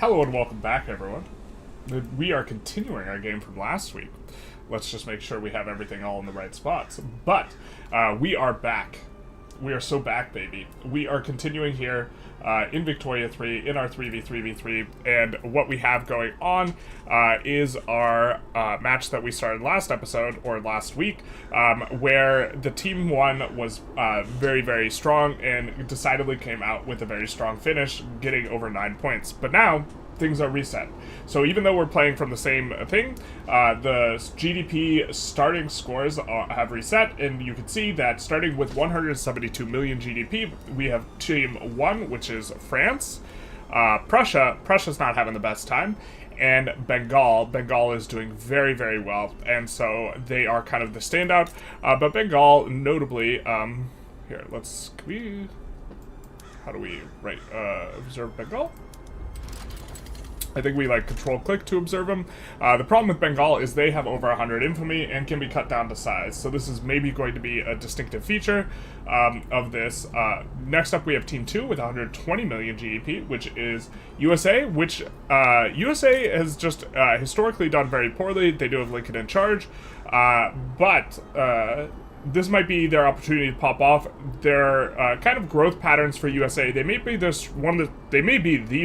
Hello and welcome back, everyone. We are continuing our game from last week. Let's just make sure we have everything all in the right spots. But we are back. We are so back, baby. We are continuing here in Victoria 3, in our 3v3v3, and what we have going on is our match that we started last episode, or last week, where the team one was very, very strong and decidedly came out with a very strong finish, getting over 9 points. But now, things are reset. So even though we're playing from the same thing, the GDP starting scores have reset, and you can see that starting with 172 million GDP, we have Team 1, which is France, Prussia's not having the best time, and Bengal is doing very, very well, and so they are kind of the standout, but Bengal, notably, here, how do we, observe Bengal? I think we control-click to observe them. The problem with Bengal is they have over 100 infamy and can be cut down to size. So this is maybe going to be a distinctive feature of this. Next up, we have Team 2 with 120 million GDP, which is USA, which USA has just historically done very poorly. They do have Lincoln in charge, but this might be their opportunity to pop off. Their kind of growth patterns for USA, they may be the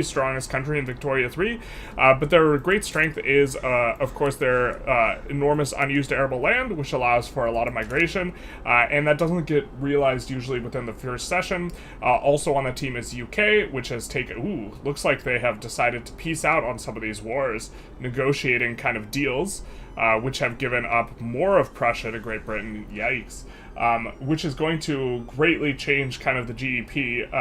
strongest country in Victoria 3, but their great strength is, of course, their enormous unused arable land, which allows for a lot of migration, and that doesn't get realized usually within the first session. Also on the team is UK, which has taken, looks like they have decided to peace out on some of these wars, negotiating kind of deals, which have given up more of Prussia to Great Britain, yikes, which is going to greatly change kind of the GDP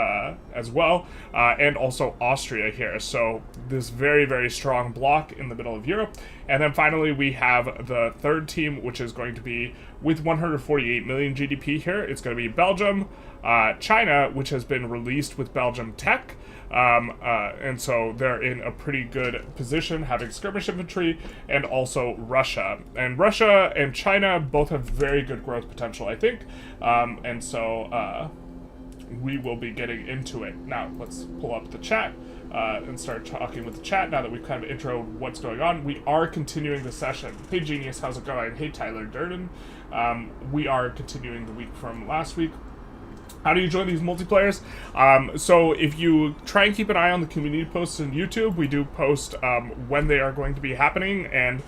as well, and also Austria here. So this very, very strong block in the middle of Europe. And then finally we have the third team, which is going to be with 148 million GDP here. It's going to be Belgium, China, which has been released with Belgium Tech, and so they're in a pretty good position, having skirmish infantry, and also Russia. And Russia and China both have very good growth potential, I think, and so we will be getting into it. Now, let's pull up the chat and start talking with the chat now that we've kind of introed what's going on. We are continuing the session. Hey, Genius, how's it going? Hey, Tyler Durden. We are continuing the week from last week. How do you join these multiplayers? So if you try and keep an eye on the community posts on YouTube, we do post when they are going to be happening, and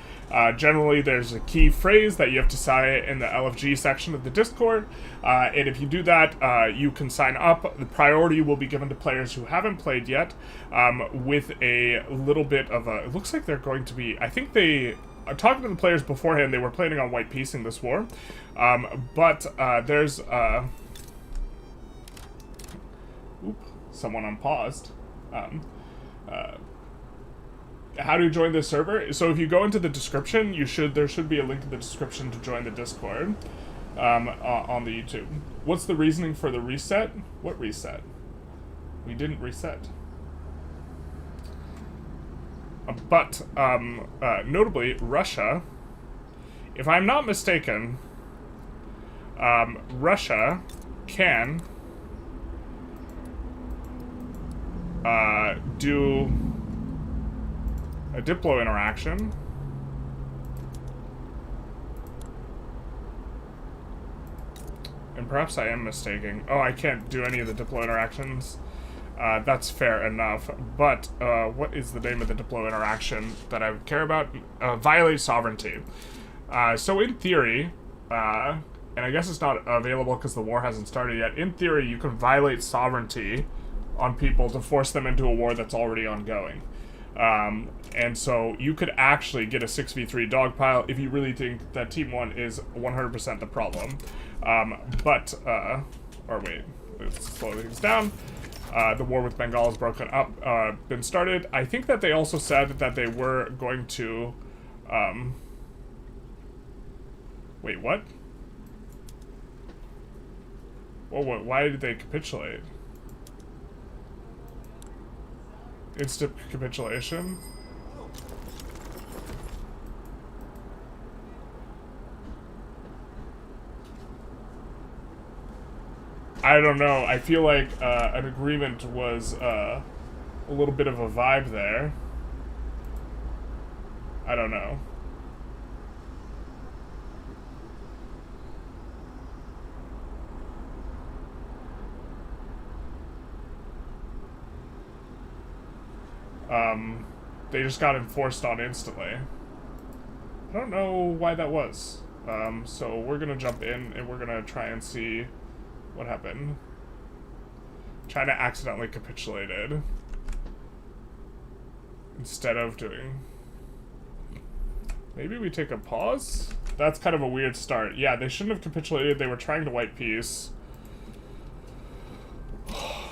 generally there's a key phrase that you have to say in the LFG section of the Discord, and if you do that, you can sign up. The priority will be given to players who haven't played yet, with a little bit of a, it looks like they're going to be, I think they, talking to the players beforehand, they were planning on white piecing this war, but there's, someone unpaused. How do you join this server? So if you go into the description, there should be a link in the description to join the Discord on the YouTube. What's the reasoning for the reset? What reset? We didn't reset. But notably, Russia, if I'm not mistaken, Russia can do a Diplo interaction. And perhaps I am mistaking. Oh, I can't do any of the Diplo interactions. That's fair enough. But what is the name of the Diplo interaction that I would care about? Violate sovereignty. So in theory, and I guess it's not available because the war hasn't started yet, in theory you can violate sovereignty on people to force them into a war that's already ongoing. And so you could actually get a 6v3 dogpile if you really think that Team 1 is 100% the problem. Or wait, let's slow things down. The war with Bengal has broken up, been started. I think that they also said that they were going to, wait, what? Well, why did they capitulate? Instant capitulation? I don't know. I feel like an agreement was a little bit of a vibe there. I don't know. They just got enforced on instantly. I don't know why that was. So we're gonna jump in and we're gonna try and see what happened. China accidentally capitulated instead of doing. Maybe we take a pause? That's kind of a weird start. Yeah, they shouldn't have capitulated. They were trying to wipe peace.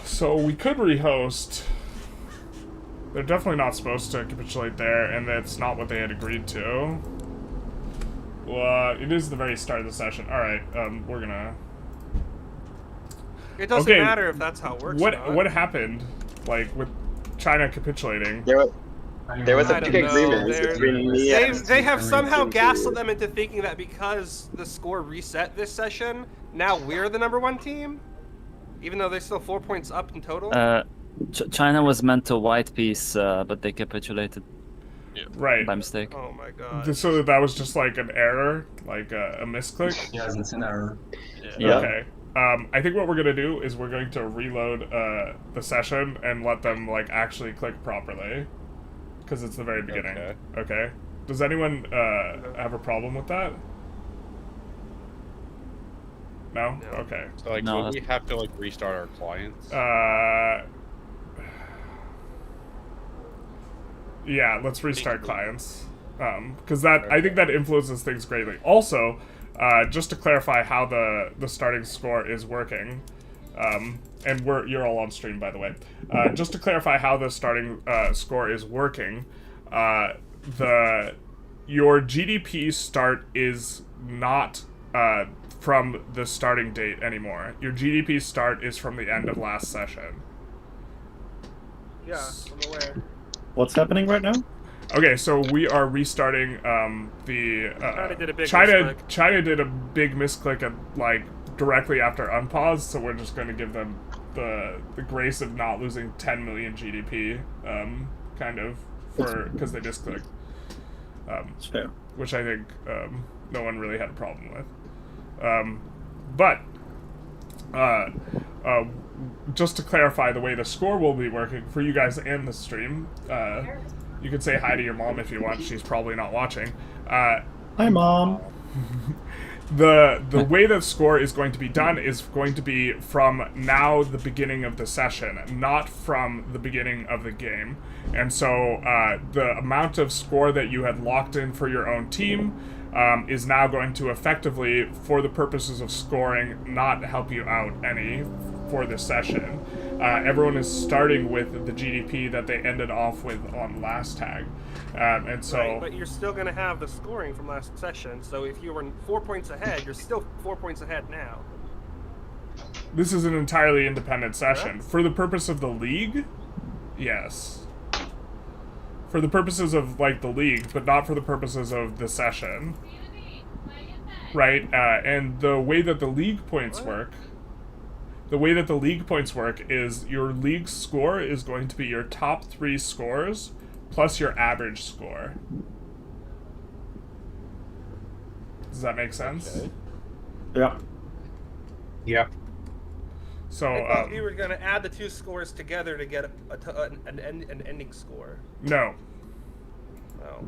So we could rehost. They're definitely not supposed to capitulate there, and that's not what they had agreed to. Well, it is the very start of the session. Alright, we're gonna... It doesn't matter if that's how it works. What happened, like, with China capitulating? There was a big agreement between me and... They have somehow gaslit them into thinking that because the score reset this session, now we're the #1 team? Even though they're still 4 points up in total? China was meant to white peace, but they capitulated. Right. By mistake. Oh my god. So that was just like an error? Like a misclick? Yes, it's an error. Yeah. Okay. I think what we're gonna do is we're going to reload the session and let them like actually click properly. Because it's the very beginning. Okay. Does anyone have a problem with that? No? Okay. So like, No, would we have to like restart our clients? Yeah, let's restart clients. Because I think that influences things greatly. Also, just to clarify how the starting score is working, and you're all on stream, by the way. Just to clarify how the starting score is working, your GDP start is not from the starting date anymore. Your GDP start is from the end of last session. Yeah, I'm aware. What's happening right now? Okay, so we are restarting the China did a big China misclick. China did a big misclick at, like, directly after unpause, so we're just going to give them the grace of not losing 10 million GDP, kind of, because they misclicked. Fair. Which I think no one really had a problem with. But just to clarify the way the score will be working for you guys and the stream, you can say hi to your mom if you want. She's probably not watching. Hi, Mom. The way that score is going to be done is going to be from now the beginning of the session, not from the beginning of the game. And so the amount of score that you had locked in for your own team is now going to effectively, for the purposes of scoring, not help you out any for this session. Everyone is starting with the GDP that they ended off with on last tag. And so... Right, but you're still going to have the scoring from last session, so if you were 4 points ahead, you're still 4 points ahead now. This is an entirely independent session. Correct? For the purpose of the league, yes. For the purposes of, like, the league, but not for the purposes of the session. Right? And the way that the league points work... The way that the league points work is your league score is going to be your top 3 scores plus your average score. Does that make sense? Okay. Yeah. Yeah. So, I thought you were going to add the 2 scores together to get an ending score. no. Oh.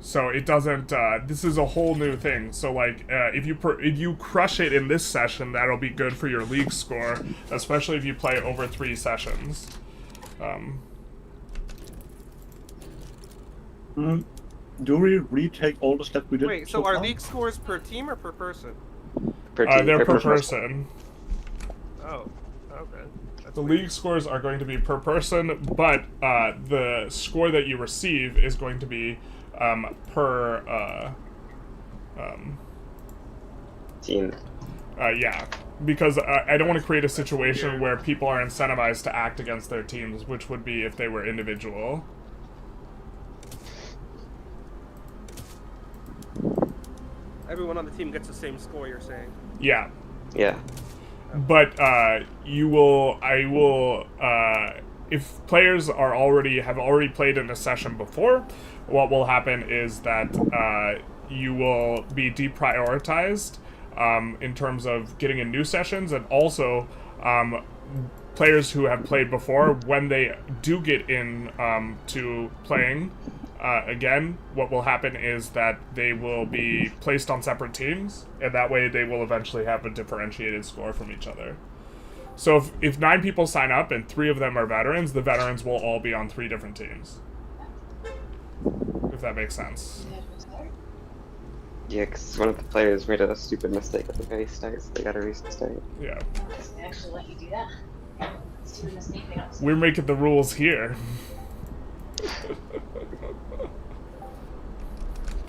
So it doesn't, this is a whole new thing. So, like, if you crush it in this session, that'll be good for your league score, especially if you play over 3 sessions. Do we retake all the steps we did? Wait, so are far? league scores per team or per person? Per team, They're per person. person. Oh, okay. That's The weird. league scores are going to be per person, but the score that you receive is going to be per Team. yeah, because I don't want to create a situation where people are incentivized to act against their teams, which would be if they were individual. Everyone on the team gets the same score, you're saying? Yeah. Yeah. But I will if players have already played in a session before, what will happen is that you will be deprioritized in terms of getting in new sessions, and also players who have played before, when they do get in to playing again, what will happen is that they will be placed on separate teams, and that way they will eventually have a differentiated score from each other. So if 9 people sign up and 3 of them are veterans, the veterans will all be on 3 different teams. If that makes sense. Yeah, because one of the players made a stupid mistake at the very start, so they gotta restart. Yeah. They actually let you do that. Stupid mistake, they don't. We're making the rules here. We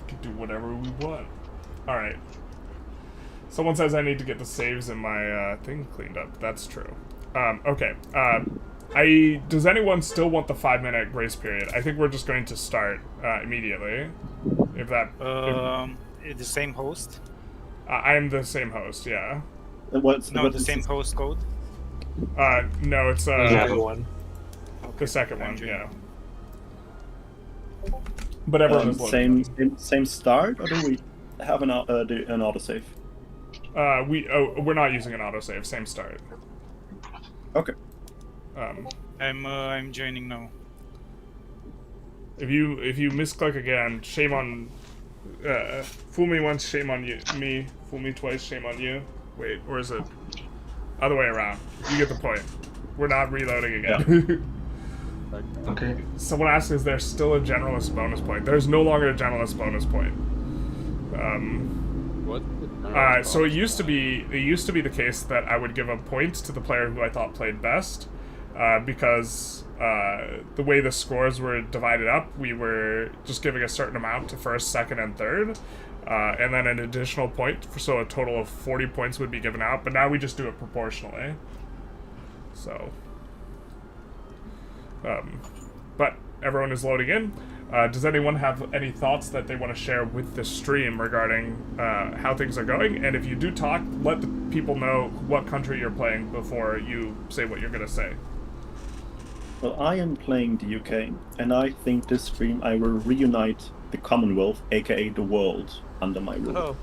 can do whatever we want. Alright. Someone says I need to get the saves in my thing cleaned up. That's true. Okay. Does anyone still want the 5-minute grace period? I think we're just going to start immediately. If that... The same host? I am the same host, yeah. The same host code? No, it's Second one. the second one, yeah. But everyone is loaded. Same start, or do we have an autosave? We're not using an autosave. Same start. Okay. I'm joining now. If you misclick again, shame on. Fool me once, shame on me. Fool me twice, shame on you. Wait, or is it other way around? You get the point. We're not reloading again. Yeah. Okay. Someone asked, is there still a generalist bonus point? There's no longer a generalist bonus point. What? So it used to be the case that I would give a point to the player who I thought played best, because the way the scores were divided up, we were just giving a certain amount to first, second, and third, and then an additional point, so a total of 40 points would be given out, but now we just do it proportionally. So, but everyone is loading in. Does anyone have any thoughts that they want to share with the stream regarding how things are going? And if you do talk, let the people know what country you're playing before you say what you're going to say. Well, I am playing the UK, and I think this stream I will reunite the Commonwealth, aka the world, under my rule. Oh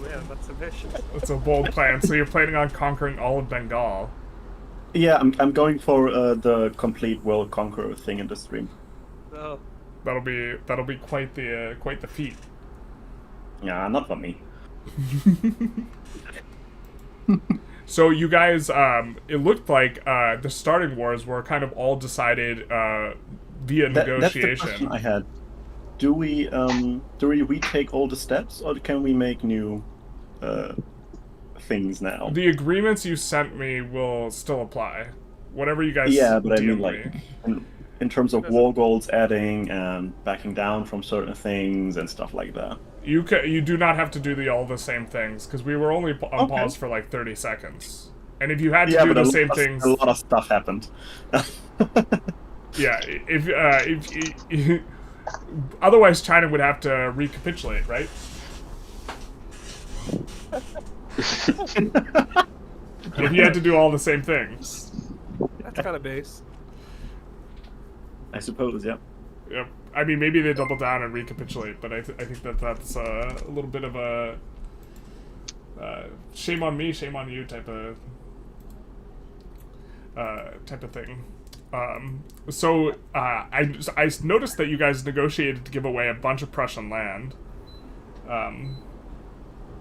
man, that's ambitious. It's a bold plan. So you're planning on conquering all of Bengal. Yeah, I'm going for the complete world conqueror thing in the stream. Oh. That'll be quite the feat. Yeah, not for me. So you guys, it looked like the starting wars were kind of all decided via negotiation. That's the question I had. Do we retake all the steps, or can we make new things now? The agreements you sent me will still apply. Whatever you guys. Yeah, but I mean, DM like, me. in terms of war goals adding and backing down from certain things and stuff like that. You do not have to do all the same things, because we were only on pause for like 30 seconds. And if you had to do the same things, a lot of stuff happened. Yeah, if otherwise China would have to recapitulate, right? If you had to do all the same things. That's kind of base. I suppose, yeah. Yep. I mean, maybe they double down and recapitulate, but I think that's a little bit of a shame on me, shame on you type of thing. So I noticed that you guys negotiated to give away a bunch of Prussian land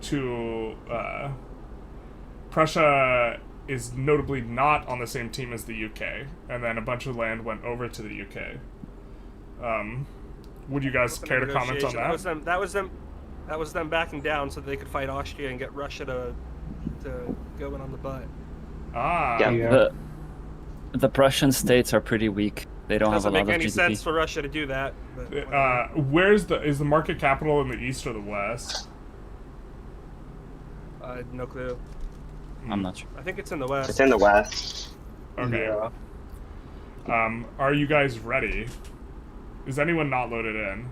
to Prussia is notably not on the same team as the UK, and then a bunch of land went over to the UK. Would you guys care to comment on that? That was them backing down so they could fight Austria and get Russia to go in on the butt. Ah. Yeah. The Prussian states are pretty weak. They don't have a lot of GDP. Doesn't make any sense for Russia to do that. But, is the market capital in the east or the west? No clue. I'm not sure. I think it's in the west. It's in the west. Okay. Yeah. Are you guys ready? Is anyone not loaded in?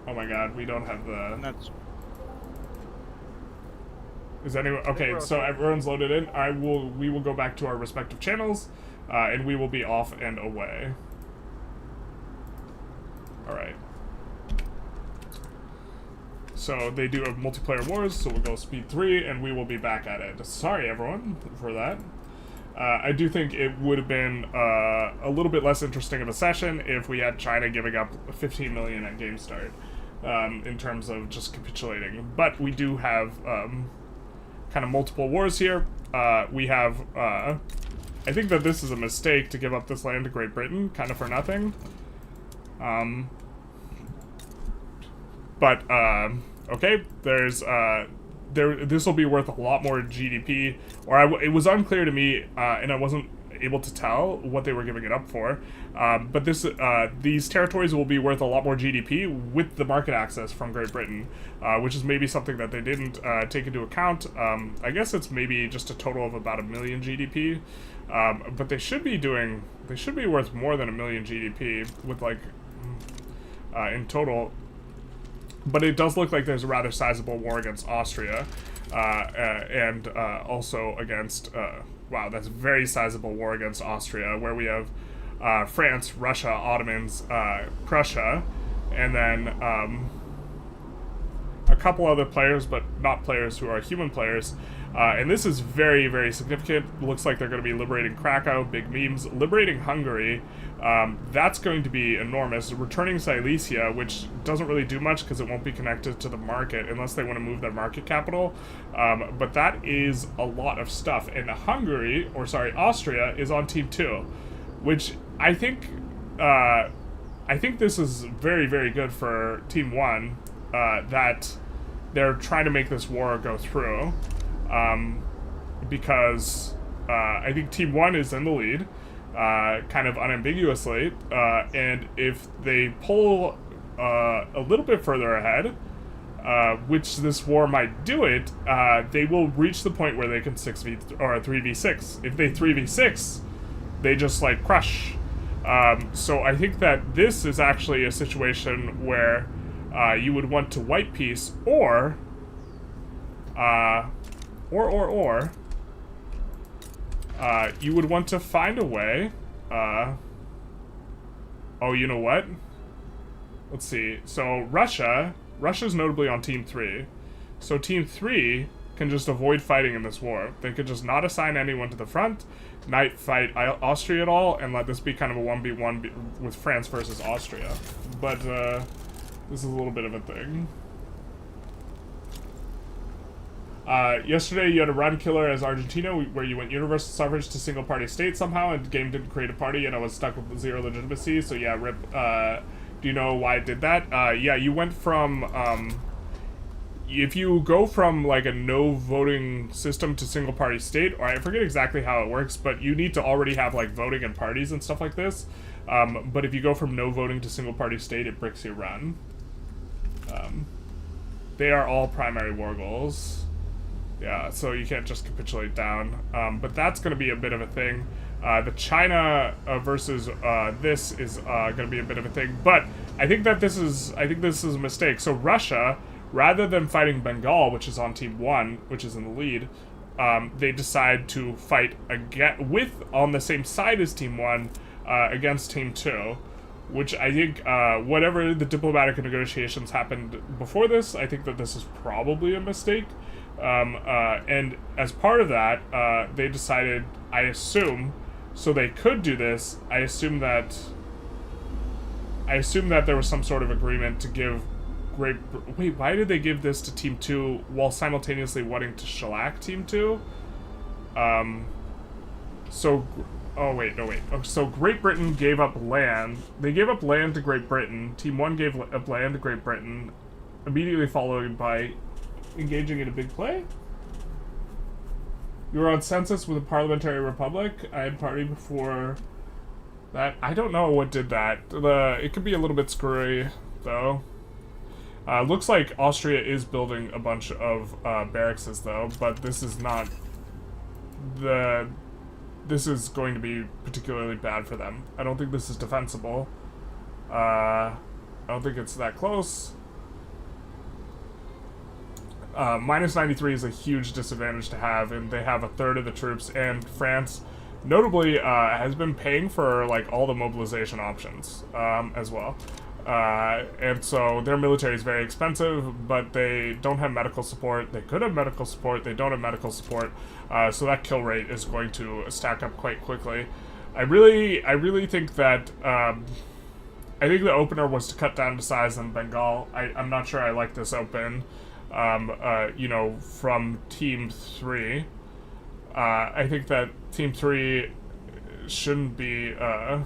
Oh my god, we don't have the... Is anyone okay? So everyone's loaded in. We will go back to our respective channels, and we will be off and away. All right. So they do have multiplayer wars, so we'll go speed 3, and we will be back at it. Sorry, everyone, for that. I do think it would have been a little bit less interesting of a session if we had China giving up 15 million at game start, in terms of just capitulating. But we do have kind of multiple wars here. We have, I think that this is a mistake to give up this land to Great Britain, kind of for nothing. Okay, there's, this will be worth a lot more GDP, or it was unclear to me, and I wasn't able to tell what they were giving it up for, but these territories will be worth a lot more GDP with the market access from Great Britain, which is maybe something that they didn't take into account. I guess it's maybe just a total of about 1 million GDP, but they should be worth more than 1 million GDP with like, in total. But it does look like there's a rather sizable war against Austria, and also against, wow, that's a very sizable war against Austria, where we have France, Russia, Ottomans, Prussia, and then a couple other players, but not players who are human players. And this is very, very significant. Looks like they're going to be liberating Krakow, big memes, liberating Hungary. That's going to be enormous. Returning Silesia, which doesn't really do much because it won't be connected to the market unless they want to move their market capital. But that is a lot of stuff. And Austria is on Team 2, which I think this is very, very good for Team 1, that they're trying to make this war go through. Because I think Team 1 is in the lead, kind of unambiguously, and if they pull a little bit further ahead, which this war might do it, they will reach the point where they can 3v6. If they 3v6, they just like crush. So I think that this is actually a situation where you would want to white peace, or you would want to find a way, oh, you know what? Let's see. So Russia's notably on Team 3. So Team 3 can just avoid fighting in this war. They could just not assign anyone to the front, not fight Austria at all, and let this be kind of a 1v1 with France versus Austria. But, this is a little bit of a thing. Yesterday you had a run killer as Argentina, where you went universal suffrage to single party state somehow, and the game didn't create a party, and I was stuck with 0 legitimacy, so yeah, rip. Do you know why it did that? Yeah, you went from, if you go from like a no voting system to single party state, or I forget exactly how it works, but you need to already have like voting and parties and stuff like this. But if you go from no voting to single party state, it bricks your run. They are all primary war goals. Yeah, so you can't just capitulate down. But that's going to be a bit of a thing. The China versus this is going to be a bit of a thing. But I think that this is a mistake. So Russia, rather than fighting Bengal, which is on Team 1, which is in the lead, they decide to fight again on the same side as Team 1 against Team 2. Which I think, whatever the diplomatic negotiations happened before this, I think that this is probably a mistake. And as part of that, they decided, I assume, so they could do this, I assume that there was some sort of agreement to give wait, why did they give this to Team 2 while simultaneously wanting to shellac Team 2? Oh, wait, no, wait. So Great Britain gave up land. They gave up land to Great Britain. Team 1 gave up land to Great Britain, immediately followed by engaging in a big play? You were on census with a parliamentary republic. I had party before that. I don't know what did that. It could be a little bit screwy, though. Looks like Austria is building a bunch of barracks, though, but this is not this is going to be particularly bad for them. I don't think this is defensible. I don't think it's that close. Minus 93 is a huge disadvantage to have, and they have a third of the troops, and France, notably, has been paying for, like, all the mobilization options, as well. And so their military is very expensive, but they don't have medical support. They could have medical support, they don't have medical support, so that kill rate is going to stack up quite quickly. I really think that, I think the opener was to cut down to size in Bengal. I'm not sure I like this open, you know, from Team 3. I think that Team 3 shouldn't be, I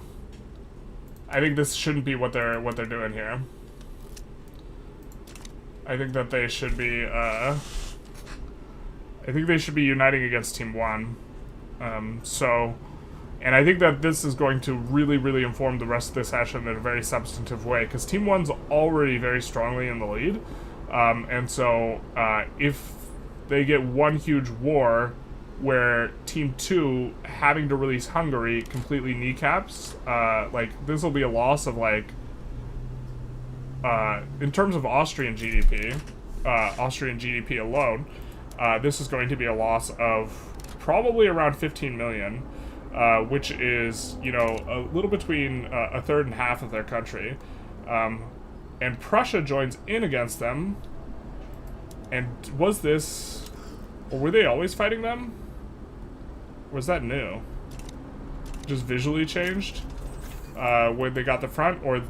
think this shouldn't be what they're doing here. I think that they should be, I think they should be uniting against Team 1. And I think that this is going to really inform the rest of this session in a very substantive way, because Team 1's already very strongly in the lead. And so, if they get one huge war where Team 2, having to release Hungary, completely kneecaps, like, this will be a loss of, like, in terms of Austrian GDP alone, this is going to be a loss of probably around 15 million. Which is, you know, a little between a third and half of their country. And Prussia joins in against them. And was this... Or were they always fighting them? Or was that new? Just visually changed? When they got the front? Or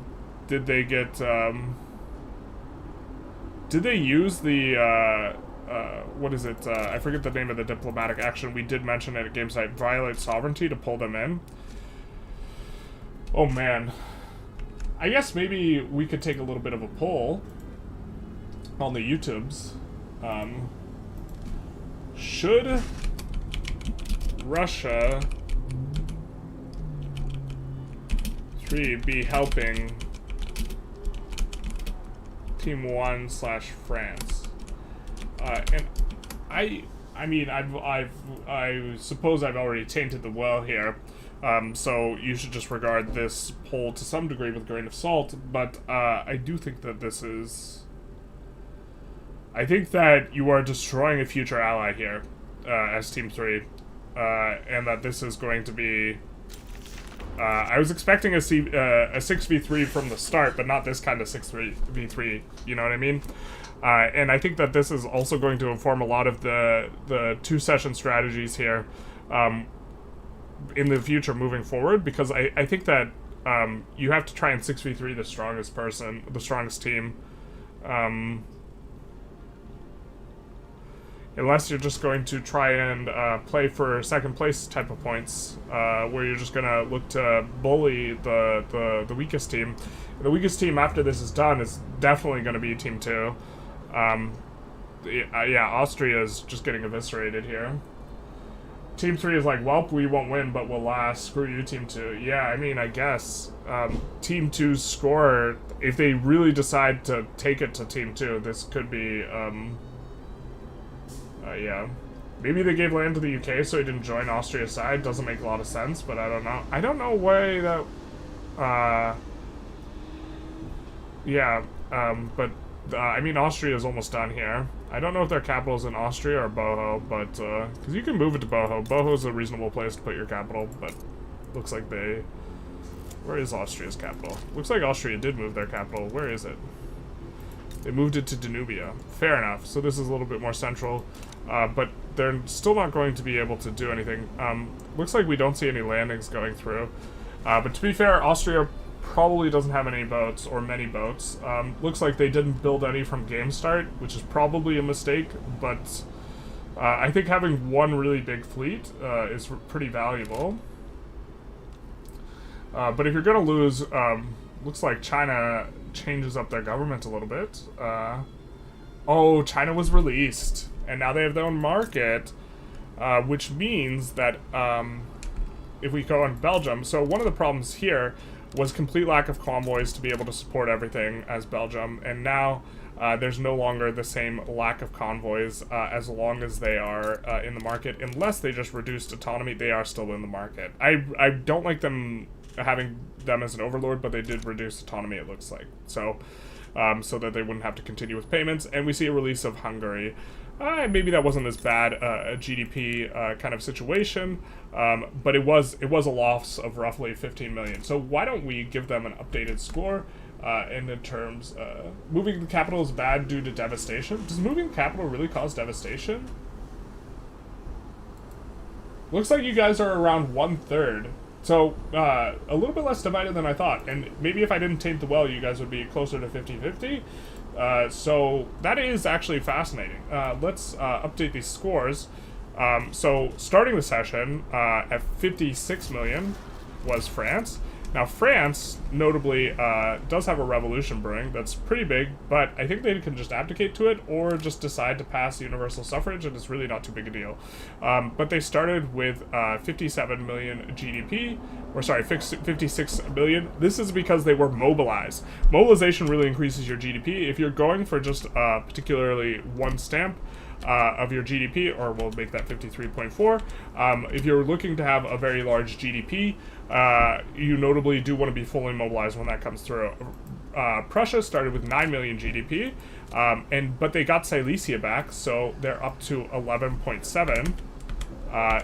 did they get... did they use the... what is it? I forget the name of the diplomatic action. We did mention it at GameSite. Violate sovereignty to pull them in. Oh, man. I guess maybe we could take a little bit of a poll on the YouTubes. Should Russia 3 be helping Team 1/France? And I mean, I suppose I've already tainted the well here, so you should just regard this poll to some degree with a grain of salt, but I do think that this is... I think that you are destroying a future ally here, as Team 3, and that this is going to be... I was expecting a 6v3 from the start, but not this kind of 6v3, you know what I mean? And I think that this is also going to inform a lot of the two-session strategies here in the future moving forward, because I think that you have to try and 6v3 the strongest person, the strongest team. Unless you're just going to try and play for second place type of points, where you're just going to look to bully the weakest team. The weakest team after this is done is definitely going to be Team 2. Yeah, Austria is just getting eviscerated here. Team 3 is like, welp, we won't win, but we'll last. Screw you, Team 2. Yeah, I mean, I guess. Team 2's score, if they really decide to take it to Team 2, this could be, yeah. Maybe they gave land to the UK so he didn't join Austria's side. Doesn't make a lot of sense, but I don't know. I don't know why that... yeah, but... I mean, Austria is almost done here. I don't know if their capital is in Austria or Boho, but, because you can move it to Boho. Boho is a reasonable place to put your capital, but looks like they... Where is Austria's capital? Looks like Austria did move their capital. Where is it? They moved it to Danubia. Fair enough. So this is a little bit more central, but they're still not going to be able to do anything. Looks like we don't see any landings going through. But to be fair, Austria probably doesn't have any boats, or many boats. Looks like they didn't build any from game start, which is probably a mistake, but I think having one really big fleet is pretty valuable. But if you're gonna lose, looks like China changes up their government a little bit. Oh, China was released, and now they have their own market, which means that if we go on Belgium, so one of the problems here was complete lack of convoys to be able to support everything as Belgium, and now there's no longer the same lack of convoys as long as they are in the market. Unless they just reduced autonomy, they are still in the market. I don't like them having them as an overlord, but they did reduce autonomy, it looks like. So so that they wouldn't have to continue with payments. And we see a release of Hungary. Maybe that wasn't as bad a GDP kind of situation, but it was a loss of roughly 15 million. So why don't we give them an updated score? And in terms, moving the capital is bad due to devastation. Does moving capital really cause devastation? Looks like you guys are around 1/3. So, a little bit less divided than I thought. And maybe if I didn't taint the well, you guys would be closer to 50-50. So that is actually fascinating. Let's update these scores. So starting the session at 56 million was France. Now France, notably, does have a revolution brewing that's pretty big, but I think they can just abdicate to it or just decide to pass universal suffrage, and it's really not too big a deal. But they started with 57 million GDP, or sorry, 56 million. This is because they were mobilized. Mobilization really increases your GDP. If you're going for just particularly one stamp, of your GDP, or we'll make that 53.4. If you're looking to have a very large GDP, you notably do want to be fully mobilized when that comes through. Prussia started with 9 million GDP, but they got Silesia back, so they're up to 11.7.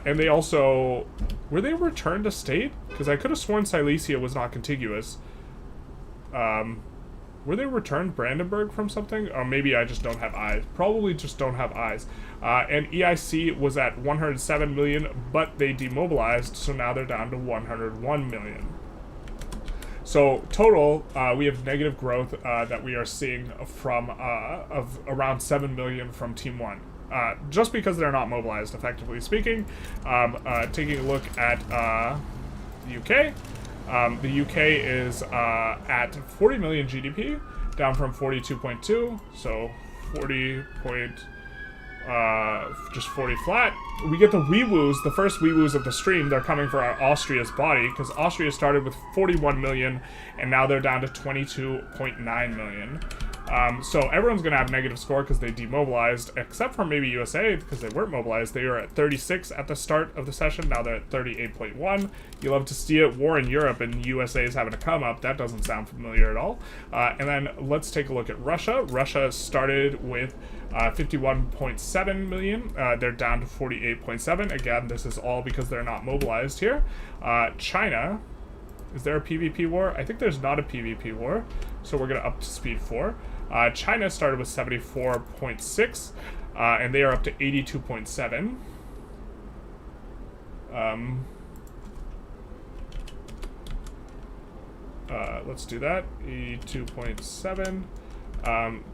And they also, were they returned to state? Because I could have sworn Silesia was not contiguous. Were they returned Brandenburg from something? Or maybe I just don't have eyes. Probably just don't have eyes. And EIC was at 107 million, but they demobilized, so now they're down to 101 million. So total, we have negative growth that we are seeing from of around 7 million from Team 1. Just because they're not mobilized, effectively speaking. Taking a look at the UK. The UK is at 40 million GDP, down from 42.2, so 40 flat. We get the wee-woos, the first wee-woos of the stream. They're coming for Austria's body, because Austria started with 41 million, and now they're down to 22.9 million. So everyone's going to have negative score because they demobilized, except for maybe USA, because they weren't mobilized. They were at 36 at the start of the session. Now they're at 38.1. You love to see it. War in Europe, and USA is having to come up. That doesn't sound familiar at all. And then let's take a look at Russia. Russia started with 51.7 million. They're down to 48.7. Again, this is all because they're not mobilized here. China, is there a PvP war? I think there's not a PvP war, so we're going to up to speed 4. China started with 74.6, and they are up to 82.7. Let's do that. 82.7.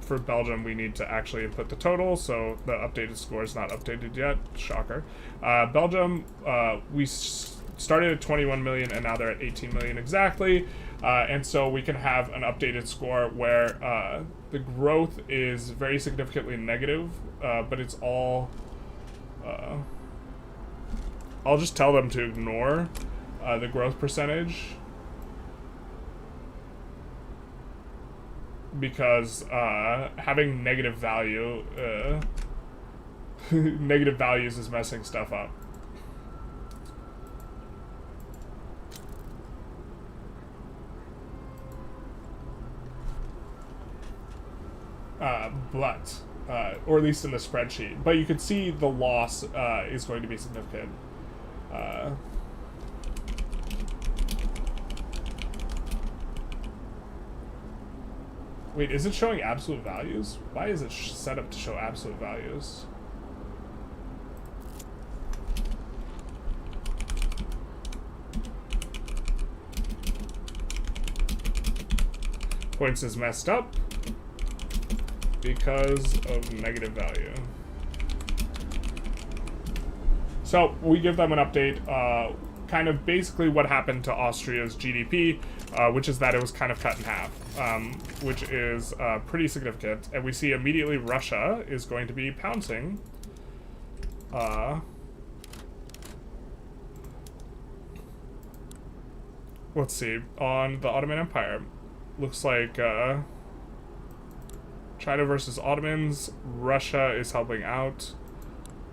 For Belgium, we need to actually input the total, so the updated score is not updated yet. Shocker. Belgium, we started at 21 million, and now they're at 18 million exactly. And so we can have an updated score where the growth is very significantly negative, but it's all... I'll just tell them to ignore the growth percentage, because having negative value, negative values is messing stuff up. Or at least in the spreadsheet. But you can see the loss is going to be significant. Wait, is it showing absolute values? Why is it set up to show absolute values? Points is messed up because of negative value. So we give them an update, kind of basically what happened to Austria's GDP, which is that it was kind of cut in half, which is pretty significant. And we see immediately Russia is going to be pouncing. Let's see, on the Ottoman Empire. Looks like China versus Ottomans. Russia is helping out.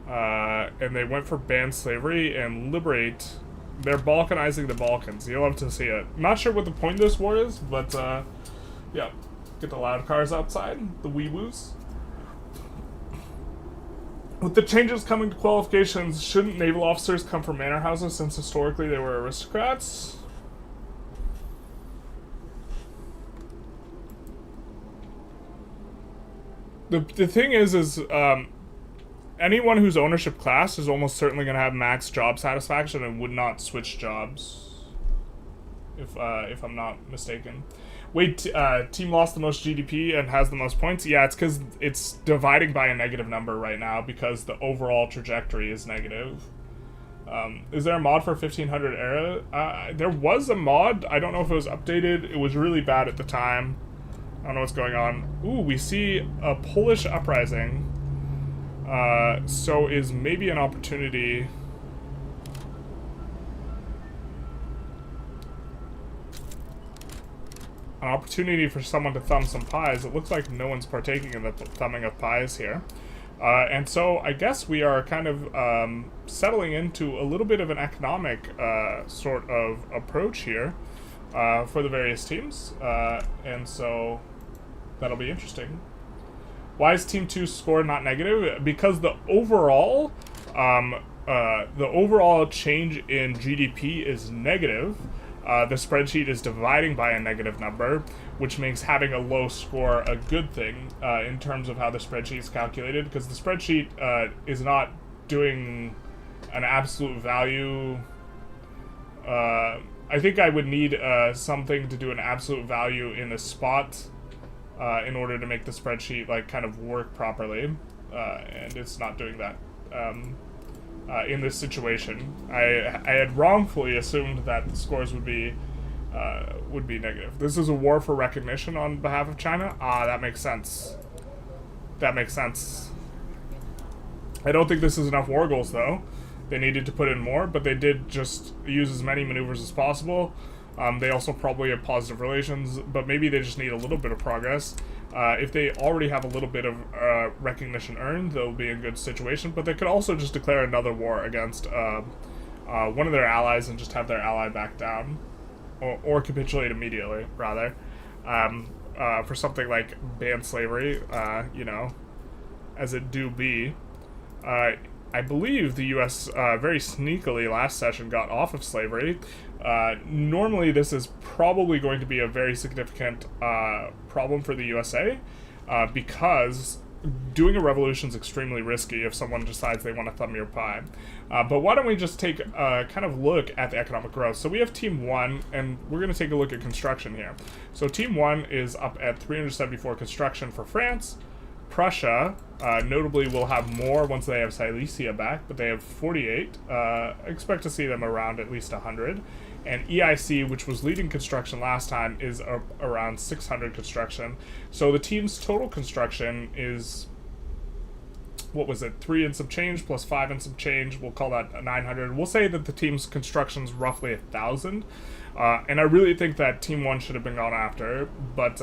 And they went for ban slavery and liberate. They're balkanizing the Balkans. You'll love to see it. Not sure what the point of this war is, but yeah. Get the loud cars outside, the wee-woos. With the changes coming to qualifications, shouldn't naval officers come from manor houses since historically they were aristocrats? The thing is anyone whose ownership class is almost certainly going to have max job satisfaction and would not switch jobs, if I'm not mistaken. Wait, team lost the most GDP and has the most points? Yeah, it's because it's dividing by a negative number right now because the overall trajectory is negative. Is there a mod for 1500 era? There was a mod. I don't know if it was updated. It was really bad at the time. I don't know what's going on. Ooh, we see a Polish uprising. So is maybe an opportunity... An opportunity for someone to thumb some pies. It looks like no one's partaking in the thumbing of pies here. And so I guess we are kind of settling into a little bit of an economic sort of approach here for the various teams. And so that'll be interesting. Why is Team 2 score not negative? Because the overall change in GDP is negative. The spreadsheet is dividing by a negative number, which makes having a low score a good thing in terms of how the spreadsheet is calculated, because the spreadsheet is not doing an absolute value. I think I would need something to do an absolute value in a spot in order to make the spreadsheet like kind of work properly, and it's not doing that. In this situation, I had wrongfully assumed that the scores would be negative. This is a war for recognition on behalf of China. That makes sense. That makes sense. I don't think this is enough war goals though. They needed to put in more, but they did just use as many maneuvers as possible. They also probably have positive relations, but maybe they just need a little bit of progress. If they already have a little bit of recognition earned, they'll be in a good situation, but they could also just declare another war against one of their allies and just have their ally back down. Or capitulate immediately, rather. For something like ban slavery, you know, as it do be. I believe the U.S. Very sneakily last session got off of slavery. Normally this is probably going to be a very significant problem for the USA because doing a revolution is extremely risky if someone decides they want to thumb your pie. But why don't we just take a kind of look at the economic growth. So we have Team 1, and we're going to take a look at construction here. So Team 1 is up at 374 construction for France. Prussia, notably, will have more once they have Silesia back, but they have 48. Expect to see them around at least 100. And EIC, which was leading construction last time, is around 600 construction. So the team's total construction is, what was it, 3 and some change plus 5 and some change. We'll call that 900. We'll say that the team's construction's roughly 1,000. And I really think that Team 1 should have been gone after, but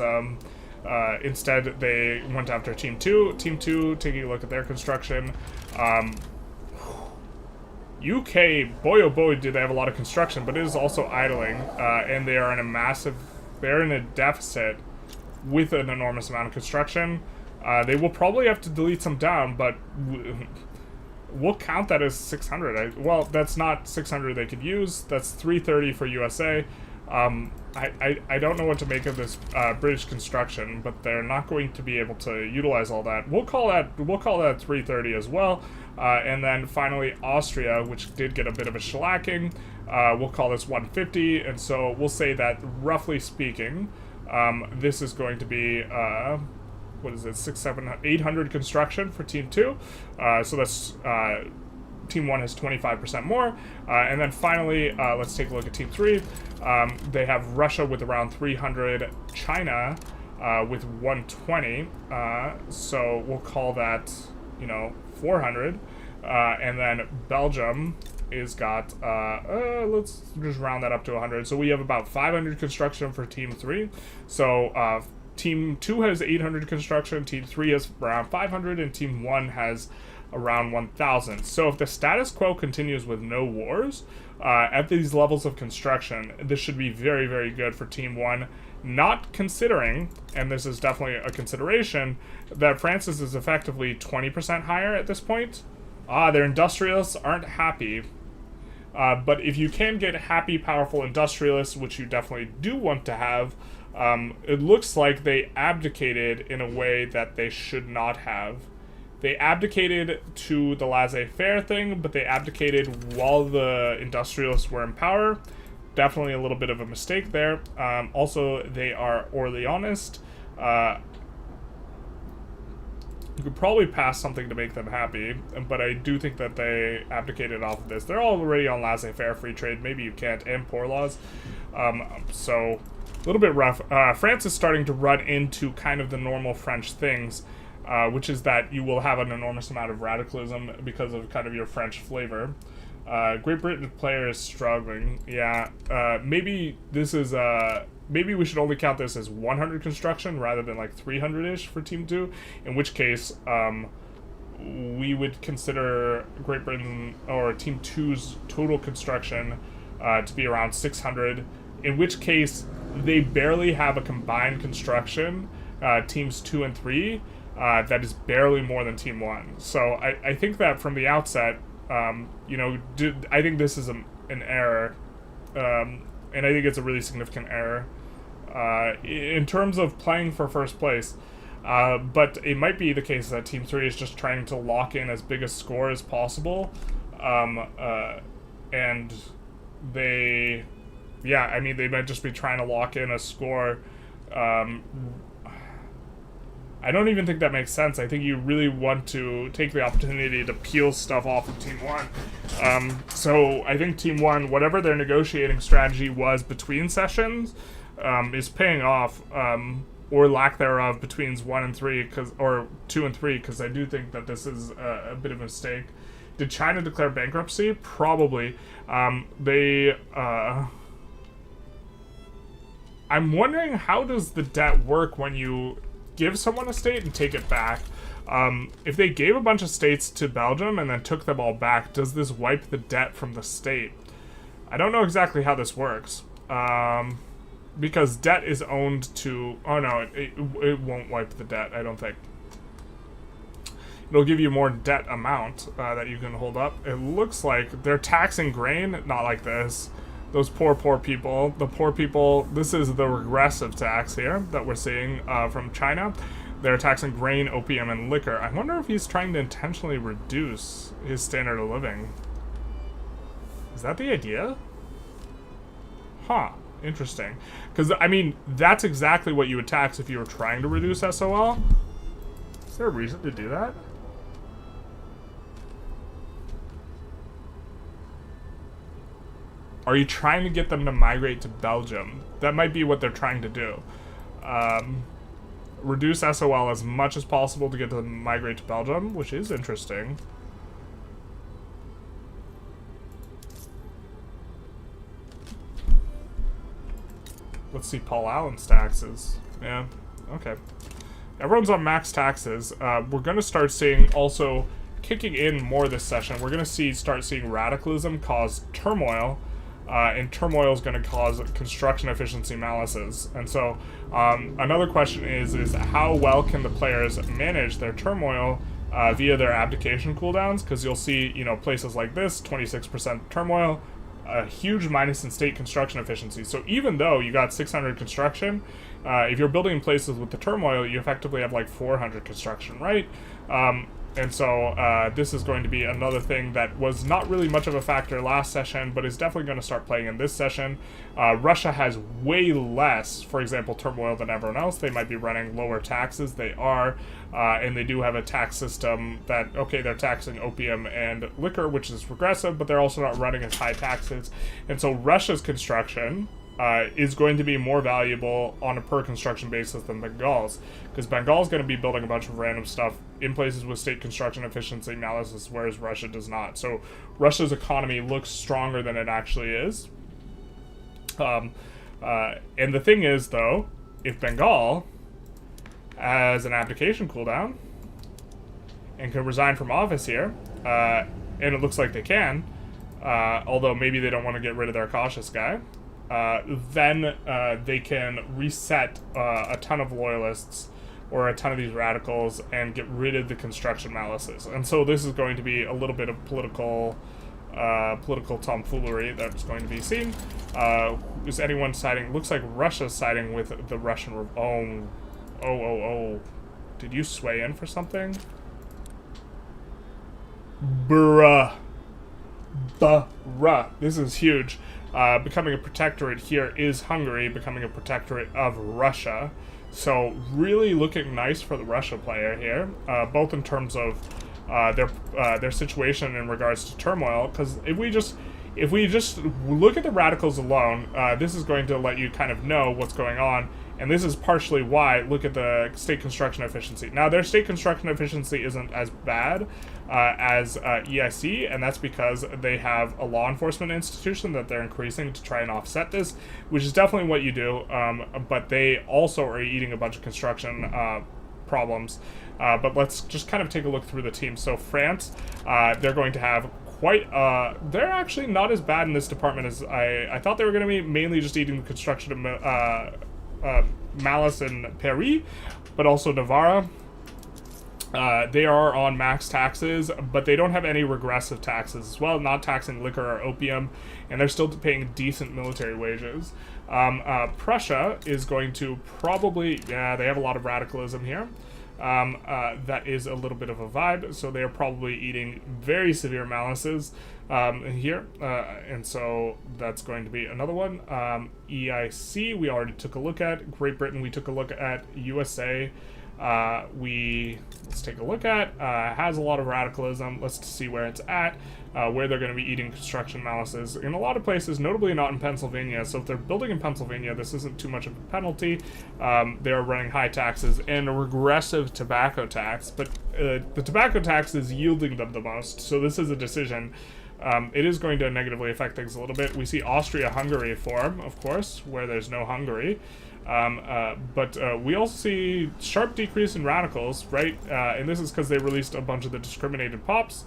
instead they went after Team 2. Team 2, taking a look at their construction. UK, boy oh boy, do they have a lot of construction, but it is also idling, and they are in they're in a deficit with an enormous amount of construction. They will probably have to delete some down, but we'll count that as 600. Well, that's not 600 they could use. That's 330 for USA. I don't know what to make of this British construction, but they're not going to be able to utilize all that. We'll call that 330 as well. And then finally Austria, which did get a bit of a shellacking. We'll call this 150, and so we'll say that roughly speaking, this is going to be what is it, 800 construction for Team 2. So that's Team 1 has 25% more. And then finally, let's take a look at Team 3. They have Russia with around 300, China with 120. So we'll call that, 400. And then Belgium is got, let's just round that up to 100. So we have about 500 construction for Team 3. So Team 2 has 800 construction, Team 3 has around 500, and Team 1 has around 1,000. So if the status quo continues with no wars, at these levels of construction, this should be very, very good for Team 1. not considering, and this is definitely a consideration, that France's is effectively 20% higher at this point. Their industrialists aren't happy. But if you can get happy, powerful industrialists, which you definitely do want to have, it looks like they abdicated in a way that they should not have. They abdicated to the laissez-faire thing, but they abdicated while the industrialists were in power. Definitely a little bit of a mistake there. Also, they are Orleanist. You could probably pass something to make them happy, but I do think that they abdicated off of this. They're already on laissez-faire free trade. Maybe you can't, and poor laws. So, a little bit rough. France is starting to run into kind of the normal French things, which is that you will have an enormous amount of radicalism because of kind of your French flavor. Great Britain player is struggling. Yeah, maybe this is, maybe we should only count this as 100 construction rather than like 300-ish for Team 2, in which case, we would consider Great Britain, or Team 2's total construction, to be around 600, in which case they barely have a combined construction, Teams 2 and 3, that is barely more than Team 1. So I think that from the outset, you know, I think this is an error, and I think it's a really significant error, in terms of playing for first place, but it might be the case that Team 3 is just trying to lock in as big a score as possible, and they, yeah, I mean, they might just be trying to lock in a score. I don't even think that makes sense. I think you really want to take the opportunity to peel stuff off of Team 1. So I think Team 1, whatever their negotiating strategy was between sessions, is paying off, or lack thereof between 1 and 3, or 2 and 3, because I do think that this is a bit of a mistake. Did China declare bankruptcy? Probably. I'm wondering, how does the debt work when you give someone a state and take it back? If they gave a bunch of states to Belgium and then took them all back, does this wipe the debt from the state? I don't know exactly how this works. Because debt is owned to... Oh no, it won't wipe the debt, I don't think. It'll give you more debt amount that you can hold up. It looks like they're taxing grain, not like this. Those poor people. The poor people, this is the regressive tax here that we're seeing from China. They're taxing grain, opium, and liquor. I wonder if he's trying to intentionally reduce his standard of living. Is that the idea? Huh. Interesting. Because, I mean, that's exactly what you would tax if you were trying to reduce SOL. Is there a reason to do that? Are you trying to get them to migrate to Belgium? That might be what they're trying to do. Reduce SOL as much as possible to get them to migrate to Belgium, which is interesting. Let's see Paul Allen's taxes. Yeah, okay. Everyone's on max taxes. We're going to start seeing also kicking in more this session. We're going to start seeing radicalism cause turmoil. And turmoil is going to cause construction efficiency malices. And so another question is how well can the players manage their turmoil via their abdication cooldowns? Because you'll see, you know, places like this, 26% turmoil, a huge minus in state construction efficiency. So even though you got 600 construction, if you're building in places with the turmoil, you effectively have like 400 construction, right? And so this is going to be another thing that was not really much of a factor last session, but is definitely going to start playing in this session. Russia has way less, for example, turmoil than everyone else. They might be running lower taxes. They are, and they do have a tax system that, okay, they're taxing opium and liquor, which is regressive, but they're also not running as high taxes. And so Russia's construction is going to be more valuable on a per construction basis than Bengal's, because Bengal's going to be building a bunch of random stuff in places with state construction efficiency analysis, whereas Russia does not. So Russia's economy looks stronger than it actually is. And the thing is, though, if Bengal has an abdication cooldown and can resign from office here, and it looks like they can, although maybe they don't want to get rid of their cautious guy, then they can reset a ton of loyalists or a ton of these radicals and get rid of the construction malices. And so this is going to be a little bit of political tomfoolery that's going to be seen. Is anyone siding? Looks like Russia's siding with the Russian. Oh. Did you sway in for something? Bruh. This is huge. Becoming a protectorate here is Hungary becoming a protectorate of Russia. So really looking nice for the Russia player here, both in terms of their situation in regards to turmoil. Because if we just look at the radicals alone, this is going to let you kind of know what's going on. And this is partially why, look at the state construction efficiency. Now, their state construction efficiency isn't as bad as EIC, and that's because they have a law enforcement institution that they're increasing to try and offset this, which is definitely what you do, but they also are eating a bunch of construction problems. But let's just kind of take a look through the team. So France, they're going to have quite, they're actually not as bad in this department as I thought they were going to be, mainly just eating the construction of Malice and Paris, but also Navarra. They are on max taxes, but they don't have any regressive taxes as well, not taxing liquor or opium, and they're still paying decent military wages. Prussia is going to probably, they have a lot of radicalism here. That is a little bit of a vibe, so they are probably eating very severe malices here, and so that's going to be another one. EIC we already took a look at. Great Britain we took a look at. USA let's take a look at, has a lot of radicalism. Let's see where it's at, where they're going to be eating construction malices. In a lot of places, notably not in Pennsylvania, so if they're building in Pennsylvania, this isn't too much of a penalty. They're running high taxes and a regressive tobacco tax, but the tobacco tax is yielding them the most, so this is a decision. It is going to negatively affect things a little bit. We see Austria-Hungary form, of course, where there's no Hungary. But we also see sharp decrease in radicals, right? And this is because they released a bunch of the discriminated pops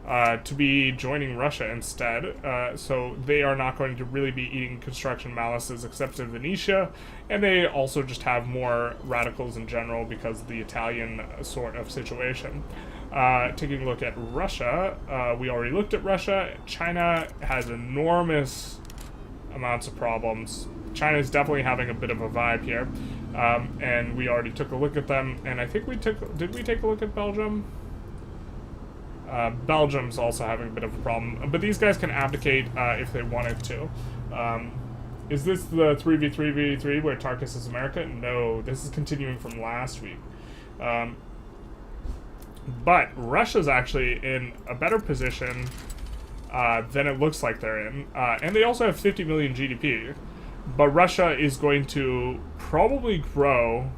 to be joining Russia instead. So they are not going to really be eating construction malices except in Venetia. And they also just have more radicals in general because of the Italian sort of situation. Taking a look at Russia, we already looked at Russia. China has enormous amounts of problems. China is definitely having a bit of a vibe here, and we already took a look at them, and I think did we take a look at Belgium? Belgium's also having a bit of a problem, but these guys can abdicate if they wanted to. Is this the 3v3v3 where Tarkus is America? No, this is continuing from last week. But Russia's actually in a better position than it looks like they're in, and they also have 50 million GDP. But Russia is going to probably grow.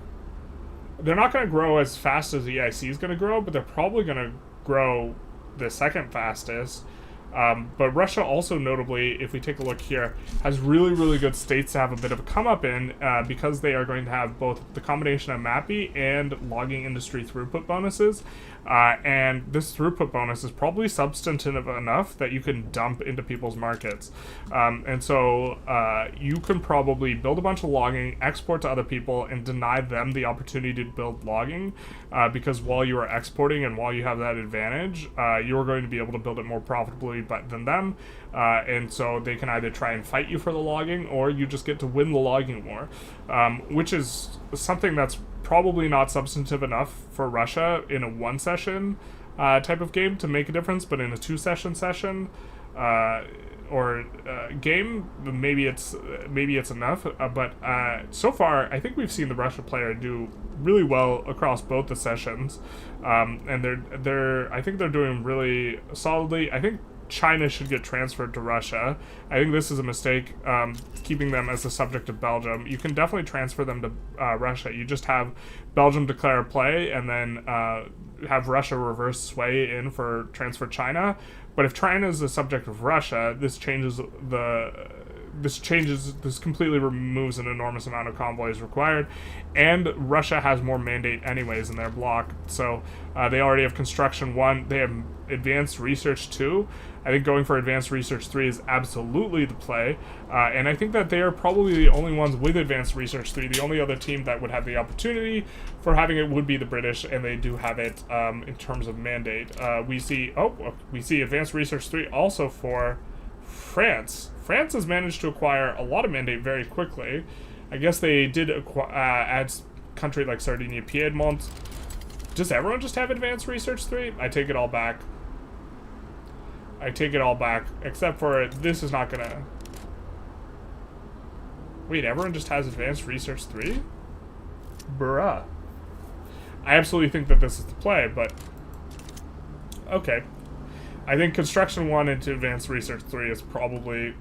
They're not going to grow as fast as the EIC is going to grow, but they're probably going to grow the second fastest. But Russia also notably, if we take a look here, has really, really good states to have a bit of a come up in because they are going to have both the combination of MAPI and logging industry throughput bonuses. And this throughput bonus is probably substantive enough that you can dump into people's markets. And so you can probably build a bunch of logging, export to other people, and deny them the opportunity to build logging because while you are exporting and while you have that advantage, you're going to be able to build it more profitably than them. And so they can either try and fight you for the logging or you just get to win the logging war, which is something that's probably not substantive enough for Russia in a one session type of game to make a difference, but in a two session or game, maybe it's enough. But so far, I think we've seen the Russia player do really well across both the sessions, and I think they're doing really solidly. I think China should get transferred to Russia. I think this is a mistake, keeping them as the subject of Belgium. You can definitely transfer them to Russia. You just have Belgium declare a play and then have Russia reverse sway in for transfer China. But if China is the subject of Russia, this changes the this completely removes an enormous amount of convoys required, and Russia has more mandate anyways in their bloc, so they already have construction 1, they have advanced research 2. I think going for advanced research 3 is absolutely the play, and I think that they are probably the only ones with advanced research 3. The only other team that would have the opportunity for having it would be the British, and they do have it in terms of mandate. We see advanced research 3 also for France. France has managed to acquire a lot of mandate very quickly. I guess they did add country like Sardinia, Piedmont. Does everyone just have advanced research 3? I take it all back. I take it all back, except for this is not gonna... Wait, everyone just has advanced research 3? Bruh. I absolutely think that this is the play, but... Okay. I think construction 1 into advanced research 3 is probably...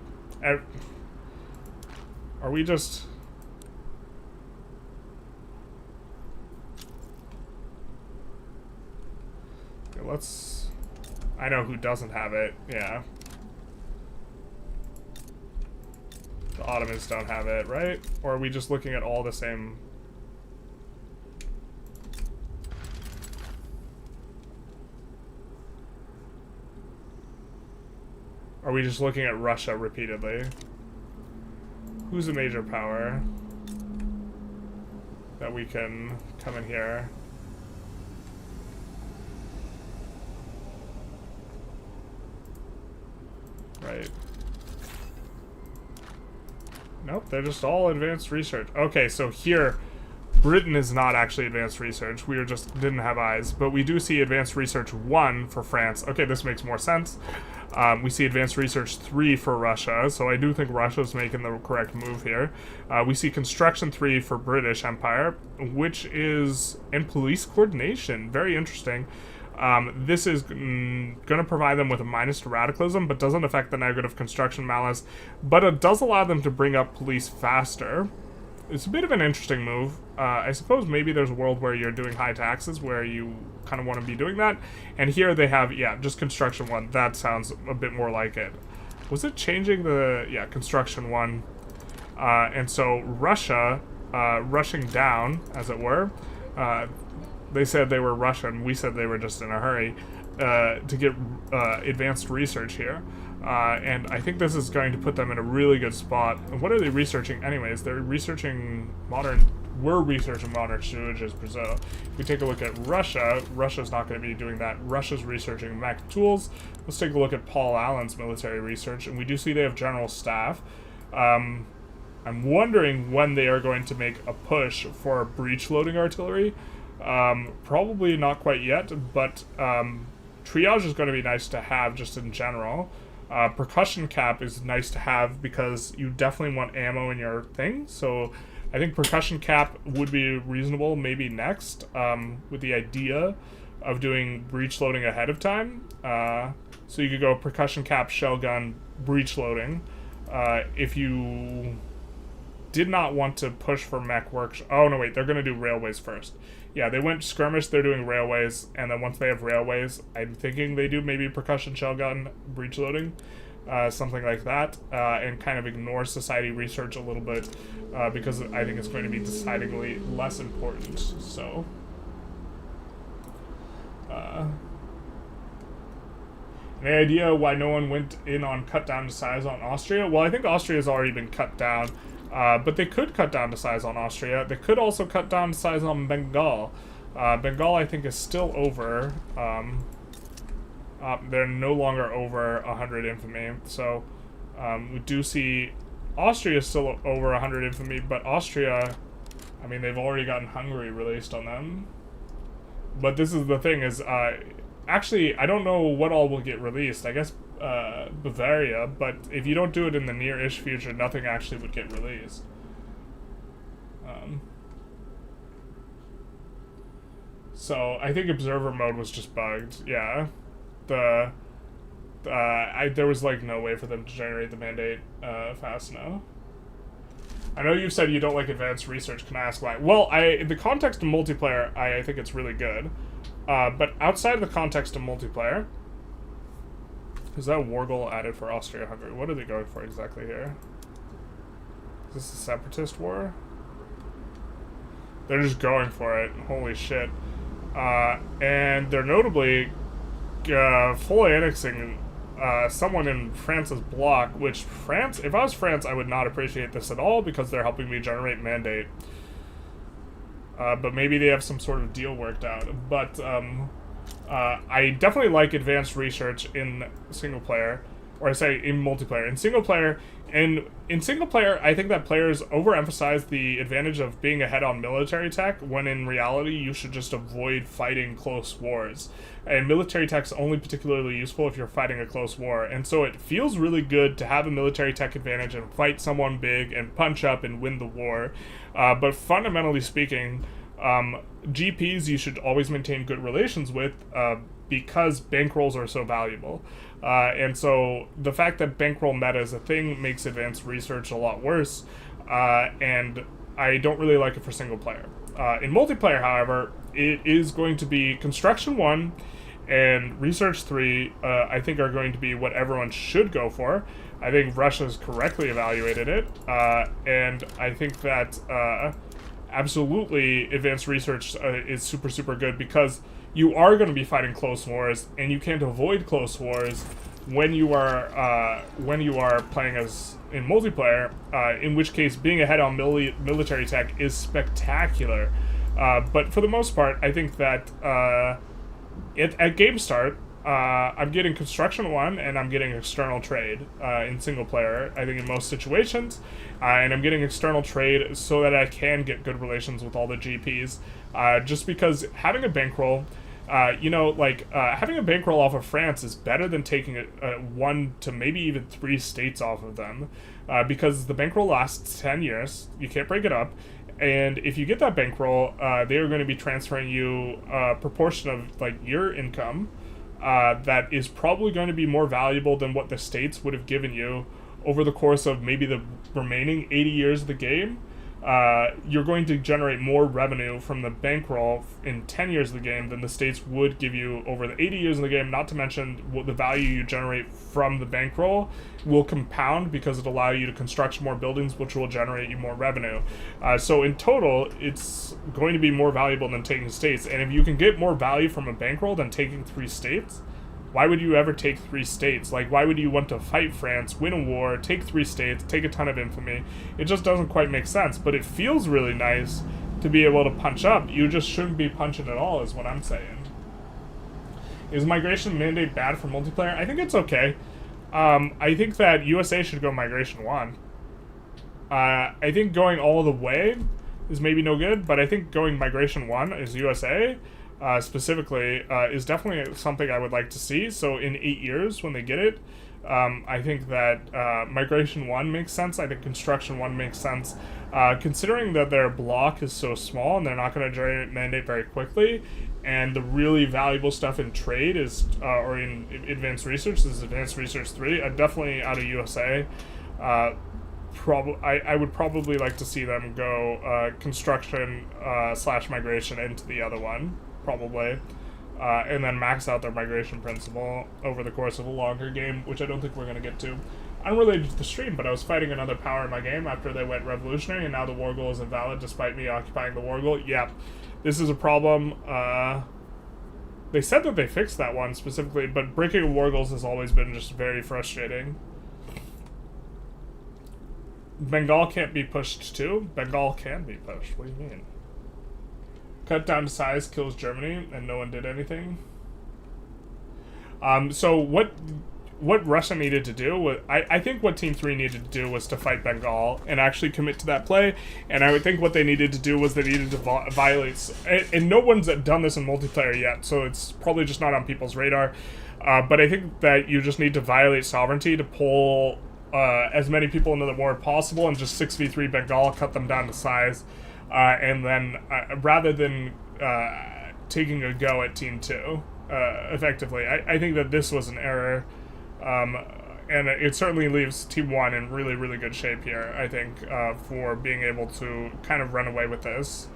Are we just... Okay, let's... I know who doesn't have it, yeah. The Ottomans don't have it, right? Or are we just looking at all the same... Are we just looking at Russia repeatedly? Who's a major power that we can come in here? Right. Nope, they're just all advanced research. Okay, so here, Britain is not actually advanced research. We just didn't have eyes. But we do see advanced research 1 for France. Okay, this makes more sense. We see advanced research 3 for Russia, so I do think Russia's making the correct move here. We see construction 3 for British Empire, which is... and police coordination. Very interesting. This is going to provide them with a minus to radicalism, but doesn't affect the negative construction malice, but it does allow them to bring up police faster. It's a bit of an interesting move. I suppose maybe there's a world where you're doing high taxes where you kind of want to be doing that, and here they have, yeah, just construction 1. That sounds a bit more like it. Was it changing the, yeah, construction 1? And so Russia, rushing down, as it were, they said they were Russian. We said they were just in a hurry to get advanced research here. And I think this is going to put them in a really good spot. And what are they researching anyways? They're researching modern... We're researching modern sewage as Brazil. If we take a look at Russia, Russia's not going to be doing that. Russia's researching mech tools. Let's take a look at Paul Allen's military research. And we do see they have general staff. I'm wondering when they are going to make a push for breech-loading artillery. Probably not quite yet, but triage is going to be nice to have just in general. Percussion cap is nice to have because you definitely want ammo in your thing, so I think percussion cap would be reasonable maybe next, with the idea of doing breech loading ahead of time. So you could go percussion cap, shell gun, breech loading. If you did not want to push for mech workshop... Oh, no, wait, they're going to do railways first. Yeah, they went skirmish, they're doing railways, and then once they have railways, I'm thinking they do maybe percussion shell gun, breech loading, something like that, and kind of ignore society research a little bit, because I think it's going to be decidedly less important, so... Any idea why no one went in on cut down to size on Austria? Well, I think Austria's already been cut down. But they could cut down to size on Austria. They could also cut down to size on Bengal. Bengal, I think, is still over. They're no longer over 100 infamy. So we do see Austria is still over 100 infamy, but Austria, I mean, they've already gotten Hungary released on them. But this is the thing is, actually, I don't know what all will get released. I guess Bavaria, but if you don't do it in the near-ish future, nothing actually would get released. So I think observer mode was just bugged. Yeah, there was like no way for them to generate the mandate fast enough. I know you said you don't like advanced research. Can I ask why? Well, in the context of multiplayer, I think it's really good. But outside of the context of multiplayer, is that war goal added for Austria-Hungary? What are they going for exactly here? this a separatist war? They're just going for it. Holy shit. And they're notably fully annexing someone in France's bloc, which France, if I was France, I would not appreciate this at all because they're helping me generate mandate. But maybe they have some sort of deal worked out. But I definitely like advanced research in single player, or I say in multiplayer. In single player, I think that players overemphasize the advantage of being ahead on military tech, when in reality you should just avoid fighting close wars. And military tech's only particularly useful if you're fighting a close war. And so it feels really good to have a military tech advantage and fight someone big and punch up and win the war. But fundamentally speaking, GPs you should always maintain good relations with because bankrolls are so valuable. And so the fact that bankroll meta is a thing makes advanced research a lot worse, and I don't really like it for single player. In multiplayer, however, it is going to be Construction 1 and Research 3, I think are going to be what everyone should go for. I think Russia's correctly evaluated it, and I think that absolutely advanced research is super, super good because you are going to be fighting close wars, and you can't avoid close wars when you are playing as in multiplayer. In which case, being ahead on military tech is spectacular. But for the most part, I think that at game start, I'm getting Construction 1 and I'm getting External Trade in single player, I think in most situations. And I'm getting External Trade so that I can get good relations with all the GPs. Just because having a bankroll, having a bankroll off of France is better than taking 1 to maybe even 3 states off of them. Because the bankroll lasts 10 years, you can't break it up. And if you get that bankroll, they are going to be transferring you a proportion of like your income that is probably going to be more valuable than what the states would have given you over the course of maybe the remaining 80 years of the game. You're going to generate more revenue from the bankroll in 10 years of the game than the states would give you over the 80 years of the game, not to mention what the value you generate from the bankroll will compound because it'll allow you to construct more buildings, which will generate you more revenue. So in total, it's going to be more valuable than taking states. And if you can get more value from a bankroll than taking 3 states, why would you ever take 3 states? Like, why would you want to fight France, win a war, take 3 states, take a ton of infamy? It just doesn't quite make sense, but it feels really nice to be able to punch up. You just shouldn't be punching at all, is what I'm saying. Is migration mandate bad for multiplayer? I think it's okay. I think that USA should go migration 1. I think going all the way is maybe no good, but I think going migration 1 is USA. Specifically, is definitely something I would like to see. So in 8 years, when they get it, I think that Migration 1 makes sense. I think Construction 1 makes sense. Considering that their block is so small and they're not going to generate mandate very quickly, and the really valuable stuff in trade is, or in advanced research, is Advanced Research 3, definitely out of USA. I would probably like to see them go construction / migration into the other one. Probably, and then max out their migration principle over the course of a longer game, which I don't think we're going to get to. Unrelated to the stream, but I was fighting another power in my game after they went revolutionary, and now the war goal is invalid despite me occupying the war goal. Yeah, this is a problem. They said that they fixed that one specifically, but breaking of war goals has always been just very frustrating. Bengal can't be pushed too? Bengal can be pushed. What do you mean? Cut down to size kills Germany, and no one did anything. So what Russia needed to do was, I think what Team 3 needed to do was to fight Bengal and actually commit to that play. And I would think what they needed to do was they needed to violate, and no one's done this in multiplayer yet, so it's probably just not on people's radar. But I think that you just need to violate sovereignty to pull as many people into the war as possible and just 6v3 Bengal, cut them down to size. And then, rather than taking a go at Team 2, effectively, I think that this was an error, and it certainly leaves Team 1 in really, really good shape here, I think, for being able to kind of run away with this.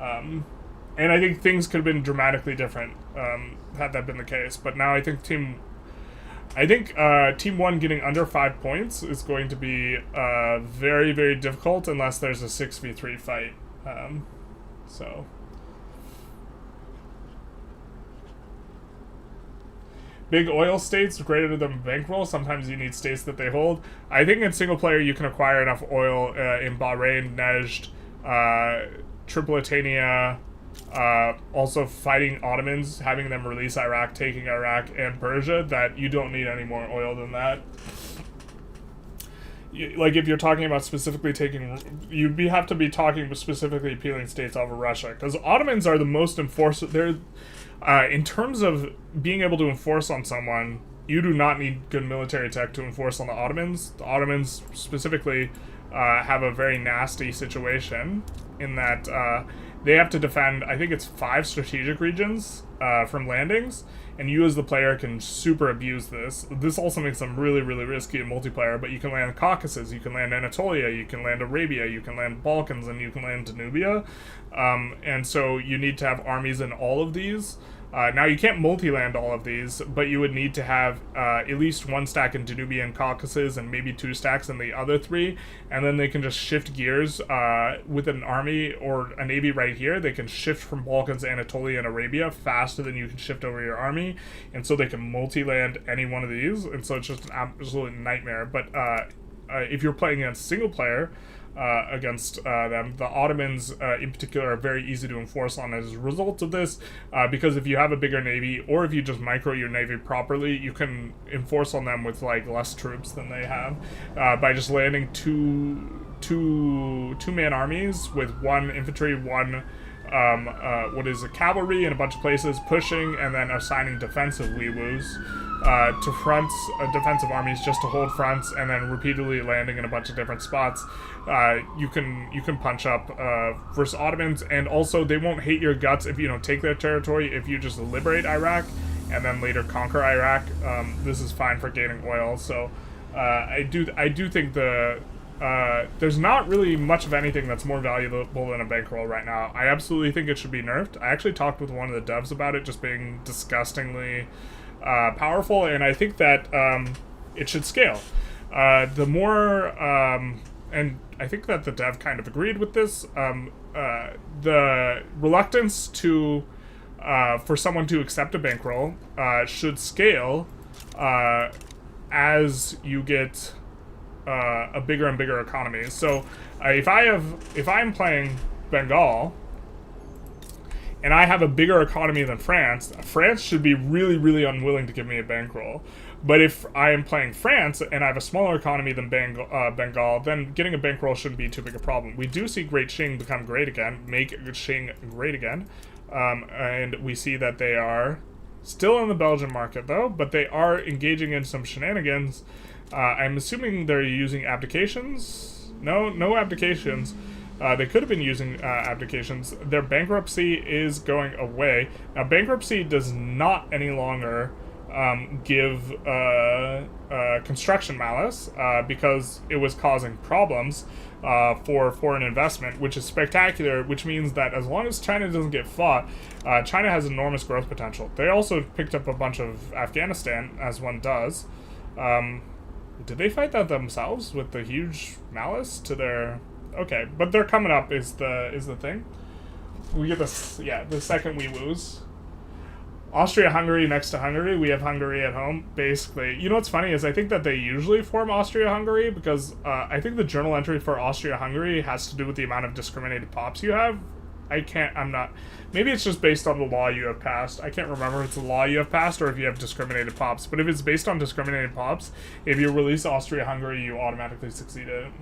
And I think things could have been dramatically different had that been the case, but now I think I think Team 1 getting under 5 points is going to be very, very difficult unless there's a 6v3 fight. So... Big oil states greater than bankroll. Sometimes you need states that they hold. I think in single player you can acquire enough oil in Bahrain, Nejd, Tripolitania, also fighting Ottomans, having them release Iraq, taking Iraq and Persia, that you don't need any more oil than that. Like if you're talking about specifically taking, you'd have to be talking specifically peeling states over Russia, because Ottomans are the most enforced. They're in terms of being able to enforce on someone, you do not need good military tech to enforce on the Ottomans. The Ottomans specifically have a very nasty situation in that they have to defend, I think it's 5 strategic regions from landings, and you as the player can super abuse this. This also makes them really, really risky in multiplayer, but you can land Caucasus, you can land Anatolia, you can land Arabia, you can land Balkans, and you can land Danubia. And so you need to have armies in all of these. Now you can't multi-land all of these, but you would need to have at least 1 stack in Danubia and Caucasus and maybe 2 stacks in the other 3, and then they can just shift gears with an army or a navy right here. They can shift from Balkans, Anatolia, and Arabia faster than you can shift over your army, and so they can multi-land any one of these, and so it's just an absolute nightmare. But if you're playing against single player, against them, the Ottomans in particular are very easy to enforce on as a result of this, because if you have a bigger navy, or if you just micro your navy properly, you can enforce on them with like less troops than they have by just landing two-man armies with 1 infantry, 1 cavalry in a bunch of places, pushing, and then assigning defensive weewoos to fronts, defensive armies just to hold fronts, and then repeatedly landing in a bunch of different spots. You can punch up versus Ottomans, and also they won't hate your guts if you don't take their territory. If you just liberate Iraq and then later conquer Iraq, this is fine for gaining oil. So I do think there's not really much of anything that's more valuable than a bankroll right now. I absolutely think it should be nerfed. I actually talked with one of the devs about it just being disgustingly powerful, and I think that it should scale. The more, and I think that the dev kind of agreed with this, the reluctance to for someone to accept a bankroll should scale as you get a bigger and bigger economy. So if I'm playing Bengal and I have a bigger economy than France, France should be really, really unwilling to give me a bankroll. But if I am playing France and I have a smaller economy than Bengal, then getting a bankroll shouldn't be too big a problem. We do see Great Qing become great again, make Qing great again, and we see that they are still in the Belgian market though, but they are engaging in some shenanigans. I'm assuming they're using abdications. No abdications. They could have been using abdications. Their bankruptcy is going away. Now, bankruptcy does not any longer give construction malice because it was causing problems for foreign investment, which is spectacular, which means that as long as China doesn't get fought, China has enormous growth potential. They also picked up a bunch of Afghanistan, as one does. Did they fight that themselves with the huge malice to their... Okay, but they're coming up is the thing. We get this, yeah, the second we lose. Austria-Hungary next to Hungary. We have Hungary at home, basically. You know what's funny is I think that they usually form Austria-Hungary because I think the journal entry for Austria-Hungary has to do with the amount of discriminated pops you have. Maybe it's just based on the law you have passed. I can't remember if it's the law you have passed or if you have discriminated pops. But if it's based on discriminated pops, if you release Austria-Hungary, you automatically succeed at it.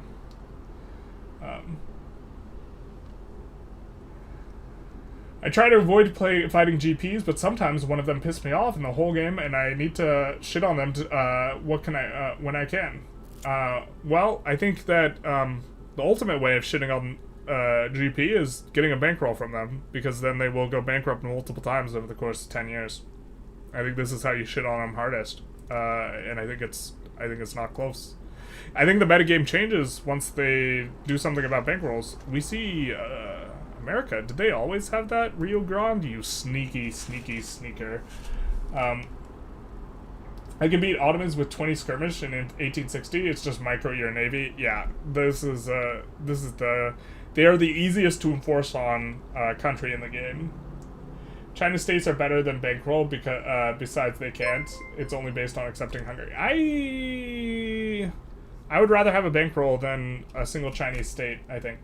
I try to avoid fighting GPs, but sometimes one of them pissed me off in the whole game, and I need to shit on them when I can. Well, I think that the ultimate way of shitting on GP is getting a bankroll from them, because then they will go bankrupt multiple times over the course of 10 years. I think this is how you shit on them hardest, and I think it's not close. I think the metagame changes once they do something about bankrolls. We see America. Did they always have that? Rio Grande, you sneaky, sneaky sneaker. I can beat Ottomans with 20 skirmish in 1860. It's just micro your navy. Yeah, this is the they are the easiest to enforce on country in the game. China states are better than bankroll because besides they can't. It's only based on accepting Hungary. I would rather have a bankroll than a single Chinese state, I think.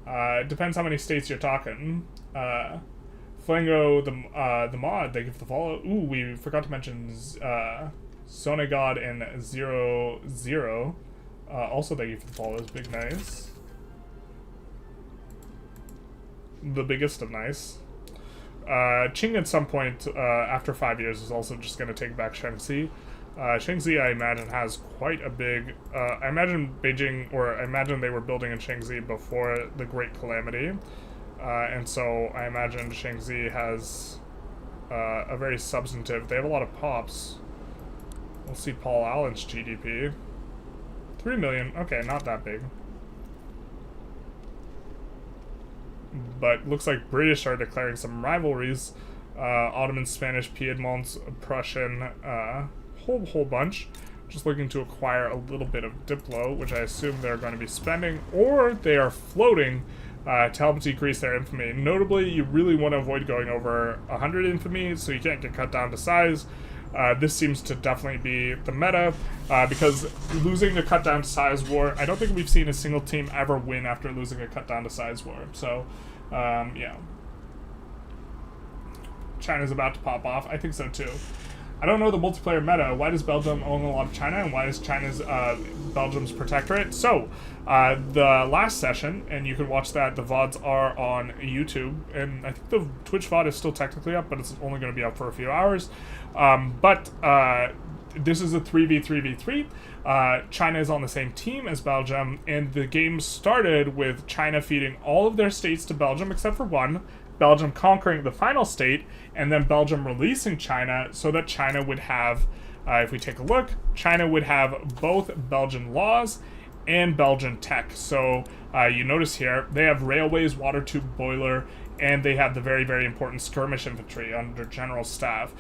It depends how many states you're talking. Flango, the mod, they give the follow. Ooh, we forgot to mention Sonegod and 00. Also, they give the follows. Big nice. The biggest of nice. Qing at some point after 5 years is also just going to take back Shaanxi. Shaanxi, I imagine, has quite a big... I imagine Beijing, or I imagine they were building in Shaanxi before the Great Calamity. And so I imagine Shaanxi has a very substantive... They have a lot of pops. We'll see Paul Allen's GDP. 3 million. Okay, not that big. But looks like British are declaring some rivalries. Ottoman, Spanish, Piedmont, Prussian, whole bunch. Just looking to acquire a little bit of Diplo, which I assume they're going to be spending, or they are floating to help decrease their infamy. Notably, you really want to avoid going over 100 infamy, so you can't get cut down to size. This seems to definitely be the meta, because losing the cut down to size war, I don't think we've seen a single team ever win after losing a cut down to size war. So, yeah. China's about to pop off. I think so too. I don't know the multiplayer meta. Why does Belgium own a lot of China, and why is China's Belgium's protectorate? So, the last session, and you can watch that, the VODs are on YouTube, and I think the Twitch VOD is still technically up, but it's only going to be up for a few hours. This is a 3v3v3. China is on the same team as Belgium, and the game started with China feeding all of their states to Belgium except for one, Belgium conquering the final state, and then Belgium releasing China so that China would have, if we take a look, China would have both Belgian laws and Belgian tech. So you notice here, they have railways, water tube, boiler, and they have the very, very important skirmish infantry under general staff.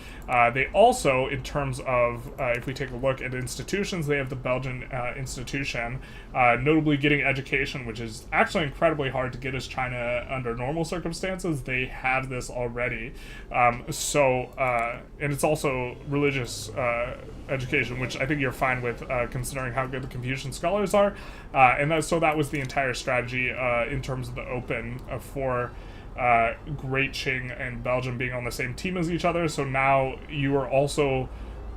They also, in terms of, if we take a look at institutions, they have the Belgian institution, notably getting education, which is actually incredibly hard to get as China under normal circumstances. They have this already. And it's also religious education, which I think you're fine with, considering how good the Confucian scholars are. So that was the entire strategy in terms of the open for Great Qing and Belgium being on the same team as each other. So now you are also,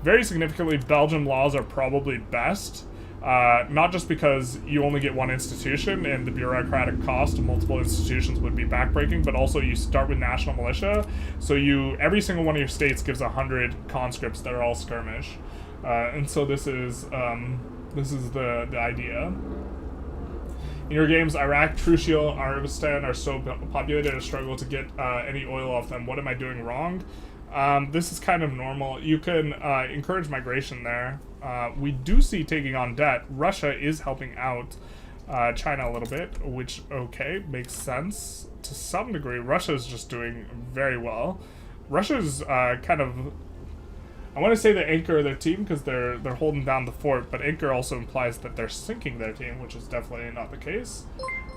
very significantly, Belgian laws are probably best. Not just because you only get one institution and the bureaucratic cost of multiple institutions would be backbreaking, but also you start with national militia. So every single one of your states gives 100 conscripts that are all skirmish. And so this is the idea. In your games, Iraq, Trucial, Arabistan are so populated I struggle to get any oil off them. What am I doing wrong? This is kind of normal. You can encourage migration there. We do see taking on debt. Russia is helping out China a little bit, which, okay, makes sense to some degree. Russia is just doing very well. Russia's kind of... I want to say the anchor of their team because they're holding down the fort, but anchor also implies that they're sinking their team, which is definitely not the case.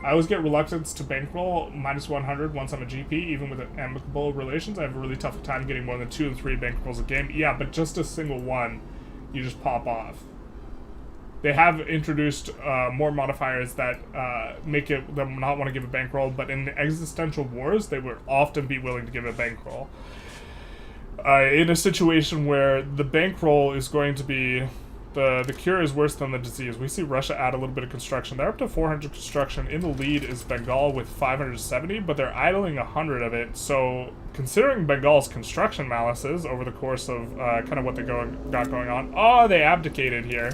I always get reluctance to bankroll -100 once I'm a GP, even with amicable relations. I have a really tough time getting more than 2 and 3 bankrolls a game. Yeah, but just a single one, you just pop off. They have introduced more modifiers that make them not want to give a bankroll, but in the existential wars, they would often be willing to give a bankroll. In a situation where the bankroll is going to be, the cure is worse than the disease. We see Russia add a little bit of construction. They're up to 400 construction. In the lead is Bengal with 570, but they're idling 100 of it. So considering Bengal's construction malices over the course of kind of what they got going on, they abdicated here.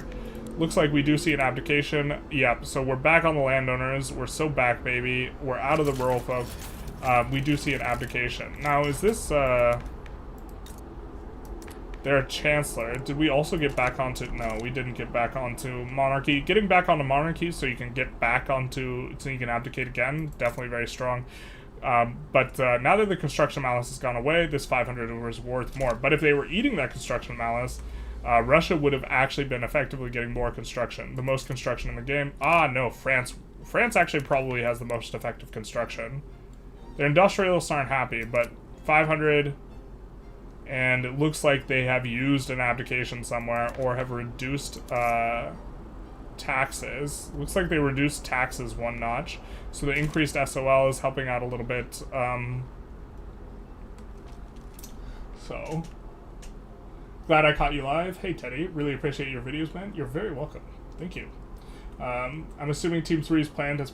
Looks like we do see an abdication. Yep, so we're back on the landowners. We're so back, baby. We're out of the rural folk. We do see an abdication. Now, is this... They're a chancellor. Did we also get back onto... No, we didn't get back onto monarchy. Getting back onto monarchy so you can get back onto... So you can abdicate again. Definitely very strong. But now that the construction malice has gone away, this 500 was worth more. But if they were eating that construction malice, Russia would have actually been effectively getting more construction. The most construction in the game. Ah, no, France. France actually probably has the most effective construction. Their industrialists aren't happy, but 500... And it looks like they have used an abdication somewhere or have reduced taxes. Looks like they reduced taxes 1 notch. So the increased SOL is helping out a little bit. So, glad I caught you live. Hey, Teddy. Really appreciate your videos, man. You're very welcome. Thank you. I'm assuming Team 3's plan has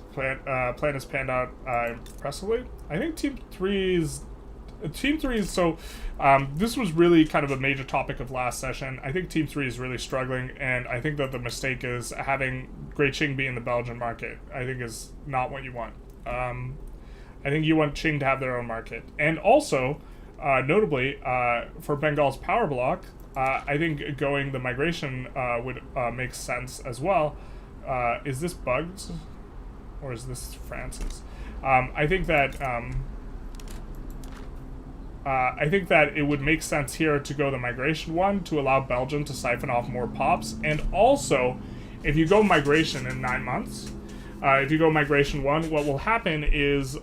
panned out impressively. I think Team 3's... so this was really kind of a major topic of last session. I think Team 3 is really struggling, and I think that the mistake is having Great Qing be in the Belgian market. I think is not what you want. I think you want Qing to have their own market. And also, notably, for Bengal's power block, I think going the migration would make sense as well. Is this bugged? Or is this France's? I think that... I think that it would make sense here to go the migration one to allow Belgium to siphon off more pops. And also, if you go migration in 9 months, if you go migration 1, what will happen is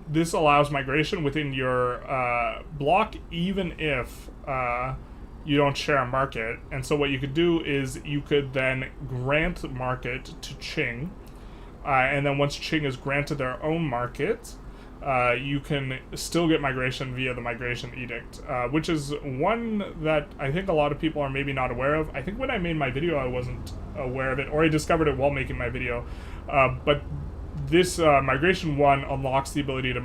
this allows migration within your block even if you don't share a market. And so what you could do is you could then grant market to Qing. And then once Qing is granted their own market, you can still get migration via the migration edict, which is one that I think a lot of people are maybe not aware of. I think when I made my video, I wasn't aware of it, or I discovered it while making my video. But this migration 1 unlocks the ability to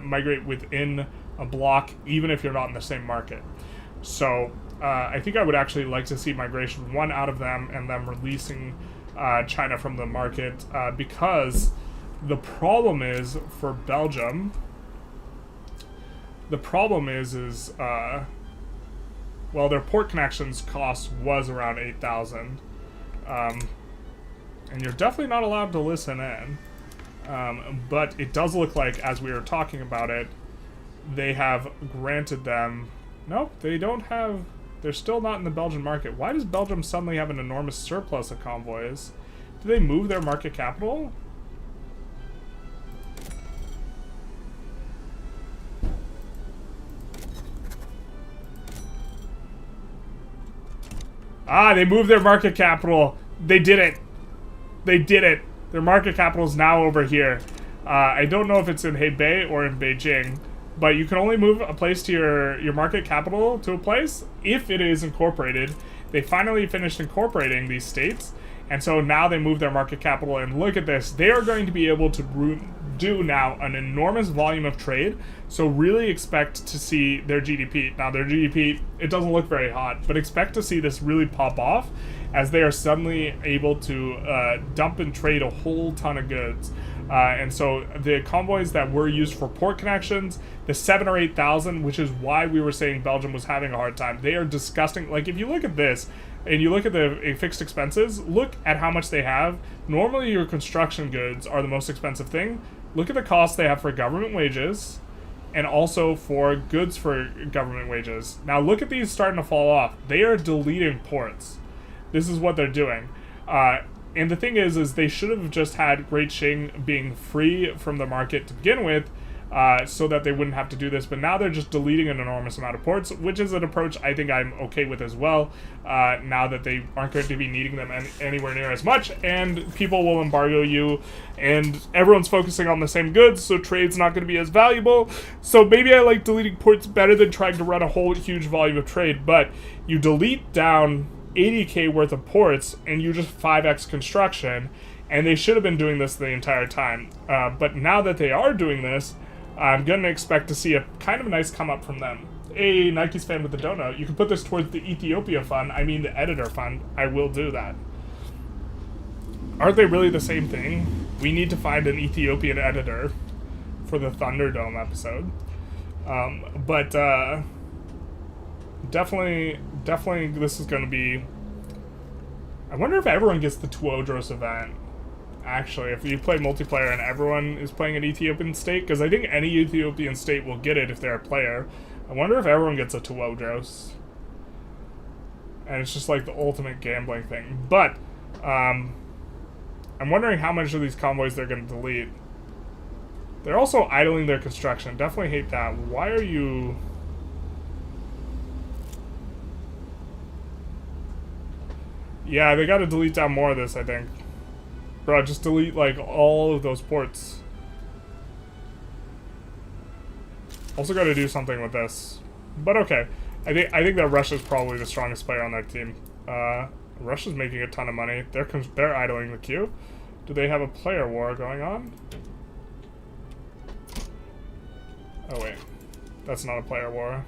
migrate within a block, even if you're not in the same market. So I think I would actually like to see migration 1 out of them and them releasing China from the market, because the problem is for Belgium, well, their port connections cost was around 8,000, and you're definitely not allowed to listen in, but it does look like, as we were talking about it, they have granted them, nope, they don't have, they're still not in the Belgian market. Why does Belgium suddenly have an enormous surplus of convoys? Do they move their market capital? Ah, they moved their market capital. They did it. They did it. Their market capital is now over here. I don't know if it's in Hebei or in Beijing, but you can only move a place to your market capital to a place if it is incorporated. They finally finished incorporating these states, and so now they move their market capital, and look at this. They are going to be able to do now an enormous volume of trade, so really expect to see their GDP. Now, their GDP, it doesn't look very hot, but expect to see this really pop off as they are suddenly able to dump and trade a whole ton of goods. And so the convoys that were used for port connections, the 7,000 or 8,000, which is why we were saying Belgium was having a hard time, they are disgusting. Like, if you look at this, and you look at the fixed expenses, look at how much they have. Normally your construction goods are the most expensive thing. Look at the costs they have for government wages, and also for goods for government wages. Now look at these starting to fall off. They are deleting ports. This is what they're doing. And the thing is they should have just had Great Qing being free from the market to begin with, so that they wouldn't have to do this. But now they're just deleting an enormous amount of ports, which is an approach I think I'm okay with as well, now that they aren't going to be needing them anywhere near as much, and people will embargo you, and everyone's focusing on the same goods, so trade's not going to be as valuable. So maybe I like deleting ports better than trying to run a whole huge volume of trade, but you delete down 80k worth of ports, and you just 5x construction, and they should have been doing this the entire time. But now that they are doing this, I'm going to expect to see a kind of a nice come up from them. Hey, Nike's fan with the donut. You can put this towards the Ethiopia fund. I mean the editor fund. I will do that. Aren't they really the same thing? We need to find an Ethiopian editor for the Thunderdome episode. But definitely this is going to be... I wonder if everyone gets the Tuodros event. Actually, if you play multiplayer and everyone is playing an Ethiopian state, because I think any Ethiopian state will get it if they're a player. I wonder if everyone gets a Tuodros. And it's just like the ultimate gambling thing. But, I'm wondering how much of these convoys they're going to delete. They're also idling their construction. Definitely hate that. Why are you... Yeah, they gotta delete down more of this, I think. Bro, just delete, like, all of those ports. Also gotta do something with this. But okay. I think that Russia's probably the strongest player on their team. Russia's making a ton of money. They're idling the queue. Do they have a player war going on? Oh wait. That's not a player war.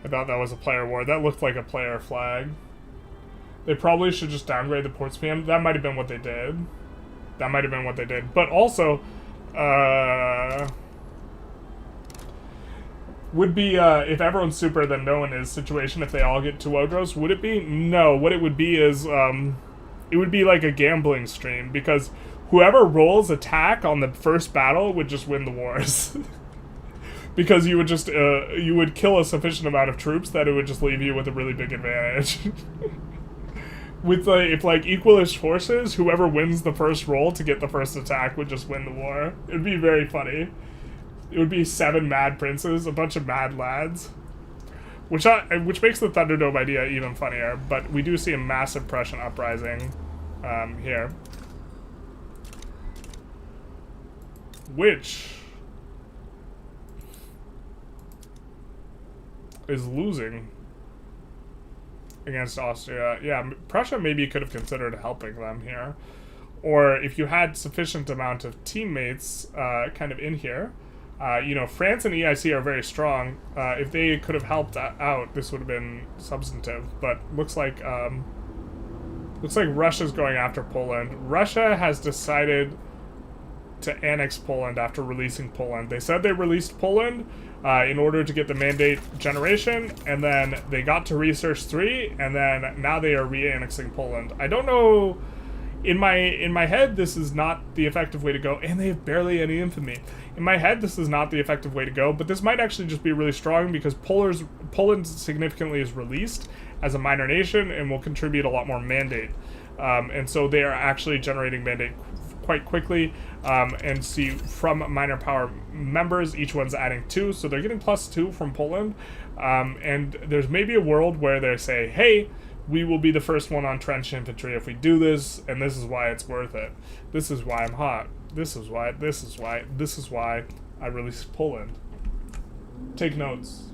I thought that was a player war. That looked like a player flag. They probably should just downgrade the ports PM. That might have been what they did. That might have been what they did. But also, would be, if everyone's super, then no one is situation if they all get 2 Odros. Would it be? No. What it would be is, it would be like a gambling stream, because whoever rolls attack on the first battle would just win the wars. Because you would just, you would kill a sufficient amount of troops that it would just leave you with a really big advantage. With, if, like, equalish forces, whoever wins the first roll to get the first attack would just win the war. It would be very funny. It would be 7 mad princes, a bunch of mad lads. Which makes the Thunderdome idea even funnier, but we do see a massive Prussian uprising here. Which is losing against Austria. Yeah, Prussia maybe could have considered helping them here. Or if you had sufficient amount of teammates kind of in here, you know, France and EIC are very strong. If they could have helped out, this would have been substantive. But looks like Russia's going after Poland. Russia has decided to annex Poland after releasing Poland. They said they released Poland in order to get the mandate generation, and then they got to Research 3, and then now they are re-annexing Poland. I don't know, in my head this is not the effective way to go, and they have barely any infamy. In my head this is not the effective way to go, but this might actually just be really strong because Poland significantly is released as a minor nation and will contribute a lot more mandate. And so they are actually generating mandate quite quickly, and see from minor power members, each one's adding 2, so they're getting +2 from Poland, and there's maybe a world where they say, hey, we will be the first one on trench infantry if we do this, and this is why it's worth it. This is why I'm hot. This is why I released Poland. Take notes.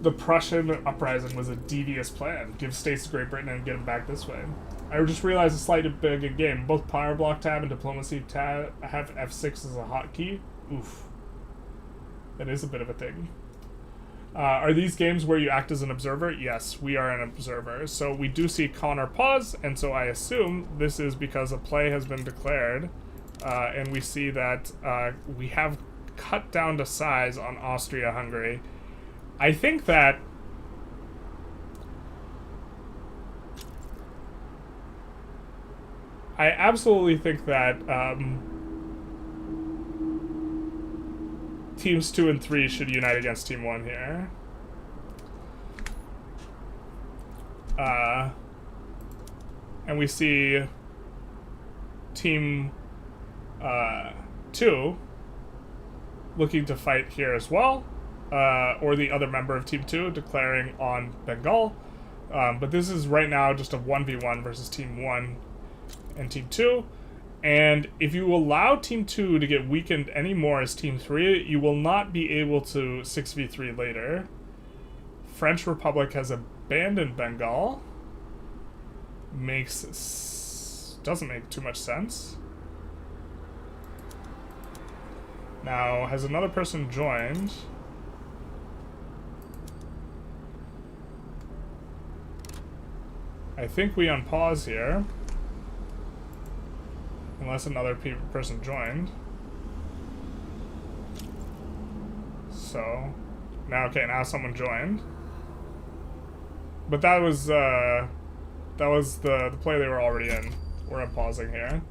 The Prussian uprising was a devious plan. Give states to Great Britain and get them back this way. I just realized a slight bit of game. Both Power Block tab and Diplomacy tab have F6 as a hotkey. Oof. That is a bit of a thing. Are these games where you act as an observer? Yes, we are an observer. So we do see Connor pause, and so I assume this is because a play has been declared, and we see that we have cut down to size on Austria-Hungary. I think that I absolutely think that teams 2 and 3 should unite against team 1 here. And we see team 2 looking to fight here as well. Or the other member of Team 2 declaring on Bengal. But this is right now just a 1v1 versus Team 1 and Team 2. And if you allow Team 2 to get weakened anymore as Team 3, you will not be able to 6v3 later. French Republic has abandoned Bengal. Doesn't make too much sense. Now, has another person joined? I think we unpause here. Unless another person joined. So now someone joined. But that was the play they were already in. We're pausing here.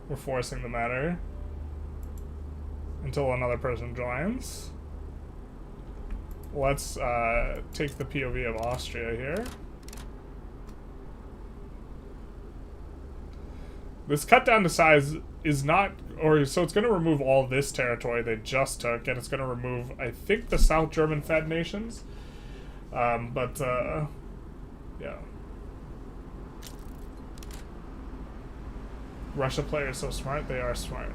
We're forcing the matter until another person joins. Let's take the POV of Austria here. This cut down to size is not, so it's going to remove all this territory they just took, and it's going to remove, I think, the South German Fed nations. Yeah. Russia players so smart, they are smart.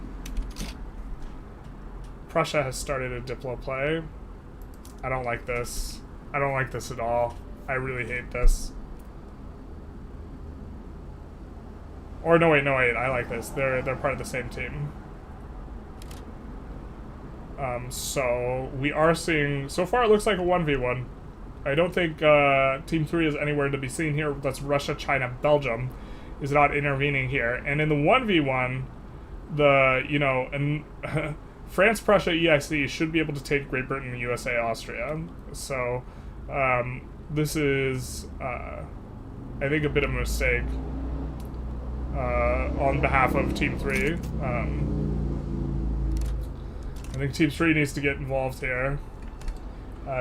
Prussia has started a Diplo play. I don't like this. I don't like this at all. I really hate this. Or no wait, I like this. They're part of the same team. So we are seeing, so far it looks like a 1v1. I don't think Team 3 is anywhere to be seen here. That's Russia, China, Belgium is not intervening here. And in the 1v1, France, Prussia, EIC should be able to take Great Britain, USA, Austria. So this is, I think, a bit of a mistake on behalf of Team 3. I think Team 3 needs to get involved here.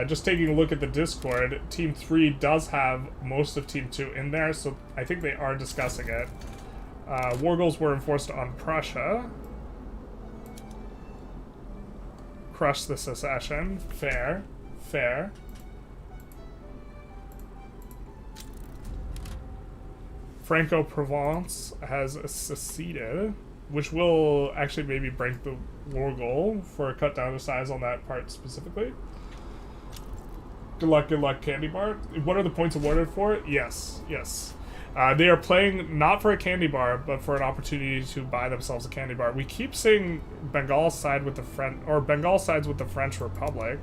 Just taking a look at the Discord, Team 3 does have most of Team 2 in there, so I think they are discussing it. War goals were enforced on Prussia. Crush the secession. Fair. Fair. Franco-Provence has seceded, which will actually maybe break the war goal for a cut down to size on that part specifically. Good luck, candy bar. What are the points awarded for it? Yes. They are playing not for a candy bar, but for an opportunity to buy themselves a candy bar. We keep seeing Bengal side with the French, or Bengal sides with the French Republic.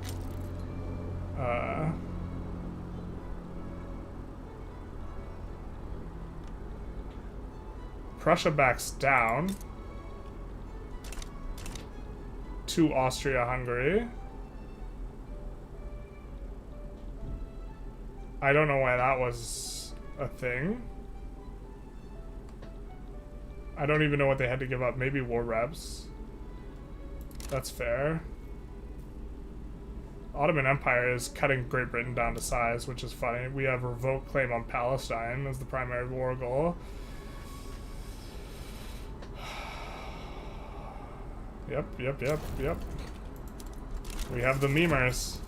Prussia backs down to Austria-Hungary. I don't know why that was a thing. I don't even know what they had to give up. Maybe war reps. That's fair. Ottoman Empire is cutting Great Britain down to size, which is funny. We have revoke claim on Palestine as the primary war goal. Yep. We have the memers.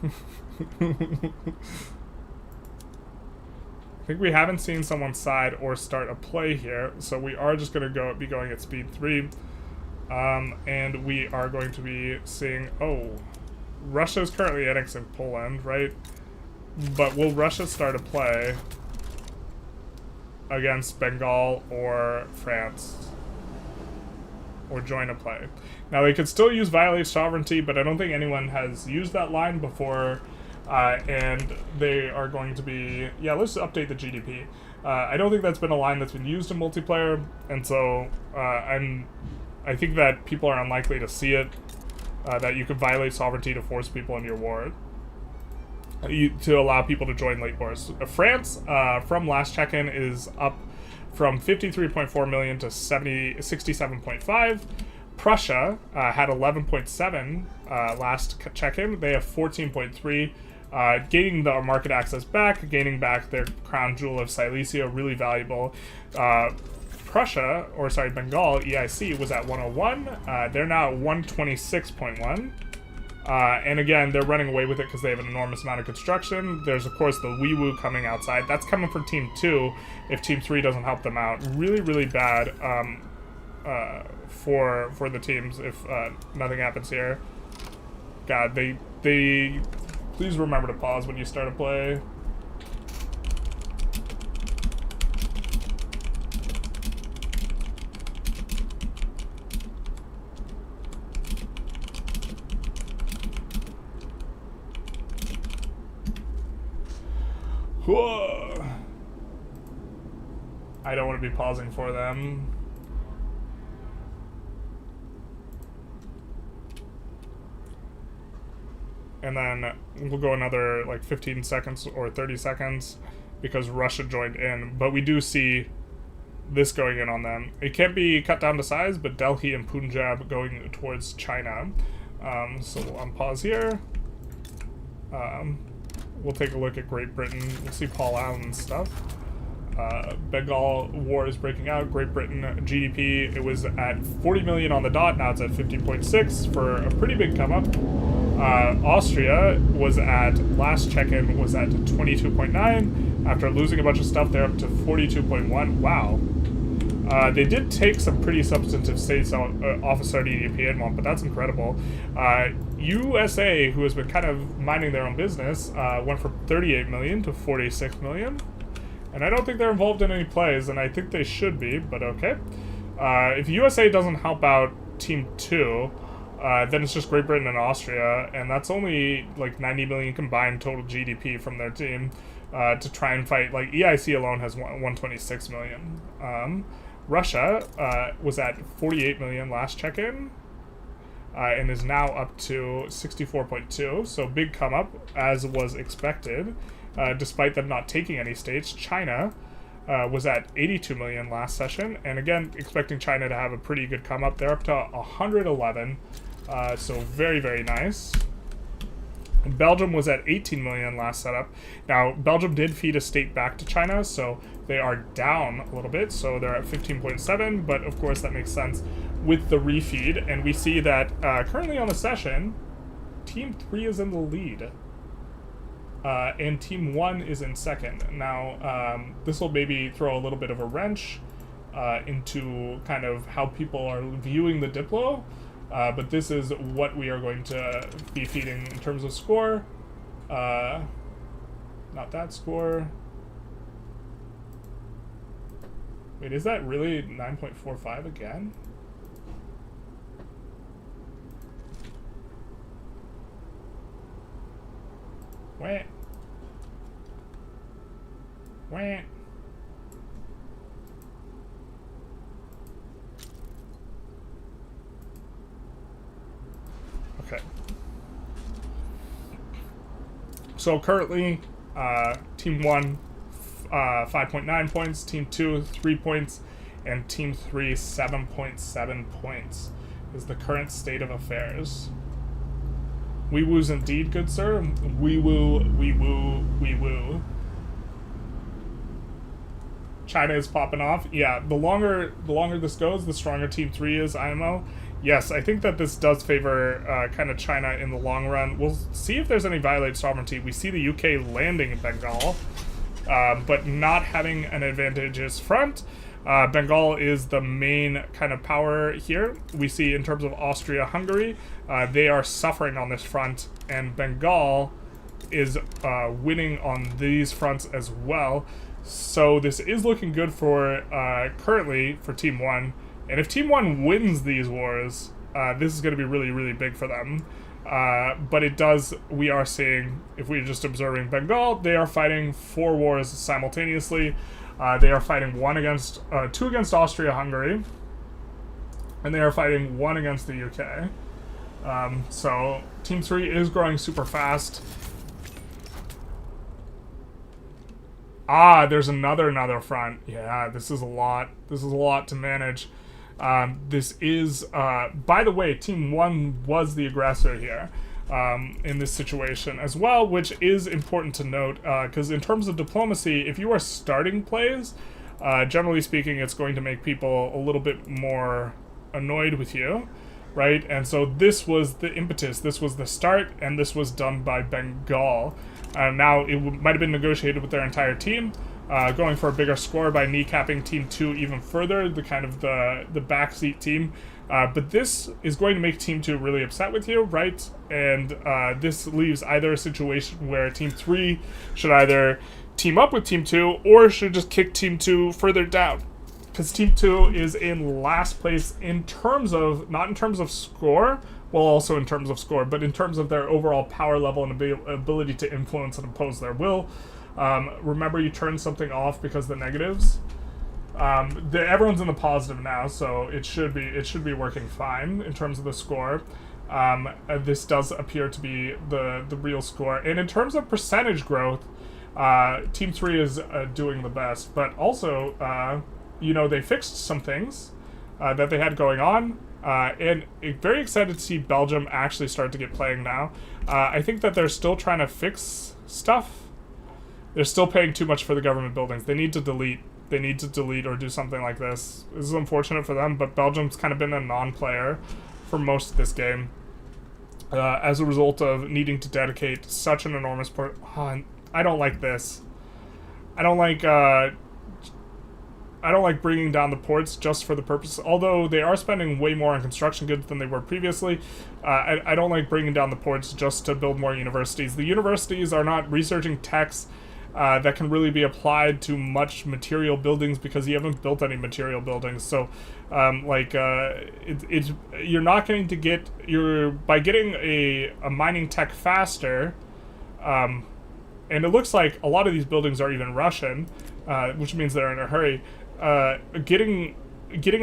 I think we haven't seen someone side or start a play here, so we are just going to be going at speed 3. And we are going to be seeing, Russia's currently annexing Poland, right? But will Russia start a play against Bengal or France? Or join a play? Now, they could still use violate sovereignty, but I don't think anyone has used that line before. And they are going to be... Yeah, let's update the GDP. I don't think that's been a line that's been used in multiplayer, and so I think that people are unlikely to see it, that you could violate sovereignty to force people into your war, to allow people to join late wars. France, from last check-in, is up from 53.4 million to 67.5. Prussia had 11.7 last check-in. They have 14.3. Gaining the market access back, gaining back their crown jewel of Silesia, really valuable. Bengal, EIC, was at 101. They're now at 126.1. And again, they're running away with it because they have an enormous amount of construction. There's, of course, the Wee-Woo coming outside. That's coming from Team 2 if Team 3 doesn't help them out. Really, really bad for the teams if nothing happens here. God, they please remember to pause when you start a play. Whoa. I don't want to be pausing for them. and then we'll go another like 15 seconds or 30 seconds because Russia joined in. But we do see this going in on them. It can't be cut down to size, but Delhi and Punjab going towards China. So we'll unpause here. We'll take a look at Great Britain. We'll see Paul Allen's stuff. Bengal war is breaking out. Great Britain GDP, it was at 40 million on the dot. Now it's at 15.6 for a pretty big come up. Austria was at, last check-in, was at 22.9. After losing a bunch of stuff, they're up to 42.1. Wow. They did take some pretty substantive states off of Sardinia Piedmont, but that's incredible. USA, who has been kind of minding their own business, went from 38 million to 46 million. And I don't think they're involved in any plays, and I think they should be, but okay. If USA doesn't help out Team 2, then it's just Great Britain and Austria, and that's only like 90 million combined total GDP from their team to try and fight. Like, EIC alone has 126 million. Russia was at 48 million last check-in, and is now up to 64.2, so big come up, as was expected. Despite them not taking any states. China was at 82 million last session, and again, expecting China to have a pretty good come up. They're up to 111, so very, very nice. And Belgium was at 18 million last setup. Now, Belgium did feed a state back to China, so they are down a little bit, so they're at 15.7, but of course that makes sense with the refeed, and we see that currently on the session, Team 3 is in the lead. And Team 1 is in second. Now, this will maybe throw a little bit of a wrench into kind of how people are viewing the Diplo, but this is what we are going to be feeding in terms of score. Not that score. Wait, is that really 9.45 again? Wait. Wait. Okay. So currently, Team 1, 5.9 points, Team 2, 3 points, and Team 3, 7.7 points is the current state of affairs. Wee woos indeed, good sir. Wee woo, wee woo, wee woo. China is popping off. Yeah, the longer this goes, the stronger Team 3 is, IMO. Yes, I think that this does favor kind of China in the long run. We'll see if there's any violated sovereignty. We see the UK landing in Bengal, but not having an advantageous front. Bengal is the main kind of power here. We see in terms of Austria-Hungary, they are suffering on this front, and Bengal is winning on these fronts as well. So this is looking good for, currently, for Team 1. And if Team 1 wins these wars, this is going to be really, really big for them. But it does, we are seeing, if we're just observing Bengal, they are fighting 4 wars simultaneously. They are fighting 2 against Austria-Hungary, and they are fighting 1 against the UK. So Team 3 is growing super fast. There's another front. Yeah, this is a lot. This is a lot to manage. This is, by the way, Team 1 was the aggressor here in this situation as well, which is important to note, because in terms of diplomacy, if you are starting plays, generally speaking, it's going to make people a little bit more annoyed with you, right? And so this was the impetus, this was the start, and this was done by Bengal. Now, it might have been negotiated with their entire team, going for a bigger score by kneecapping Team 2 even further, the kind of the backseat team. But this is going to make Team 2 really upset with you, right? And this leaves either a situation where Team 3 should either team up with Team 2 or should just kick Team 2 further down. Because Team 2 is in last place in terms of, not in terms of score, well, also in terms of score, but in terms of their overall power level and ability to influence and impose their will. Remember, you turn something off because the negatives. Everyone's in the positive now, so it should be working fine in terms of the score. This does appear to be the real score. And in terms of percentage growth, Team 3 is doing the best. But also, they fixed some things that they had going on. And very excited to see Belgium actually start to get playing now. I think that they're still trying to fix stuff. They're still paying too much for the government buildings. They need to delete. They need to delete or do something like this. This is unfortunate for them, but Belgium's kind of been a non-player for most of this game. As a result of needing to dedicate such an enormous part. I don't like this. I don't like bringing down the ports just for the purpose. Although they are spending way more on construction goods than they were previously, I don't like bringing down the ports just to build more universities. The universities are not researching techs that can really be applied to much material buildings because you haven't built any material buildings. So, you're not going to get by getting a mining tech faster. And it looks like a lot of these buildings are even Russian, which means they're in a hurry. Getting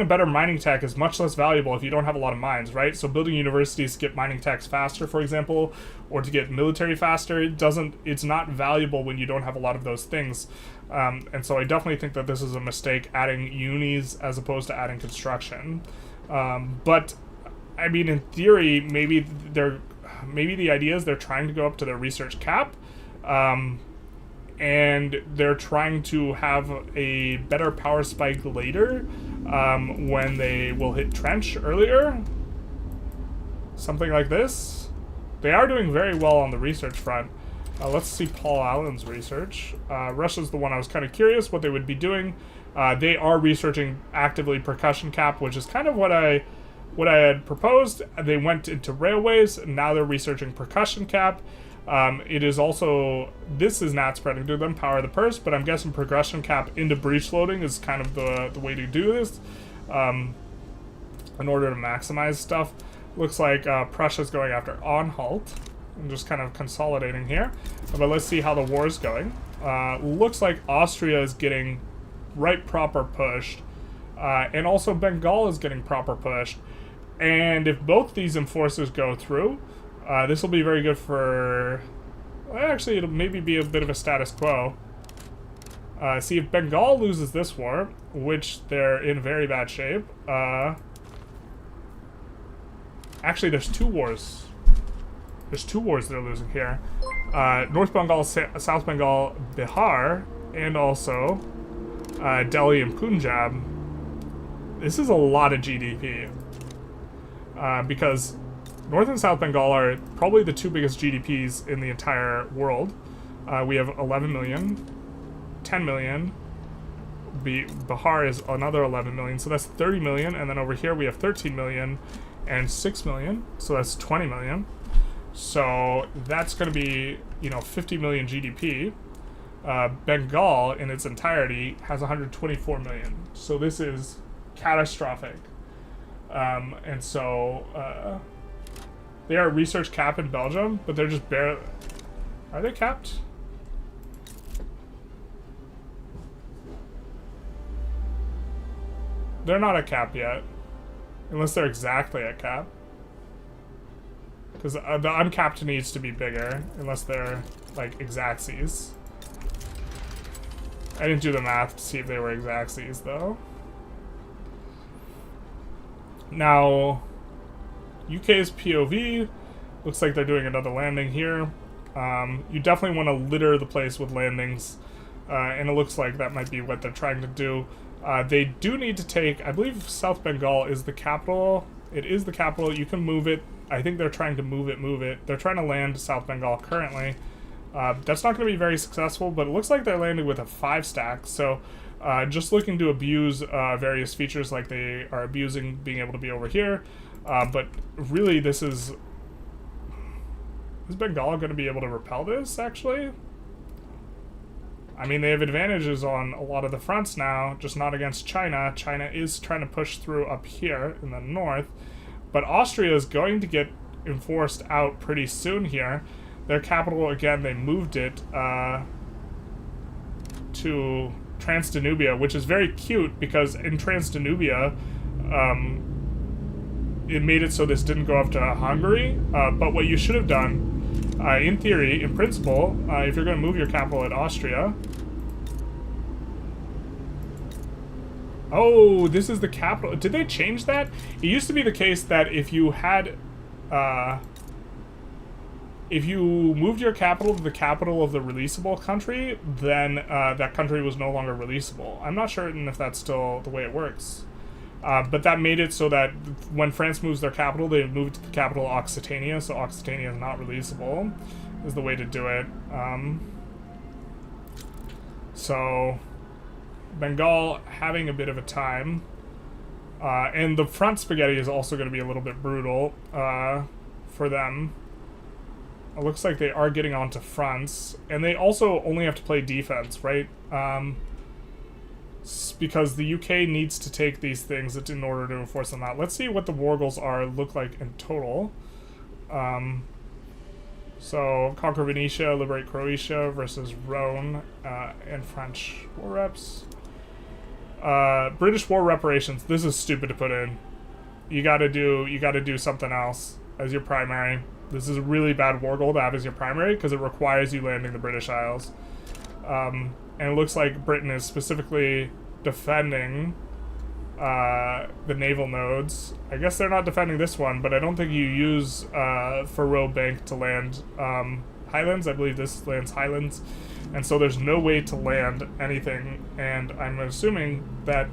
a better mining tech is much less valuable if you don't have a lot of mines, right? So building universities to get mining techs faster, for example, or to get military faster, it's not valuable when you don't have a lot of those things. And so I definitely think that this is a mistake, adding unis as opposed to adding construction. But I mean, in theory, maybe the idea is they're trying to go up to their research cap. And they're trying to have a better power spike later, when they will hit trench earlier. Something like this. They are doing very well on the research front. Let's see Paul Allen's research. Russia's the one I was kind of curious what they would be doing. They are researching actively percussion cap, which is kind of what I had proposed. They went into railways, and now they're researching percussion cap. It is also, this is not spreading to them, power the purse, but I'm guessing progression cap into breach loading is kind of the way to do this, in order to maximize stuff. Looks like Prussia's going after Anhalt. I'm just kind of consolidating here, but let's see how the war is going. Looks like Austria is getting proper pushed, and also Bengal is getting proper pushed, and if both these enforcers go through, this will be very good for... Actually, it'll maybe be a bit of a status quo. See, if Bengal loses this war, which they're in very bad shape... Actually, there's two wars. There's two wars they're losing here. North Bengal, South Bengal, Bihar, and also Delhi and Punjab. This is a lot of GDP. Because... North and South Bengal are probably the two biggest GDPs in the entire world. We have 11 million, 10 million. Bihar is another 11 million, so that's 30 million. And then over here we have 13 million and 6 million, so that's 20 million. So that's going to be, 50 million GDP. Bengal in its entirety has 124 million. So this is catastrophic. And so... They are research cap in Belgium, but they're just barely... Are they capped? They're not at cap yet. Unless they're exactly at cap. Because the uncapped needs to be bigger, unless they're, like, exactsies. I didn't do the math to see if they were exactsies, though. Now... UK's POV, looks like they're doing another landing here. You definitely want to litter the place with landings, and it looks like that might be what they're trying to do. They do need to take, I believe South Bengal is the capital. It is the capital. You can move it. I think they're trying to move it. They're trying to land South Bengal currently. That's not going to be very successful, but it looks like they're landing with a 5-stack, so just looking to abuse various features like they are abusing being able to be over here. But really, is Bengal going to be able to repel this, actually? I mean, they have advantages on a lot of the fronts now, just not against China. China is trying to push through up here in the north, but Austria is going to get enforced out pretty soon here. Their capital, again, they moved it to Transdanubia, which is very cute, because in Transdanubia, it made it so this didn't go up to Hungary. But what you should have done, in theory, in principle, if you're going to move your capital at Austria. Oh, this is the capital. Did they change that? It used to be the case that if you had, if you moved your capital to the capital of the releasable country, then that country was no longer releasable. I'm not certain if that's still the way it works. But that made it so that when France moves their capital, they move to the capital Occitania, so Occitania is not releasable, is the way to do it. So Bengal having a bit of a time. And the front spaghetti is also going to be a little bit brutal for them. It looks like they are getting onto fronts. And they also only have to play defense, right? Because the UK needs to take these things in order to enforce them out. Let's see what the war goals look like in total. So, conquer Venetia, liberate Croatia versus Rhone and French war reps. British war reparations. This is stupid to put in. You gotta do something else as your primary. This is a really bad war goal to have as your primary because it requires you landing the British Isles. And it looks like Britain is specifically defending the naval nodes. I guess they're not defending this one, but I don't think you use Faroe Bank to land Highlands. I believe this lands Highlands. And so there's no way to land anything. And I'm assuming that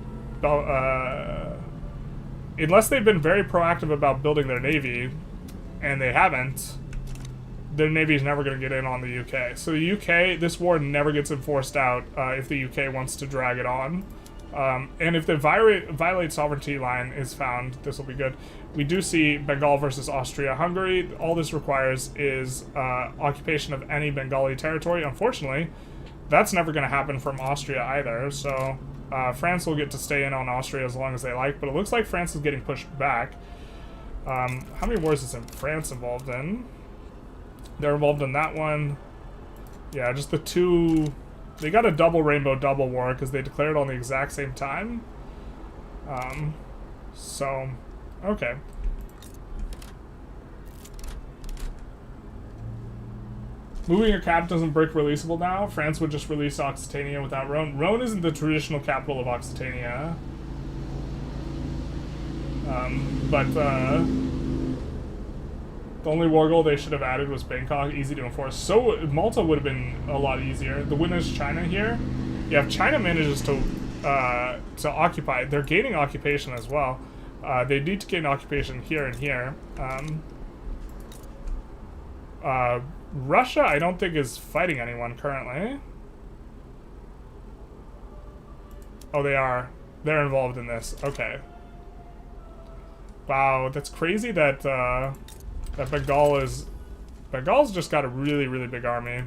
unless they've been very proactive about building their navy, and they haven't, their navy is never going to get in on the UK. So the UK, this war never gets enforced out if the UK wants to drag it on. And if the violate sovereignty line is found, this will be good. We do see Bengal versus Austria-Hungary. All this requires is occupation of any Bengali territory. Unfortunately, that's never going to happen from Austria either. So France will get to stay in on Austria as long as they like. But it looks like France is getting pushed back. How many wars is France involved in? They're involved in that one. Yeah, just the two. They got a double rainbow double war because they declared on the exact same time. So, okay. Moving your cap doesn't break releasable now. France would just release Occitania without Rhone. Rhone isn't the traditional capital of Occitania. But the only war goal they should have added was Bangkok, easy to enforce. So Malta would have been a lot easier. The win is China here. Yeah, if China manages to occupy, they're gaining occupation as well. They need to gain occupation here and here. Russia, I don't think is fighting anyone currently. Oh, they are. They're involved in this. Okay. Wow, that's crazy that that Bengal's just got a really, really big army.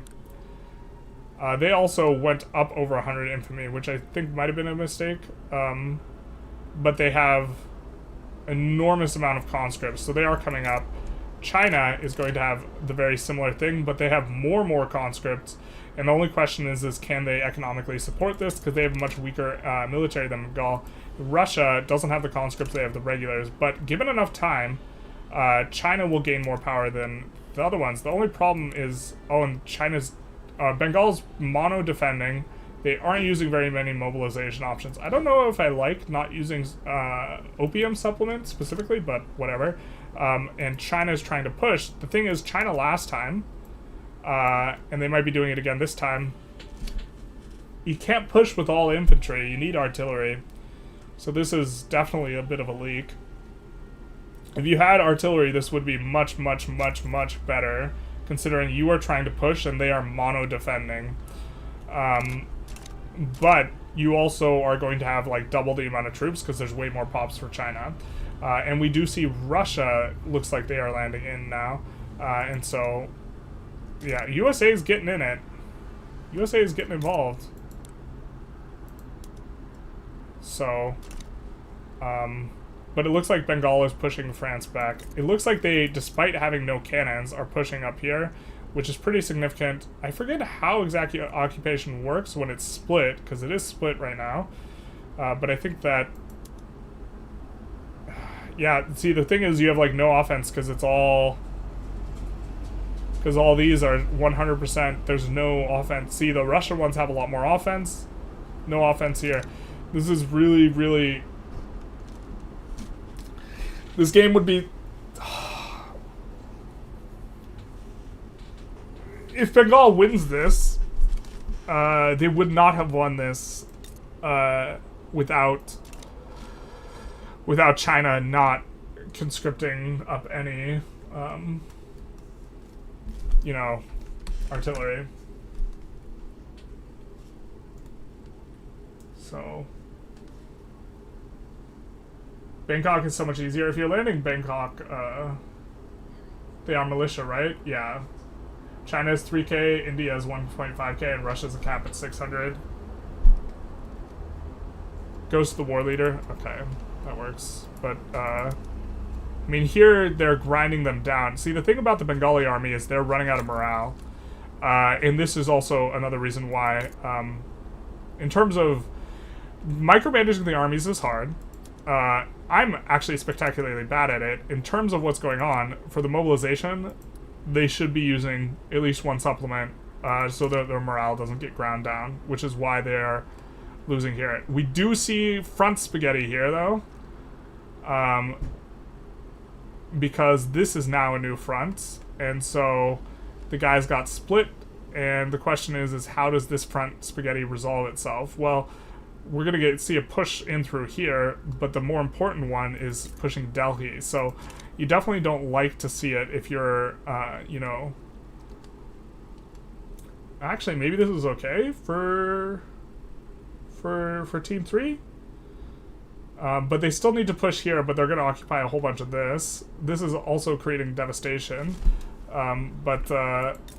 They also went up over 100 infamy, which I think might have been a mistake. But they have enormous amount of conscripts, so they are coming up. China is going to have the very similar thing, but they have more conscripts. And the only question is can they economically support this? Because they have a much weaker military than Bengal. Russia doesn't have the conscripts, they have the regulars. But given enough time, China will gain more power than the other ones. The only problem is, and China's, Bengal's mono-defending. They aren't using very many mobilization options. I don't know if I like not using opium supplements specifically, but whatever. And China is trying to push. The thing is, China last time, and they might be doing it again this time, you can't push with all infantry. You need artillery. So this is definitely a bit of a leak. If you had artillery, this would be much better, considering you are trying to push and they are mono-defending. But you also are going to have like double the amount of troops because there's way more pops for China. And we do see Russia looks like they are landing in now. And so, yeah, USA is getting in it. USA is getting involved. So, but it looks like Bengal is pushing France back. It looks like they, despite having no cannons, are pushing up here, which is pretty significant. I forget how exactly occupation works when it's split, because it is split right now. But I think that, Yeah, see, the thing is you have, like, no offense because it's all... Because all these are 100%, there's no offense. See, the Russian ones have a lot more offense. No offense here. This is really, really... This game would be... If Bengal wins this, they would not have won this without China not conscripting up any, you know, artillery. So Bangkok is so much easier. If you're landing Bangkok, they are militia, right? Yeah. China is 3K, India is 1.5K, and Russia's a cap at 600. Goes to the war leader. Okay, that works. But, I mean, here they're grinding them down. See, the thing about the Bengali army is they're running out of morale. And this is also another reason why, in terms of micromanaging the armies is hard. I'm actually spectacularly bad at it. In terms of what's going on, for the mobilization, they should be using at least one supplement so that their morale doesn't get ground down, which is why they're losing here. We do see front spaghetti here, though, because this is now a new front, and so the guys got split, and the question is how does this front spaghetti resolve itself? Well, we're gonna see a push in through here, but the more important one is pushing Delhi. So you definitely don't like to see it if you're, you know. Actually, maybe this is okay for Team 3. But they still need to push here, but they're gonna occupy a whole bunch of this. This is also creating devastation. But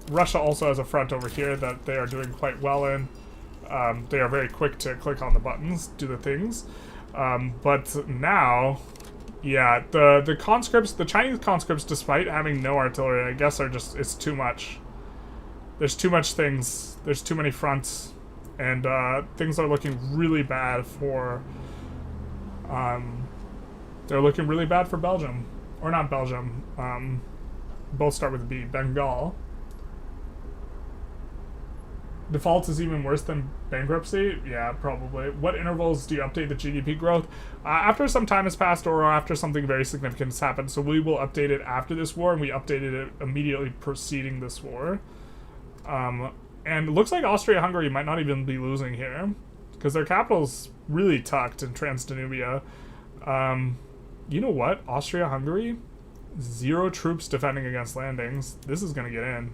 Russia also has a front over here that they are doing quite well in. They are very quick to click on the buttons, do the things. But now, yeah, the conscripts, the Chinese conscripts, despite having no artillery, I guess are just, it's too much. There's too much things, there's too many fronts, and things are looking really bad for, they're looking really bad for Belgium. Or not Belgium, both start with a B, Bengal. Default is even worse than bankruptcy? Yeah, probably. What intervals do you update the GDP growth? After some time has passed or after something very significant has happened. So we will update it after this war, and we updated it immediately preceding this war. And it looks like Austria-Hungary might not even be losing here, because their capital's really tucked in Transdanubia. You know what? Austria-Hungary? 0 troops defending against landings. This is going to get in.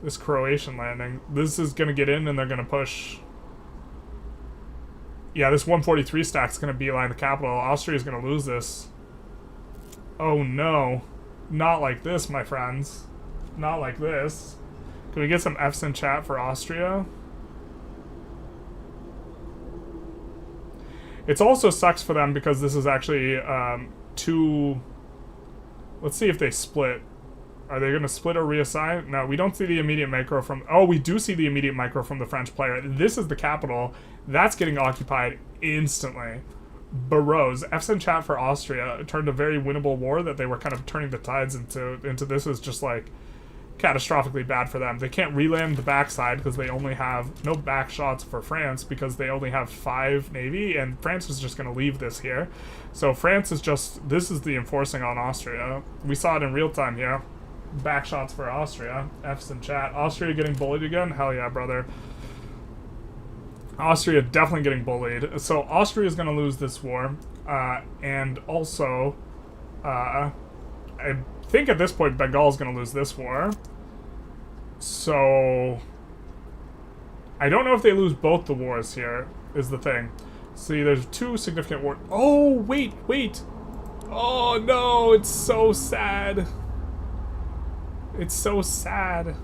This Croatian landing. This is going to get in and they're going to push. Yeah, this 143 stack's going to beeline the capital. Austria's going to lose this. Oh no. Not like this, my friends. Not like this. Can we get some Fs in chat for Austria? It also sucks for them because this is actually two... Let's see if they split. Are they going to split or reassign? No, we don't see the immediate micro from... Oh, we do see the immediate micro from the French player. This is the capital. That's getting occupied instantly. Barrows. F's in chat for Austria. It turned a very winnable war that they were kind of turning the tides into this is just like catastrophically bad for them. They can't reland the backside because they only have no back shots for France because they only have 5 navy, and France is just going to leave this here. So France is just... This is the enforcing on Austria. We saw it in real time here. Back shots for Austria. F's in chat. Austria getting bullied again? Hell yeah, brother. Austria definitely getting bullied. So Austria is going to lose this war. And also, I think at this point Bengal is going to lose this war. So I don't know if they lose both the wars here, is the thing. See, there's 2 significant wars. Oh, wait. Oh, no, it's so sad. It's so sad.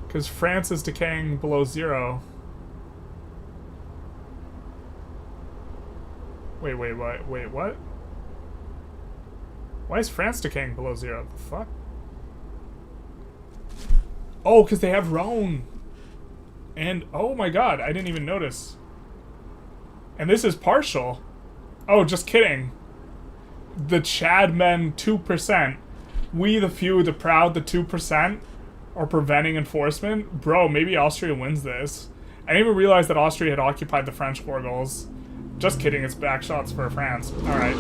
Because France is decaying below 0. Wait, what? Why is France decaying below 0? The fuck? Oh, because they have Rhone. And, oh my god, I didn't even notice. And this is partial. Oh, just kidding. the Chad men 2%, we the few, the proud, the 2%, are preventing enforcement. Bro, maybe Austria wins this. I didn't even realize that Austria had occupied the French war goals. Just kidding, it's back shots for France. Alright.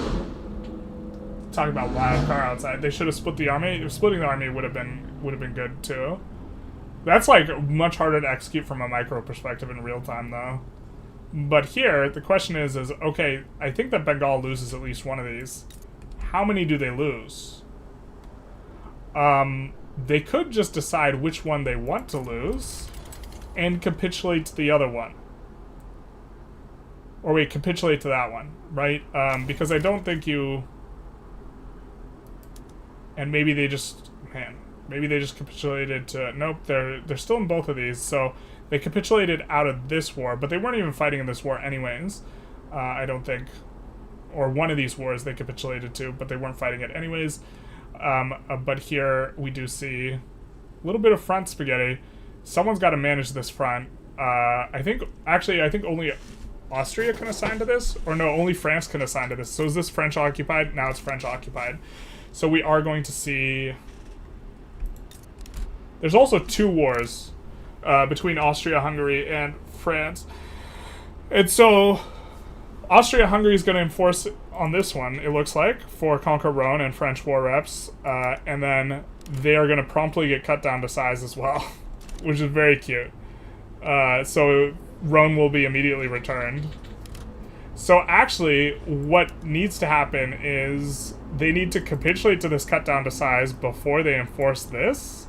Talking about wild car outside. They should have split the army. Splitting the army would have been good too. That's like much harder to execute from a micro perspective in real time though. But here, the question is okay, I think that Bengal loses at least one of these. How many do they lose? They could just decide which one they want to lose and capitulate to the other one. Or wait, capitulate to that one, right? Because I don't think you... And maybe they just... Man, maybe they just capitulated to... Nope, they're still in both of these, so... They capitulated out of this war, but they weren't even fighting in this war anyways, I don't think. Or one of these wars they capitulated to, but they weren't fighting it anyways. But here we do see a little bit of front spaghetti. Someone's got to manage this front. I think only Austria can assign to this. Or no, only France can assign to this. So is this French occupied? Now it's French occupied. So we are going to see... There's also two wars between Austria-Hungary and France. And so Austria-Hungary is going to enforce on this one, it looks like, for Conquer Rhone and French war reps. And then they are going to promptly get cut down to size as well, which is very cute. So Rhone will be immediately returned. So actually, what needs to happen is they need to capitulate to this cut down to size before they enforce this.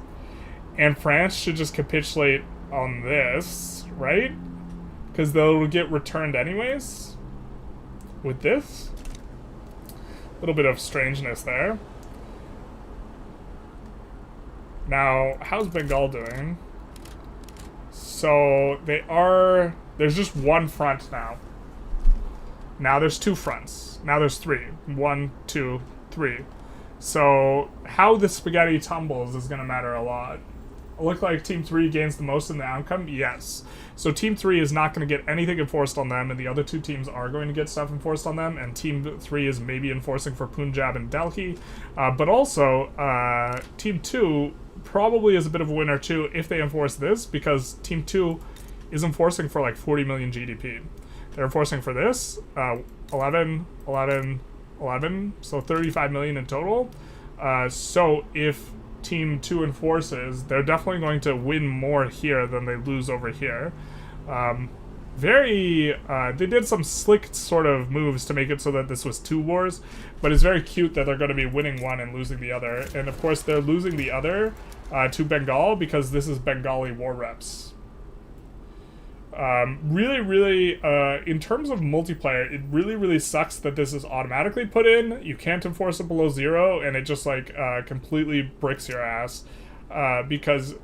And France should just capitulate on this, right? Because they'll get returned anyways. With this. A little bit of strangeness there. Now, how's Bengal doing? So, there's just one front now. Now there's two fronts. Now there's three. 1, 2, 3. So, how the spaghetti tumbles is going to matter a lot. Look like Team 3 gains the most in the outcome? Yes. So Team 3 is not going to get anything enforced on them, and the other two teams are going to get stuff enforced on them, and Team 3 is maybe enforcing for Punjab and Delhi. But also, Team 2 probably is a bit of a winner too if they enforce this, because Team 2 is enforcing for like 40 million GDP. They're enforcing for this, 11, 11, 11, so 35 million in total. So if Team 2 enforces, they're definitely going to win more here than they lose over here. They did some slick sort of moves to make it so that this was two wars, but it's very cute that they're going to be winning one and losing the other. And of course they're losing the other to Bengal because this is Bengali war reps. Really, in terms of multiplayer, it really sucks that this is automatically put in. You can't enforce it below 0, and it just, like, completely bricks your ass. Because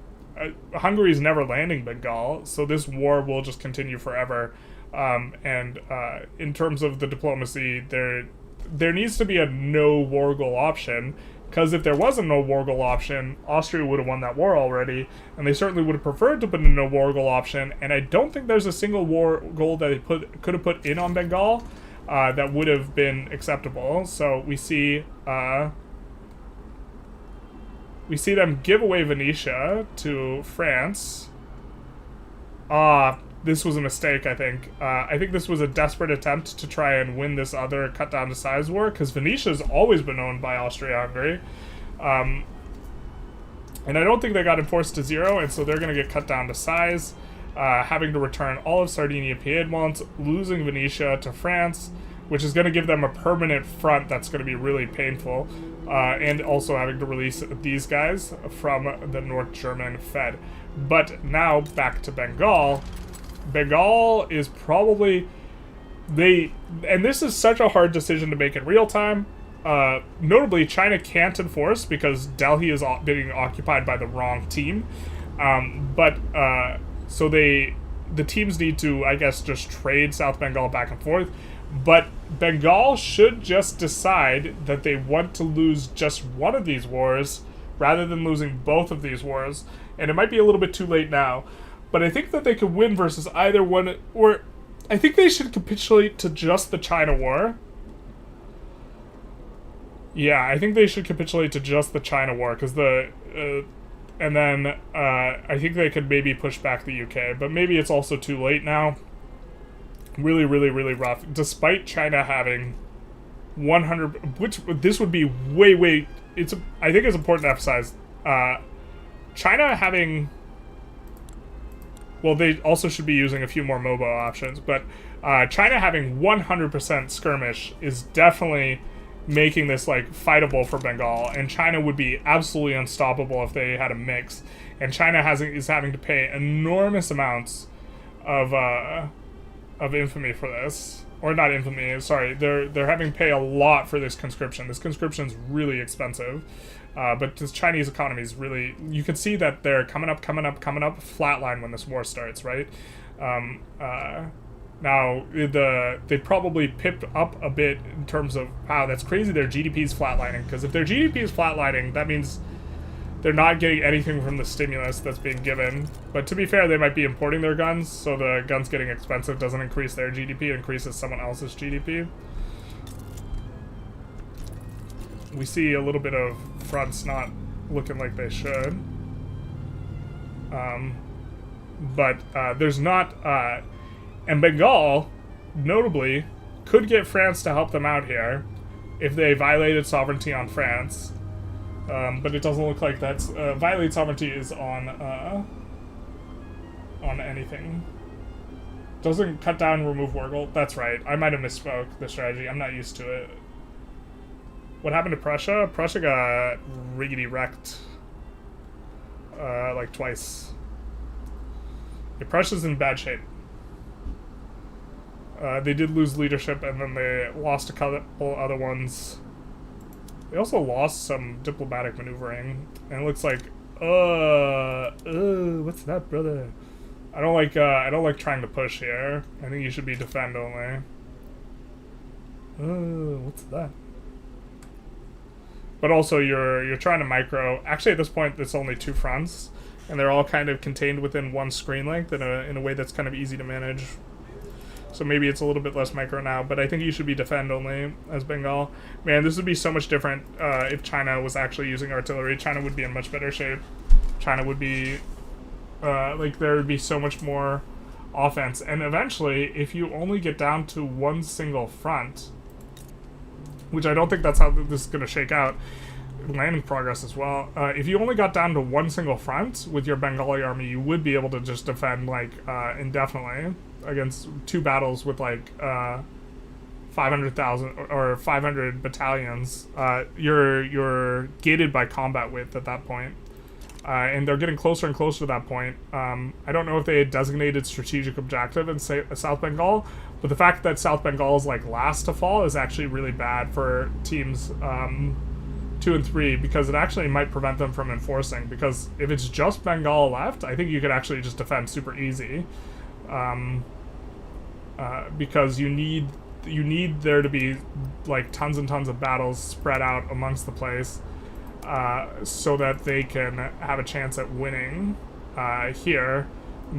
Hungary is never landing Bengal, so this war will just continue forever. In terms of the diplomacy, there needs to be a no war goal option. Because if there was a no war goal option, Austria would have won that war already, and they certainly would have preferred to put in a no war goal option, and I don't think there's a single war goal that they could have put in on Bengal that would have been acceptable. So we see them give away Venetia to France. This was a mistake, I think. I think this was a desperate attempt to try and win this other cut down to size war, because Venetia's always been owned by Austria-Hungary. And I don't think they got enforced to 0, and so they're going to get cut down to size, having to return all of Sardinia-Piedmont, losing Venetia to France, which is going to give them a permanent front that's going to be really painful, and also having to release these guys from the North German Fed. But now, back to Bengal. Bengal is probably... And this is such a hard decision to make in real time. Notably, China can't enforce because Delhi is being occupied by the wrong team. So the teams need to, I guess, just trade South Bengal back and forth. But Bengal should just decide that they want to lose just one of these wars rather than losing both of these wars. And it might be a little bit too late now. But I think that they could win versus either one, or I think they should capitulate to just the China War. Yeah, I think they should capitulate to just the China war, because and then I think they could maybe push back the UK, but maybe it's also too late now. Really, really, really rough. Despite China having 100, this would be way. I think it's important to emphasize. China having. Well, they also should be using a few more mobile options, but China having 100% skirmish is definitely making this like fightable for Bengal, and China would be absolutely unstoppable if they had a mix. And China is having to pay enormous amounts of infamy for this, or not infamy. Sorry, they're having to pay a lot for this conscription. This conscription is really expensive, but this Chinese economy is really. You can see that they're coming up, flatline when this war starts, right? Now, they probably pipped up a bit in terms of, wow, that's crazy, their GDP is flatlining, because if their GDP is flatlining, that means they're not getting anything from the stimulus that's being given. But to be fair, they might be importing their guns, so the guns getting expensive doesn't increase their GDP, it increases someone else's GDP. We see a little bit of fronts not looking like they should. But there's not... And Bengal, notably, could get France to help them out here if they violated sovereignty on France. But it doesn't look like that's... violate sovereignty is on anything. Doesn't cut down, remove Wargle. That's right. I might have misspoke the strategy. I'm not used to it. What happened to Prussia? Prussia got riggedy wrecked. Like twice. Yeah, Prussia's in bad shape. They did lose leadership, and then they lost a couple other ones. They also lost some diplomatic maneuvering, and it looks like, what's that, brother? I don't like trying to push here. I think you should be defend only. What's that? But also, you're trying to micro. Actually, at this point, it's only 2 fronts, and they're all kind of contained within one screen length in a way that's kind of easy to manage. So maybe it's a little bit less micro now, but I think you should be defend only as Bengal. Man, this would be so much different if China was actually using artillery. China would be in much better shape. China would be, like, there would be so much more offense. And eventually, if you only get down to one single front, which I don't think that's how this is going to shake out, landing progress as well. If you only got down to one single front with your Bengali army, you would be able to just defend, like, indefinitely against 2 battles with, like, 500,000 or 500 battalions. You're gated by combat width at that point. And they're getting closer and closer to that point. I don't know if they had designated strategic objective in South Bengal, but the fact that South Bengal is, like, last to fall is actually really bad for teams 2 and 3, because it actually might prevent them from enforcing, because if it's just Bengal left, I think you could actually just defend super easy. Because you need there to be, like, tons and tons of battles spread out amongst the place, so that they can have a chance at winning here,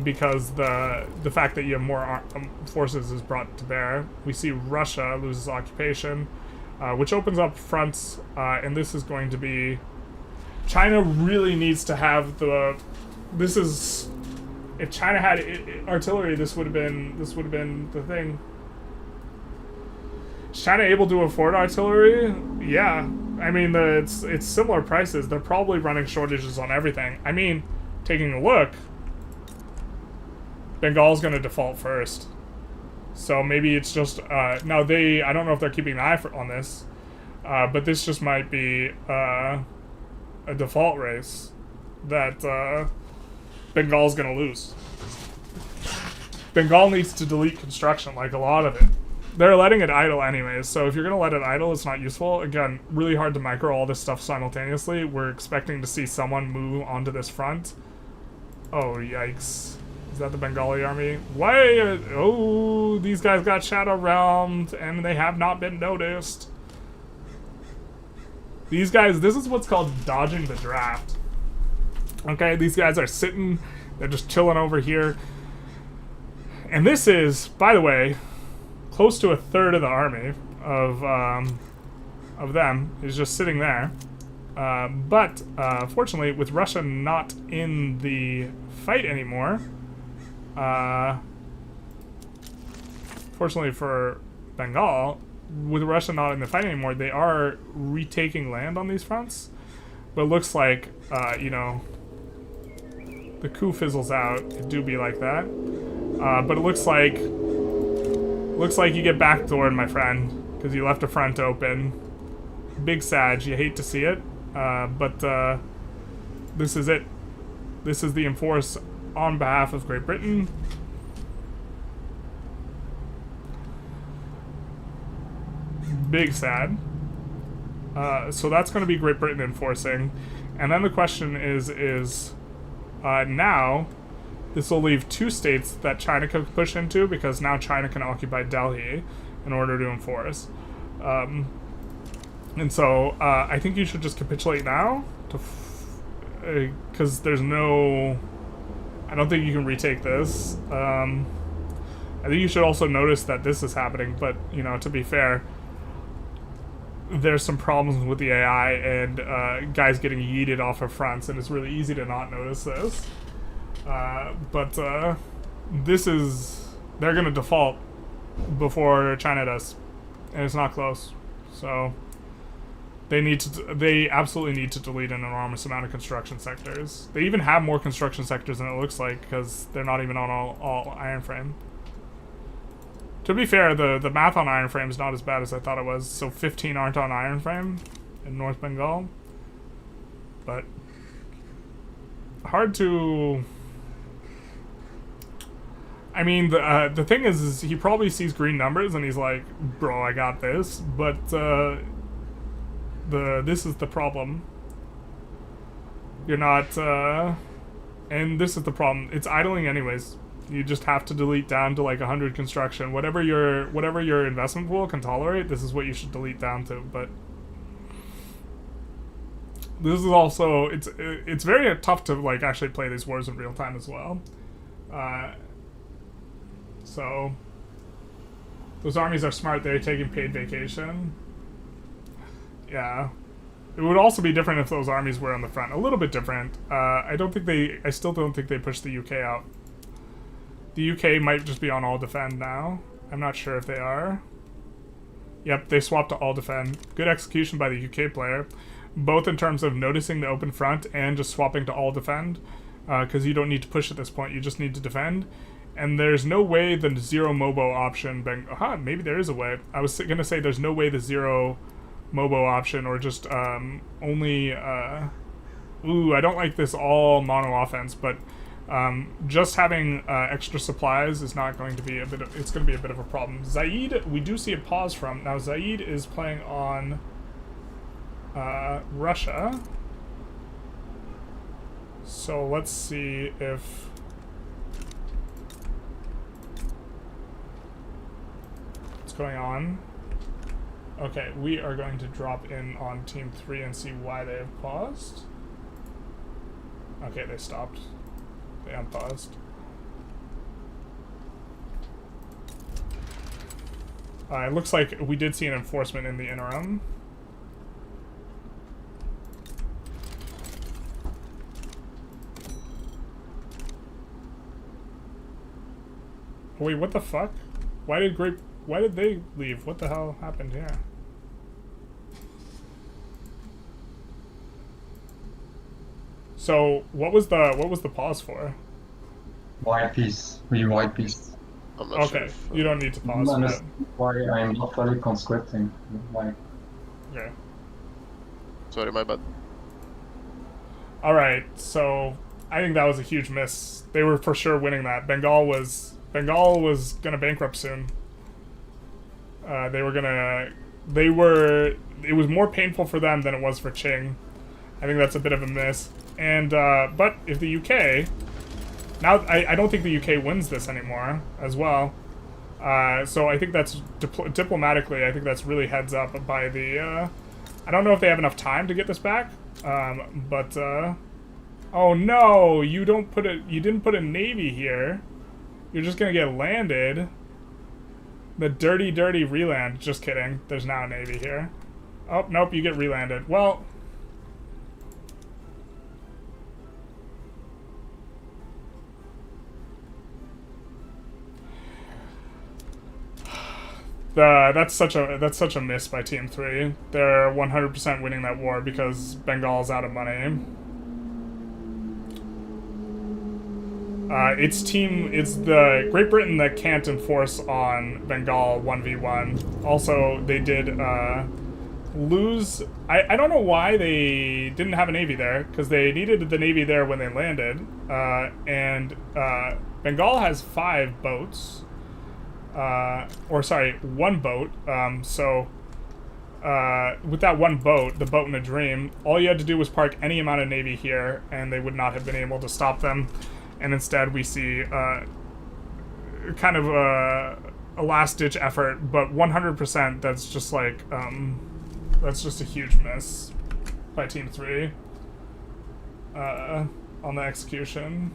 because the fact that you have more forces is brought to bear. We see Russia loses occupation, which opens up fronts, and this is going to be... China really needs to have the... This is... If China had artillery, this would have been the thing. Is China able to afford artillery? Yeah. I mean, it's similar prices. They're probably running shortages on everything. I mean, taking a look, Bengal's going to default first. So maybe it's just... now, I don't know if they're keeping an eye on this, but this just might be a default race that Bengal's going to lose. Bengal needs to delete construction, like a lot of it. They're letting it idle anyways, so if you're going to let it idle, it's not useful. Again, really hard to micro all this stuff simultaneously. We're expecting to see someone move onto this front. Oh, yikes. Is that the Bengali army? Why? Oh, these guys got Shadow Realmed, and they have not been noticed. These guys, this is what's called dodging the draft. Okay, these guys are sitting, they're just chilling over here. And this is, by the way, close to a third of the army of of them is just sitting there. But fortunately, with Russia not in the fight anymore, fortunately for Bengal, with Russia not in the fight anymore, they are retaking land on these fronts. But it looks like, you know, the coup fizzles out. It do be like that. But it looks like you get backdoored, my friend, because you left a front open. Big Sag, you hate to see it. But this is it. This is the enforce on behalf of Great Britain. Big sad. So that's going to be Great Britain enforcing. And then the question is now, this will leave 2 states that China can push into, because now China can occupy Delhi in order to enforce. And so I think you should just capitulate now, because there's no... I don't think you can retake this. I think you should also notice that this is happening, but, you know, to be fair, there's some problems with the AI and guys getting yeeted off of fronts, and it's really easy to not notice this. But this is... They're going to default before China does, and it's not close. So they absolutely need to delete an enormous amount of construction sectors. They even have more construction sectors than it looks like, because they're not even on all iron frame. To be fair, the math on iron frame is not as bad as I thought it was. So 15 aren't on iron frame in North Bengal. But hard to... I mean, the thing is he probably sees green numbers and he's like, bro, I got this. But this is the problem. You're not... and this is the problem. It's idling anyways. You just have to delete down to like 100 construction. Whatever your investment pool can tolerate, this is what you should delete down to. But this is also it's very tough to like actually play these wars in real time as well. So those armies are smart. They're taking paid vacation. Yeah. It would also be different if those armies were on the front. A little bit different. I still don't think they pushed the UK out. The UK might just be on all defend now. I'm not sure if they are. Yep, they swapped to all defend. Good execution by the UK player, both in terms of noticing the open front and just swapping to all defend, because you don't need to push at this point, you just need to defend. And there's no way the zero Mobo option... maybe there is a way. I was going to say there's no way the zero Mobo option, or just only... ooh, I don't like this all mono offense, but... just having extra supplies is not going to be it's going to be a bit of a problem. Zaid, we do see a pause from. Now Zaid is playing on Russia. So let's see if... what's going on. Okay, we are going to drop in on Team 3 and see why they have paused. Okay, they stopped. They unpaused. It looks like we did see an enforcement in the interim. Wait, what the fuck? Why did they leave? What the hell happened here? So what was the pause for? White piece, white piece. I'm not okay, sure you don't need to pause. Why I'm not fully conscripting. Why? Okay. Sorry, my bad. All right, so I think that was a huge miss. They were for sure winning that. Bengal was gonna bankrupt soon. It was more painful for them than it was for Qing. I think that's a bit of a miss. And, but if the UK, now I don't think the UK wins this anymore as well. So I think that's, diplomatically, I think that's really heads up by the, I don't know if they have enough time to get this back, but, oh no, you didn't put a navy here. You're just gonna get landed. The dirty, dirty reland. Just kidding. There's now a navy here. Oh, nope, you get relanded. Well... that's such a miss by Team 3. They're 100% winning that war because Bengal's out of money. It's the Great Britain that can't enforce on Bengal 1v1. Also, they did lose... I don't know why they didn't have a navy there, because they needed the navy there when they landed. And Bengal has 5 boats. Or sorry, 1 boat. So with that 1 boat, the boat in a dream, all you had to do was park any amount of navy here, and they would not have been able to stop them. And instead, we see kind of a last-ditch effort, but 100%. That's just like that's just a huge miss by Team 3 on the execution.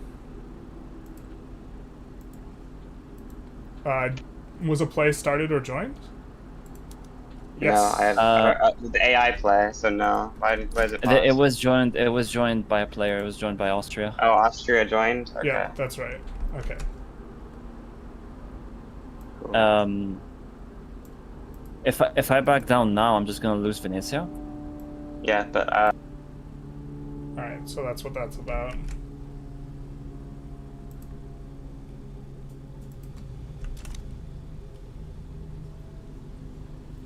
Was a play started or joined? Yes. No, I have the AI play, so no. Why is it paused? It was joined. It was joined by a player. It was joined by Austria. Oh, Austria joined? Okay. Yeah, that's right. Okay. Cool. If I back down now, I'm just gonna lose Venetia. Yeah, but Alright, so that's what that's about.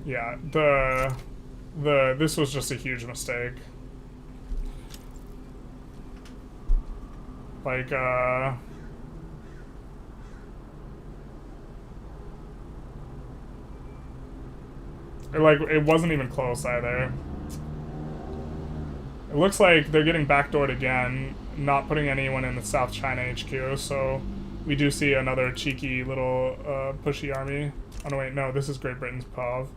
Yeah, this was just a huge mistake. Like, it wasn't even close either. It looks like they're getting backdoored again, not putting anyone in the South China HQ, so we do see another cheeky little pushy army. Oh no, wait, no, this is Great Britain's POV.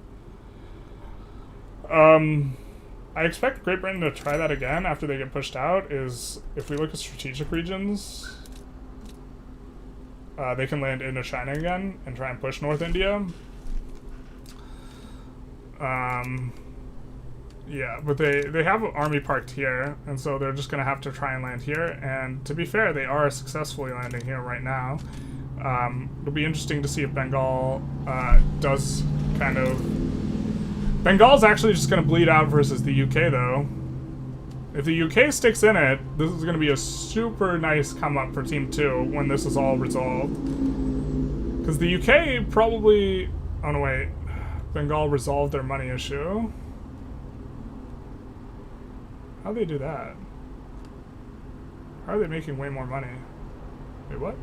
I expect Great Britain to try that again after they get pushed out. Is if we look at strategic regions, they can land Indochina again and try and push North India. Yeah, but they have an army parked here, and so they're just gonna have to try and land here. And to be fair, they are successfully landing here right now. It'll be interesting to see if Bengal does kind of... Bengal's actually just going to bleed out versus the UK, though. If the UK sticks in it, this is going to be a super nice come-up for Team 2 when this is all resolved. Because the UK probably... Oh, no, wait. Bengal resolved their money issue. How'd they do that? How are they making way more money? Wait, what?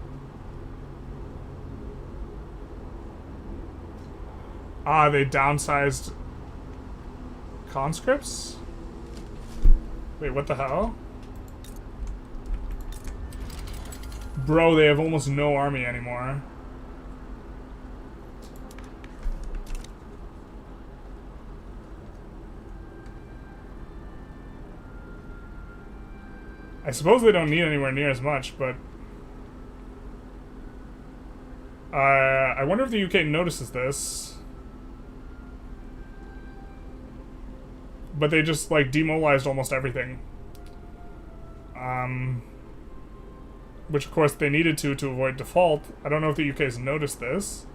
Ah, they downsized... conscripts? Wait, what the hell? Bro, they have almost no army anymore. I suppose they don't need anywhere near as much, but... I wonder if the UK notices this. But they just, like, demobilized almost everything. Which, of course, they needed to avoid default. I don't know if the UK has noticed this.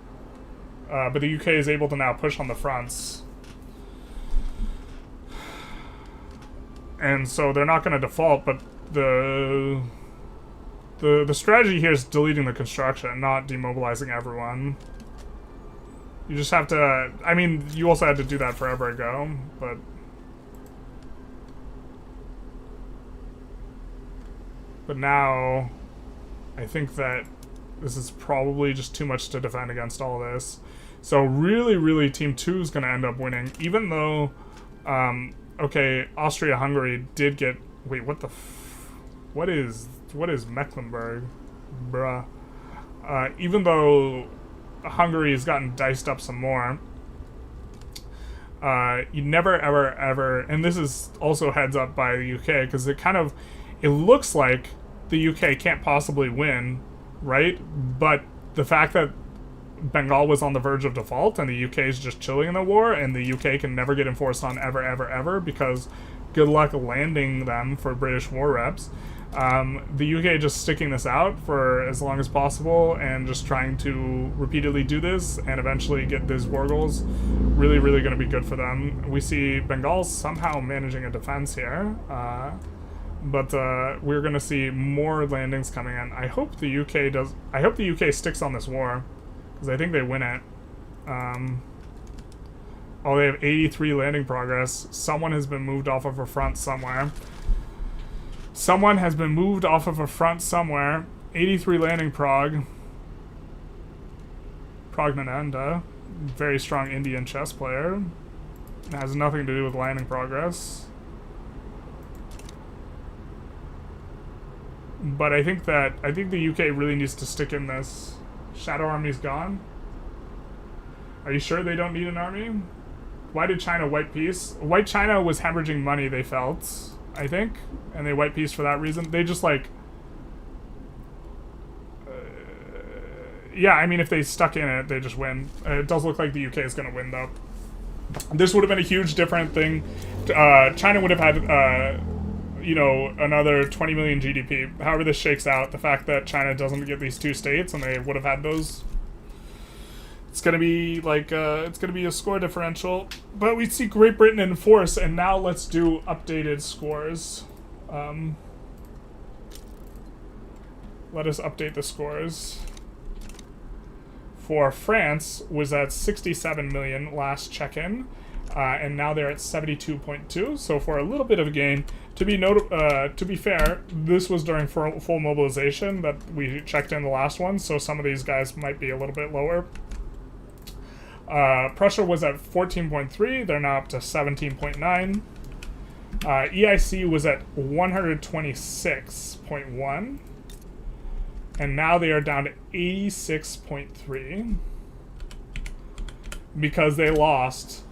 But the UK is able to now push on the fronts. And so they're not going to default, but the strategy here is deleting the construction, not demobilizing everyone. You just have to... I mean, you also had to do that forever ago, but... But now, I think that this is probably just too much to defend against all this. So really, really, Team 2 is going to end up winning, even though, okay, Austria-Hungary did get... Wait, what the what is Mecklenburg? Bruh. Even though Hungary has gotten diced up some more, you never, ever, and this is also heads up by the UK, because it looks like the UK can't possibly win, right? But the fact that Bengal was on the verge of default, and the UK is just chilling in the war, and the UK can never get enforced on ever, ever, ever, because good luck landing them for British war reps. The UK just sticking this out for as long as possible and just trying to repeatedly do this and eventually get these war goals. Really, really going to be good for them. We see Bengal somehow managing a defense here. But we're going to see more landings coming in. I hope the UK does. I hope the UK sticks on this war, because I think they win it. Oh, they have 83 landing progress. Someone has been moved off of a front somewhere. Someone has been moved off of a front somewhere. 83 landing prog. Pragnananda, very strong Indian chess player. It has nothing to do with landing progress. But I think the UK really needs to stick in this. Shadow Army's gone. Are you sure they don't need an army? Why did China white peace? White China was hemorrhaging money, they felt, I think, and they white peace for that reason. They just like, yeah, I mean, if they stuck in it, they just win. It does look like the UK is going to win, though. This would have been a huge different thing. China would have had, you know, another 20 million GDP. However this shakes out, the fact that China doesn't get these two states and they would have had those, it's gonna be like it's gonna be a score differential. But we see Great Britain in force, and now let's do updated scores. Let us update the scores. For France was at 67 million last check-in, and now they're at 72.2. So for a little bit of a gain. To be fair, this was during full mobilization that we checked in the last one, so some of these guys might be a little bit lower. Prussia was at 14.3, they're now up to 17.9. EIC was at 126.1, and now they are down to 86.3 because they lost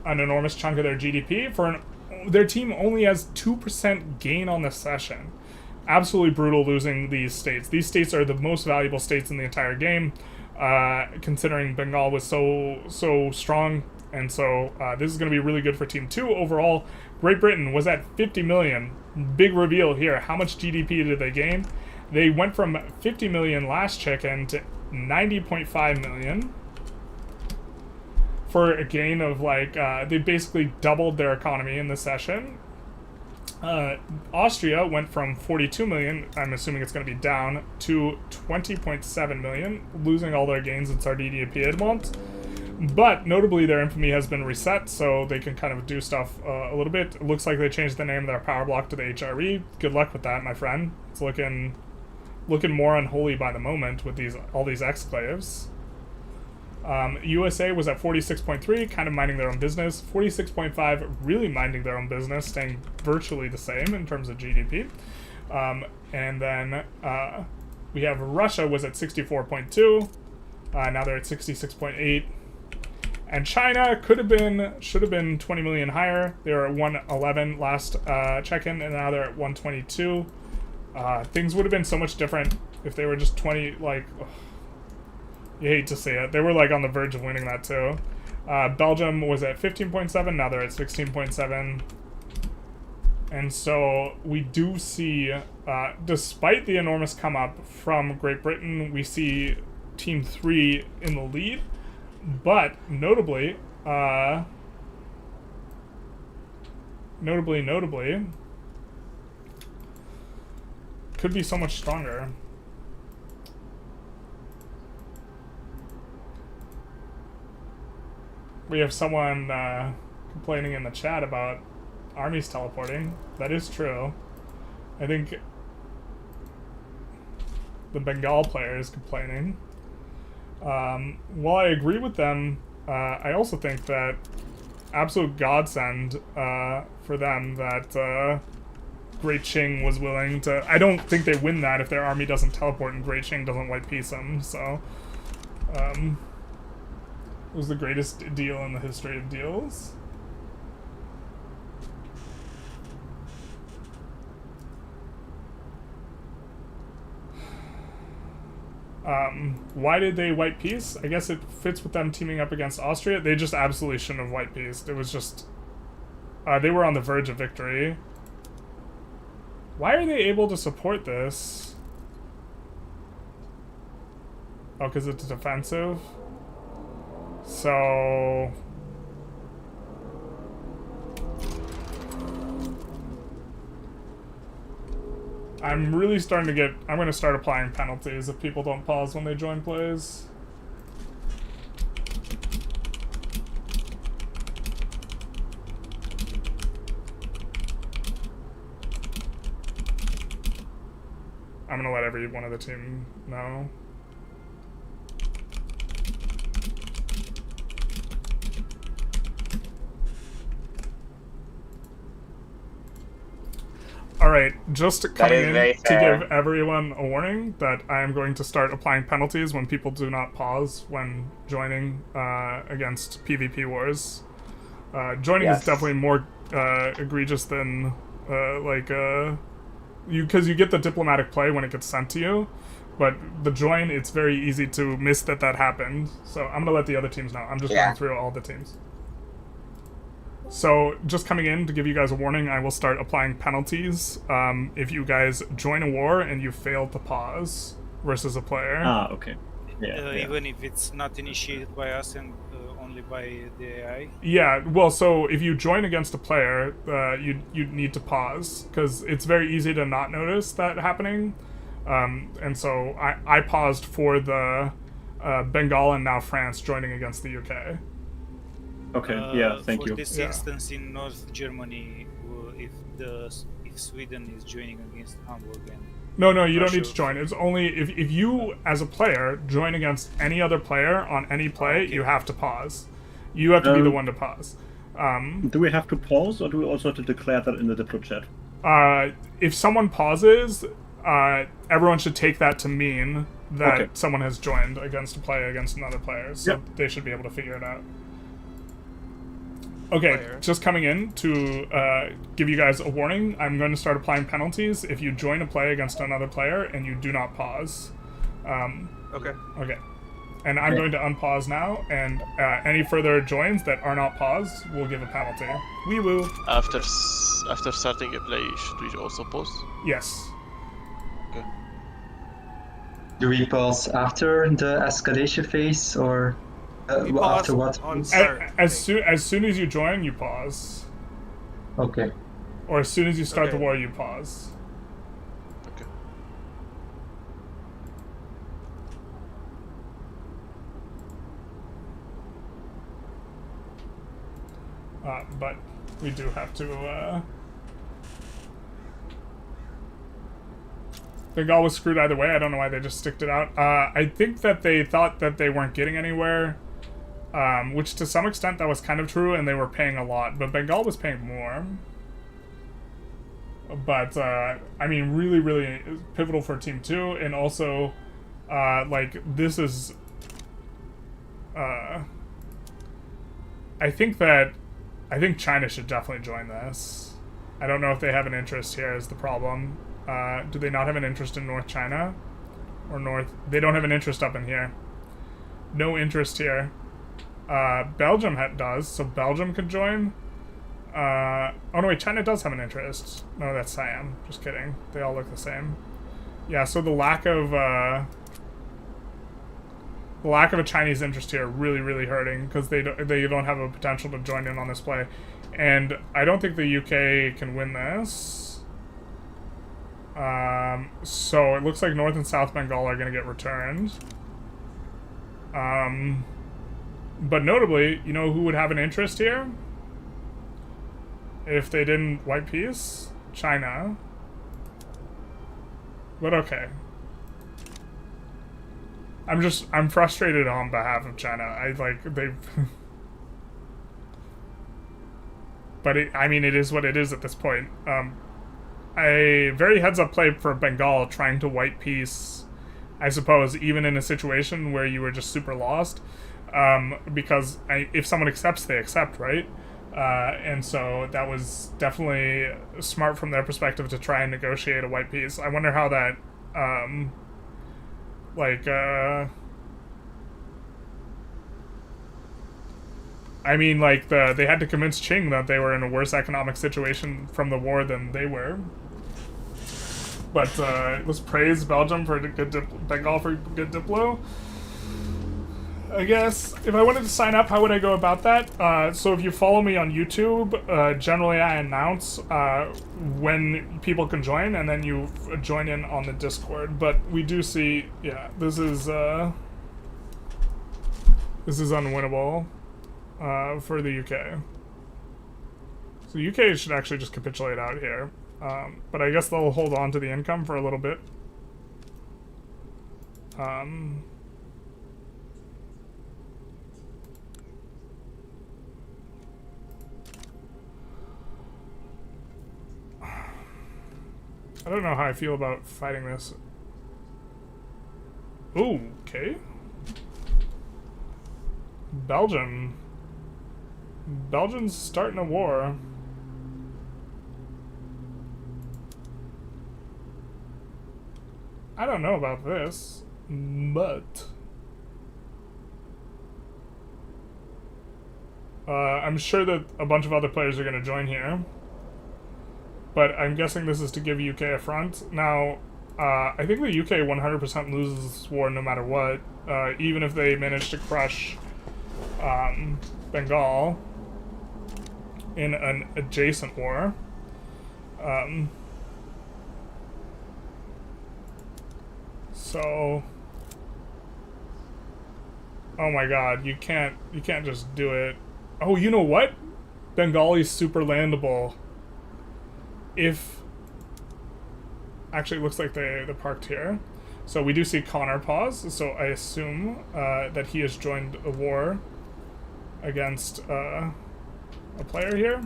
an enormous chunk of their GDP. Their team only has 2% gain on the session. Absolutely brutal losing these states. These states are the most valuable states in the entire game, considering Bengal was so strong. And so this is going to be really good for Team 2 overall. Great Britain was at 50 million. Big reveal here. How much GDP did they gain? They went from 50 million last check-in to 90.5 million. For a gain of like, they basically doubled their economy in the session. Austria went from 42 million, I'm assuming it's going to be down, to 20.7 million, losing all their gains in Sardinia and Piedmont. But notably, their infamy has been reset, so they can kind of do stuff a little bit. It looks like they changed the name of their power block to the HRE. Good luck with that, my friend. It's looking more unholy by the moment with all these exclaves. USA was at 46.3, kind of minding their own business. 46.5, really minding their own business, staying virtually the same in terms of GDP. And then we have Russia was at 64.2. Now they're at 66.8. And China should have been 20 million higher. They were at 111 last check-in, and now they're at 122. Things would have been so much different if they were just 20, like... Ugh. You hate to see it. They were like on the verge of winning that too. Belgium was at 15.7, now they're at 16.7. And so we do see, despite the enormous come up from Great Britain, we see Team 3 in the lead. But notably, could be so much stronger. We have someone complaining in the chat about armies teleporting. That is true. I think the Bengal player is complaining. While I agree with them, I also think that absolute godsend for them that Great Qing was willing to... I don't think they win that if their army doesn't teleport and Great Qing doesn't white peace them, so... It was the greatest deal in the history of deals. Why did they white peace? I guess it fits with them teaming up against Austria. They just absolutely shouldn't have white peaced. It was just... they were on the verge of victory. Why are they able to support this? Oh, because it's defensive? So... I'm really starting to get... I'm going to start applying penalties if people don't pause when they join plays. I'm going to let every one of the team know. Alright, just coming in to give everyone a warning that I am going to start applying penalties when people do not pause when joining against PvP wars. Joining is definitely more egregious than because you get the diplomatic play when it gets sent to you, but the join, it's very easy to miss that happened. So I'm gonna let the other teams know. I'm just going through all the teams. So, just coming in to give you guys a warning, I will start applying penalties if you guys join a war and you fail to pause versus a player. Ah, okay. Yeah, Even if it's not initiated by us and only by the AI? Yeah, well, so if you join against a player, you need to pause, because it's very easy to not notice that happening. And so I paused for the Bengal and now France joining against the UK. Okay, yeah, thank you. For this instance in North Germany, if Sweden is joining against Hamburg and No, you don't need to join. It's only if you, as a player, join against any other player on any play, you have to pause. You have to be the one to pause. Do we have to pause, or do we also have to declare that in the Diplo chat? If someone pauses, everyone should take that to mean that someone has joined against a player against another player, so they should be able to figure it out. Okay, just coming in to give you guys a warning. I'm going to start applying penalties if you join a play against another player and you do not pause. Okay. And I'm going to unpause now, and any further joins that are not paused will give a penalty. Wee woo. After starting a play, should we also pause? Yes. Okay. Do we pause after the escalation phase, or after what? As soon as you join, you pause. Okay. Or as soon as you start the war, you pause. Okay. But we do have to. Bengal was screwed either way. I don't know why they just sticked it out. I think that they thought that they weren't getting anywhere. Which to some extent that was kind of true, and they were paying a lot, but Bengal was paying more. But, I mean, really, really pivotal for Team 2, and also, this is, I think China should definitely join this. I don't know if they have an interest here is the problem. Do they not have an interest in North China? Or North? They don't have an interest up in here. No interest here. Belgium does, so Belgium could join. Oh no, wait, China does have an interest. No, that's Siam. Just kidding. They all look the same. Yeah, so the lack of a Chinese interest here really, really hurting, because they don't have a potential to join in on this play, and I don't think the UK can win this. So it looks like North and South Bengal are going to get returned. But notably, you know who would have an interest here? If they didn't white peace? China. But okay. I'm frustrated on behalf of China. But I mean, it is what it is at this point. A very heads-up play for Bengal trying to white peace, I suppose, even in a situation where you were just super lost. Because if someone accepts, they accept, right? And so that was definitely smart from their perspective to try and negotiate a white peace. I wonder how that Like, I mean, like, they had to convince Qing that they were in a worse economic situation from the war than they were. But let's praise Belgium for good Bengal for good Diplo. I guess if I wanted to sign up, how would I go about that? So if you follow me on YouTube, generally I announce when people can join, and then you join in on the Discord. But we do see, yeah, this is unwinnable for the UK. So the UK should actually just capitulate out here. But I guess they'll hold on to the income for a little bit. I don't know how I feel about fighting this. Ooh, okay. Belgium's starting a war. I don't know about this, but I'm sure that a bunch of other players are going to join here. But I'm guessing this is to give UK a front. Now, I think the UK 100% loses this war no matter what, even if they manage to crush Bengal in an adjacent war. So, oh my God, you can't just do it. Oh, you know what? Bengali's super landable. If actually it looks like they're parked here, so we do see Connor pause. So I assume that he has joined a war against a player here.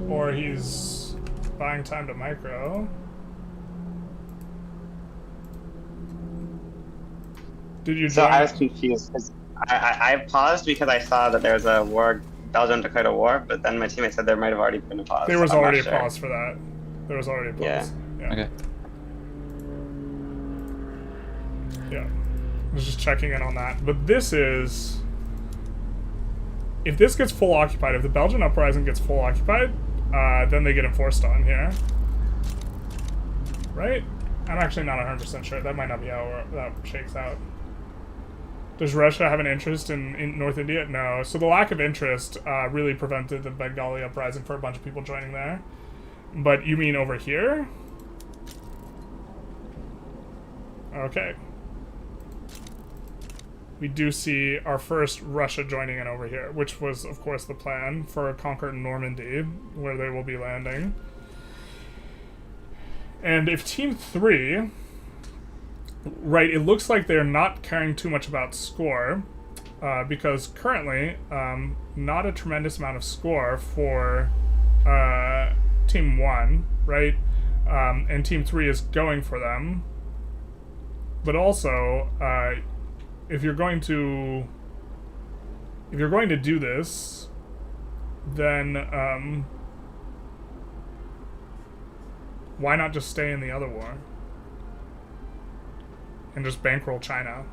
Or he's buying time to micro. Did you join? So I was confused because I paused because I saw that there was a war, Belgium Dakota war, but then my teammate said there might have already been a pause. There was already a pause for that. There was already a pause. Yeah. Okay. Yeah. I was just checking in on that. But this is... If this gets full occupied, if the Belgian uprising gets full occupied, then they get enforced on here. Right? I'm actually not 100% sure. That might not be how that shakes out. Does Russia have an interest in North India? No. So the lack of interest really prevented the Bengali uprising for a bunch of people joining there. But you mean over here? Okay. We do see our first Russia joining in over here, which was, of course, the plan for conquer Normandy, where they will be landing. And if Team 3... Right, it looks like they're not caring too much about score, because currently, not a tremendous amount of score for Team 1, right? And Team 3 is going for them. But also, if you're going to do this, then why not just stay in the other war? And just bankroll China.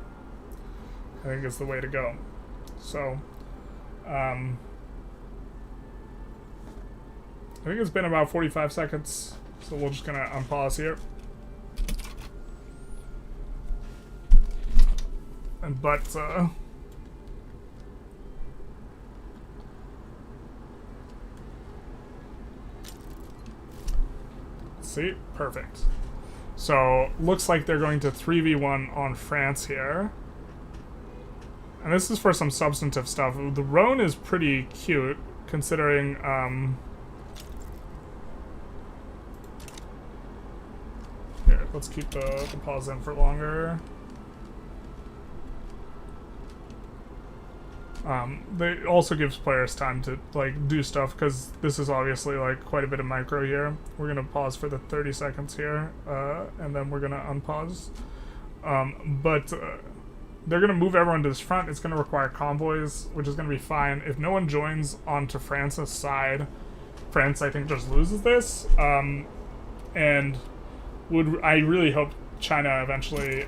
I think is the way to go. So, I think it's been about 45 seconds, so we're just gonna unpause here. But, see? Perfect. So, looks like they're going to 3v1 on France here. And this is for some substantive stuff. The Rhone is pretty cute, considering, here, let's keep the pause in for longer. It also gives players time to, like, do stuff, because this is obviously, like, quite a bit of micro here. We're going to pause for the 30 seconds here, and then we're going to unpause. They're going to move everyone to this front. It's going to require convoys, which is going to be fine. If no one joins onto France's side, France, I think, just loses this. And I really hope China eventually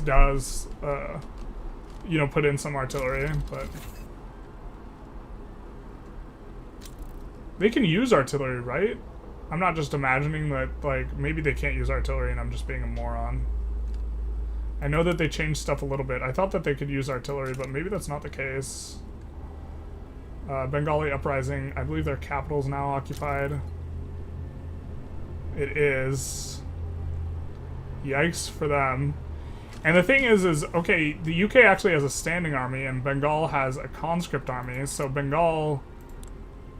does, put in some artillery, but they can use artillery, right? I'm not just imagining that, like, maybe they can't use artillery and I'm just being a moron. I know that they changed stuff a little bit. I thought that they could use artillery, but maybe that's not the case. Bengali Uprising, I believe their capital is now occupied. It is. Yikes for them. And the thing is okay, the UK actually has a standing army and Bengal has a conscript army, so Bengal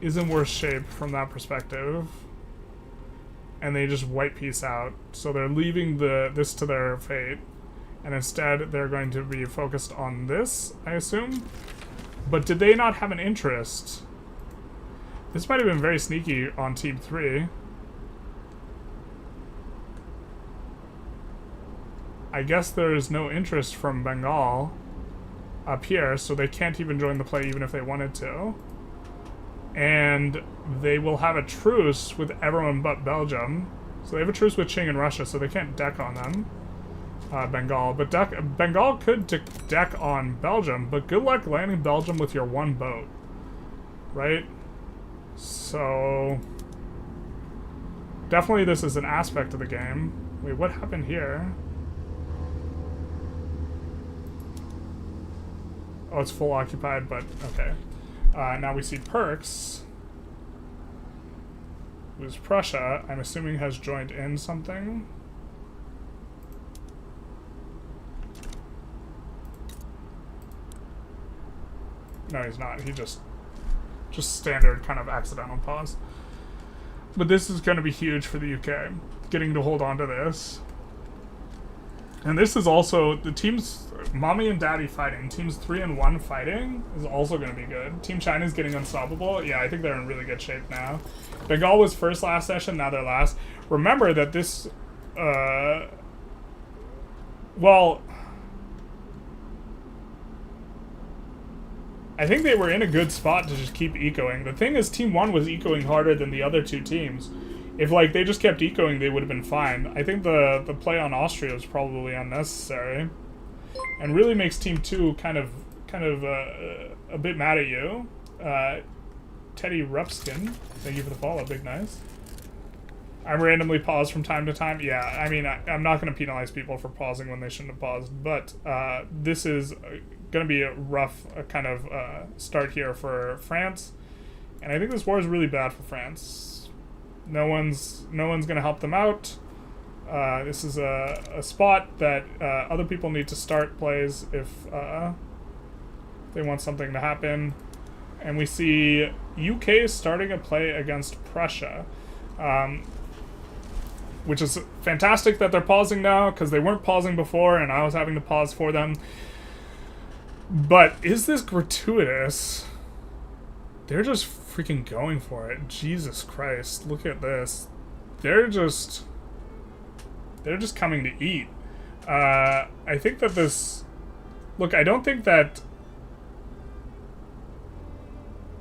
is in worse shape from that perspective. And they just white peace out. So they're leaving this to their fate. And instead, they're going to be focused on this, I assume. But did they not have an interest? This might have been very sneaky on Team 3. I guess there is no interest from Bengal up here, so they can't even join the play even if they wanted to. And they will have a truce with everyone but Belgium. So they have a truce with Qing and Russia, so they can't deck on them. Bengal, but Bengal could deck on Belgium, but good luck landing Belgium with your one boat, right? So definitely this is an aspect of the game. Wait, what happened here? Oh, it's full occupied, but okay. Now we see Perks, who's Prussia, I'm assuming has joined in something. No, he's not. He just standard kind of accidental pause. But this is going to be huge for the UK, getting to hold on to this. And this is also the teams, mommy and daddy fighting. Teams 3 and 1 fighting is also going to be good. Team China is getting unstoppable. Yeah, I think they're in really good shape now. Bengal was first last session, now they're last. Remember that this, well, I think they were in a good spot to just keep ecoing. The thing is, Team 1 was ecoing harder than the other two teams. If, like, they just kept ecoing, they would have been fine. I think the play on Austria was probably unnecessary. And really makes Team 2 kind of a bit mad at you. Teddy Rupskin, thank you for the follow, big nice. I randomly pause from time to time. Yeah, I mean, I'm not going to penalize people for pausing when they shouldn't have paused, but this is going to be a rough kind of start here for France, and I think this war is really bad for France. No one's going to help them out. This is a spot that other people need to start plays if they want something to happen. And we see UK starting a play against Prussia, which is fantastic that they're pausing now, because they weren't pausing before and I was having to pause for them. But is this gratuitous? They're just freaking going for it. Jesus Christ, look at this. They're just coming to eat. I think that this... Look, I don't think that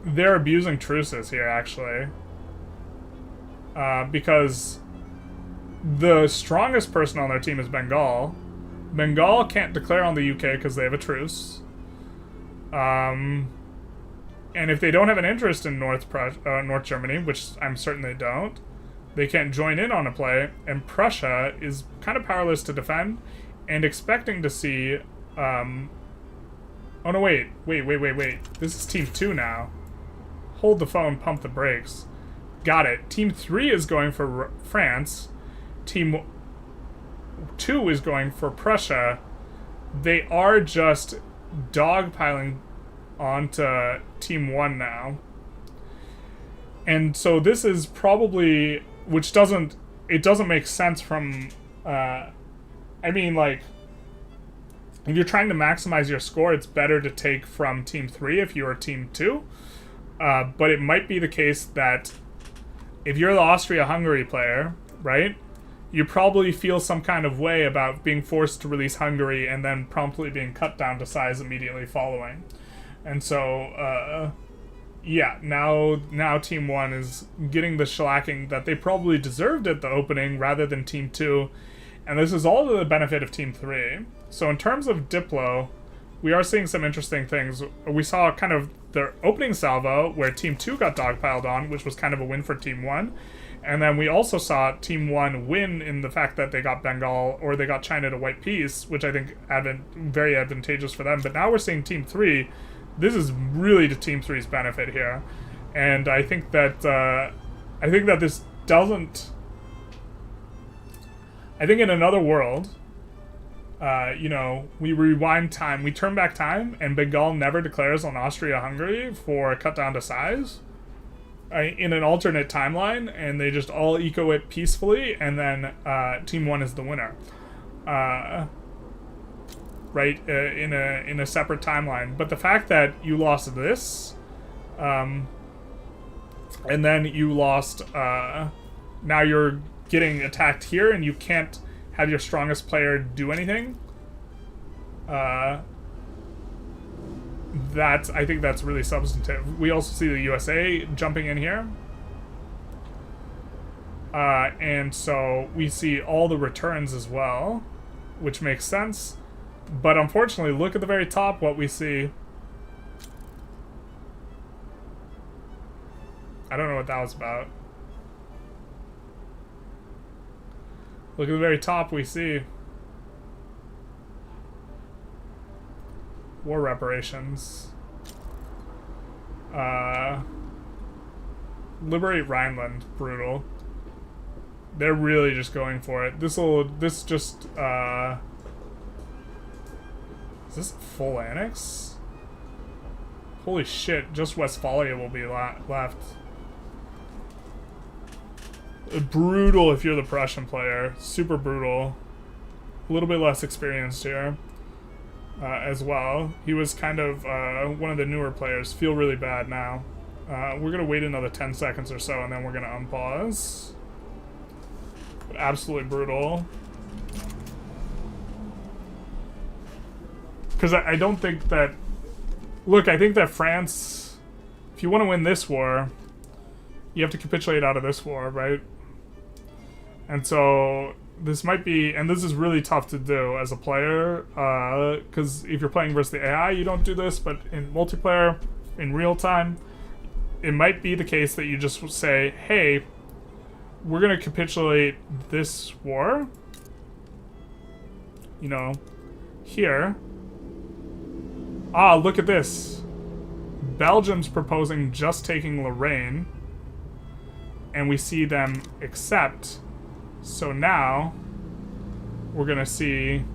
they're abusing truces here, actually. Because the strongest person on their team is Bengal. Bengal can't declare on the UK because they have a truce. And if they don't have an interest in North Germany, which I'm certain they don't, they can't join in on a play, and Prussia is kind of powerless to defend, and expecting to see, oh no, wait, this is Team 2 now. Hold the phone, pump the brakes. Got it. Team 3 is going for France. Team 2 is going for Prussia. They are just dogpiling onto Team 1 now. And so this is probably, which doesn't make sense from, I mean, like, if you're trying to maximize your score, it's better to take from Team 3 if you're Team 2. But it might be the case that if you're the Austria-Hungary player, right, you probably feel some kind of way about being forced to release Hungary and then promptly being cut down to size immediately following. And so yeah, now Team 1 is getting the shellacking that they probably deserved at the opening rather than Team 2. And this is all to the benefit of Team 3. So in terms of Diplo, we are seeing some interesting things. We saw kind of their opening salvo where Team 2 got dogpiled on, which was kind of a win for Team 1. And then we also saw Team 1 win in the fact that they got Bengal, or they got China to white peace, which I think very advantageous for them. But now we're seeing Team 3. This is really to Team 3's benefit here. And I think that this doesn't... I think in another world, you know, we rewind time, we turn back time, and Bengal never declares on Austria-Hungary for cut down to size in an alternate timeline, and they just all eco it peacefully, and then Team 1 is the winner. Right, in a separate timeline. But the fact that you lost this, and then you lost, now you're getting attacked here, and you can't have your strongest player do anything. I think that's really substantive. We also see the USA jumping in here. And so we see all the returns as well, which makes sense. But unfortunately, look at the very top what we see. I don't know what that was about. Look at the very top we see war reparations. Liberate Rhineland, brutal. They're really just going for it. Is this a full annex? Holy shit, just Westphalia will be left. Brutal if you're the Prussian player. Super brutal. A little bit less experienced here as well. He was kind of one of the newer players. Feel really bad now. We're going to wait another 10 seconds or so, and then we're going to unpause. But absolutely brutal. Because I don't think that... Look, I think that France... If you want to win this war, you have to capitulate out of this war, right? And so this might be... And this is really tough to do as a player. Because if you're playing versus the AI, you don't do this. But in multiplayer, in real time, it might be the case that you just say, hey, we're going to capitulate this war. You know, here. Ah, look at this. Belgium's proposing just taking Lorraine. And we see them accept. So now, we're going to see...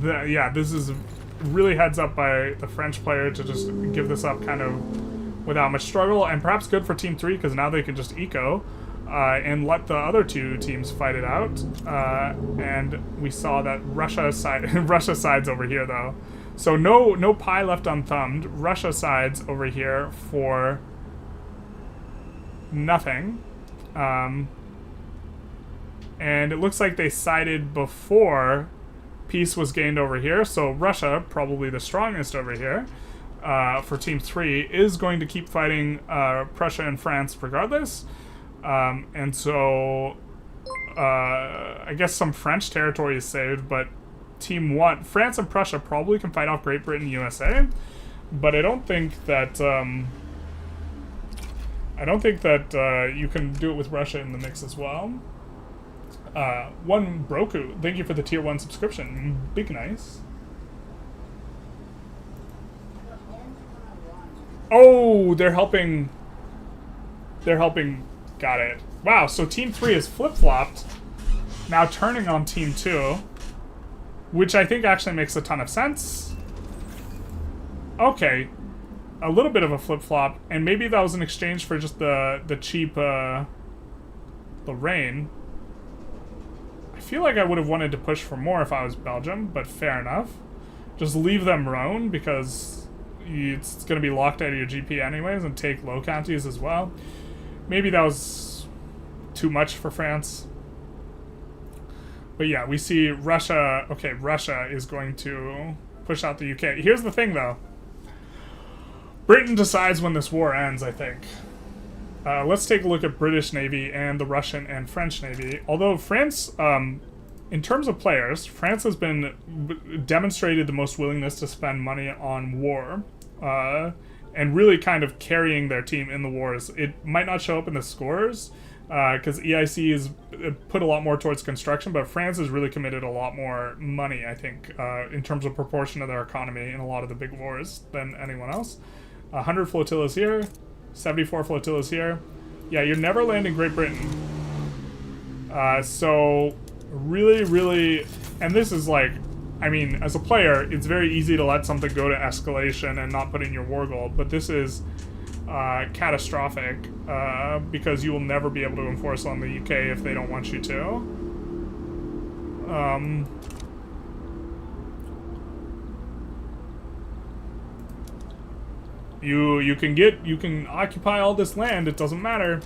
Yeah, this is really heads up by the French player to just give this up kind of without much struggle. And perhaps good for Team 3, because now they can just eco. And let the other two teams fight it out. And we saw that Russia sides over here, though. So no pie left unthumbed. Russia sides over here for nothing. And it looks like they sided before peace was gained over here. So Russia, probably the strongest over here, for Team 3, is going to keep fighting Prussia and France regardless. And so I guess some French territory is saved, but Team 1, France and Prussia probably can fight off Great Britain and USA, but I don't think that you can do it with Russia in the mix as well. One Broku, thank you for the tier 1 subscription. Big nice. Oh, they're helping. Got it. Wow, so Team 3 is flip-flopped, now turning on Team 2. Which I think actually makes a ton of sense. Okay. A little bit of a flip-flop. And maybe that was in exchange for just the cheap Lorraine. I feel like I would have wanted to push for more if I was Belgium, but fair enough. Just leave them Rhone, because it's going to be locked out of your GP anyways, and take low counties as well. Maybe that was too much for France. But yeah, we see Russia... Okay, Russia is going to push out the UK. Here's the thing, though. Britain decides when this war ends, I think. Let's take a look at British Navy and the Russian and French Navy. Although France, in terms of players, France has been demonstrated the most willingness to spend money on war, and really kind of carrying their team in the wars. It might not show up in the scores, because EIC has put a lot more towards construction, but France has really committed a lot more money, I think, in terms of proportion of their economy in a lot of the big wars than anyone else. 100 flotillas here, 74 flotillas here. Yeah, you're never landing Great Britain. So, really, and this is like, I mean, as a player, it's very easy to let something go to escalation and not put in your war goal, but this is catastrophic, because you will never be able to enforce on the UK if they don't want you to. You can occupy all this land, it doesn't matter.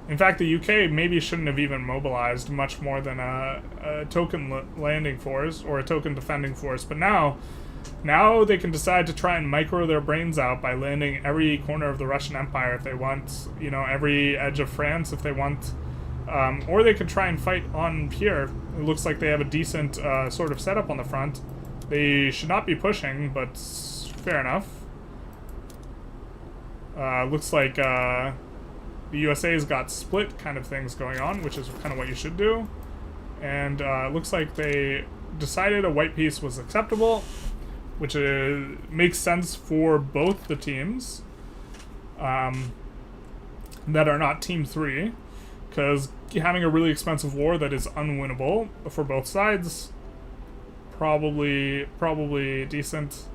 In fact, the UK maybe shouldn't have even mobilized much more than a token landing force or a token defending force, but now they can decide to try and micro their brains out by landing every corner of the Russian Empire if they want, you know, every edge of France if they want, or they could try and fight on here. It looks like they have a decent sort of setup on the front. They should not be pushing, but fair enough. Looks like the USA's got split kind of things going on, which is kind of what you should do. And looks like they decided a white peace was acceptable, which makes sense for both the teams that are not Team 3, because having a really expensive war that is unwinnable for both sides, probably decent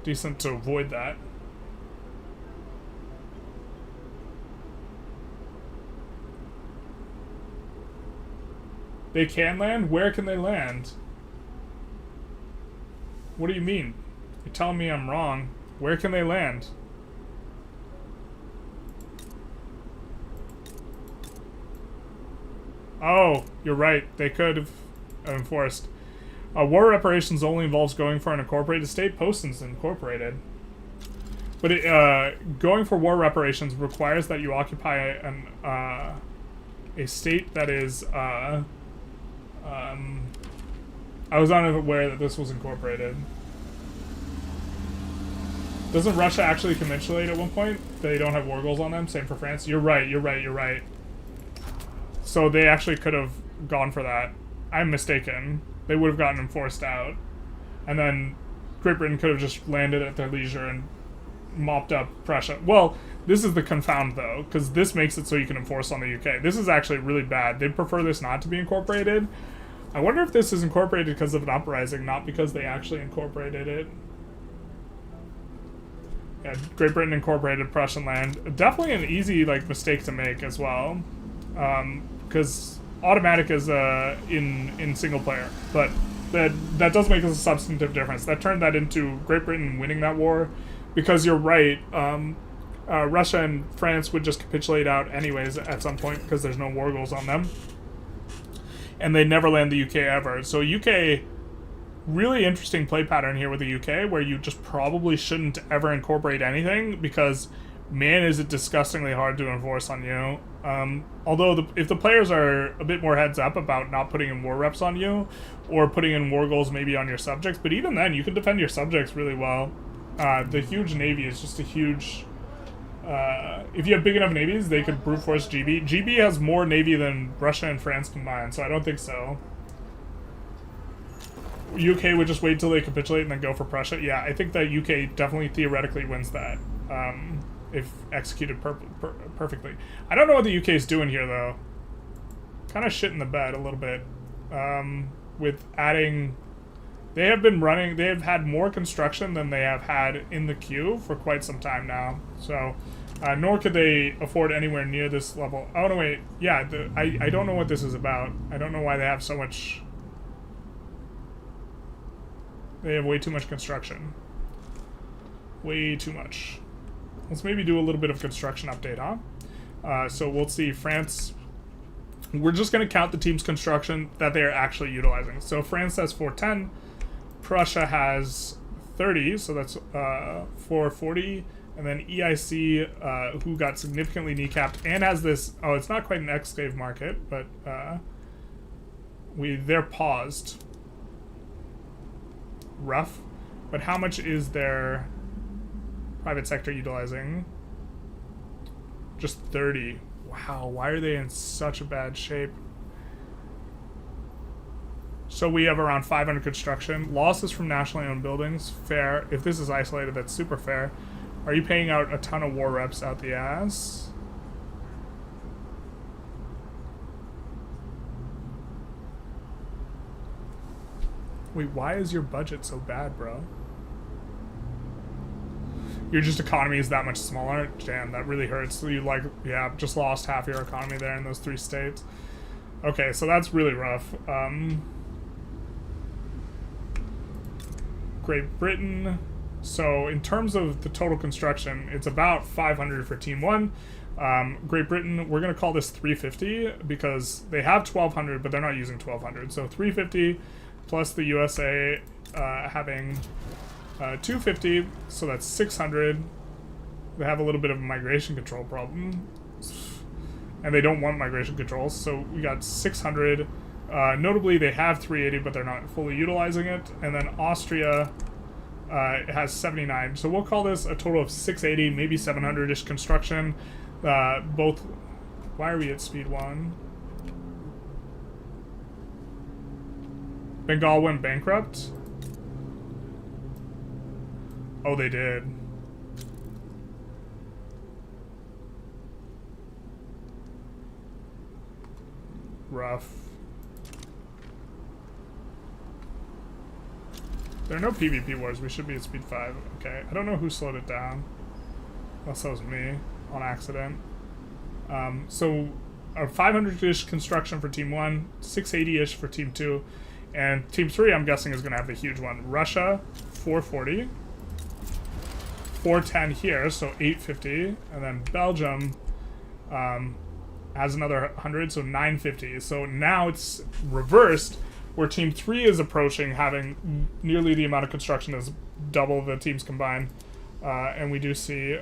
to avoid that. They can land? Where can they land? What do you mean? You're telling me I'm wrong. Where can they land? Oh, you're right. They could have enforced. War reparations only involves going for an incorporated state. Poston's incorporated. But going for war reparations requires that you occupy a state that is... I was unaware that this was incorporated. Doesn't Russia actually capitulate at one point? They don't have war goals on them? Same for France? You're right. So they actually could have gone for that. I'm mistaken. They would have gotten them forced out. And then Great Britain could have just landed at their leisure and mopped up Prussia. Well, this is the confound, though, because this makes it so you can enforce on the UK. This is actually really bad. They'd prefer this not to be incorporated. I wonder if this is incorporated because of an uprising, not because they actually incorporated it. Yeah, Great Britain incorporated Prussian land. Definitely an easy mistake to make as well, because automatic is in single player, but that does make a substantive difference. That turned that into Great Britain winning that war, because you're right. Russia and France would just capitulate out anyways at some point because there's no war goals on them. And they never land the UK ever. So UK, really interesting play pattern here with the UK, where you just probably shouldn't ever incorporate anything, because man, is it disgustingly hard to enforce on you. Although if the players are a bit more heads up about not putting in war reps on you, or putting in war goals maybe on your subjects, but even then you can defend your subjects really well. The huge navy is just a huge... if you have big enough navies, they could brute force GB. GB has more navy than Russia and France combined, so I don't think so. UK would just wait till they capitulate and then go for Prussia. Yeah, I think that UK definitely theoretically wins that, if executed perfectly. I don't know what the UK is doing here, though. Kind of shit in the bed a little bit, with adding... They have had more construction than they have had in the queue for quite some time now. So, nor could they afford anywhere near this level. Oh, no, wait. Yeah, I don't know what this is about. I don't know why they have so much... They have way too much construction. Way too much. Let's maybe do a little bit of construction update, huh? So we'll see France... We're just going to count the team's construction that they are actually utilizing. So France has 410. Prussia has 30, so that's 440. And then EIC, who got significantly kneecapped and has this... Oh, it's not quite an exclave market, but they're paused. Rough. But how much is their private sector utilizing? Just 30. Wow, why are they in such a bad shape? So we have around 500 construction. Losses from nationally owned buildings. Fair. If this is isolated, that's super fair. Are you paying out a ton of war reps out the ass? Wait, why is your budget so bad, bro? Your just economy is that much smaller? Damn, that really hurts. So you, like, yeah, just lost half your economy there in those 3 states. Okay, so that's really rough. Great Britain. So in terms of the total construction, it's about 500 for Team 1. Great Britain, we're going to call this 350 because they have 1,200, but they're not using 1,200. So 350 plus the USA having 250, so that's 600. They have a little bit of a migration control problem. And they don't want migration controls, so we got 600. Notably, they have 380, but they're not fully utilizing it. And then Austria... it has 79, so we'll call this a total of 680, maybe 700-ish construction. Both. Why are we at speed 1? Bengal went bankrupt. Oh, they did. Rough. There are no PvP wars. We should be at speed 5. Okay. I don't know who slowed it down. Unless that was me on accident. So, a 500-ish construction for Team 1, 680-ish for Team 2, and Team 3, I'm guessing, is going to have the huge one. Russia, 440. 410 here, so 850. And then Belgium has another 100, so 950. So now it's reversed, where Team 3 is approaching having nearly the amount of construction as double the teams combined. And we do see...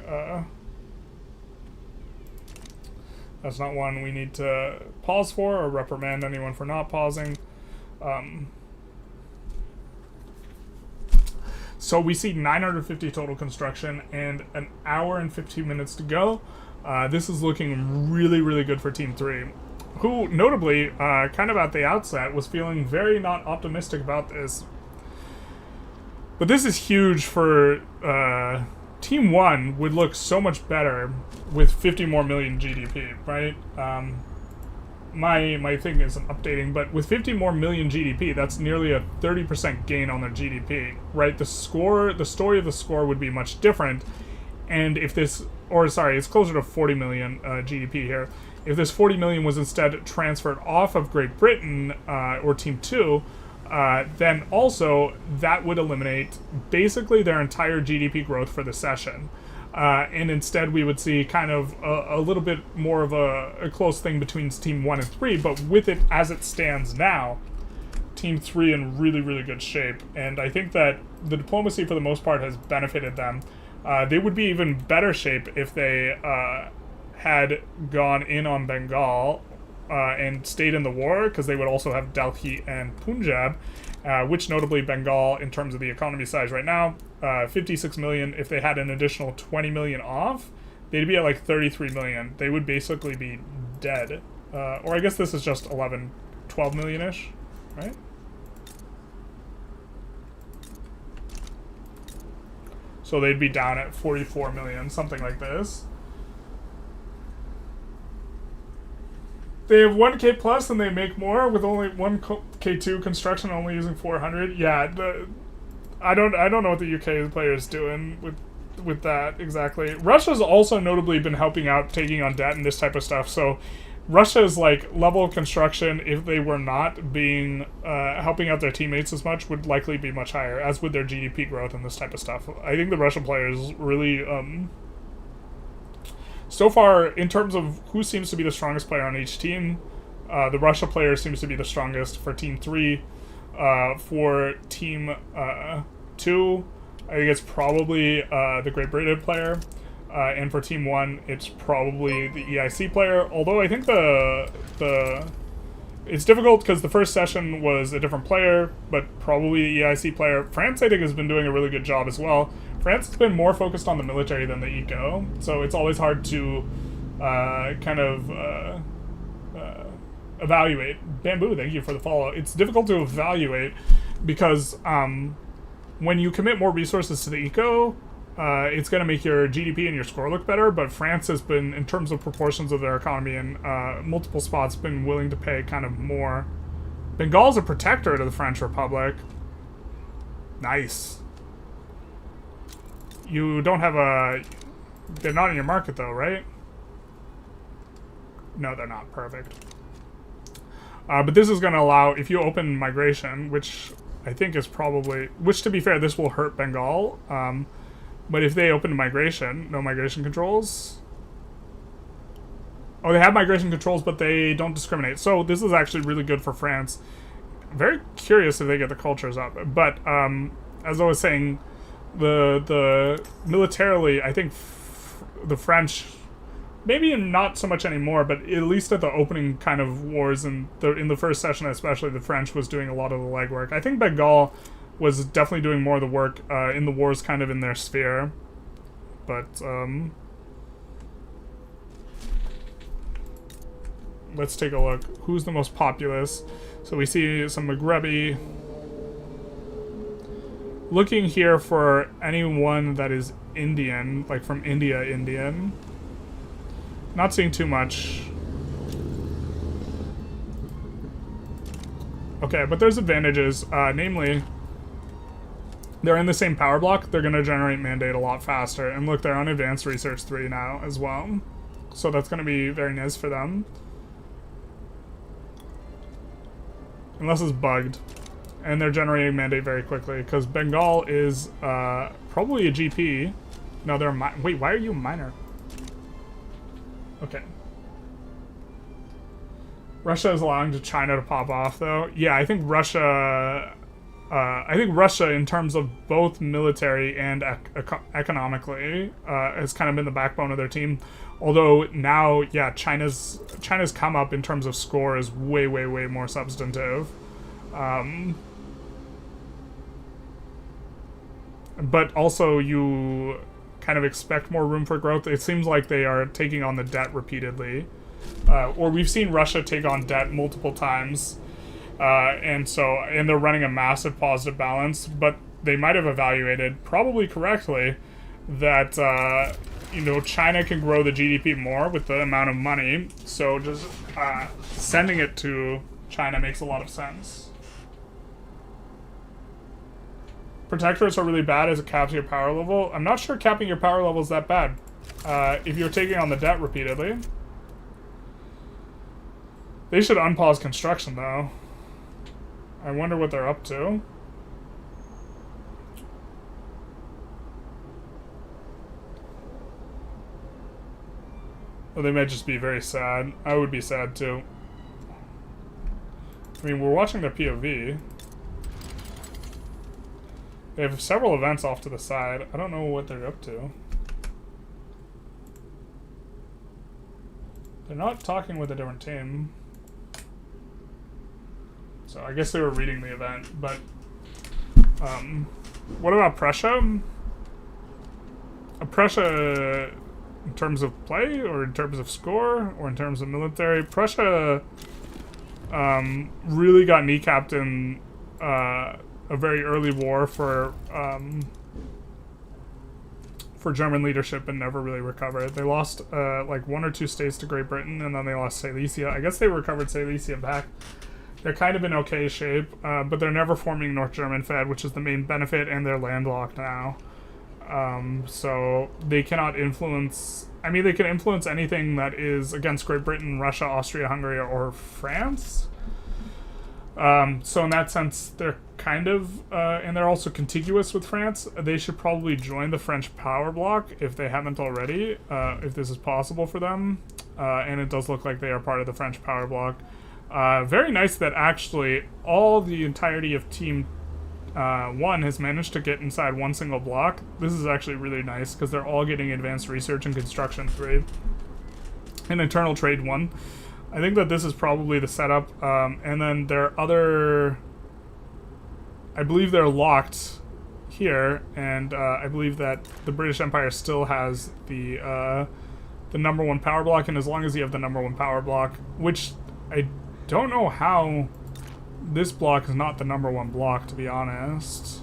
that's not one we need to pause for or reprimand anyone for not pausing. So we see 950 total construction and an hour and 15 minutes to go. This is looking really, really good for Team 3. Who, notably, kind of at the outset, was feeling very not optimistic about this. But this is huge for Team 1 would look so much better with 50 more million GDP, right? My thing isn't updating, but with 50 more million GDP, that's nearly a 30% gain on their GDP, right? The story of the score would be much different, and if this, or sorry, it's closer to 40 million GDP here. If this 40 million was instead transferred off of Great Britain or Team 2, then also that would eliminate basically their entire GDP growth for the session. And instead we would see kind of a little bit more of a close thing between Team 1 and 3, but with it as it stands now, Team 3 in really, really good shape. And I think that the diplomacy for the most part has benefited them. They would be even better shape if they had gone in on Bengal and stayed in the war, because they would also have Delhi and Punjab, which notably Bengal, in terms of the economy size right now, 56 million. If they had an additional 20 million off, they'd be at like 33 million. They would basically be dead. Or I guess this is just 11, 12 million-ish, right? So they'd be down at 44 million, something like this. They have 1K plus and they make more with only 1K2 construction, only using 400. Yeah, I don't know what the UK player is doing with that exactly. Russia's also notably been helping out, taking on debt and this type of stuff. So Russia's like level of construction, if they were not being helping out their teammates as much, would likely be much higher, as would their GDP growth and this type of stuff. I think the Russian players really so far, in terms of who seems to be the strongest player on each team, the Russia player seems to be the strongest for Team 3. For Team 2, I think it's probably the Great Britain player. And for Team 1, it's probably the EIC player. Although I think it's difficult because the first session was a different player, but probably the EIC player. France, I think, has been doing a really good job as well. France has been more focused on the military than the eco, so it's always hard to evaluate. Bamboo, thank you for the follow. It's difficult to evaluate because when you commit more resources to the eco, it's going to make your GDP and your score look better, but France has been, in terms of proportions of their economy in multiple spots, been willing to pay kind of more. Bengal's a protector to the French Republic. Nice. You don't have a... They're not in your market, though, right? No, they're not. Perfect. But this is going to allow, if you open migration, which I think is probably... Which, to be fair, this will hurt Bengal. But if they open migration, no migration controls. Oh, they have migration controls, but they don't discriminate. So this is actually really good for France. Very curious if they get the cultures up. But as I was saying, the militarily, I think the French, maybe not so much anymore, but at least at the opening kind of wars in the first session, especially, the French was doing a lot of the legwork. I think Bengal was definitely doing more of the work in the wars kind of in their sphere. But, let's take a look. Who's the most populous? So we see some Maghrebi. Looking here for anyone that is Indian, like from India, Indian. Not seeing too much. Okay, but there's advantages, namely... They're in the same power block, they're going to generate mandate a lot faster. And look, they're on Advanced Research 3 now as well. So that's going to be very nice for them. Unless it's bugged. And they're generating mandate very quickly, because Bengal is probably a GP. No, they're a wait, why are you a minor? Okay. Russia is allowing China to pop off, though. Yeah, I think Russia... in terms of both military and economically, has kind of been the backbone of their team. Although now, yeah, China's come up in terms of score is way, way, way more substantive. But also you kind of expect more room for growth. It seems like they are taking on the debt repeatedly. Or we've seen Russia take on debt multiple times. And they're running a massive positive balance, but they might have evaluated, probably correctly, that, China can grow the GDP more with the amount of money, so just sending it to China makes a lot of sense. Protectorates are really bad as it caps your power level. I'm not sure capping your power level is that bad. If you're taking on the debt repeatedly. They should unpause construction, though. I wonder what they're up to. Well, they might just be very sad. I would be sad, too. I mean, we're watching their POV. They have several events off to the side. I don't know what they're up to. They're not talking with a different team. So I guess they were reading the event, but what about Prussia? Prussia, in terms of play, or in terms of score, or in terms of military, Prussia really got kneecapped in a very early war for German leadership and never really recovered. They lost like 1 or 2 states to Great Britain, and then they lost Silesia. I guess they recovered Silesia back. They're kind of in okay shape, but they're never forming North German Fed, which is the main benefit, and they're landlocked now. So they cannot influence... I mean, they can influence anything that is against Great Britain, Russia, Austria, Hungary, or France. So in that sense, they're kind of... and they're also contiguous with France. They should probably join the French power bloc, if they haven't already, if this is possible for them. And it does look like they are part of the French power bloc. Very nice that actually the entirety of Team 1 has managed to get inside one single block. This is actually really nice because they're all getting advanced research and construction 3. And internal trade 1. I think that this is probably the setup. And then their other... I believe they're locked here, and I believe that the British Empire still has the number 1 power block, and as long as you have the number 1 power block, which I don't know how this block is not the number 1 block, to be honest.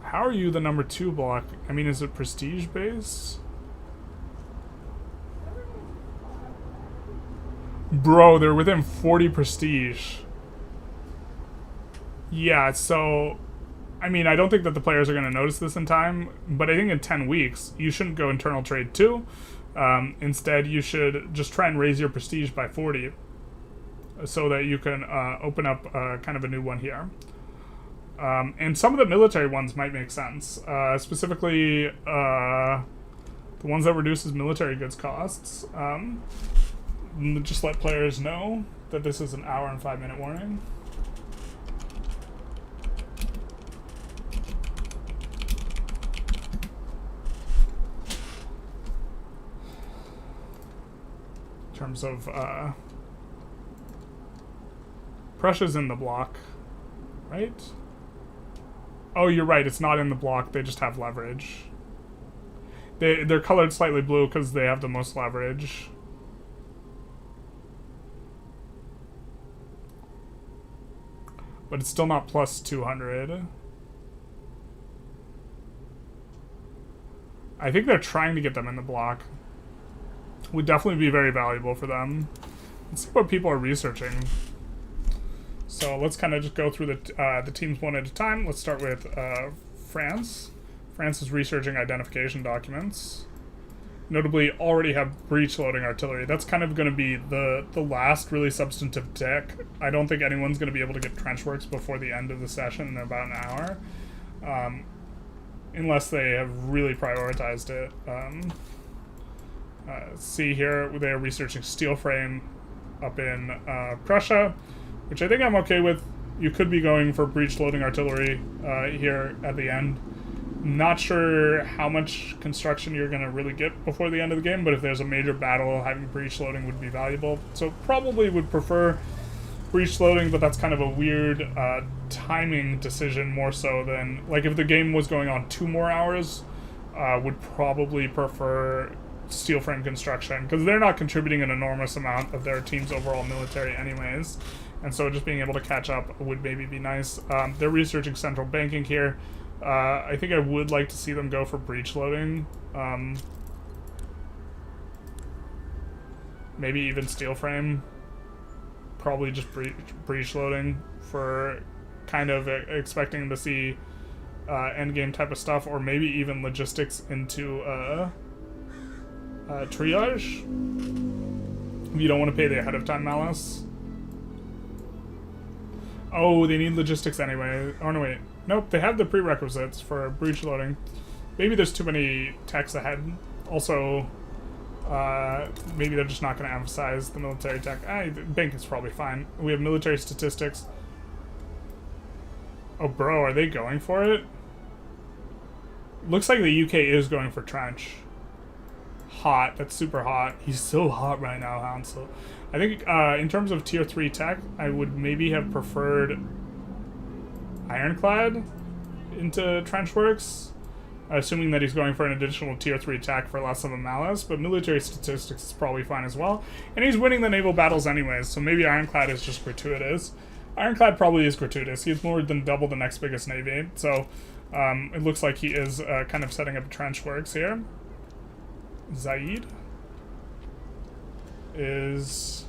How are you the number 2 block? I mean, is it prestige based? Bro, they're within 40 prestige. Yeah, so... I mean, I don't think that the players are going to notice this in time, but I think in 10 weeks, you shouldn't go internal trade 2. Instead, you should just try and raise your prestige by 40 so that you can open up kind of a new one here. And some of the military ones might make sense. Specifically, the ones that reduces military goods costs. Just let players know that this is an hour and 5-minute warning. In terms of Prussia's in the block, right? Oh, you're right, it's not in the block, they just have leverage. They're colored slightly blue because they have the most leverage. But it's still not plus 200. I think they're trying to get them in the block. Would definitely be very valuable for them. Let's see what people are researching. So let's kind of just go through the teams one at a time. Let's start with France. France is researching identification documents. Notably, already have breech-loading artillery. That's kind of going to be the last really substantive tech. I don't think anyone's going to be able to get trench works before the end of the session in about an hour. Unless they have really prioritized it. See here, they're researching steel frame up in Prussia, which I think I'm okay with. You could be going for breech-loading artillery here at the end. Not sure how much construction you're going to really get before the end of the game, but if there's a major battle, having breach loading would be valuable. So probably would prefer breach loading, but that's kind of a weird timing decision more so than... Like, if the game was going on 2 more hours, would probably prefer steel frame construction, because they're not contributing an enormous amount of their team's overall military anyways. And so just being able to catch up would maybe be nice. They're researching central banking here. I think I would like to see them go for breach loading. Maybe even steel frame. Probably just breach loading for kind of expecting to see endgame type of stuff, or maybe even logistics into triage. If you don't want to pay the ahead of time malice. Oh, they need logistics anyway. Oh, no, wait. Nope, they have the prerequisites for breach loading. Maybe there's too many techs ahead. Also, maybe they're just not going to emphasize the military tech. Bank is probably fine. We have military statistics. Oh, bro, are they going for it? Looks like the UK is going for trench. Hot. That's super hot. He's so hot right now, Hansel. I think in terms of tier 3 tech, I would maybe have preferred Ironclad into trench works, assuming that he's going for an additional tier 3 tech for less of a malice, but military statistics is probably fine as well. And he's winning the naval battles anyways, so maybe Ironclad is just gratuitous. Ironclad probably is gratuitous. He's more than double the next biggest navy, so it looks like he is kind of setting up trench works here. Zaid is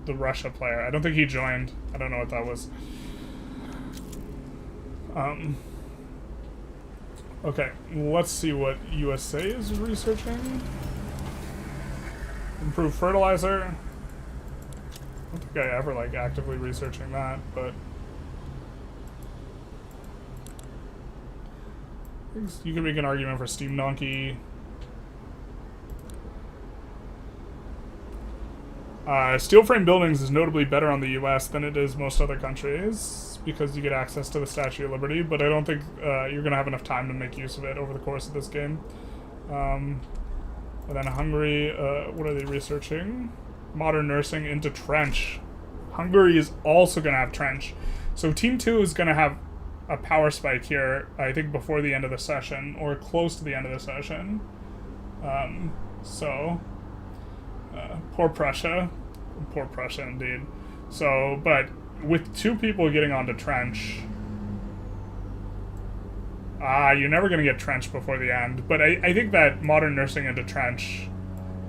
the Russia player. I don't think he joined. I don't know what that was. Okay, let's see what USA is researching. Improve fertilizer. I don't think I ever like actively researching that, but you can make an argument for Steam Donkey. Steel frame buildings is notably better on the US than it is most other countries because you get access to the Statue of Liberty, but I don't think you're going to have enough time to make use of it over the course of this game. And then Hungary, what are they researching? Modern nursing into trench. Hungary is also going to have trench. So Team 2 is going to have a power spike here, I think before the end of the session, or close to the end of the session. Poor Prussia indeed. So, but with 2 people getting onto trench, you're never going to get trench before the end. But I think that modern nursing into trench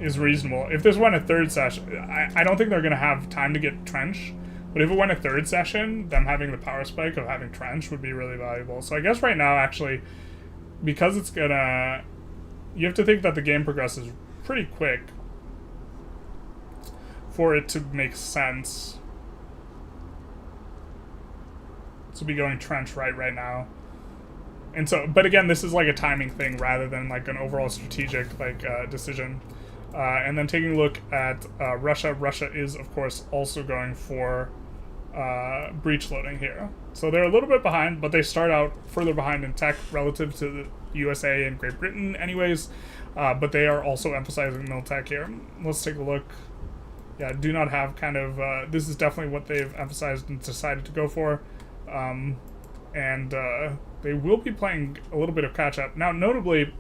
is reasonable. If this went a 3rd session, I don't think they're going to have time to get trench. But if it went a 3rd session, them having the power spike of having trench would be really valuable. So I guess right now, actually, because it's gonna, you have to think that the game progresses pretty quick for it to make sense to be going trench right now. And so, but again, this is like a timing thing rather than like an overall strategic decision. And then taking a look at Russia. Russia is, of course, also going for breach loading here. So they're a little bit behind, but they start out further behind in tech relative to the USA and Great Britain anyways. But they are also emphasizing mil-tech here. Let's take a look. Yeah, do not have kind of... this is definitely what they've emphasized and decided to go for. They will be playing a little bit of catch-up. Now, notably...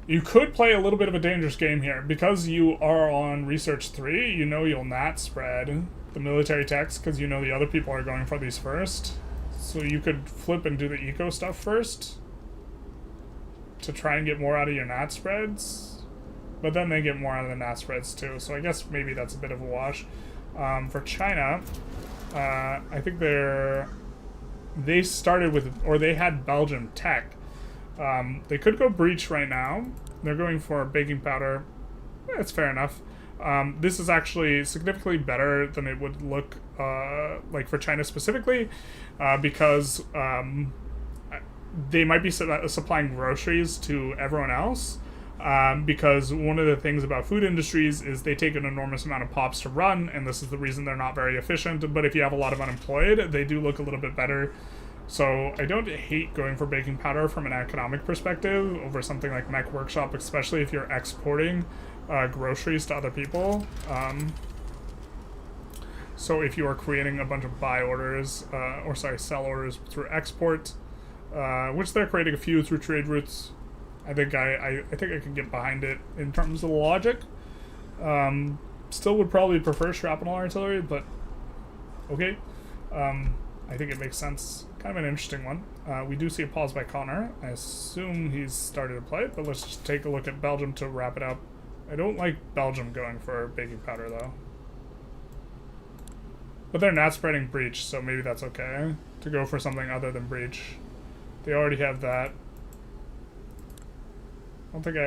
you could play a little bit of a dangerous game here. Because you are on Research 3, you know you'll not spread the military techs because you know the other people are going for these first. So you could flip and do the eco stuff first to try and get more out of your nat spreads. But then they get more out of the nat spreads too. So I guess maybe that's a bit of a wash. For China, I think they started with, or they had Belgium tech. They could go breach right now. They're going for baking powder. It's fair enough. This is actually significantly better than it would look like for China specifically, because they might be supplying groceries to everyone else. Because one of the things about food industries is they take an enormous amount of pops to run, and this is the reason they're not very efficient. But if you have a lot of unemployed, they do look a little bit better. So I don't hate going for baking powder from an economic perspective over something like Mech Workshop, especially if you're exporting groceries to other people. So if you are creating a bunch of buy orders, sell orders through export, which they're creating a few through trade routes, I think I can get behind it in terms of the logic. Still would probably prefer shrapnel artillery, but okay. I think it makes sense. Kind of an interesting one. We do see a pause by Connor. I assume he's started to play it, but let's just take a look at Belgium to wrap it up. I don't like Belgium going for baking powder, though. But they're not spreading breach, so maybe that's okay. To go for something other than breach. They already have that. I think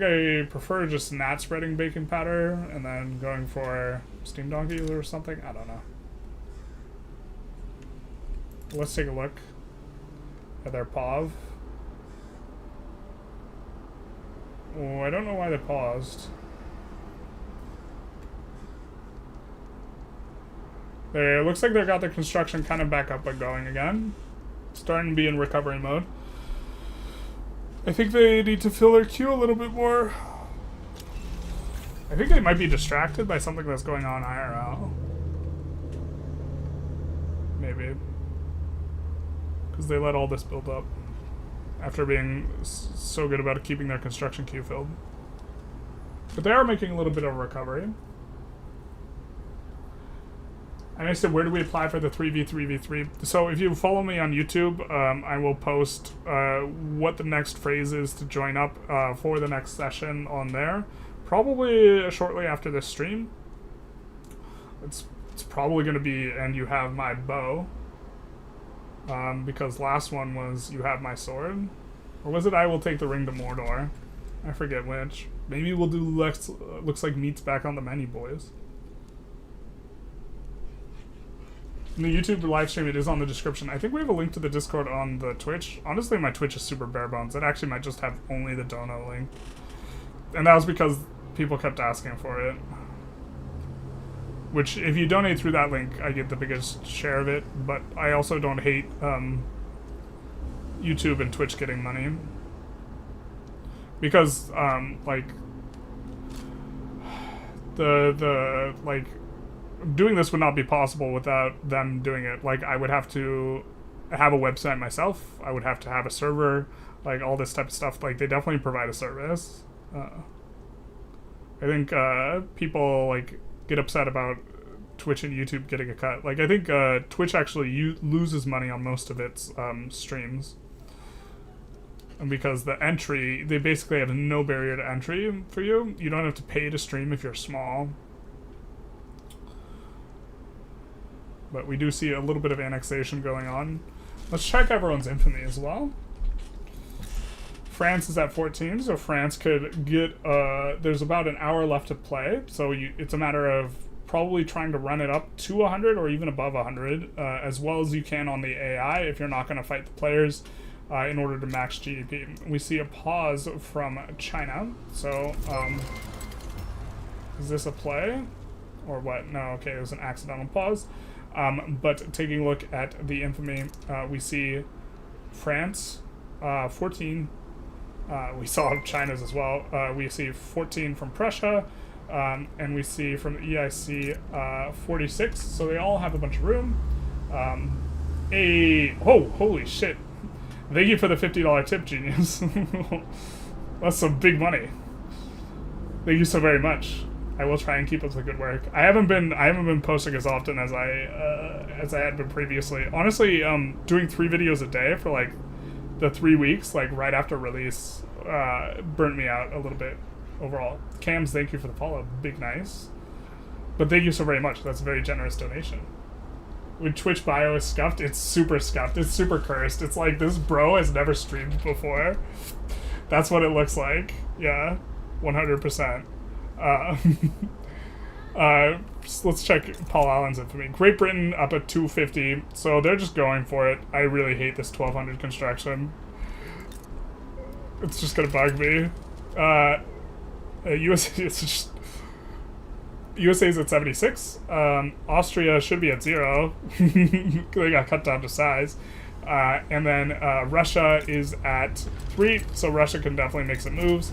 I prefer just not spreading baking powder and then going for steam donkeys or something. I don't know. Let's take a look at their POV. Oh, I don't know why they paused. It looks like they got their construction kind of back up and going again. Starting to be in recovery mode. I think they need to fill their queue a little bit more. I think they might be distracted by something that's going on IRL. Maybe. Because they let all this build up after being so good about keeping their construction queue filled. But they are making a little bit of recovery. And I said, where do we apply for the 3v3v3? So if you follow me on YouTube, I will post what the next phrase is to join up for the next session on there. Probably shortly after this stream. It's probably going to be, and you have my bow. Because last one was, you have my sword. Or was it, I will take the ring to Mordor? I forget which. Maybe we'll do looks like meat's back on the menu, boys. In the YouTube live stream, it is on the description. I think we have a link to the Discord on the Twitch. Honestly, my Twitch is super bare bones. It actually might just have only the dono link. And that was because people kept asking for it. Which, if you donate through that link, I get the biggest share of it. But I also don't hate YouTube and Twitch getting money. Because, like, like, doing this would not be possible without them doing it. Like, I would have to have a website myself. I would have to have a server, like, all this type of stuff. Like, they definitely provide a service. I think people, like, get upset about Twitch and YouTube getting a cut. Like, I think Twitch actually loses money on most of its streams. And because the entry, they basically have no barrier to entry for you. You don't have to pay to stream if you're small. But we do see a little bit of annexation going on. Let's check everyone's infamy as well. France is at 14, so France could get, there's about an hour left to play, so it's a matter of probably trying to run it up to 100 or even above 100, as well as you can on the AI if you're not going to fight the players in order to max GDP. We see a pause from China, so is this a play? Or what? No, okay, it was an accidental pause. But taking a look at the infamy, we see France, 14. We saw China's as well. We see 14 from Prussia, and we see from the EIC 46. So they all have a bunch of room. Oh, holy shit. Thank you for the $50 tip, genius. That's some big money. Thank you so very much. I will try and keep up the good work. I haven't been posting as often as I had been previously. Honestly, doing 3 videos a day for like the 3 weeks, like right after release, burnt me out a little bit overall. Cams, thank you for the follow. Big nice. But thank you so very much. That's a very generous donation. When Twitch bio is scuffed, it's super scuffed. It's super cursed. It's like this bro has never streamed before. That's what it looks like. Yeah, 100%. Let's check Paul Allen's infamy. Great Britain up at 250, so they're just going for it. I really hate this 1200 construction. It's just gonna bug me. USA's at 76. Austria should be at 0. They got cut down to size. And then Russia is at 3, so Russia can definitely make some moves.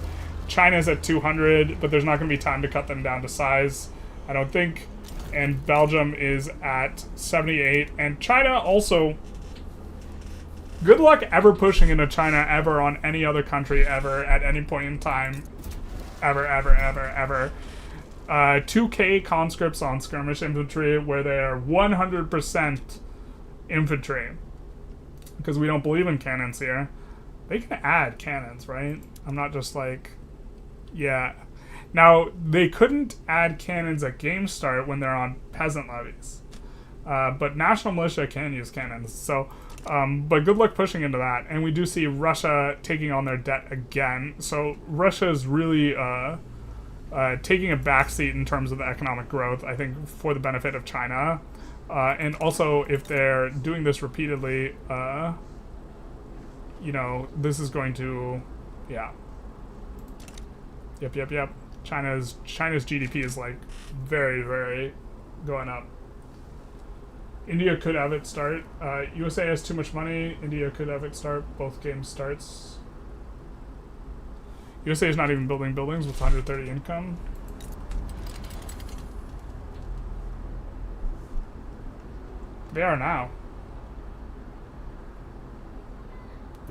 China's at 200, but there's not going to be time to cut them down to size, I don't think. And Belgium is at 78. And China also... Good luck ever pushing into China ever on any other country ever at any point in time. Ever, ever, ever, ever. 2K conscripts on skirmish infantry where they are 100% infantry. Because we don't believe in cannons here. They can add cannons, right? I'm not just like... Yeah. Now, they couldn't add cannons at game start when they're on peasant levies. But National Militia can use cannons. So, but good luck pushing into that. And we do see Russia taking on their debt again. So Russia is really taking a backseat in terms of the economic growth, I think, for the benefit of China. And also, if they're doing this repeatedly, you know, this is going to, yeah. Yep. China's GDP is like very, very going up. India could have it start. USA has too much money. India could have it start. Both games starts. USA is not even building buildings with 130 income. They are now.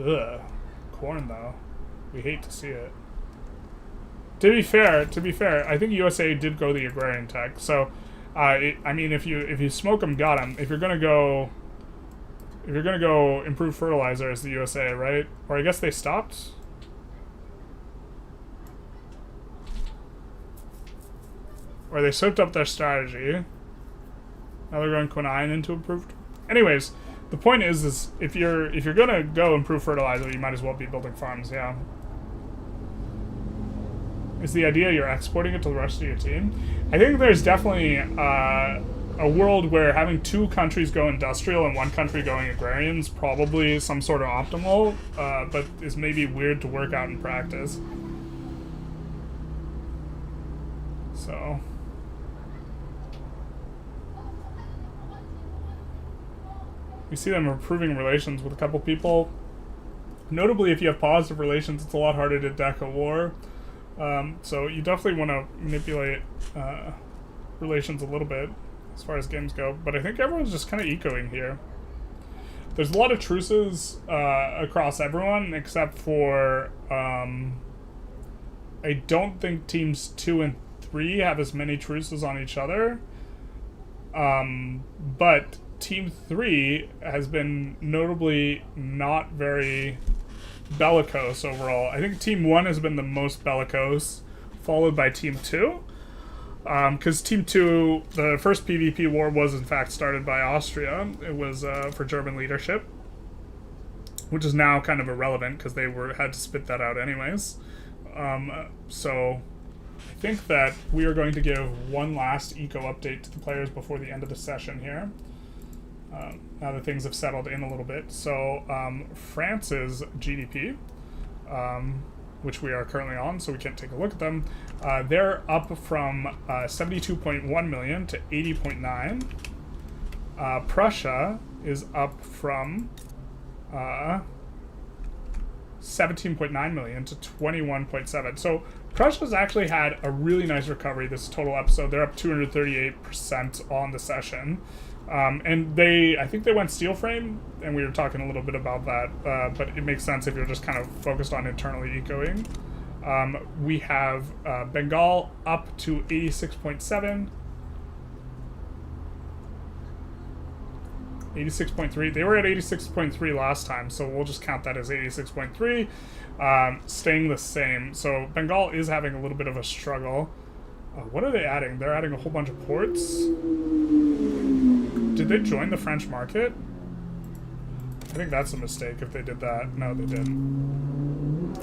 Ugh. Corn though. We hate to see it. To be fair, I think USA did go the agrarian tech. So, I mean, if you smoke them, got them. If you're gonna go improve fertilizer as the USA, right? Or I guess they stopped. Or they switched up their strategy. Now they're going Quinine into improved. Anyways, the point is if you're gonna go improve fertilizer, you might as well be building farms. Yeah. Is the idea you're exporting it to the rest of your team? I think there's definitely a world where having 2 countries go industrial and 1 country going agrarian is probably some sort of optimal, but is maybe weird to work out in practice. So we see them improving relations with a couple people. Notably, if you have positive relations, it's a lot harder to deck a war. So you definitely want to manipulate relations a little bit as far as games go. But I think everyone's just kind of ecoing here. There's a lot of truces across everyone except for I don't think teams 2 and 3 have as many truces on each other. But Team 3 has been notably not very bellicose overall. I think Team 1 has been the most bellicose, followed by Team 2. Because Team 2, the first PvP war was in fact started by Austria. It was for German leadership, which is now kind of irrelevant because they had to spit that out anyways. So I think that we are going to give one last eco update to the players before the end of the session here. Now that things have settled in a little bit. So France's GDP, which we are currently on, so we can't take a look at them. They're up from 72.1 million to 80.9. Prussia is up from 17.9 million to 21.7. So Prussia's actually had a really nice recovery this total episode. They're up 238% on the session. And I think they went steel frame, and we were talking a little bit about that, but it makes sense if you're just kind of focused on internally ecoing. We have Bengal up to 86.7. 86.3. They were at 86.3 last time, so we'll just count that as 86.3, staying the same. So Bengal is having a little bit of a struggle. What are they adding? They're adding a whole bunch of ports. Did they join the French market? I think that's a mistake if they did that. No, they didn't.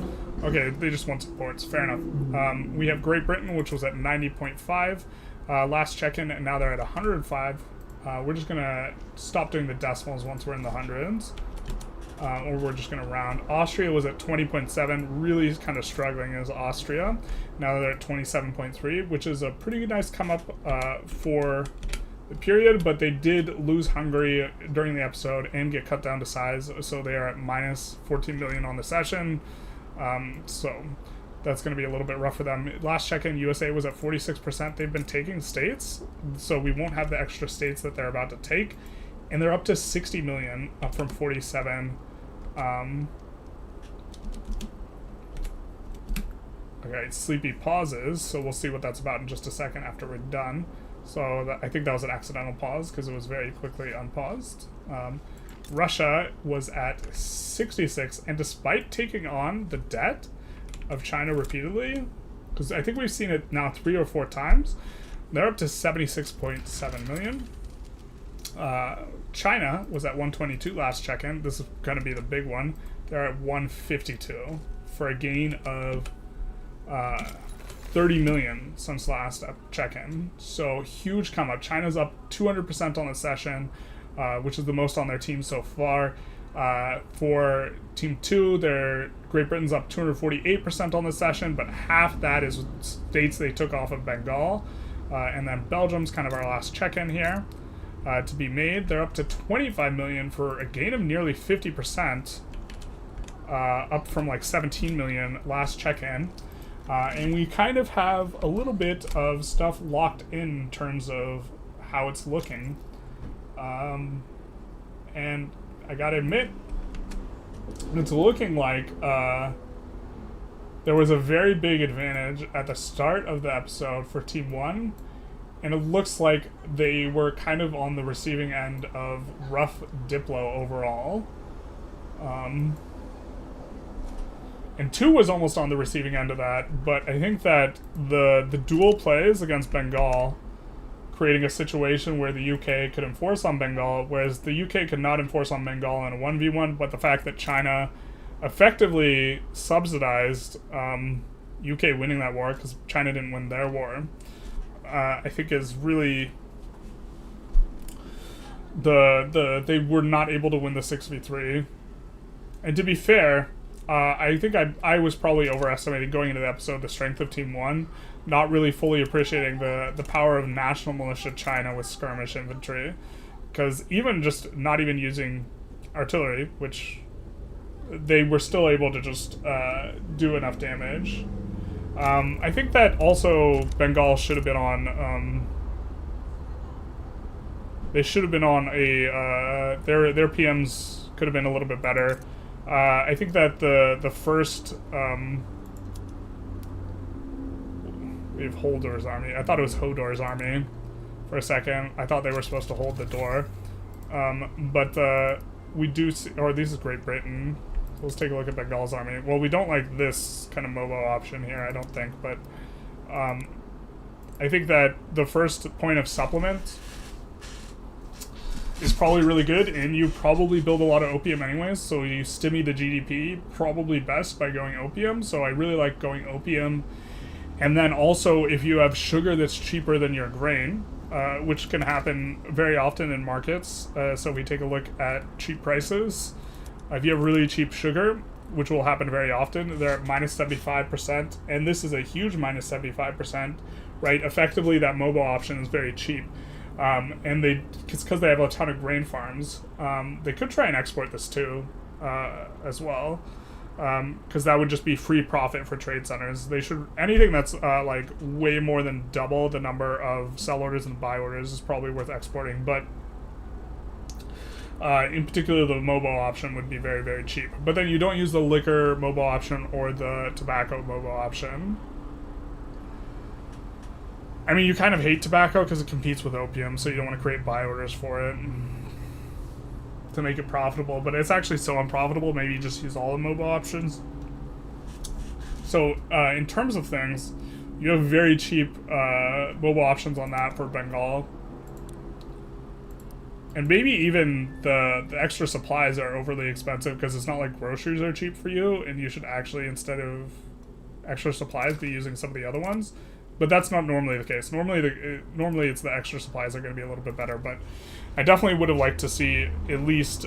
Okay, they just want some ports. Fair enough. We have Great Britain, which was at 90.5 last check-in, and now they're at 105. We're just going to stop doing the decimals once we're in the hundreds. Or we're just going to round. Austria was at 20.7, really kind of struggling as Austria. Now they're at 27.3, which is a pretty nice come up for the period, but they did lose Hungary during the episode and get cut down to size, so they are at minus 14 million on the session. So that's going to be a little bit rough for them. Last check-in, USA was at 46%. They've been taking states, so we won't have the extra states that they're about to take. And they're up to 60 million, up from 47. Okay, Sleepy pauses, so we'll see what that's about in just a second after we're done. So I think that was an accidental pause because it was very quickly unpaused. Russia was at 66, and despite taking on the debt of China repeatedly, because I think we've seen it now 3 or 4 times, they're up to 76.7 million. China was at 122 last check-in. This is going to be the big one. They're at 152 for a gain of 30 million since last check-in. So huge come up. China's up 200% on the session, which is the most on their team so far. For Team 2, Great Britain's up 248% on the session, but half that is states they took off of Bengal. And then Belgium's kind of our last check-in here to be made. They're up to 25 million for a gain of nearly 50%, up from like 17 million last check-in. And we kind of have a little bit of stuff locked in terms of how it's looking. And I gotta admit, it's looking like there was a very big advantage at the start of the episode for Team 1, and it looks like they were kind of on the receiving end of rough Diplo overall. And 2 was almost on the receiving end of that, but I think that the dual plays against Bengal, creating a situation where the UK could enforce on Bengal, whereas the UK could not enforce on Bengal in a 1v1, but the fact that China effectively subsidized UK winning that war, because China didn't win their war, I think is really... they were not able to win the 6v3. And to be fair, I think I was probably overestimating going into the episode the strength of Team 1, not really fully appreciating the power of National Militia China with skirmish infantry. Because even just not even using artillery, which they were still able to just do enough damage. I think that also Bengal should have been on... they should have been on a... their PMs could have been a little bit better. I think that the first... we have Holdor's army. I thought it was Hodor's army for a second. I thought they were supposed to hold the door. But we do see... Or this is Great Britain. So let's take a look at Bengal's army. Well, we don't like this kind of MOBO option here, I don't think. But I think that the first point of supplement is probably really good, and you probably build a lot of opium anyways, so you stimmy the GDP probably best by going opium, so I really like going opium. And then also, if you have sugar that's cheaper than your grain, which can happen very often in markets, so we take a look at cheap prices. If you have really cheap sugar, which will happen very often, they're at minus 75%, and this is a huge minus 75%, right? Effectively, that MOBO option is very cheap. And it's because they have a ton of grain farms. They could try and export this too, as well, because that would just be free profit for trade centers. They should, anything that's like way more than double the number of sell orders and buy orders is probably worth exporting. But in particular, the MOBO option would be very, very cheap. But then you don't use the liquor MOBO option or the tobacco MOBO option. I mean, you kind of hate tobacco because it competes with opium, so you don't want to create buy orders for it to make it profitable. But it's actually so unprofitable, maybe you just use all the MOBO options. So, in terms of things, you have very cheap MOBO options on that for Bengal. And maybe even the extra supplies are overly expensive because it's not like groceries are cheap for you, and you should actually, instead of extra supplies, be using some of the other ones. But that's not normally the case. Normally it's the extra supplies are going to be a little bit better, but I definitely would have liked to see at least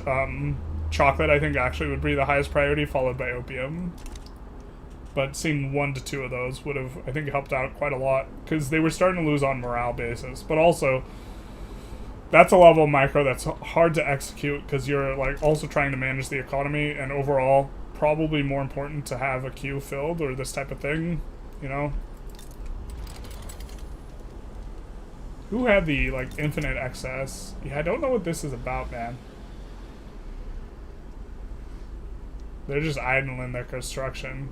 chocolate, I think, actually would be the highest priority, followed by opium. But seeing 1 to 2 of those would have, I think, helped out quite a lot, because they were starting to lose on morale basis. But also, that's a level of micro that's hard to execute, because you're like also trying to manage the economy, and overall, probably more important to have a queue filled or this type of thing, you know? Who had the, like, infinite excess? Yeah, I don't know what this is about, man. They're just idling their construction.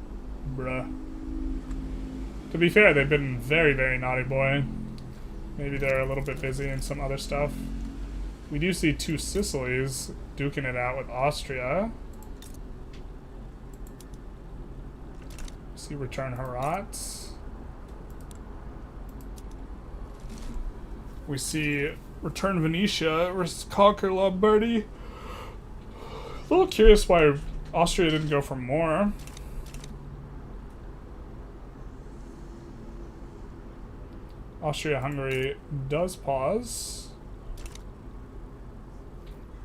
Bruh. To be fair, they've been very, very naughty, boy. Maybe they're a little bit busy in some other stuff. We do see 2 Sicilies duking it out with Austria. See return Herat. We see return Venetia versus conquer Lombardy. A little curious why Austria didn't go for more. Austria-Hungary does pause.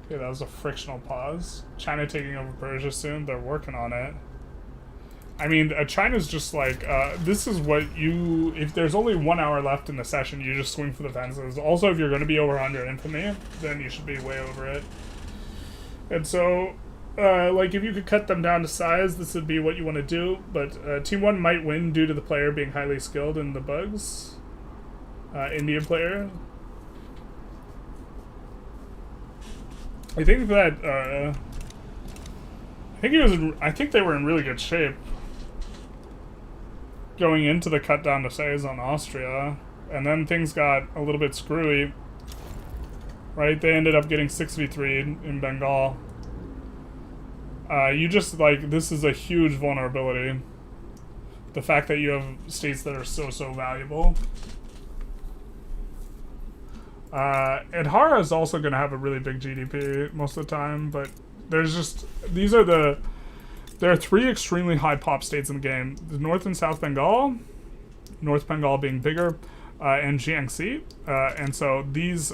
Okay, that was a frictional pause. China taking over Persia soon. They're working on it. I mean, China's just like, this is what you... If there's only 1 hour left in the session, you just swing for the fences. Also, if you're going to be over 100 infamy, then you should be way over it. And so, like, if you could cut them down to size, this would be what you want to do. But Team 1 might win due to the player being highly skilled in the bugs. Indian player. I think that, I think they were in really good shape going into the cut down to size on Austria, and then things got a little bit screwy, right? They ended up getting 6v3 in Bengal. You just, like, this is a huge vulnerability. The fact that you have states that are so valuable. And Hara is also going to have a really big GDP most of the time, but there's just, there are 3 extremely high pop states in the game. The North and South Bengal, North Bengal being bigger, and Jiangxi. And so these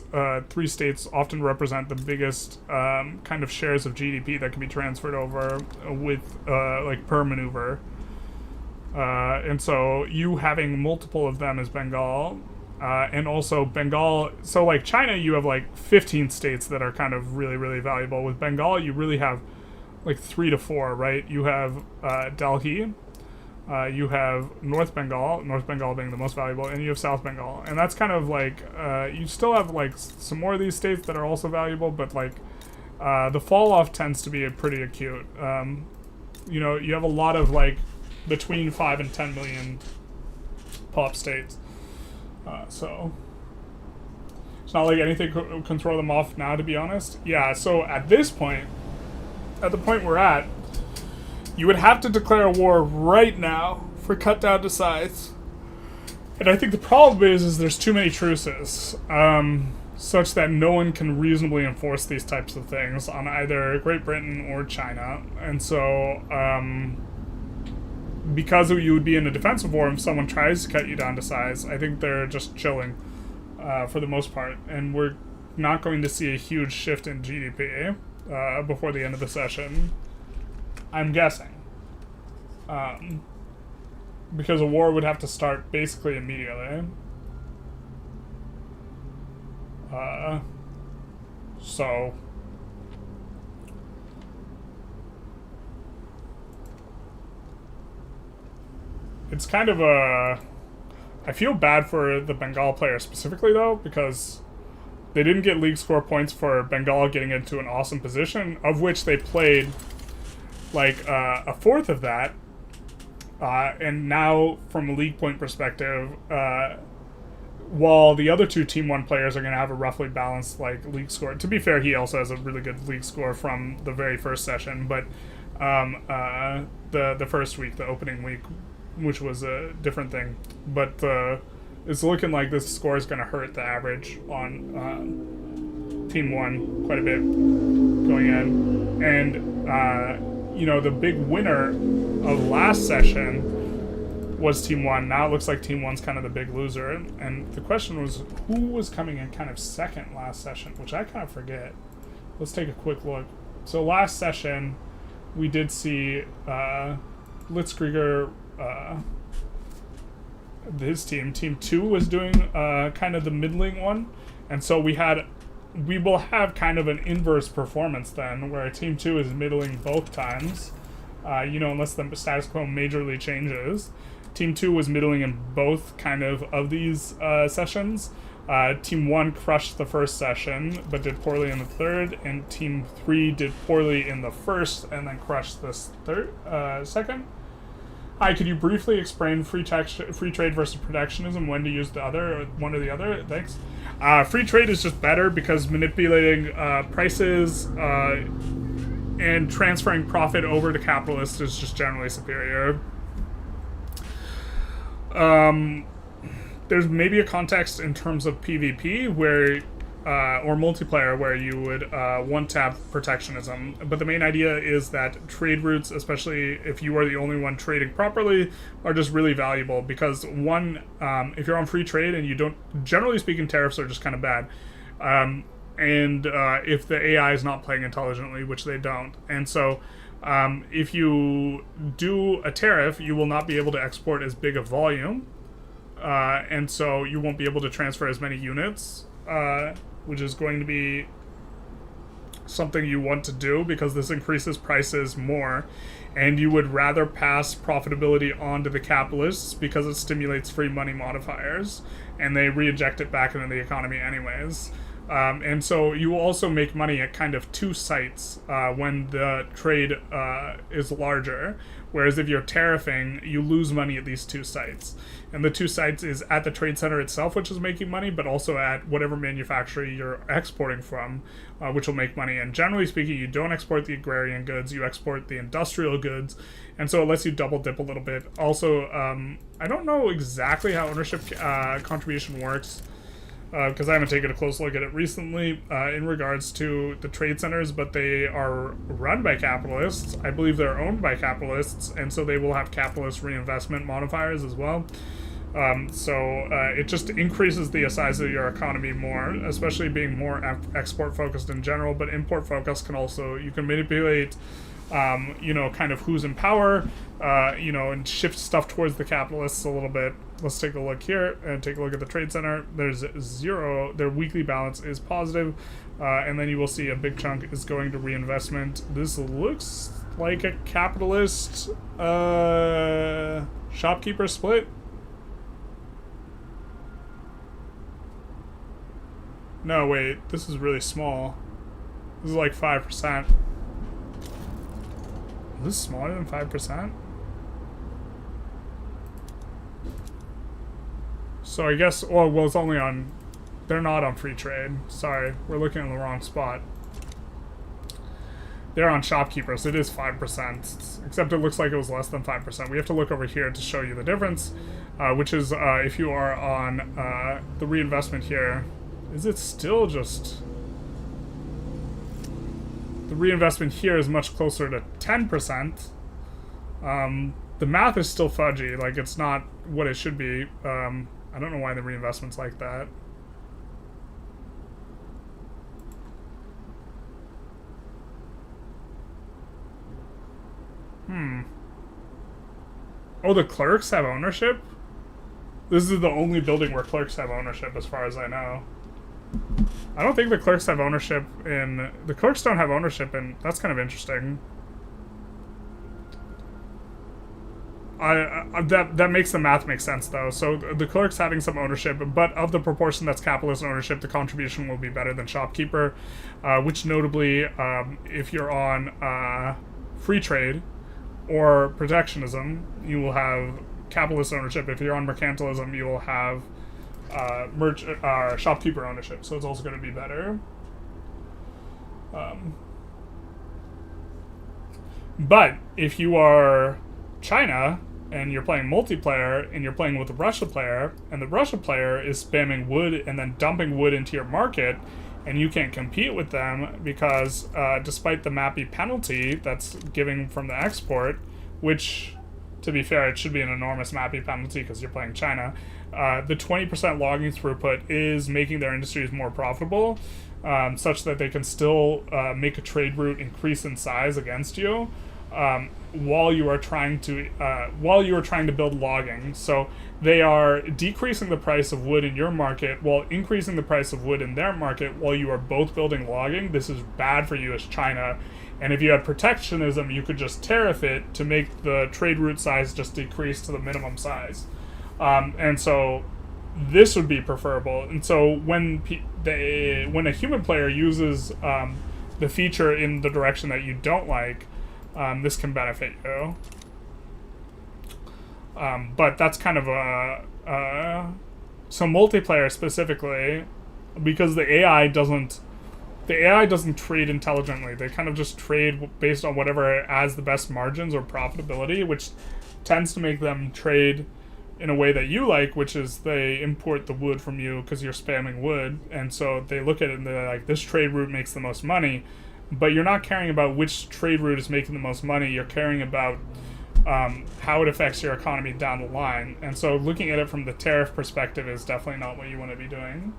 three states often represent the biggest kind of shares of GDP that can be transferred over with like per maneuver. And so you having multiple of them is Bengal. And also Bengal, so like China, you have like 15 states that are kind of really, really valuable. With Bengal, you really have like 3 to 4, right? You have Delhi, you have North Bengal being the most valuable, and you have South Bengal. And that's kind of like, you still have like some more of these states that are also valuable, but like the fall off tends to be pretty acute. You know, you have a lot of like between 5 and 10 million pop states. So it's not like anything can throw them off now, to be honest. Yeah, so at this point, at the point we're at, you would have to declare a war right now for cut down to size. And I think the problem is there's too many truces, such that no one can reasonably enforce these types of things on either Great Britain or China. And so, because you would be in a defensive war if someone tries to cut you down to size, I think they're just chilling for the most part. And we're not going to see a huge shift in GDP before the end of the session, I'm guessing. Because a war would have to start basically immediately. So... It's kind of a... I feel bad for the Bengal players specifically, though, because they didn't get league score points for Bengal getting into an awesome position, of which they played, like, a fourth of that. And now, from a league point perspective, while the other two Team 1 players are going to have a roughly balanced, like, league score. To be fair, he also has a really good league score from the very first session, but the first week, the opening week, which was a different thing, but it's looking like this score is going to hurt the average on Team 1 quite a bit going in. And, you know, the big winner of last session was Team 1. Now it looks like Team 1's kind of the big loser. And the question was, who was coming in kind of second last session, which I kind of forget. Let's take a quick look. So last session, we did see Blitzkrieger... his team, Team 2, was doing kind of the middling one, and so we will have kind of an inverse performance then, where Team 2 is middling both times, you know, unless the status quo majorly changes. Team 2 was middling in both kind of these sessions. Team 1 crushed the first session, but did poorly in the third, and Team 3 did poorly in the first, and then crushed this second. Hi, could you briefly explain free trade versus protectionism, when to use the other, one or the other? Thanks. Free trade is just better because manipulating prices and transferring profit over to capitalists is just generally superior. There's maybe a context in terms of PvP where... or multiplayer, where you would want to have protectionism. But the main idea is that trade routes, especially if you are the only one trading properly, are just really valuable. Because one, if you're on free trade and you don't, generally speaking, tariffs are just kind of bad. And if the AI is not playing intelligently, which they don't. And so if you do a tariff, you will not be able to export as big a volume. And so you won't be able to transfer as many units. Which is going to be something you want to do because this increases prices more, and you would rather pass profitability on to the capitalists because it stimulates free money modifiers, and they re-inject it back into the economy anyways. And so you will also make money at kind of two sites when the trade is larger, whereas if you're tariffing, you lose money at these two sites. And the two sites is at the trade center itself, which is making money, but also at whatever manufacturer you're exporting from, which will make money. And generally speaking, you don't export the agrarian goods, you export the industrial goods, and so it lets you double dip a little bit. Also, I don't know exactly how ownership contribution works, because I haven't taken a close look at it recently in regards to the trade centers, but they are run by capitalists. I believe they're owned by capitalists, and so they will have capitalist reinvestment modifiers as well. It just increases the size of your economy more, especially being more export focused in general, but import focused can also, you can manipulate, kind of who's in power, and shift stuff towards the capitalists a little bit. Let's take a look here and take a look at the trade center. There's 0, their weekly balance is positive, and then you will see a big chunk is going to reinvestment. This looks like a capitalist shopkeeper split. No, wait, this is really small. This is like 5%. Is this smaller than 5%? So I guess, well, it's only on, they're not on free trade. Sorry, we're looking in the wrong spot. They're on shopkeepers, it is 5%, except it looks like it was less than 5%. We have to look over here to show you the difference, which is if you are on the reinvestment here, is it still just... The reinvestment here is much closer to 10%. The math is still fudgy, like it's not what it should be. I don't know why the reinvestment's like that. Oh, the clerks have ownership? This is the only building where clerks have ownership, as far as I know. I don't think the clerks have ownership in... The clerks don't have ownership in... That's kind of interesting. That makes the math make sense, though. So the clerks having some ownership, but of the proportion that's capitalist ownership, the contribution will be better than shopkeeper, which notably, if you're on free trade or protectionism, you will have capitalist ownership. If you're on mercantilism, you will have shopkeeper ownership, so it's also going to be better. But if you are China and you're playing multiplayer and you're playing with the Russia player, and the Russia player is spamming wood and then dumping wood into your market, and you can't compete with them because despite the MAPI penalty that's giving from the export, which, to be fair, it should be an enormous MAPI penalty because you're playing China, the 20% logging throughput is making their industries more profitable, such that they can still make a trade route increase in size against you, while you are trying to build logging. So they are decreasing the price of wood in your market while increasing the price of wood in their market while you are both building logging. This is bad for you as China. And if you had protectionism, you could just tariff it to make the trade route size just decrease to the minimum size. And so this would be preferable. And so when a human player uses the feature in the direction that you don't like, this can benefit you. But that's kind of so multiplayer specifically, because the AI doesn't trade intelligently. They kind of just trade based on whatever has the best margins or profitability, which tends to make them trade in a way that you like, which is they import the wood from you because you're spamming wood, and so they look at it and they're like, this trade route makes the most money. But you're not caring about which trade route is making the most money. You're caring about how it affects your economy down the line. And so looking at it from the tariff perspective is definitely not what you want to be doing.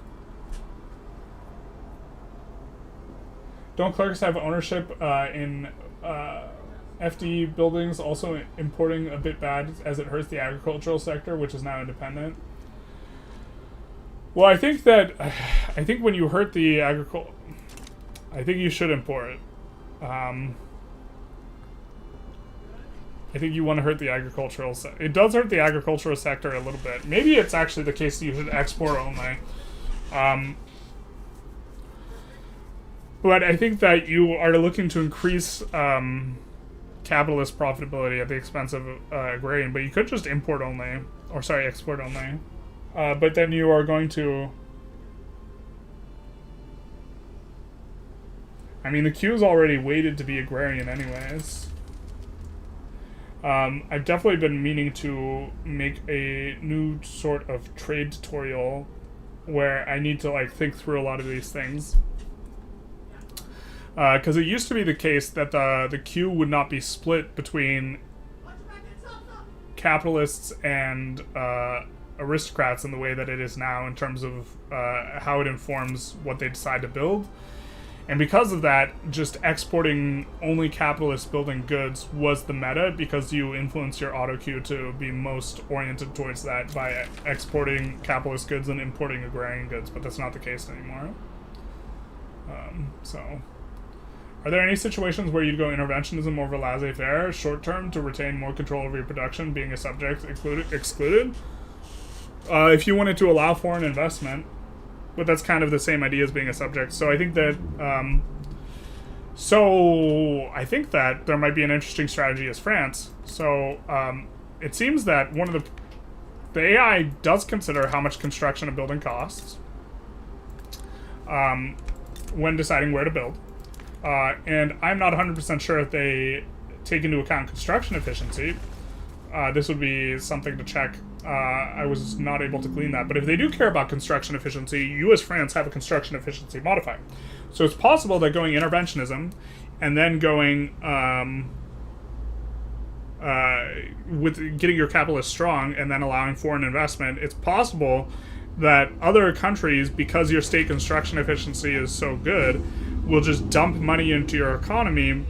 Don't clerks have ownership in FD buildings, also importing a bit bad as it hurts the agricultural sector, which is now independent? Well, I think when you hurt the agriculture, I think you should import it. I think you want to hurt the agricultural sector. It does hurt the agricultural sector a little bit. Maybe it's actually the case that you should export only. But I think that you are looking to increase capitalist profitability at the expense of agrarian, but you could just import only, or sorry, export only. But then you are going to... I mean, the queue's already weighted to be agrarian anyways. I've definitely been meaning to make a new sort of trade tutorial where I need to like think through a lot of these things. Because it used to be the case that the queue would not be split between capitalists and aristocrats in the way that it is now in terms of how it informs what they decide to build. And because of that, just exporting only capitalist building goods was the meta, because you influence your auto queue to be most oriented towards that by exporting capitalist goods and importing agrarian goods, but that's not the case anymore. So, are there any situations where you'd go interventionism over laissez-faire, short term, to retain more control over your production, being a subject excluded? If you wanted to allow foreign investment, but that's kind of the same idea as being a subject. So I think that there might be an interesting strategy as France. So it seems that one of the AI does consider how much construction a building costs when deciding where to build. And I'm not 100% sure if they take into account construction efficiency. This would be something to check. I was not able to glean that. But if they do care about construction efficiency, you as France have a construction efficiency modifier. So it's possible that going interventionism and then going with getting your capitalist strong and then allowing foreign investment, it's possible that other countries, because your state construction efficiency is so good, will just dump money into your economy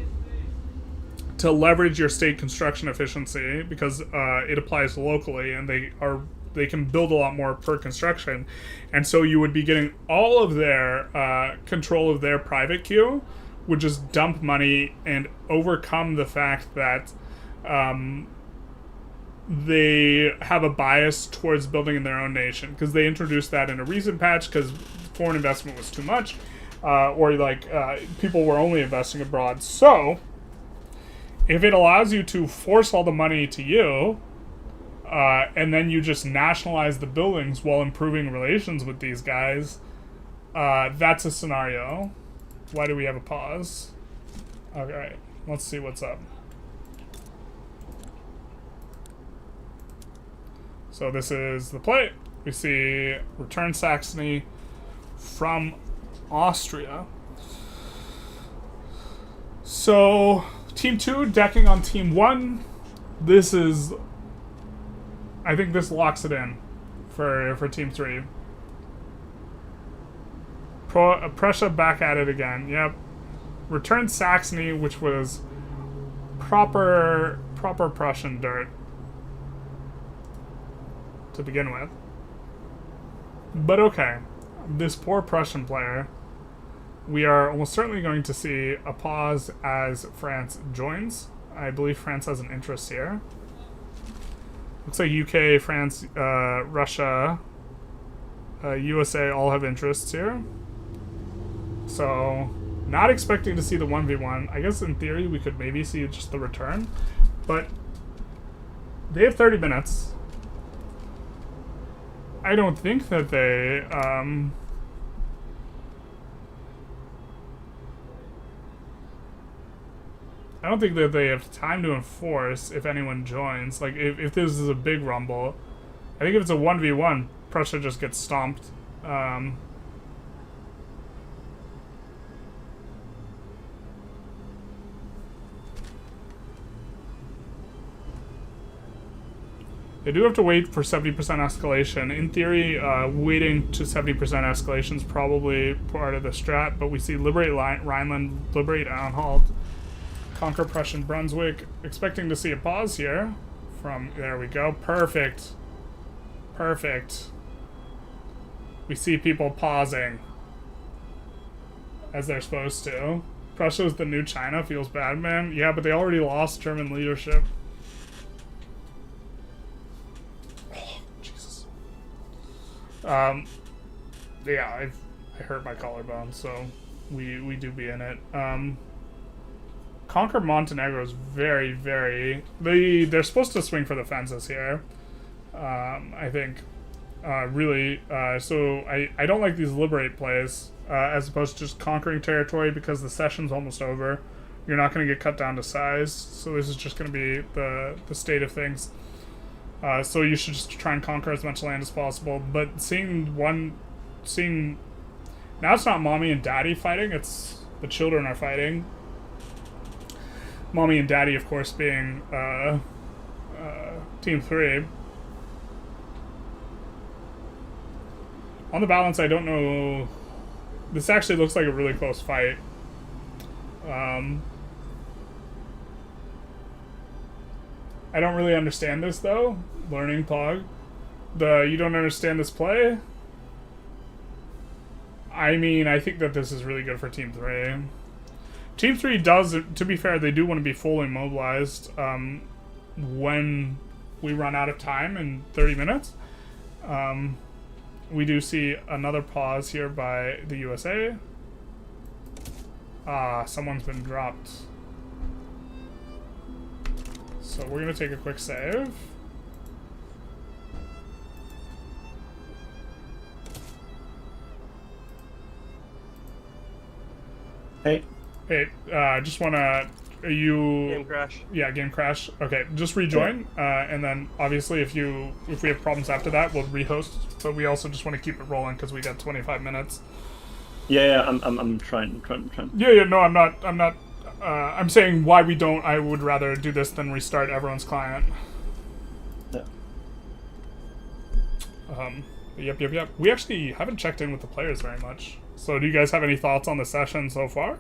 to leverage your state construction efficiency, because it applies locally and they can build a lot more per construction. And so you would be getting all of their control of their private queue, would just dump money and overcome the fact that they have a bias towards building in their own nation, because they introduced that in a recent patch because foreign investment was too much, or people were only investing abroad. So if it allows you to force all the money to you, and then you just nationalize the buildings while improving relations with these guys, that's a scenario. Why do we have a pause? Okay, let's see what's up. So this is the play. We see return Saxony from Austria. So Team 2 decking on Team 1. This is... I think this locks it in for Team 3. Prussia back at it again. Yep. Return Saxony, which was proper Prussian dirt to begin with. But okay. This poor Prussian player. We are almost certainly going to see a pause as France joins. I believe France has an interest here. Looks like UK, France, Russia, USA all have interests here. So, not expecting to see the 1v1. I guess in theory we could maybe see just the return. But they have 30 minutes. I don't think that they... I don't think that they have time to enforce if anyone joins. Like, if this is a big rumble, I think if it's a 1v1, Prussia just gets stomped. They do have to wait for 70% escalation. In theory, waiting to 70% escalation is probably part of the strat, but we see liberate Rhineland, liberate Anhalt, conquer Prussian Brunswick. Expecting to see a pause here from... There we go. Perfect. Perfect. We see people pausing as they're supposed to. Prussia's the new China. Feels bad, man. Yeah, but they already lost German leadership. Oh, Jesus. Yeah, I hurt my collarbone, so we do be in it. Conquer Montenegro is very, very... They're supposed to swing for the fences here, I think. Really. So I don't like these liberate plays, as opposed to just conquering territory, because the session's almost over. You're not going to get cut down to size, so this is just going to be the state of things. So you should just try and conquer as much land as possible. But seeing... Now it's not mommy and daddy fighting, it's the children are fighting. Mommy and daddy, of course, being Team 3. On the balance, I don't know. This actually looks like a really close fight. I don't really understand this though. Learning Pog. You don't understand this play? I mean, I think that this is really good for Team 3. Team 3 does, to be fair, they do want to be fully mobilized when we run out of time in 30 minutes. We do see another pause here by the USA. Someone's been dropped. So we're going to take a quick save. Hey. Hey, just wanna. Are you? Game crash. Yeah, game crash. Okay, just rejoin, and then obviously if we have problems after that, we'll rehost. But we also just want to keep it rolling because we got 25 minutes. Yeah, I'm trying. Yeah. No, I'm not. I'm saying why we don't. I would rather do this than restart everyone's client. Yeah. Yep. We actually haven't checked in with the players very much. So, do you guys have any thoughts on the session so far?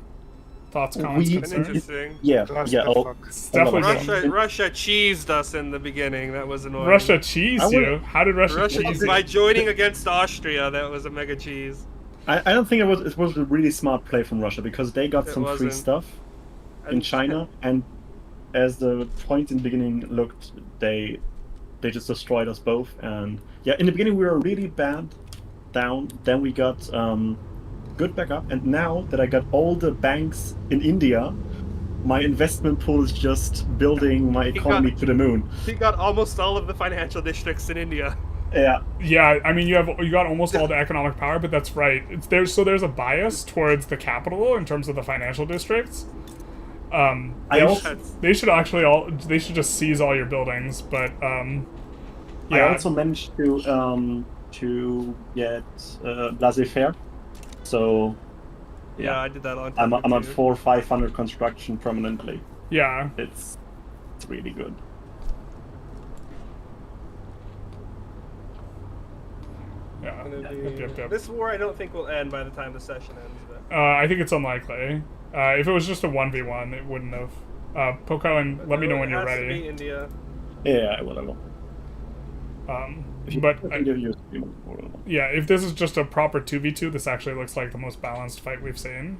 Thoughts, comments, concerns? Interesting. Yeah. It's definitely Russia cheesed us in the beginning. That was annoying. Russia cheesed you? How did Russia cheese you? By joining against Austria, that was a mega cheese. I don't think it was a really smart play from Russia because they got some free stuff in China, and as the point in the beginning looked, they just destroyed us both. And yeah, in the beginning we were really bad down. Then we got good backup, and now that I got all the banks in India, my investment pool is just building my economy to the moon. He got almost all of the financial districts in India. Yeah. I mean, you got almost all the economic power, but that's right. There's a bias towards the capital in terms of the financial districts. They should just seize all your buildings, but yeah. I also managed to get laissez-faire. So yeah, I did that on. I'm at 400 or 500 construction permanently. Yeah, it's really good. Yeah. Yep. This war, I don't think will end by the time the session ends. But... I think it's unlikely. If it was just a 1v1, it wouldn't have. Poco, and let me know when you're ready. Has to be India. Yeah, I will. Yeah, if this is just a proper 2v2, this actually looks like the most balanced fight we've seen.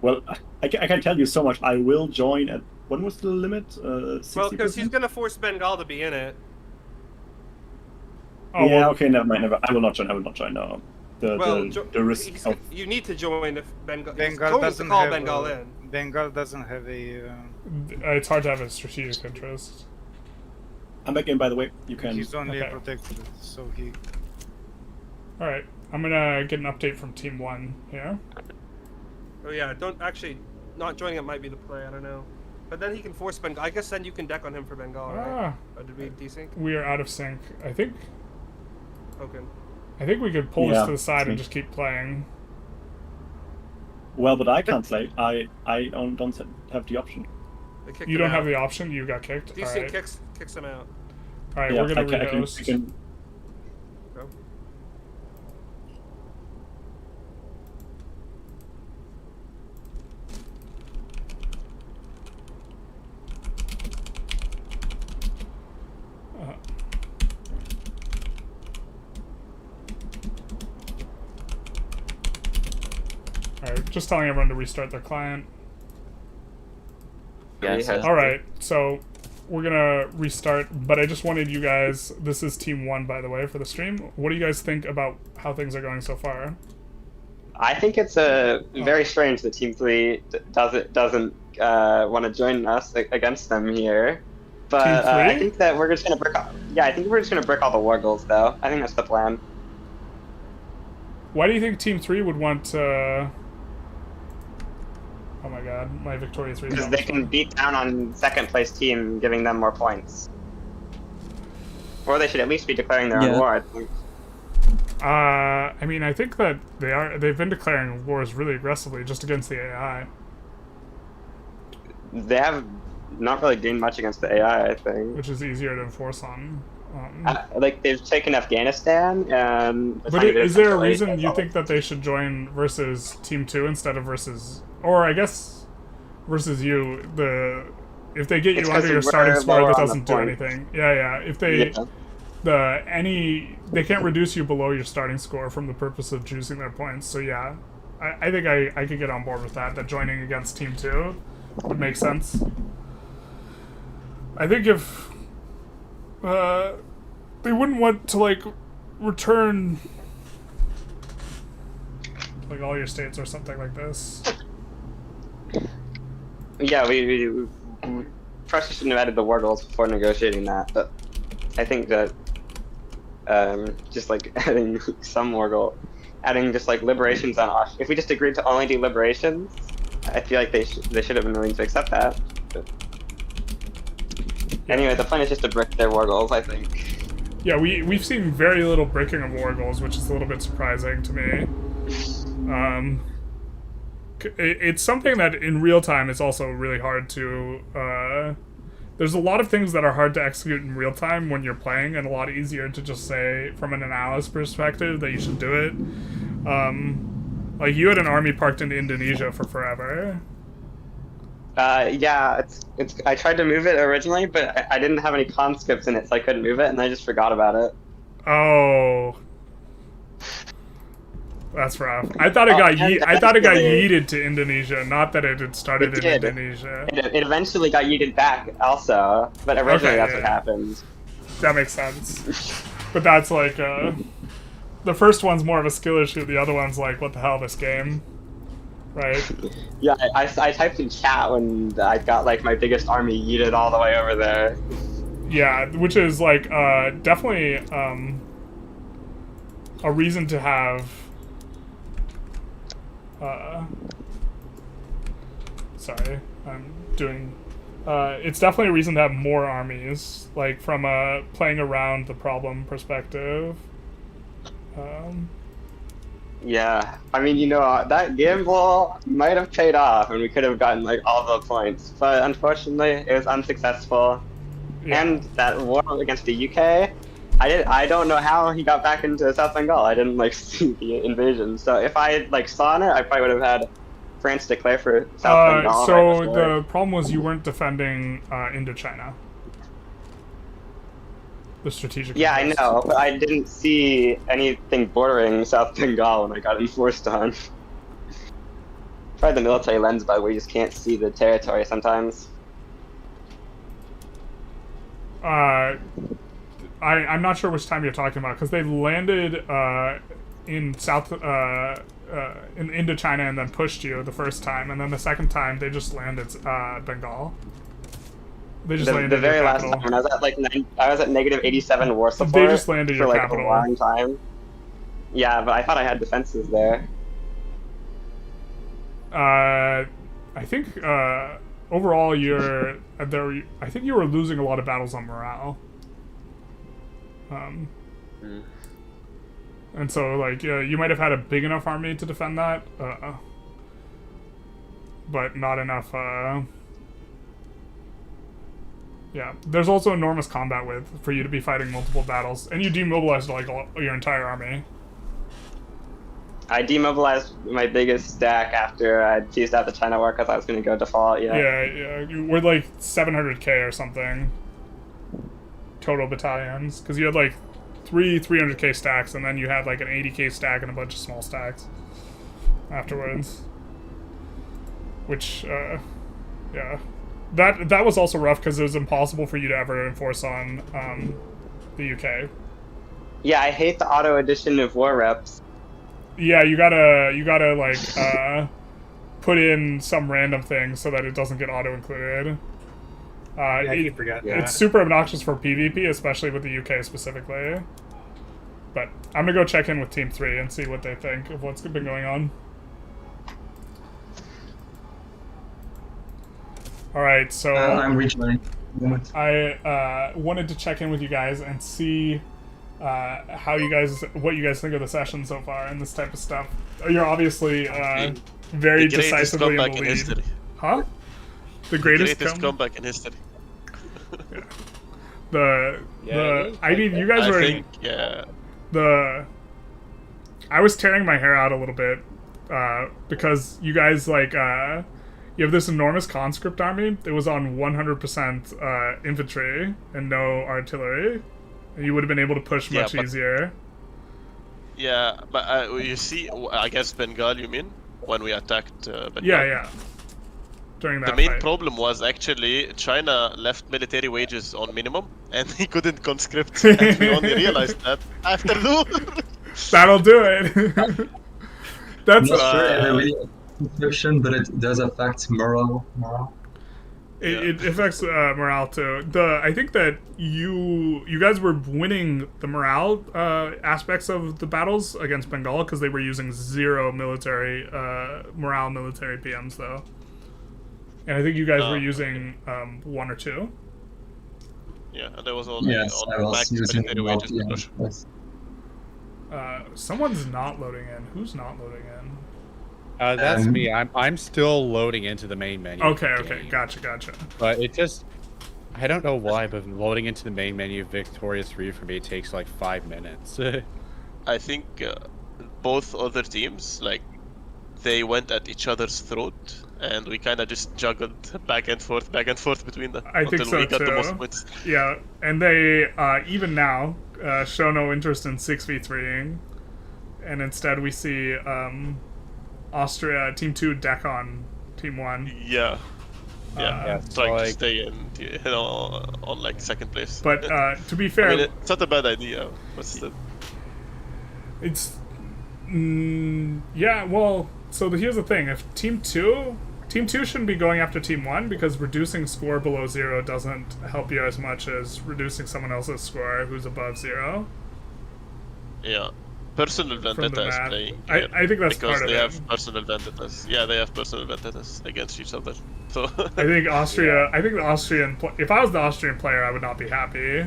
Well, I can tell you so much. I will join at... When was the limit? 60%? Well, because he's going to force Bengal to be in it. Oh, yeah, well, okay, never mind. I will not join. No. The risk of... You need to join if Bengal... Bengal doesn't call have Bengal in. Bengal doesn't have a... It's hard to have a strategic interest. I'm back in, by the way. You can... He's only a protectorate, so he... Alright, I'm gonna get an update from Team 1 here. Oh yeah, not joining it might be the play, I don't know. But then he can force Bengal. I guess then you can deck on him for Bengal, right? Or did we desync? We are out of sync, I think. Okay. I think we could pull this to the side and just keep playing. Well, but I can't play. I don't have the option. You don't have the option? You got kicked? Desync kicks him out. Alright, we're gonna rehost. Go. Alright, just telling everyone to restart their client. Yes. Alright, so we're gonna restart, but I just wanted you guys, this is Team 1 by the way for the stream, what do you guys think about how things are going so far? I think it's very strange that Team 3 doesn't want to join us against them here. But I think that we're just gonna brick all, I think we're just gonna brick all the war goals though. I think that's the plan. Why do you think Team 3 would want oh my god, my victorious region. Because they can beat down on second place team, giving them more points. Or they should at least be declaring their own war, I think. I mean, I think that they've been declaring wars really aggressively just against the AI. They have not really gained much against the AI, I think. Which is easier to enforce on. Like they've taken Afghanistan, and but is there a reason you think that they should join versus Team 2 instead of versus, or I guess versus you? If they get you under your starting score, this doesn't do anything. Yeah. If they they can't reduce you below your starting score from the purpose of juicing their points. So yeah, I think I could get on board with that. That joining against Team 2 would make sense. I think if they wouldn't want to like return like all your states or something like this. Yeah, we probably shouldn't have added the war goals before negotiating that, but I think that just like adding some war goal, adding just like liberations on if we just agreed to only do liberations, I feel like they should have been willing to accept that. But anyway, the plan is just to brick their war goals, I think. Yeah, we've seen very little breaking of war goals, which is a little bit surprising to me. It's something that in real time is also really hard to. There's a lot of things that are hard to execute in real time when you're playing, and a lot easier to just say from an analysis perspective that you should do it. Like you had an army parked in Indonesia for forever. Yeah, it's. I tried to move it originally, but I didn't have any conscripts in it, so I couldn't move it, and I just forgot about it. Oh, that's rough. I thought it got yeeted to Indonesia, not that it had started in Indonesia. It eventually got yeeted back, also, but originally that's what happened. That makes sense. But that's like the first one's more of a skill issue. The other one's like, what the hell, this game? Right? Yeah, I typed in chat when I got like my biggest army yeeted all the way over there. Yeah, which is like definitely a reason to have. Sorry, I'm doing. It's definitely a reason to have more armies, like from a playing around the problem perspective. Yeah, I mean, you know, that gamble might have paid off, and we could have gotten like all the points, but unfortunately, it was unsuccessful. Yeah. And that war against the UK, I don't know how he got back into South Bengal. I didn't like see the invasion, so if I had like saw it, I probably would have had France declare for South Bengal. So the problem was you weren't defending Indochina. The strategic. Yeah, interest. I know, but I didn't see anything bordering South Bengal when I got enforced on. Probably the military lens bug where you just can't see the territory sometimes. I'm not sure which time you're talking about, because they landed in in Indochina and then pushed you the first time, and then the second time they just landed Bengal. They just landed the very your last capital. time, I was at negative 87 war support. They just landed for your like capital. a long time. Yeah, but I thought I had defenses there. I think overall you're there. I think you were losing a lot of battles on morale. And so like you might have had a big enough army to defend that, but not enough. Yeah, there's also enormous combat width for you to be fighting multiple battles, and you demobilized like your entire army. I demobilized my biggest stack after I teased out the China war because I was going to go default. Yeah, you were like 700k or something total battalions, because you had like 300k stacks, and then you had like an 80k stack and a bunch of small stacks afterwards. Which, yeah. That was also rough because it was impossible for you to ever enforce on the UK. Yeah, I hate the auto addition of war reps. Yeah, you gotta like put in some random thing so that it doesn't get auto included. Yeah, you forget that. It's super obnoxious for PvP, especially with the UK specifically. But I'm gonna go check in with Team 3 and see what they think of what's been going on. Alright, so I'm rejoining. I wanted to check in with you guys and see what you guys think of the session so far and this type of stuff. You're obviously very decisively in the lead. History. Huh? The greatest comeback in history. Yeah. I mean, you guys were. Yeah. I was tearing my hair out a little bit because you guys like you have this enormous conscript army. It was on 100% infantry and no artillery. You would have been able to push much easier. Yeah, but you see, I guess Bengal, you mean? When we attacked Bengal? Yeah. During that the main fight. problem was actually China left military wages on minimum, and he couldn't conscript, and we only realized that after the war. That'll do it. That's not sure really conscription, but it does affect morale. It affects morale too. I think that you guys were winning the morale aspects of the battles against Bengal because they were using 0 military military PMs though, and I think you guys were using 1 or 2. Yeah, and there was only on max military wages. Someone's not loading in. Who's not loading in? That's me. I'm still loading into the main menu. Okay, gotcha. But it just, I don't know why, but loading into the main menu of Victorious 3 for me takes like 5 minutes. I think both other teams, like, they went at each other's throat, and we kind of just juggled back and forth between them until we got the most points. Yeah, and they even now show no interest in 6v3ing, and instead we see Austria Team 2 deck on Team 1. Yeah, trying to stay in, on like second place. But to be fair, I mean, it's not a bad idea. But still, it's yeah. Well, so here's the thing: if Team 2 shouldn't be going after Team 1 because reducing score below 0 doesn't help you as much as reducing someone else's score who's above 0. Yeah. Personal vendetta is playing here, I think that's because part of they it. have personal vendettas. Yeah, they have personal vendettas against each other. So I think Austria. I think the Austrian. If I was the Austrian player, I would not be happy.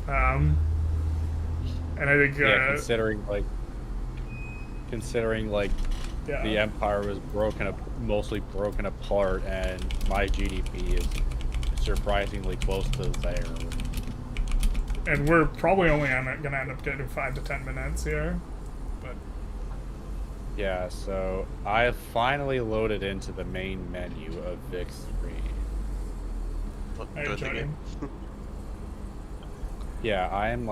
And I think considering the empire was mostly broken apart, and my GDP is surprisingly close to there. And we're probably only gonna end up getting 5 to 10 minutes here, but yeah. So I finally loaded into the main menu of VIX 3. Yeah, I am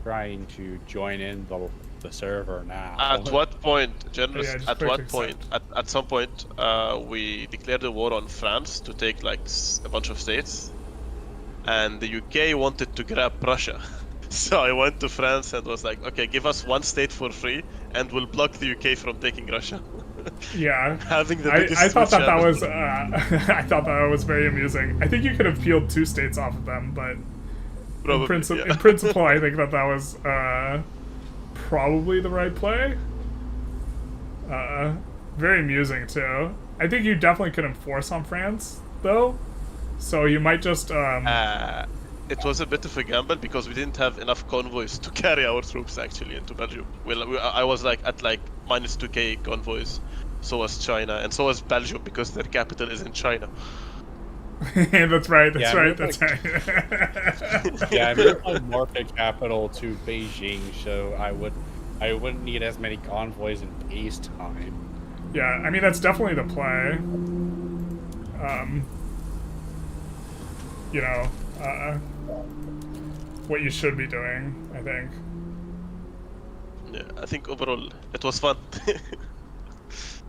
trying to join in the server now. At what point, journalists? At what point? At some point, we declared a war on France to take a bunch of states. And the UK wanted to grab Russia. So I went to France and was like, okay, give us 1 state for free and we'll block the UK from taking Russia. Yeah. Having the biggest I thought that was I thought that was very amusing. I think you could have peeled 2 states off of them, but in principle I think that was probably the right play. Very amusing too. I think you definitely could enforce on France though. So you might just it was a bit of a gamble because we didn't have enough convoys to carry our troops actually into Belgium. I was at minus 2k convoys. So was China, and so was Belgium because their capital is in China. That's right. Yeah, I moved my market capital to Beijing, so I wouldn't need as many convoys in peacetime. Yeah, I mean that's definitely the play. What you should be doing, I think. Yeah, I think overall it was fun.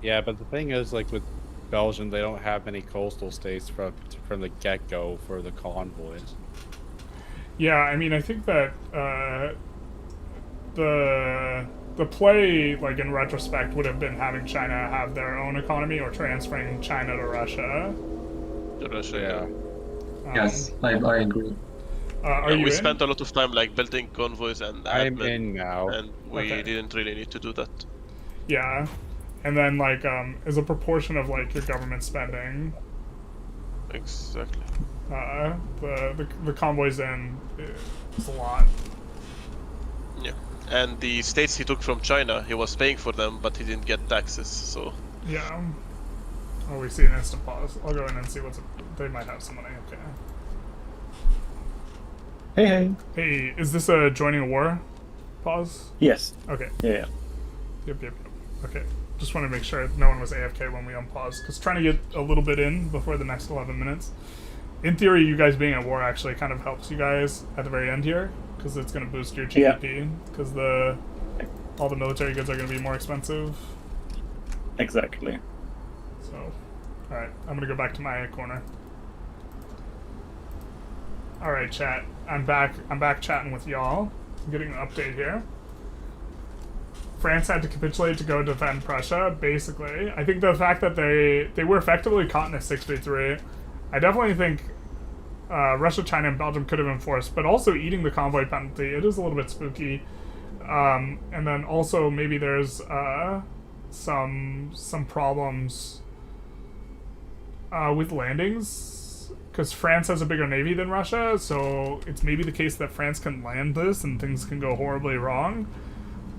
Yeah, but the thing is, with Belgium, they don't have many coastal states from the get-go for the convoys. Yeah, I mean, I think that the play, in retrospect, would have been having China have their own economy or transferring China to Russia. Yeah. Yes, I agree. We spent a lot of time building convoys and I'm in now, and we didn't really need to do that. Yeah, and then as a proportion of your government spending. Exactly. The convoys in is a lot. Yeah, and the states he took from China, he was paying for them, but he didn't get taxes. So. Yeah. Oh, we see an instant pause. I'll go in and see they might have some money. Okay. Hey, hey. Hey, is this a joining a war pause? Yes. Okay. Yeah. Yep. Okay. Just want to make sure no one was AFK when we unpaused, because trying to get a little bit in before the next 11 minutes. In theory, you guys being at war actually kind of helps you guys at the very end here, because it's going to boost your GDP, because all the military goods are going to be more expensive. Exactly. So, alright, I'm going to go back to my corner. Alright, chat. I'm back chatting with y'all. I'm getting an update here. France had to capitulate to go defend Prussia, basically. I think the fact that they were effectively caught in a 6v3, I definitely think Russia, China, and Belgium could have enforced, but also eating the convoy penalty, it is a little bit spooky. And then also maybe there's some problems with landings, because France has a bigger navy than Russia, so it's maybe the case that France can land this and things can go horribly wrong.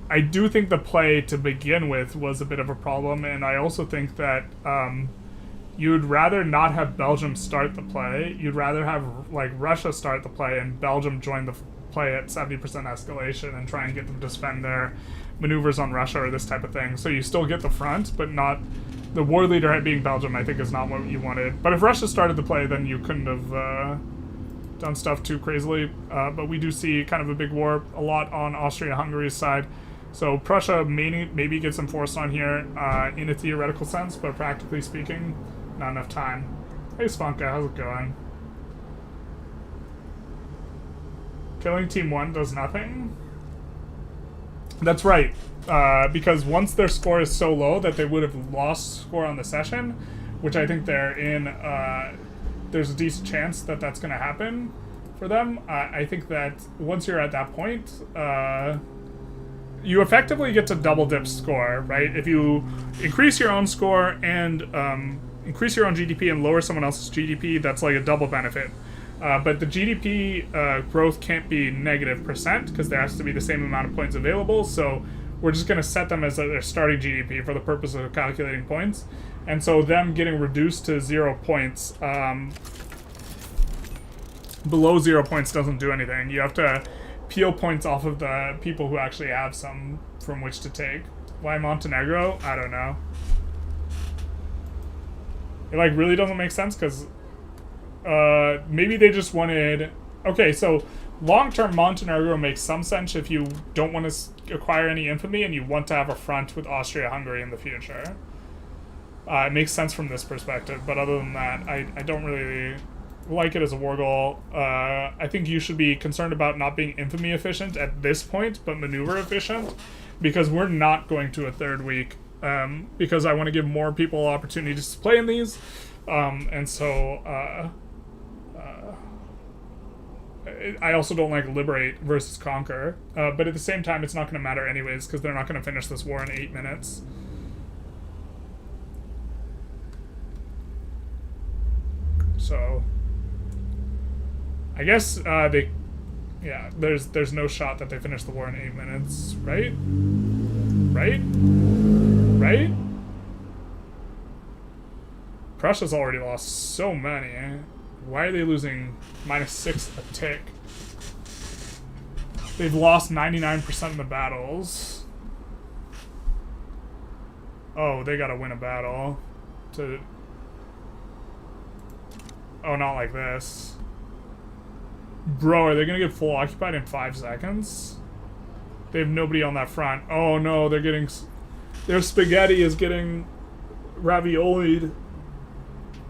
I do think the play to begin with was a bit of a problem, and I also think that you'd rather not have Belgium start the play. You'd rather have like Russia start the play and Belgium join the play at 70% escalation and try and get them to spend their maneuvers on Russia or this type of thing. So you still get the front, but not the war leader being Belgium. I think is not what you wanted. But if Russia started the play, then you couldn't have done stuff too crazily. But we do see kind of a big war a lot on Austria-Hungary's side. So Prussia maybe gets enforced on here in a theoretical sense, but practically speaking, not enough time. Hey Svanka, how's it going? Killing Team 1 does nothing? That's right, because once their score is so low that they would have lost score on the session, which I think they're in, there's a decent chance that that's going to happen for them. I think that once you're at that point, you effectively get to double dip score, right? If you increase your own score and increase your own GDP and lower someone else's GDP, that's like a double benefit. But the GDP growth can't be negative %, because there has to be the same amount of points available, so we're just going to set them as their starting GDP for the purpose of calculating points. And so them getting reduced to 0 points, below 0 points doesn't do anything. You have to peel points off of the people who actually have some from which to take. Why Montenegro? I don't know. It like really doesn't make sense, because maybe they just wanted... Okay, so long-term Montenegro makes some sense if you don't want to acquire any infamy and you want to have a front with Austria-Hungary in the future. It makes sense from this perspective, but other than that, I don't really like it as a war goal. I think you should be concerned about not being infamy efficient at this point, but maneuver efficient, because we're not going to a third week, because I want to give more people opportunities to play in these, and so I also don't like liberate versus conquer, but at the same time it's not going to matter anyways, because they're not going to finish this war in 8 minutes. So I guess there's no shot that they finish the war in 8 minutes, right? Right? Prussia's already lost so many. Why are they losing -6 a tick? They've lost 99% of the battles. Oh, they gotta win a battle to... Oh, not like this. Bro, are they gonna get full occupied in 5 seconds? They have nobody on that front. Oh no, they're getting... Their spaghetti is getting raviolied.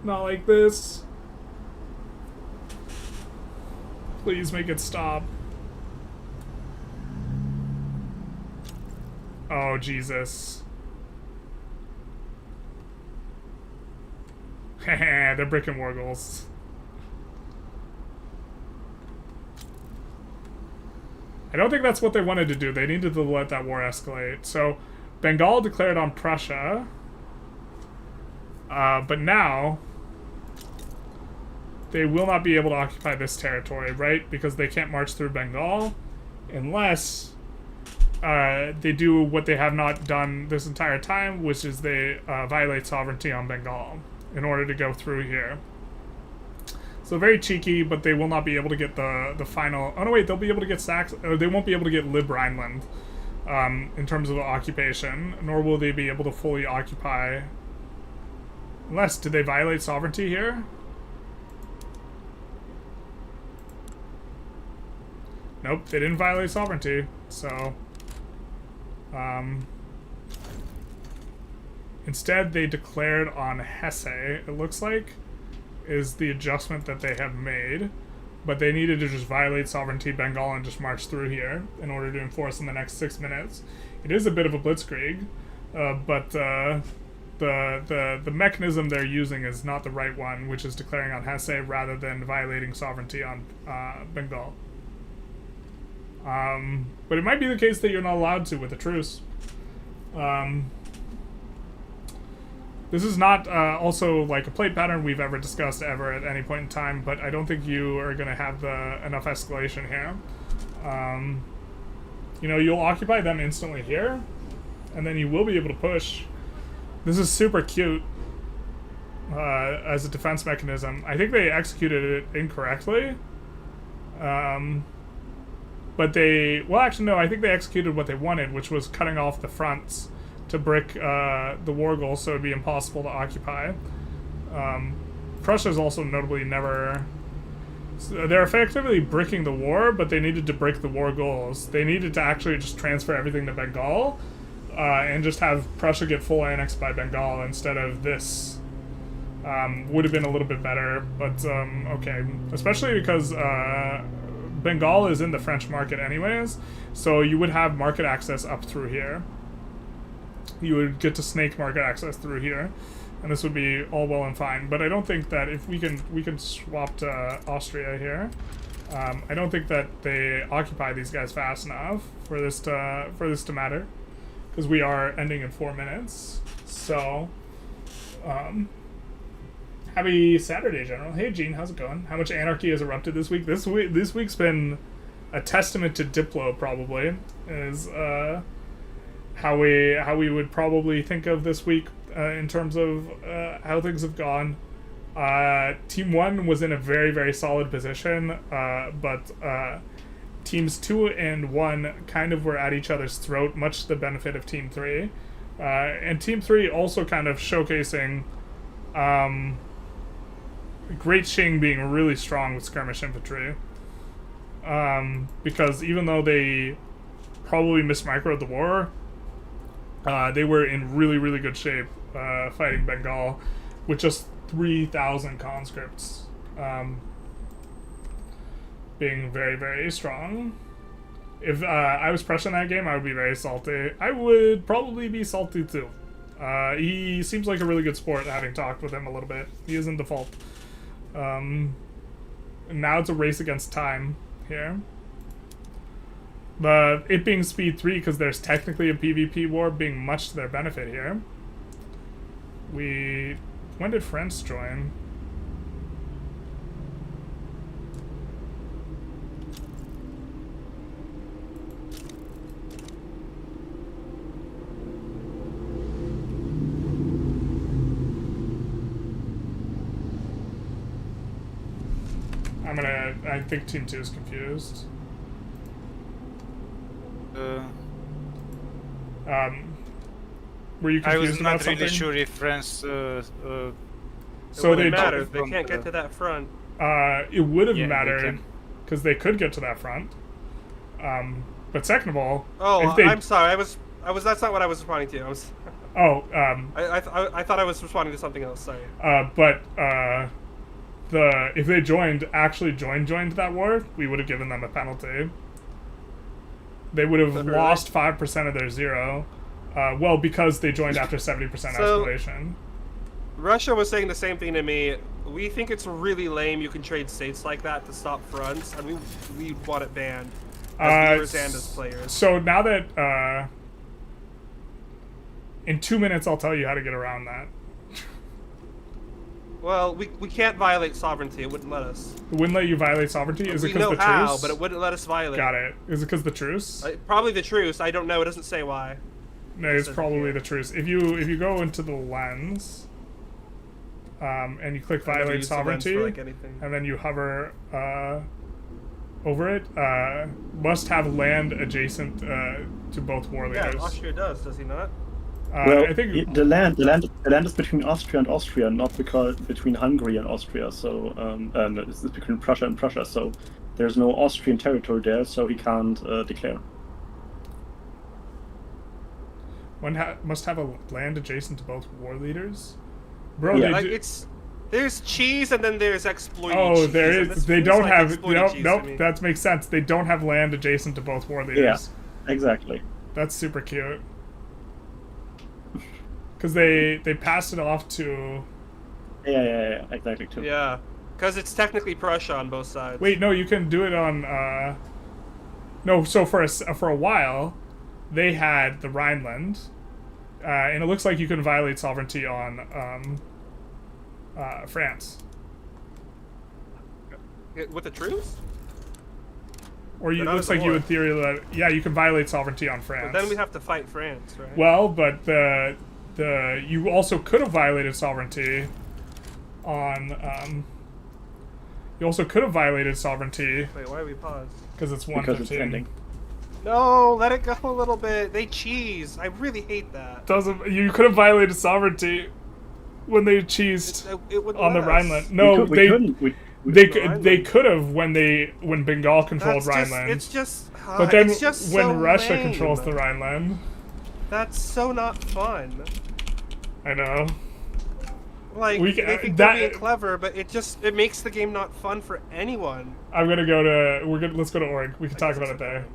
Not like this. Please make it stop. Oh, Jesus. Heh, they're bricking war goals. I don't think that's what they wanted to do. They needed to let that war escalate. So, Bengal declared on Prussia. But now... they will not be able to occupy this territory, right? Because they can't march through Bengal unless they do what they have not done this entire time, which is they violate sovereignty on Bengal in order to go through here. So very cheeky, but they will not be able to get the final... Oh no, wait, they'll be able to get Sax... They won't be able to get Lib Rhineland in terms of occupation, nor will they be able to fully occupy... Unless, did they violate sovereignty here? Nope, they didn't violate sovereignty, so... Instead, they declared on Hesse, it looks like, is the adjustment that they have made. But they needed to just violate sovereignty Bengal and just march through here in order to enforce in the next 6 minutes. It is a bit of a blitzkrieg, but the mechanism they're using is not the right one, which is declaring on Hesse rather than violating sovereignty on Bengal. But it might be the case that you're not allowed to with a truce. This is not also like a plate pattern we've ever discussed ever at any point in time, but I don't think you are going to have enough escalation here. You know, you'll occupy them instantly here, and then you will be able to push. This is super cute as a defense mechanism. I think they executed it incorrectly. But they... Well, actually, no, I think they executed what they wanted, which was cutting off the fronts to brick the war goal, so it'd be impossible to occupy. Prussia's also notably never... So they're effectively bricking the war, but they needed to break the war goals. They needed to actually just transfer everything to Bengal, and just have Prussia get full annexed by Bengal instead of this. Would have been a little bit better, but okay. Especially because Bengal is in the French market anyways, so you would have market access up through here. You would get to snake market access through here, and this would be all well and fine. But I don't think that if we can swap to Austria here. I don't think that they occupy these guys fast enough for this to matter, because we are ending in 4 minutes. So, happy Saturday, General. Hey, Gene, how's it going? How much anarchy has erupted this week? This week's been a testament to Diplo, probably, is how we would probably think of this week in terms of how things have gone. Team 1 was in a very, very solid position, but Teams 2 and 1 kind of were at each other's throat, much to the benefit of Team 3. And Team 3 also kind of showcasing Great Qing being really strong with skirmish infantry. Because even though they probably mismicroed the war, they were in really, really good shape fighting Bengal with just 3,000 conscripts, being very, very strong. If I was Prussia in that game, I would be very salty. I would probably be salty too. He seems like a really good sport, having talked with him a little bit. He is in default. Now it's a race against time here. But it being speed 3, because there's technically a PvP war, being much to their benefit here. When did France join? I think Team 2 is confused. Were you confused I was not about really something? sure if France. So they matter. They can't get to that front. It would have mattered because they could get to that front. But second of all, I'm sorry. I was. That's not what I was responding to. I thought I was responding to something else. Sorry. If they actually joined that war, we would have given them a penalty. They would have lost 5% of their 0. Well, because they joined after 70% escalation. Russia was saying the same thing to me. We think it's really lame you can trade states like that to stop fronts, and we want it banned as viewers and as players. So now that in 2 minutes I'll tell you how to get around that. Well, we can't violate sovereignty. It wouldn't let us. It wouldn't let you violate sovereignty? Is it because the truce? We know how, but it wouldn't let us violate. Got it. Is it because the truce? Probably the truce. I don't know. It doesn't say why. No, it's probably the truce. If you go into the lens, and you click violate sovereignty, and then you hover over it. Must have land adjacent to both war leaders. Yeah, Austria does he not? Well, I think the land is between Austria and Austria, not between Hungary and Austria. So, and it's between Prussia and Prussia. So, there's no Austrian territory there, so he can't declare. One must have a land adjacent to both war leaders. Bro, Yeah. There's cheese and then there's exploit. Oh, there is. They don't have. Nope. That makes sense. They don't have land adjacent to both war leaders. Yeah, exactly. That's super cute. Because they passed it off to. Yeah, exactly too. Yeah, because it's technically Prussia on both sides. Wait, no, you can do it on. No, so for a while, they had the Rhineland, and it looks like you can violate sovereignty on France. With the truce? Or it looks like you in theory yeah, you can violate sovereignty on France. But then we have to fight France, right? Well, but you also could have violated sovereignty on you also could have violated sovereignty. Wait, why are we paused? Because it's 1:15. Because it's ending. No, let it go a little bit. They cheese. I really hate that. You could have violated sovereignty when they cheesed on the Rhineland. No, we couldn't. They could have when Bengal controlled Rhineland. It's just. But then it's just when so Russia lame. controls the Rhineland. That's so not fun. I know. Like they think they're being clever, but it makes the game not fun for anyone. I'm gonna go to let's go to org. We can talk about it there.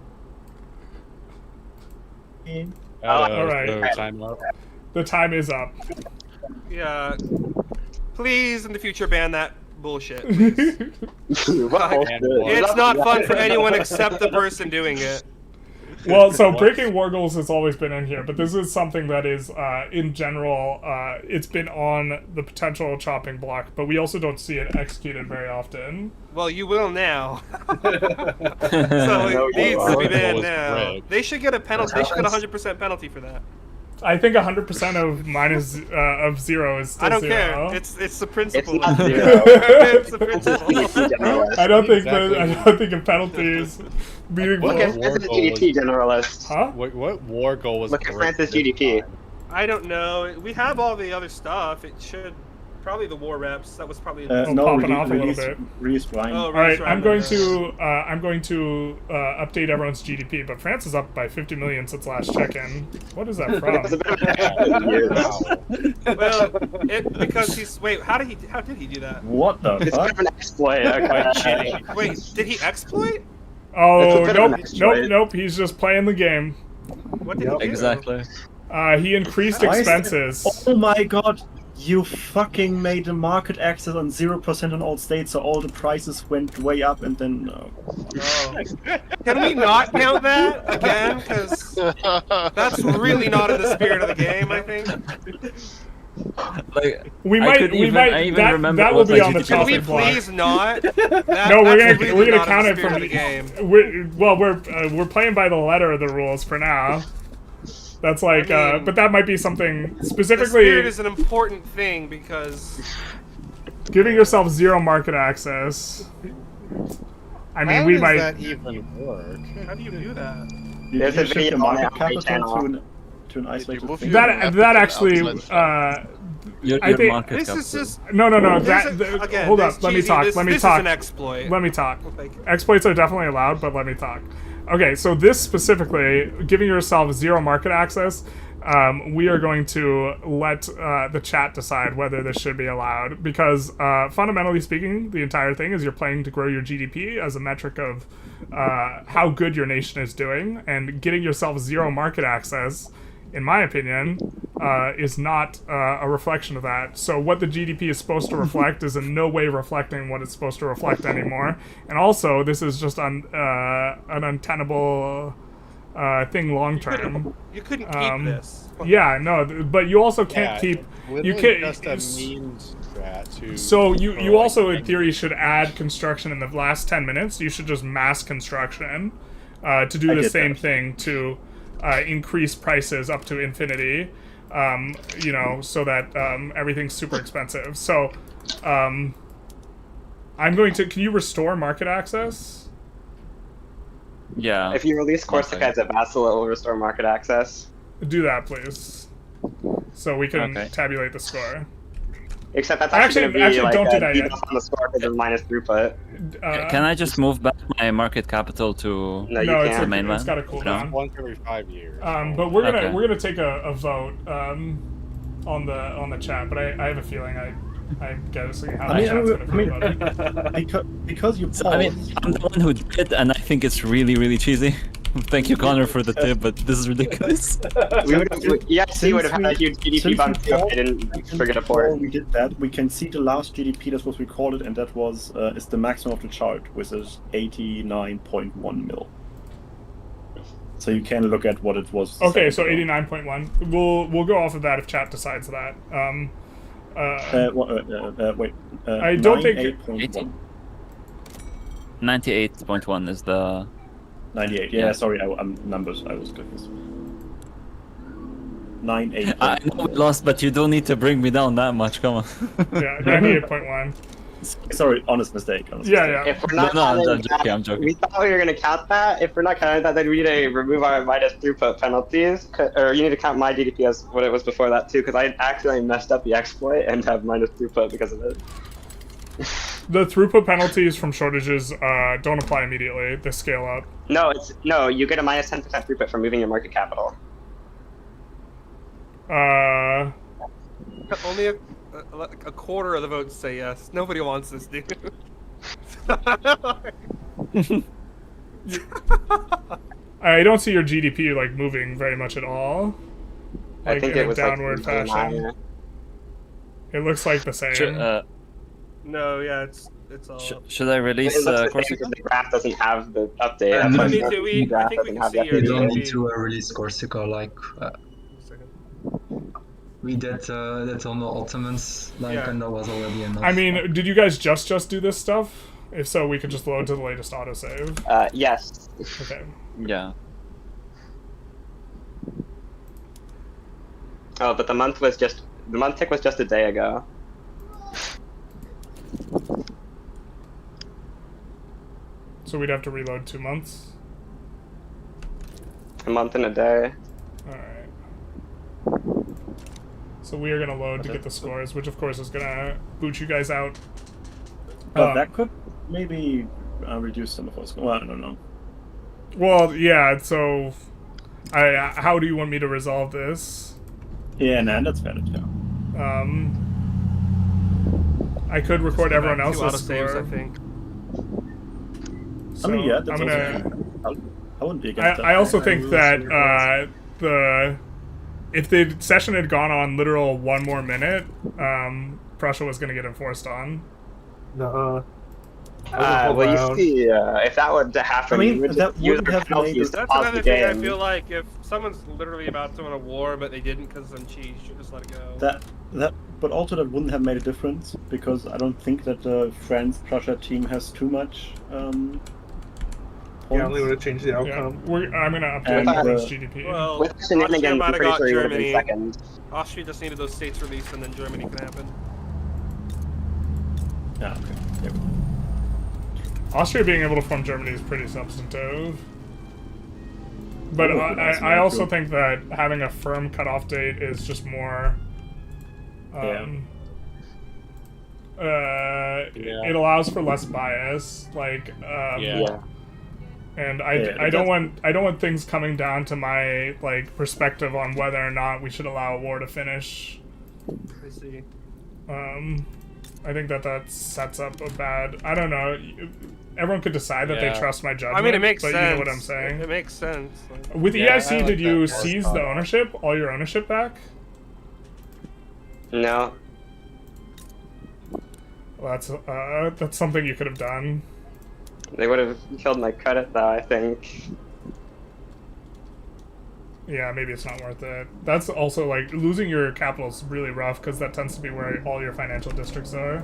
All right. Time up. The time is up. Yeah. Please, in the future, ban that bullshit. It's not fun for anyone except the person doing it. Well, so breaking war goals has always been in here, but this is something that is, in general, it's been on the potential chopping block, but we also don't see it executed very often. Well, you will now. So it needs to be banned now. They should get a penalty. They should get a 100% penalty for that. I think 100% of minus of 0 is still 0. I don't care. It's the principle. It's not 0. It's the principle. I don't think a penalty is meaningful. Look at France's GDP, generalist. Huh? What war goal was? Look at France's GDP. I don't know. We have all the other stuff. It should probably the war reps. That was probably popping off a little bit. All right, I'm going to update everyone's GDP, but France is up by 50 million since last check-in. What is that from? Well, because he's how did he do that? What the It's fuck? kind of an exploit. Okay. Wait, did he exploit? Oh, nope. He's just playing the game. What did he do? Exactly. He increased expenses. Oh my god. You fucking made the market access on 0% on all states, so all the prices went way up, and then. Can we not count that again? Because that's really not in the spirit of the game, I think. Like, we might. That will be on the Can we chopping block. please not? No, we're gonna count it from the game. We're playing by the letter of the rules for now. That's like, but that might be something specifically. The spirit is an important thing because giving yourself 0 market access. I mean, How we does might. that even work? How do you do that? There's a shift video the on market my capital channel. to an isolated thing. That actually. I think this is just no. Again, Hold up. Let me talk. This is an exploit. Let me talk. Exploits are definitely allowed, but let me talk. Okay, so this specifically, giving yourself 0 market access, we are going to let the chat decide whether this should be allowed, because fundamentally speaking, the entire thing is you're playing to grow your GDP as a metric of how good your nation is doing, and getting yourself 0 market access, in my opinion, is not a reflection of that. So what the GDP is supposed to reflect is in no way reflecting what it's supposed to reflect anymore. And also, this is just an untenable thing long term. You couldn't keep this. Yeah, no, but you also can't keep. You can just a means to. So you also, in theory, should add construction in the last 10 minutes. You should just mass construction to do the same thing to. Increase prices up to infinity, you know, so that everything's super expensive. So I'm going to. Can you restore market access? Yeah. If you release Corsica as a vassal, it will restore market access. Do that, please. So we can tabulate the score. Except that's actually going to be like don't do a that yet. debuff on the score because of minus throughput. Can I just move back my market capital to No, you no, can't. it's mainland? got a cooldown. Once every 5 years. But we're gonna take a vote on the chat. But I have a feeling I'm guessing how the chat's gonna feel about it. Because you. So, I mean, I'm the one who did, and I think it's really, really cheesy. Thank you, Connor, for the tip, but this is ridiculous. EFC would have had a huge GDP bump if they didn't forget a port. We did that. We can see the last GDP that was recorded, and that was is the maximum of the chart, which is 89.1 mil. So you can look at what it was. Okay, so 89.1. We'll go off of that if chat decides that. Wait. I don't think 98.1 is the. 98. Yeah, sorry, I'm numbers. I was confused. 98. I know we lost, but you don't need to bring me down that much. Come on. Yeah, 98.1. Sorry, honest mistake. Yeah. If we're not I'm joking. We thought we were going to count that. If we're not counting that, then we need to remove our minus throughput penalties. Or you need to count my GDP as what it was before that too, because I accidentally messed up the exploit and have minus throughput because of it. The throughput penalties from shortages don't apply immediately. They scale up. No, you get a minus 10% throughput for moving your market capital. Only a quarter of the votes say yes. Nobody wants this, dude. I don't see your GDP like moving very much at all. Like, I think in it was downward like fashion. It looks like the same. No, yeah, it's all. Should I release Corsica? The graph doesn't have the update. I think we can see your You don't need GDP. to release Corsica like we did that on the Ottomans, and that was already enough. I mean, did you guys just do this stuff? If so, we could just load to the latest autosave. Yes. Okay. Yeah. Oh, but the month tick was just a day ago. So we'd have to reload 2 months? A month and a day. Alright. So we are going to load to get the scores, which of course is going to boot you guys out. But that could maybe reduce some of us. Well, I don't know. Well, yeah, so how do you want me to resolve this? Yeah, nah, that's fair. I could record everyone else's score. I think. So I mean, yeah, that's I'm gonna. I wouldn't be against that. I also think that if the session had gone on literal 1 more minute, Prussia was going to get enforced on. No. Well, you see, if that were to happen, I mean, you would that use would their have penalties to That's pause another the thing I game. feel like if someone's literally about to win a war but they didn't because of some cheese, you should just let it go. But also that wouldn't have made a difference because I don't think that the France-Prussia team has too much. Yeah, only would have changed the outcome. Yeah, I'm gonna update French GDP. Well, With shenanigans, I'm pretty sure he would have been Germany. second. Austria just needed those states released and then Germany can happen. Yeah, okay. There we go. Austria being able to form Germany is pretty substantive. But Oh, that's I very also cool. think that having a firm cutoff date is just more. It allows for less bias, like. Yeah. And I don't want things coming down to my perspective on whether or not we should allow a war to finish. I see. I think that sets up a bad. I don't know. Everyone could decide that they trust my judgment. I mean, it makes but sense. you know what I'm saying. It makes sense. With EIC, did you seize the ownership, all your ownership back? No. Well, that's something you could have done. They would have killed my credit, though, I think. Yeah, maybe it's not worth it. That's also, losing your capital is really rough, because that tends to be where all your financial districts are.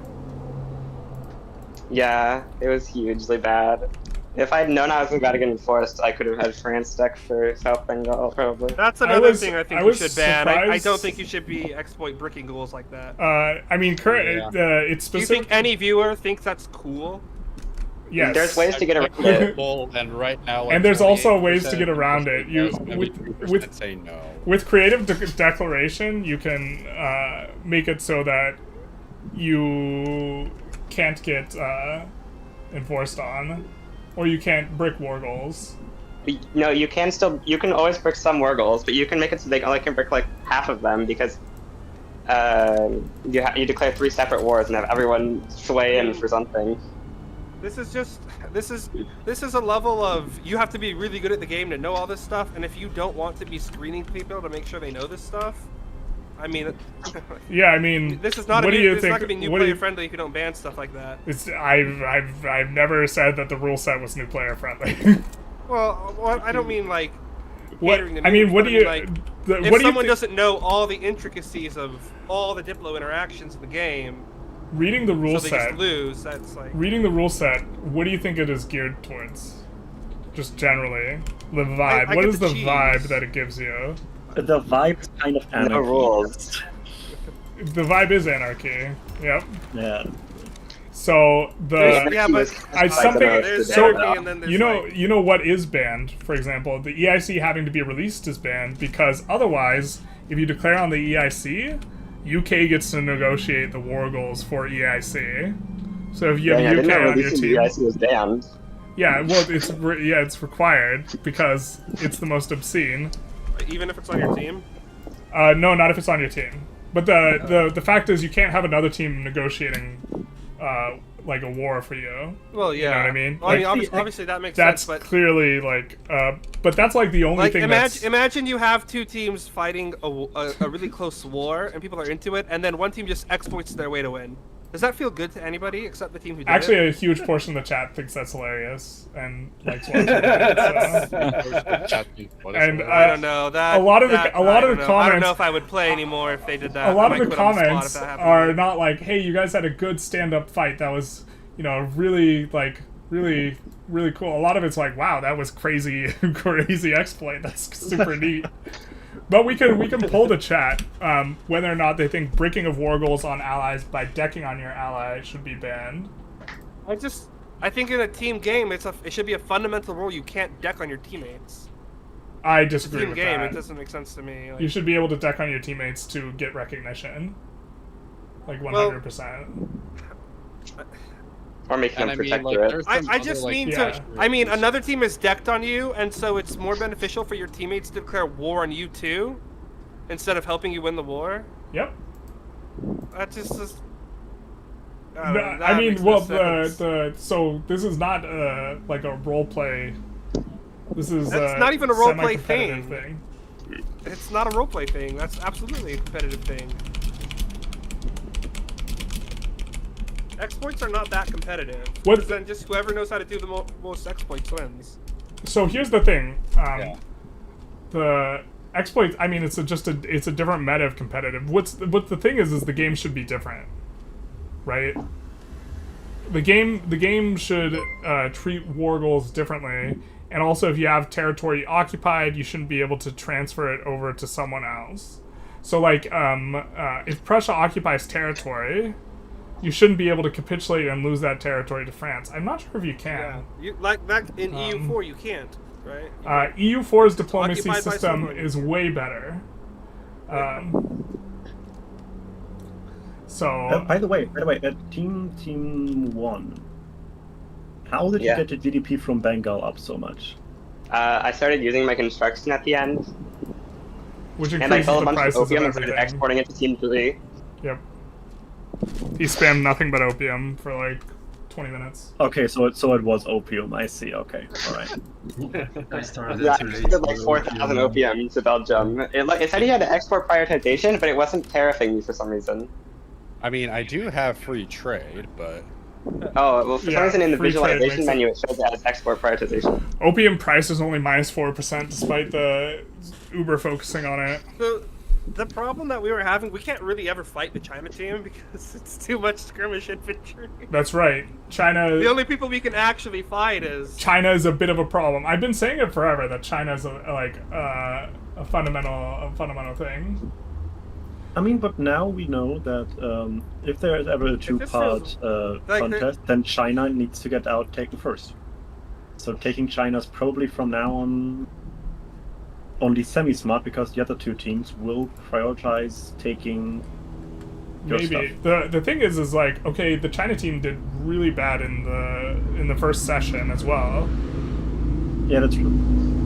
Yeah, it was hugely bad. If I'd known I was about to get enforced, I could have had France deck for South Bengal, probably. That's another thing I think you should ban. I don't think you should be exploit bricking ghouls like that. I mean, it's specific. Do you think any viewer thinks that's cool? Yes. There's ways to get around it. And right now, and there's also ways to get around it. Say no. With creative declaration, you can make it so that you can't get enforced on, or you can't brick war goals. No, you can always brick some war goals, but you can make it so they only can brick like half of them because you declare 3 separate wars and have everyone sway in for something. This is a level of, you have to be really good at the game to know all this stuff, and if you don't want to be screening people to make sure they know this stuff, I mean, yeah, I mean, this is not. It's not gonna be new player friendly if you don't ban stuff like that. I've never said that the rule set was new player friendly. well, I don't mean like. What I mean, what do you? Like, if someone doesn't know all the intricacies of all the Diplo interactions in the game, reading the rule so they set, just lose. That's like reading the rule set. What do you think it is geared towards? Just generally, the vibe. What is the vibe that it gives you? The vibe is kind of anarchy. No rules. The vibe is anarchy. Yep. Yeah. So you know what is banned? For example, the EIC having to be released is banned because otherwise, if you declare on the EIC, UK gets to negotiate the war goals for EIC. So if you have UK on your team, EIC was banned. Yeah, well, it's required because it's the most obscene. Even if it's on your team? No, not if it's on your team. But the fact is, you can't have another team negotiating like a war for you. Well, yeah. You know what I mean? Well, I mean, obviously that makes sense. That's clearly like, but that's like the only thing. Imagine you have 2 teams fighting a really close war, and people are into it, and then one team just exploits their way to win. Does that feel good to anybody except the team who did Actually, it? a huge portion of the chat thinks that's hilarious and likes watching it. So. And I don't know that. A lot of the comments. I don't know if I would play anymore if they did that. A lot of the comments are not like, "Hey, you guys had a good stand-up fight. That was, really cool." A lot of it's like, "Wow, that was crazy, crazy exploit. That's super neat." But we can pull the chat whether or not they think breaking of war goals on allies by decking on your ally should be banned. I think in a team game, it should be a fundamental rule. You can't deck on your teammates. I disagree with game, that. It doesn't make sense to me. You should be able to deck on your teammates to get recognition, like 100%. Or making them protectorate. I just mean to. I mean, another team is decked on you, and so it's more beneficial for your teammates to declare war on you too, instead of helping you win the war. Yep. That just is. I mean, well, so this is not like a role play. This is that's not even a role play thing. It's not a role play thing. That's absolutely a competitive thing. Exploits are not that competitive. Then just whoever knows how to do the most exploits wins. So here's the thing. The exploits. I mean, it's a different meta of competitive. What the thing is the game should be different, right? The game should treat war goals differently, and also if you have territory occupied, you shouldn't be able to transfer it over to someone else. So like, if Prussia occupies territory, you shouldn't be able to capitulate and lose that territory to France. I'm not sure if you can. Yeah. Like back in EU4, you can't, right? EU4's diplomacy system is way better. So. By the way, Team 1. How did you get the GDP from Bengal up so much? I started using my construction at the end. Which and I sold a bunch of opium and started exporting it to Team 3. Yep. He spammed nothing but opium for like 20 minutes. Okay, so it was opium. I see. Okay, all right. I started like 4,000 opium to Belgium. It said he had export prioritization, but it wasn't tariffing me for some reason. I mean, I do have free trade, but. Oh, well, for some reason in the visualization menu it shows it as export prioritization. Opium price is only -4% despite the Uber focusing on it. The problem that we were having, we can't really ever fight the China team because it's too much skirmish infantry. That's right. China. The only people we can actually fight is China is a bit of a problem. I've been saying it forever that China is a fundamental thing. I mean, but now we know that if there is ever a two-part contest, then China needs to get out taken first. So taking China is probably from now on only semi-smart because the other two teams will prioritize taking your Maybe. stuff. The thing is like, okay, the China team did really bad in the first session as well. Yeah, that's true.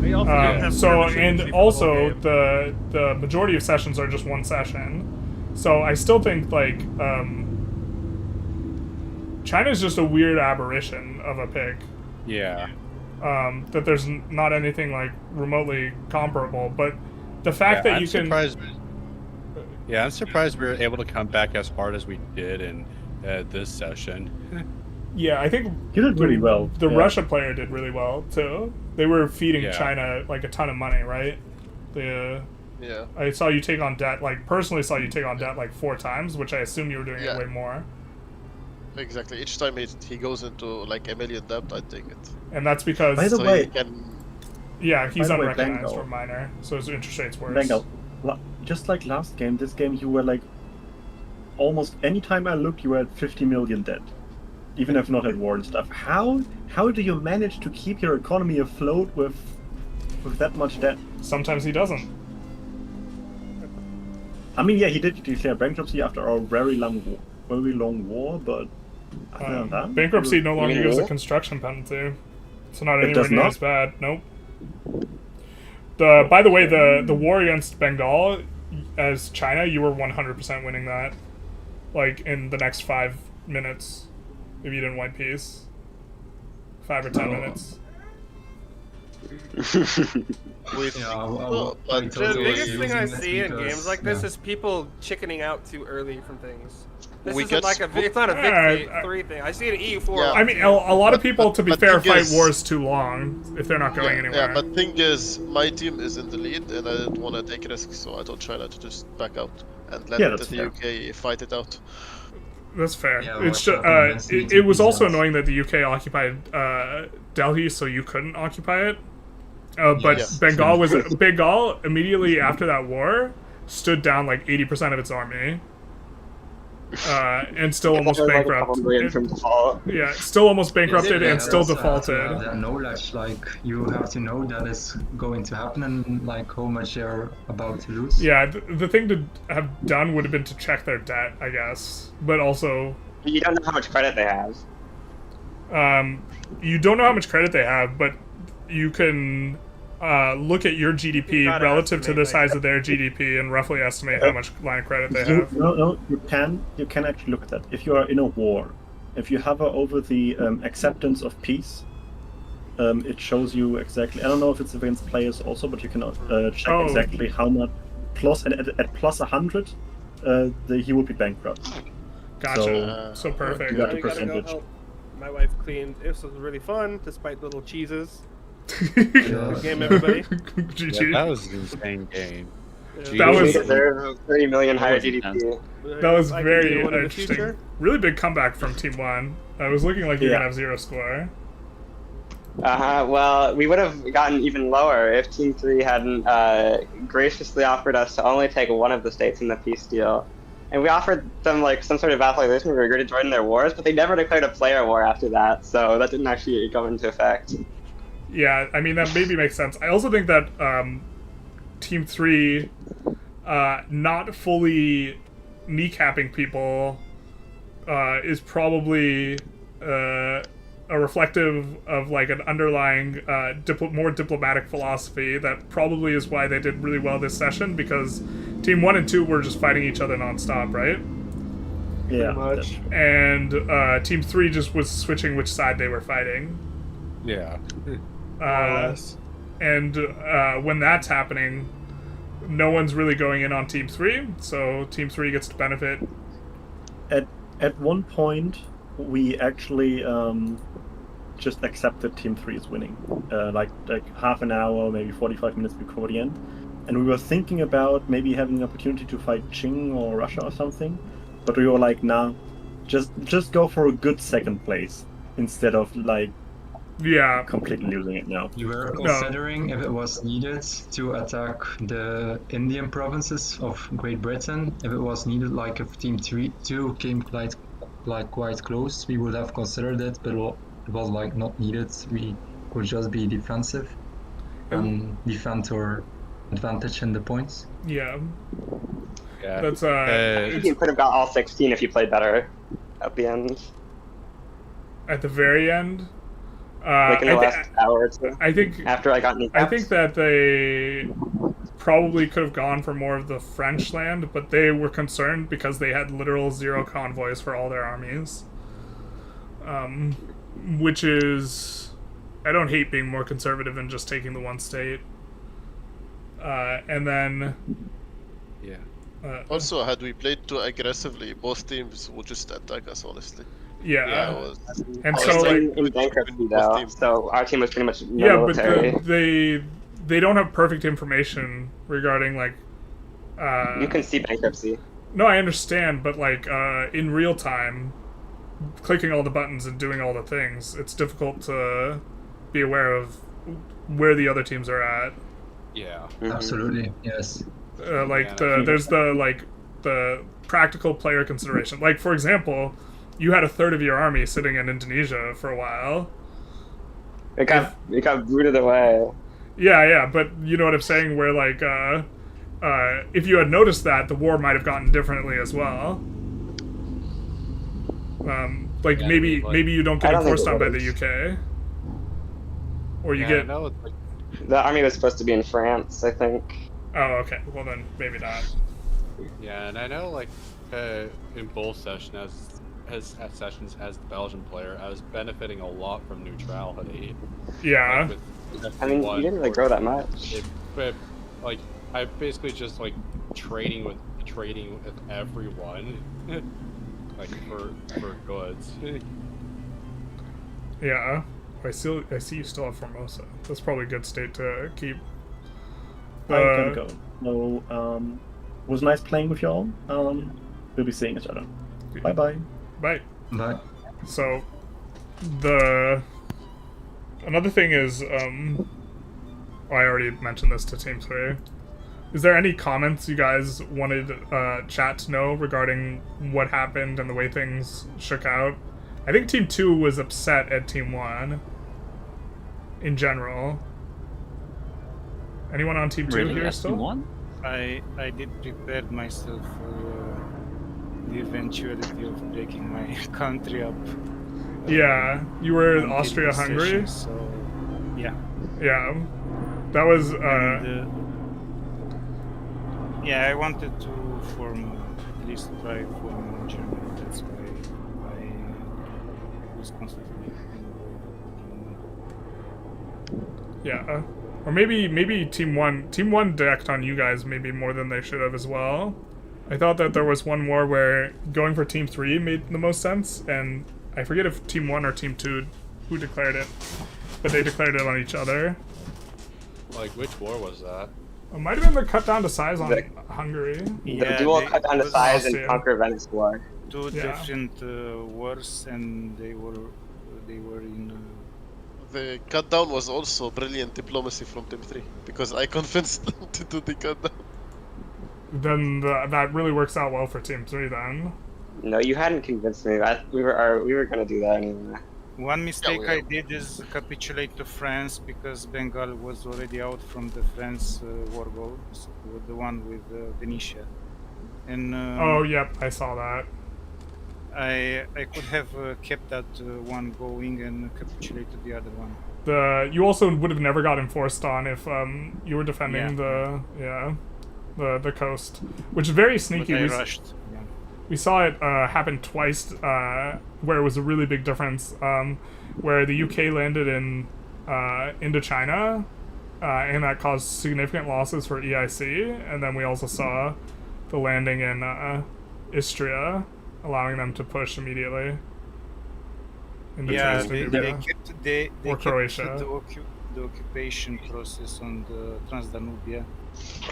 They also the majority of sessions are just one session. So I still think like China's just a weird aberration of a pick. Yeah. That there's not anything like remotely comparable, but the fact that you can. Yeah, I'm surprised we were able to come back as hard as we did in this session. Yeah, I think you did really well. The Russia player did really well too. They were feeding China like a ton of money, right? I saw you take on debt. Like personally, saw you take on debt like 4 times, which I assume you were doing it way more. Exactly. Each time he goes into like $1 million debt, I take it. And that's because. By the way, he's unrecognized for minor, so his interest rate's worse. Bengal, just like last game, this game you were like almost any time I looked, you were at 50 million debt, even if not at war and stuff. How do you manage to keep your economy afloat with that much debt? Sometimes he doesn't. I mean, yeah, he did declare bankruptcy after a very long war, but bankruptcy no longer gives a construction penalty, so not anywhere near as bad. Nope. By the way, the war against Bengal as China, you were 100% winning that, like in the next 5 minutes, if you didn't white peace. 5 or 10 minutes. The biggest thing I see in games like this is people chickening out too early from things. This isn't like it's not a victory thing. I see it in EU4. Yeah. I mean, a lot of people, to be fair, fight wars too long if they're not going anywhere. Yeah, but thing is, my team is in the lead, and I didn't want to take risks, so I told China to just back out and let the UK fight it out. That's fair. It's just, it was also annoying that the UK occupied Delhi, so you couldn't occupy it. But Bengal immediately after that war stood down like 80% of its army. And still almost bankrupted. Yeah, still almost bankrupted and still defaulted. That knowledge, like you have to know that is going to happen and like how much they're about to lose. Yeah, the thing to have done would have been to check their debt, I guess, but also you don't know how much credit they have. You don't know how much credit they have, but you can look at your GDP relative to the size of their GDP and roughly estimate how much line of credit they have. No, you can actually look at that. If you are in a war, if you hover over the acceptance of peace, it shows you exactly. I don't know if it's against players also, but you can check exactly how much. At plus 100, he will be bankrupt. Gotcha. So perfect. You got the percentage. My wife cleaned. This was really fun, despite little cheeses. Good game, everybody. GG. That was an insane game. That was 30 million higher GDP. That was very interesting. Really big comeback from Team 1. I was looking like you're gonna have 0 score. Well, we would have gotten even lower if Team 3 hadn't graciously offered us to only take one of the states in the peace deal. And we offered them like some sort of vassalization where we agreed to join their wars, but they never declared a player war after that, so that didn't actually go into effect. Yeah, I mean, that maybe makes sense. I also think that Team 3 not fully kneecapping people is probably a reflective of like an underlying more diplomatic philosophy that probably is why they did really well this session, because Team 1 and 2 were just fighting each other non-stop, right? Yeah. Much. And Team 3 just was switching which side they were fighting. Yeah. And when that's happening, no one's really going in on Team 3, so Team 3 gets to benefit. At one point, we actually just accepted Team 3 is winning. Like half an hour, maybe 45 minutes before the end. and we were thinking about maybe having an opportunity to fight Qing or Russia or something, but we were like, nah, just go for a good second place instead of like completely losing it now. You were considering if it was needed to attack the Indian provinces of Great Britain. If it was needed, like if Team 2 came quite close, we would have considered it, but it was like not needed. We could just be defensive and defend our advantage in the points. Yeah. That's I think you could have got all 16 if you played better at the end. At the very end? Like in the last hour or two. I think after I got kneecapped. I think that they probably could have gone for more of the French land, but they were concerned because they had literal 0 convoys for all their armies. Which is... I don't hate being more conservative than just taking the one state. And then... Yeah. Also, had we played too aggressively, both teams would just attack us, honestly. Yeah. And so like, in bankruptcy though, so our team was pretty much military. But they don't have perfect information regarding like you can see bankruptcy. No, I understand, but like in real time, clicking all the buttons and doing all the things, it's difficult to be aware of where the other teams are at. Yeah. Absolutely. Yes. There's the practical player consideration. Like for example, you had a third of your army sitting in Indonesia for a while. It got rooted away. Yeah, but you know what I'm saying? Where like, if you had noticed that, the war might have gone differently as well. Maybe you don't get enforced on by the UK, or you get. No, the army was supposed to be in France, I think. Oh, okay. Well then, maybe not. Yeah, and I know like in both sessions as the Belgian player, I was benefiting a lot from neutrality. Yeah. I mean, you didn't really grow that much. But like, I basically just like trading with everyone, like for goods. Yeah, I see you still have Formosa. That's probably a good state to keep. I'm gonna go. So, it was nice playing with y'all. We'll be seeing each other. Bye. Bye. Bye. So, another thing is, I already mentioned this to Team 3. Is there any comments you guys wanted chat to know regarding what happened and the way things shook out? I think Team 2 was upset at Team 1 in general. Anyone on Team 2 here still? Team 1? I did prepare myself for the eventuality of breaking my country up. Yeah, you were in Austria-Hungary? So, yeah. Yeah, that was... yeah, I wanted to at least try forming Germany. That's why I was constantly Yeah, or maybe Team 1 decked on you guys maybe more than they should have as well. I thought that there was one more where going for Team 3 made the most sense, and I forget if Team 1 or Team 2 who declared it, but they declared it on each other. Like, which war was that? It might have been the cut down to size on Hungary. The dual cut down to size and conquer Venice war. Two different wars, and they were in. The cut down was also brilliant diplomacy from Team 3 because I convinced them to do the cut down. Then that really works out well for Team 3 then. No, you hadn't convinced me. We were gonna do that anyway. One mistake I did is capitulate to France because Bengal was already out from the France war goals, the one with Venetia. And oh, yep, I saw that. I could have kept that one going and capitulated the other one. You also would have never got enforced on if you were defending the coast, which is very sneaky. But I rushed. We saw it happen twice, where it was a really big difference, where the UK landed in Indochina, and that caused significant losses for EIC, and then we also saw the landing in Istria, allowing them to push immediately. In they or Croatia. The occupation process on the Transdanubia.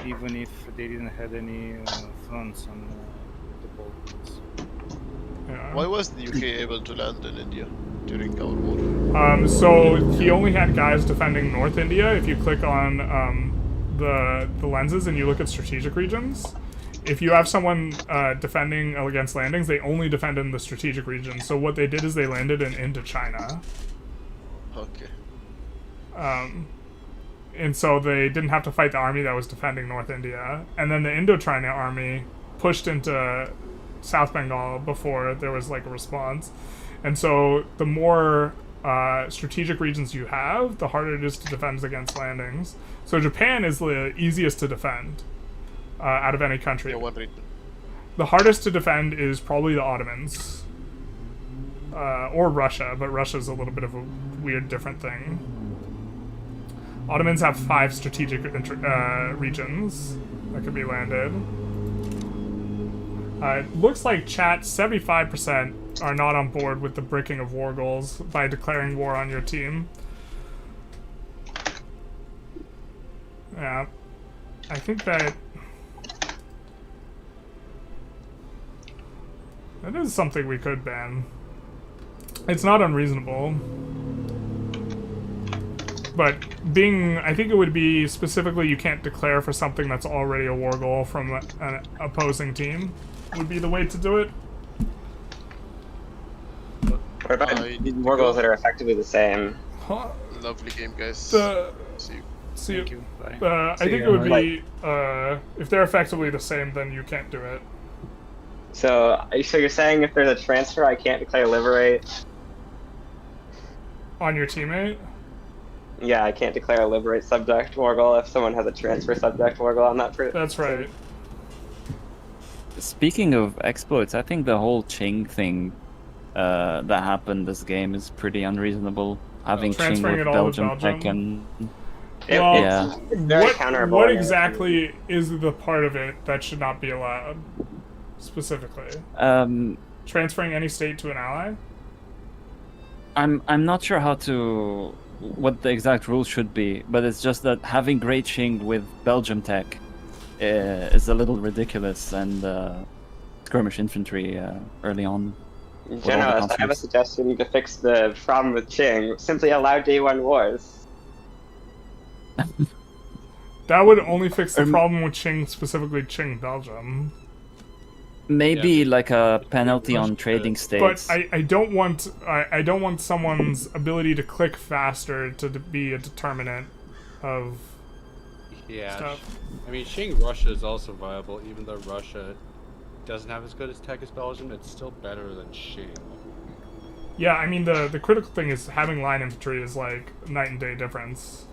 even if they didn't have any fronts on the Balkans. Why was the UK able to land in India during our war? So he only had guys defending North India. If you click on the lenses and you look at strategic regions, if you have someone defending against landings, they only defend in the strategic region. So what they did is they landed in Indochina. Okay. And so they didn't have to fight the army that was defending North India. And then the Indochina army pushed into South Bengal before there was like a response. And so the more strategic regions you have, the harder it is to defend against landings. So Japan is the easiest to defend out of any country. Yeah, one region. The hardest to defend is probably the Ottomans. Or Russia, but Russia's a little bit of a weird, different thing. Ottomans have 5 strategic regions that could be landed. It looks like chat 75% are not on board with the breaking of war goals by declaring war on your team. Yeah. I think that is something we could ban. It's not unreasonable. But I think it would be specifically you can't declare for something that's already a war goal from an opposing team would be the way to do it. What about war goals that are effectively the same? Lovely game, guys. See you. Thank you. Bye. I think it would be if they're effectively the same, then you can't do it. So you're saying if there's a transfer, I can't declare liberate on your teammate? Yeah, I can't declare a liberate subject war goal if someone has a transfer subject war goal on that person. That's right. Speaking of exploits, I think the whole Qing thing that happened this game is pretty unreasonable. Having Qing with Belgium tech and... Well, it's very counterable. What exactly is the part of it that should not be allowed, specifically? Transferring any state to an ally? I'm not sure what the exact rules should be, but it's just that having Great Qing with Belgium tech is a little ridiculous, and skirmish infantry early on. Generous, I have a suggestion to fix the problem with Qing. Simply allow day 1 wars. That would only fix the problem with Qing, specifically Qing Belgium. Maybe like a penalty on trading states. But I don't want someone's ability to click faster to be a determinant of stuff. I mean, Qing Russia is also viable, even though Russia doesn't have as good as tech as Belgium. It's still better than Qing. Yeah, I mean the critical thing is having line infantry is like night and day difference.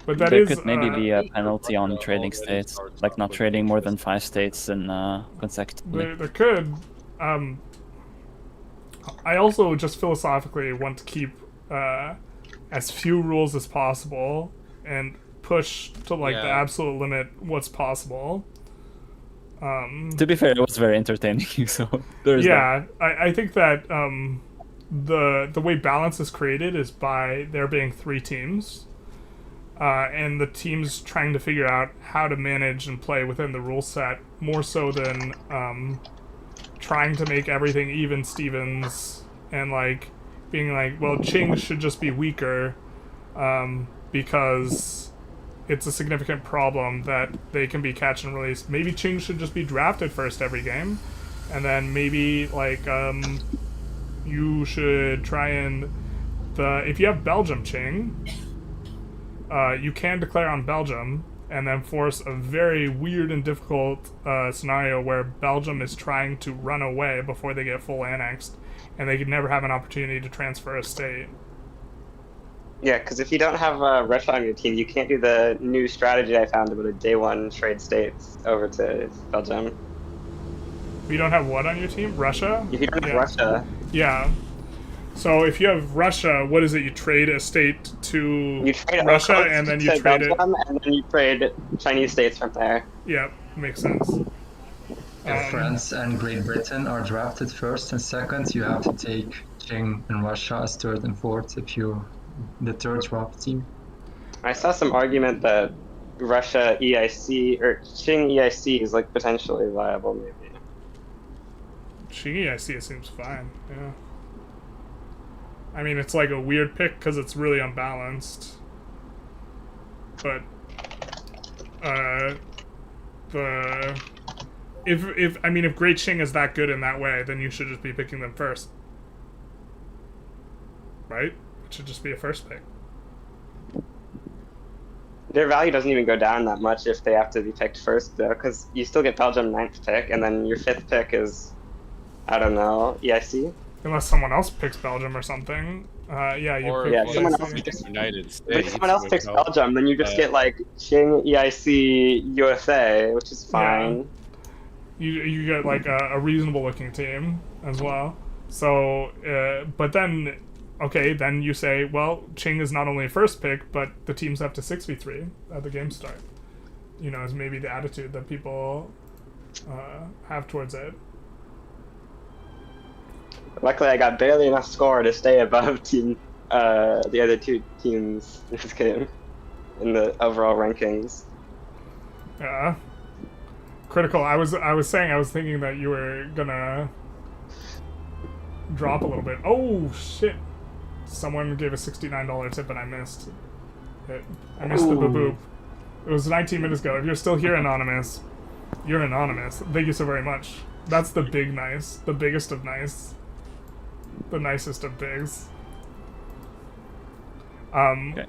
But there could maybe be a penalty on trading states, like not trading more than 5 states in consecutively. There could. I also just philosophically want to keep as few rules as possible and push to the absolute limit what's possible. To be fair, it was very entertaining. So there's that. I think that the way balance is created is by there being 3 teams. And the teams trying to figure out how to manage and play within the rule set more so than trying to make everything even Stevens and like being like, well, Qing should just be weaker because it's a significant problem that they can be catch and release. Maybe Qing should just be drafted first every game, and then maybe like you should try and if you have Belgium Qing. You can declare on Belgium and then force a very weird and difficult scenario where Belgium is trying to run away before they get full annexed, and they could never have an opportunity to transfer a state. Yeah, because if you don't have Russia on your team, you can't do the new strategy I found about a day 1 trade states over to Belgium. You don't have what on your team? Russia? If you don't have Russia. Yeah. So if you have Russia, what is it? You trade a state to Russia, and then you trade Belgium, and then you trade Chinese states from there. Yeah, makes sense. If France and Great Britain are drafted first and second, you have to take Qing and Russia as third and fourth if you the third draft team. I saw some argument that Russia EIC or Qing EIC is like potentially viable, maybe. Qing EIC seems fine. Yeah. I mean, it's like a weird pick because it's really unbalanced. But if Great Qing is that good in that way, then you should just be picking them first. Right? It should just be a first pick. Their value doesn't even go down that much if they have to be picked first, though, because you still get Belgium 9th pick, and then your 5th pick is, I don't know, EIC? Unless someone else picks Belgium or something. Yeah, someone else picks United States. But if someone else picks Belgium, then you just get, like, Qing, EIC, USA, which is fine. Yeah. You get, like, a reasonable-looking team as well. So, but then... Okay, then you say, well, Qing is not only a first pick, but the teams have to 6v3 at the game start. You know, is maybe the attitude that people have towards it. Luckily, I got barely enough score to stay above the other two teams in this game, in the overall rankings. Yeah. Critical. I was thinking that you were gonna drop a little bit. Oh, shit. Someone gave a $69 tip and I missed it. I missed the boop. It was 19 minutes ago. If you're still here, Anonymous, you're anonymous. Thank you so very much. That's the big nice. The biggest of nice. The nicest of bigs. Okay.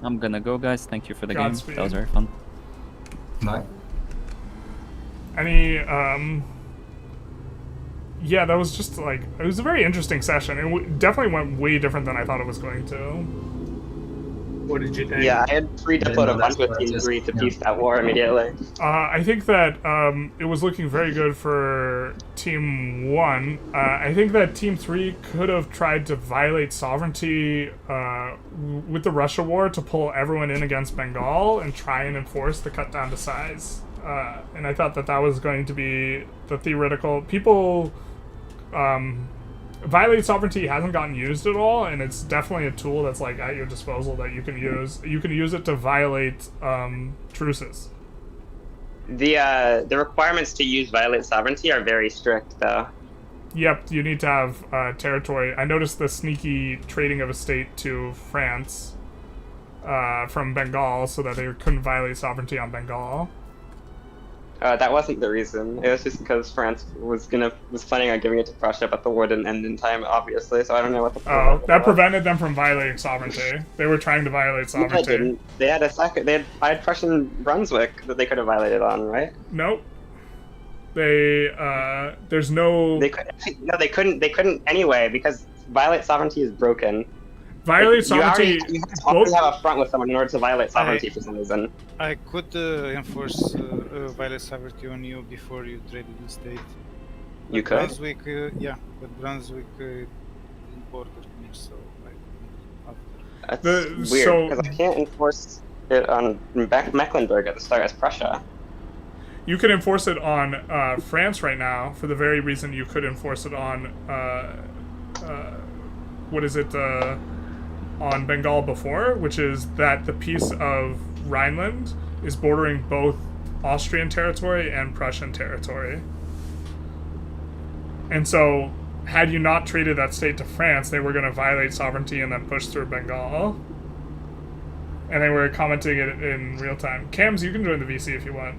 I'm gonna go, guys. Thank you for the Godspeed. game. That was very fun. Bye. Any, yeah, that was just like, it was a very interesting session. It definitely went way different than I thought it was going to. What did you think? Yeah, I had 3 diploid of 1 with Team 3 to piece that war immediately. I think that it was looking very good for Team 1. I think that Team 3 could have tried to violate sovereignty with the Russia war to pull everyone in against Bengal and try and enforce the cut down to size. And I thought that that was going to be the theoretical... People... violate sovereignty hasn't gotten used at all, and it's definitely a tool that's like at your disposal that you can use. You can use it to violate truces. The requirements to use violate sovereignty are very strict, though. Yep, you need to have territory. I noticed the sneaky trading of a state to France from Bengal so that they couldn't violate sovereignty on Bengal. That wasn't the reason. It was just because France was planning on giving it to Prussia, but the war didn't end in time, obviously. So I don't know what the. Oh, that prevented them from violating sovereignty. They were trying to violate sovereignty. No, they didn't. They had a second. I had Prussian Brunswick that they could have violated on, right? Nope. There's no. They couldn't anyway because violate sovereignty is broken. Violate sovereignty. You already have a front with someone in order to violate sovereignty for some reason. I could enforce violate sovereignty on you before you traded the state. You could? Brunswick, yeah, but Brunswick bordered me, so That's weird, because I can't enforce it on Mecklenburg at the start as Prussia. You can enforce it on France right now for the very reason you could enforce it on on Bengal before, which is that the piece of Rhineland is bordering both Austrian territory and Prussian territory. And so, had you not traded that state to France, they were going to violate sovereignty and then push through Bengal. And they were commenting it in real time. Cams, you can join the VC if you want.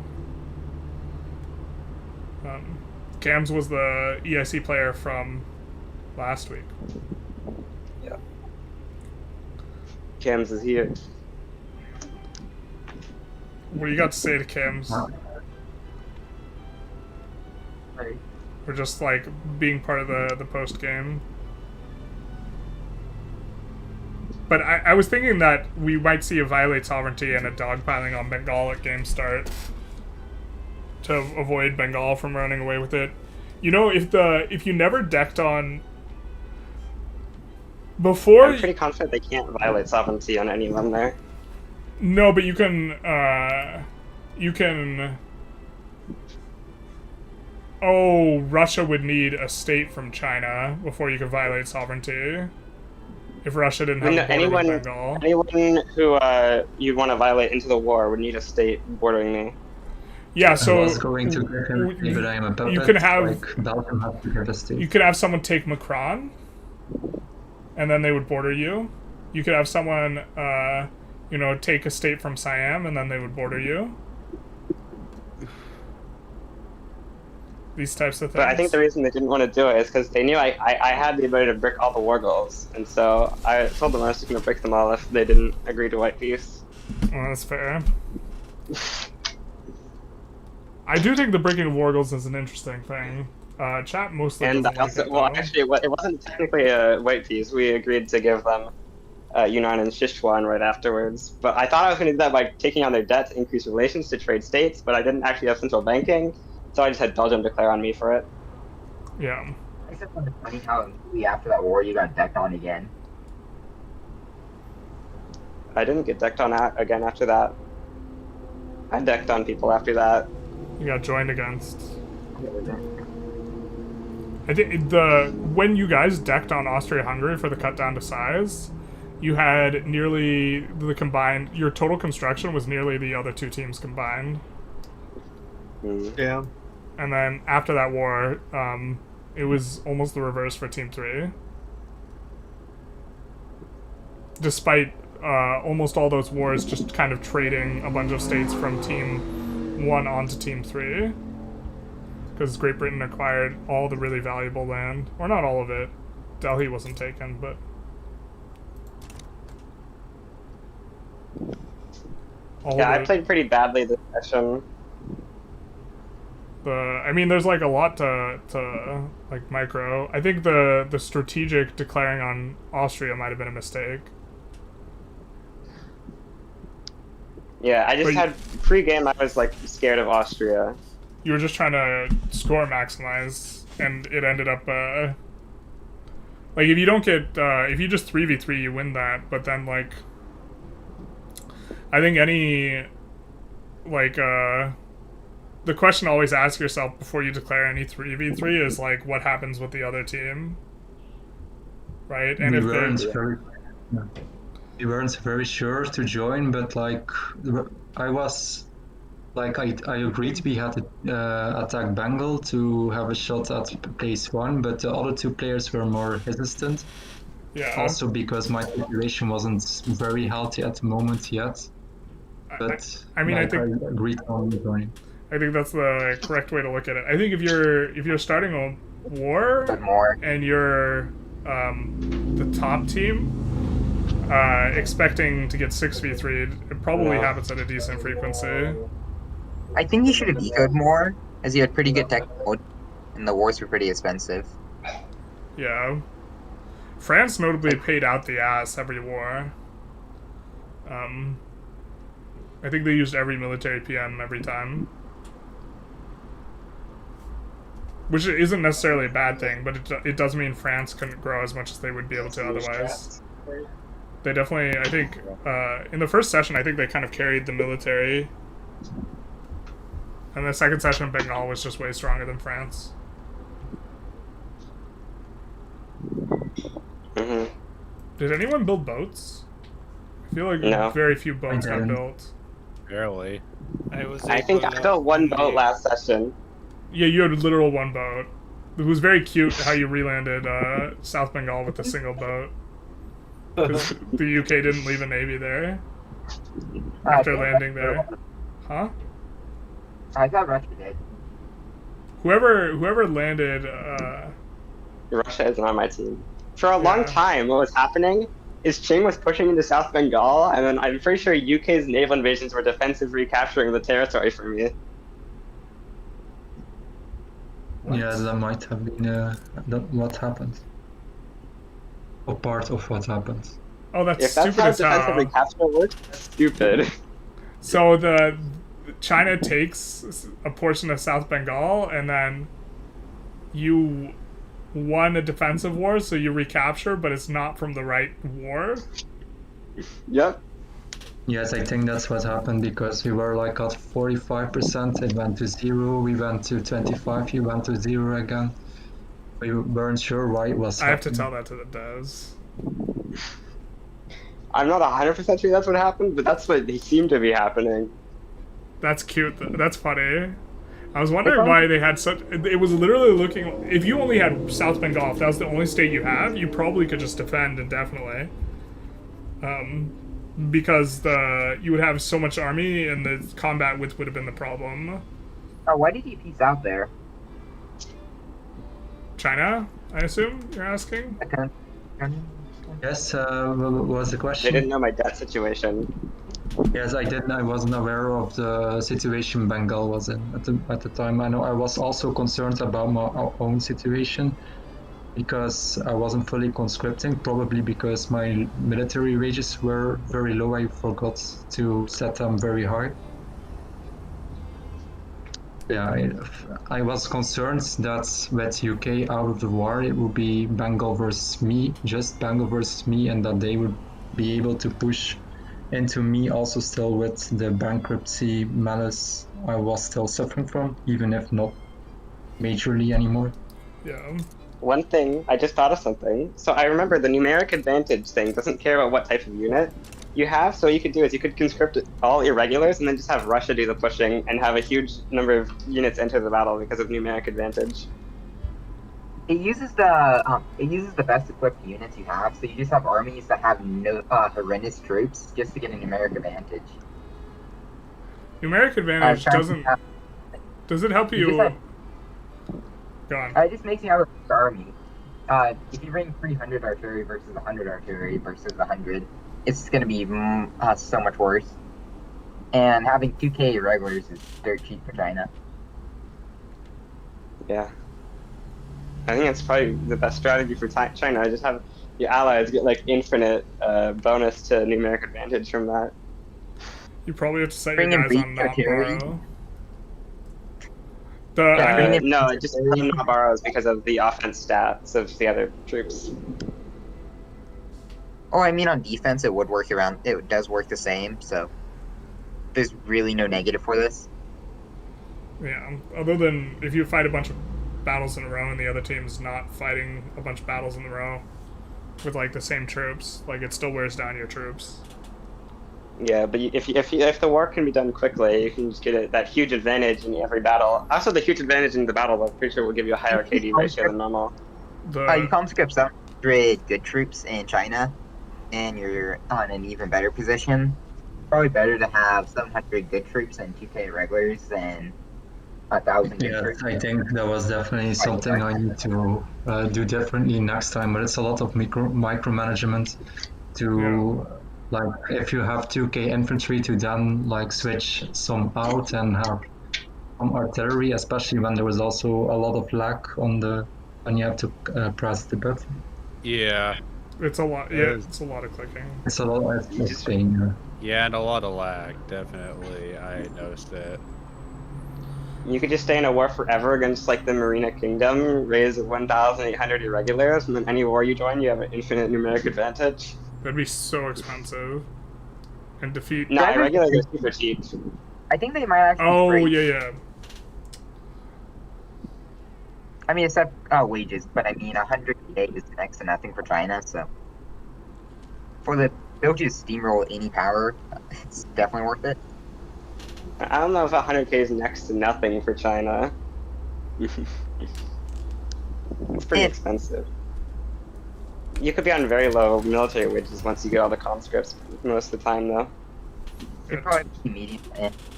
Cams was the EIC player from last week. Yeah. Cams is here. What do you got to say to Cams? We're just like being part of the post game. But I was thinking that we might see a violate sovereignty and a dogpiling on Bengal at game start to avoid Bengal from running away with it. You know, if you never decked on before, I'm pretty confident they can't violate sovereignty on anyone there. No, but you can. Oh, Russia would need a state from China before you could violate sovereignty. If Russia didn't have a border with Bengal. Anyone who you'd want to violate into the war would need a state bordering me. Yeah, so I was going to give him, but I am a puppet. You can have like Belgium has to give a state. You could have someone take Macron, and then they would border you. You could have someone, you know, take a state from Siam, and then they would border you. These types of things. But I think the reason they didn't want to do it is because they knew I had the ability to brick all the war goals, and so I told them I was just going to brick them all if they didn't agree to white peace. Well, that's fair. I do think the bricking of war goals is an interesting thing. Chat mostly and doesn't also, like it, well, though. actually, it wasn't technically a white peace. We agreed to give them Yunnan and Sichuan right afterwards. But I thought I was going to do that by taking on their debt to increase relations to trade states, but I didn't actually have central banking. So I just had Belgium declare on me for it. Yeah. I said something funny how immediately after that war you got decked on again. I didn't get decked on again after that. I decked on people after that. You got joined against. I think when you guys decked on Austria-Hungary for the cut down to size, you had nearly the combined. Your total construction was nearly the other two teams combined. Yeah. And then after that war, it was almost the reverse for Team 3. Despite almost all those wars just kind of trading a bunch of states from Team 1 onto Team 3. Because Great Britain acquired all the really valuable land. Or not all of it. Delhi wasn't taken, but... I played pretty badly this session. I mean, there's like a lot to like micro. I think the strategic declaring on Austria might have been a mistake. Yeah, I just had pre-game. I was like scared of Austria. You were just trying to score maximize, and it ended up like if you don't get if you just 3v3, you win that. But then like I think any like the question to always ask yourself before you declare any 3v3 is like, what happens with the other team, right? And if we weren't very sure to join, but like I was, like I agreed we had to attack Bengal to have a shot at place 1, but the other two players were more hesitant. Yeah. Also because my situation wasn't very healthy at the moment yet. But I mean, like, I think I agreed on joining. I think that's the correct way to look at it. I think if you're starting a war and you're the top team, expecting to get 6v3, it probably happens at a decent frequency. I think you should have ecoed more, as you had pretty good tech mode, and the wars were pretty expensive. Yeah. France notably paid out the ass every war. I think they used every military PM every time. Which isn't necessarily a bad thing, but it does mean France couldn't grow as much as they would be able to otherwise. They definitely, I think, in the first session, I think they kind of carried the military. And the second session, Bengal was just way stronger than France. Did anyone build boats? I feel like very few boats got built. Barely. I think I built one boat last session. Yeah, you had literal one boat. It was very cute how you relanded South Bengal with a single boat. Because the UK didn't leave a navy there after landing there. Huh? I thought Russia did. Whoever landed... Russia isn't on my team. For a long time, what was happening is Qing was pushing into South Bengal, and then I'm pretty sure UK's naval invasions were defensive recapturing the territory for me. Yeah, that might have been what happened. Or part of what happened. Oh, that's if that's stupid as hell. Defensive recapture works, that's stupid. So China takes a portion of South Bengal, and then you won a defensive war, so you recapture, but it's not from the right war? Yep. Yes, I think that's what happened, because we were like at 45%, it went to 0, we went to 25, we went to 0 again. We weren't sure why it was happening. I have to tell that to the devs. I'm not 100% sure that's what happened, but that's what seemed to be happening. That's cute. That's funny. I was wondering why they had such... It was literally looking... If you only had South Bengal, if that was the only state you have, you probably could just defend indefinitely. Because you would have so much army, and the combat width would have been the problem. Oh, why did you peace out there? China, I assume you're asking? Yes, what was the question? They didn't know my debt situation. Yes, I didn't. I wasn't aware of the situation Bengal was in at the time. I know I was also concerned about my own situation because I wasn't fully conscripting, probably because my military wages were very low. I forgot to set them very high. Yeah, I was concerned that with UK out of the war, it would be Bengal versus me, just Bengal versus me, and that they would be able to push into me also still with the bankruptcy malice I was still suffering from, even if not majorly anymore. Yeah. One thing, I just thought of something. So I remember the numeric advantage thing doesn't care about what type of unit you have, so what you could do is you could conscript all irregulars and then just have Russia do the pushing and have a huge number of units enter the battle because of numeric advantage. It uses the best equipped units you have, so you just have armies that have no horrendous troops just to get a numeric advantage. Numeric advantage doesn't... Does it help you... Go on. It just makes you have a big army. If you bring 300 artillery versus 100 artillery versus 100, it's going to be so much worse. And having 2k irregulars is dirt cheap for China. Yeah. I think that's probably the best strategy for China. Just have your allies get like infinite bonus to numeric advantage from that. You probably have to set your guys on not borrow. No, just not borrows because of the offense stats of the other troops. Oh, I mean on defense it would work around. It does work the same, so there's really no negative for this. Yeah, other than if you fight a bunch of battles in a row and the other team's not fighting a bunch of battles in a row with like the same troops, like it still wears down your troops. Yeah, but if the war can be done quickly, you can just get that huge advantage in every battle. Also, the huge advantage in the battle, I'm pretty sure, will give you a higher KD ratio than normal. You conscript 700 good troops in China, and you're on an even better position. Probably better to have 700 good troops and 2k regulars than 1,000 good troops. Yes, I think that was definitely something I need to do differently next time, but it's a lot of micromanagement to... Like, if you have 2k infantry to then, like, switch some out and have some artillery, especially when there was also a lot of lag on when you have to press the button. Yeah. It's a lot, yeah, it's a lot of clicking. It's a lot of clicking, yeah, and a lot of lag, definitely. I noticed it. You could just stay in a war forever against, like, the Marina Kingdom, raise 1,800 irregulars, and then any war you join, you have an infinite numeric advantage. That'd be so expensive. And defeat... No, irregulars are super cheap. I think they might actually... Oh, yeah. I mean, except wages, but I mean, 100k is next to nothing for China, so... For the ability to steamroll any power, it's definitely worth it. I don't know if 100k is next to nothing for China. It's pretty expensive. You could be on very low military wages once you get all the conscripts most of the time, though. It'd probably be medium.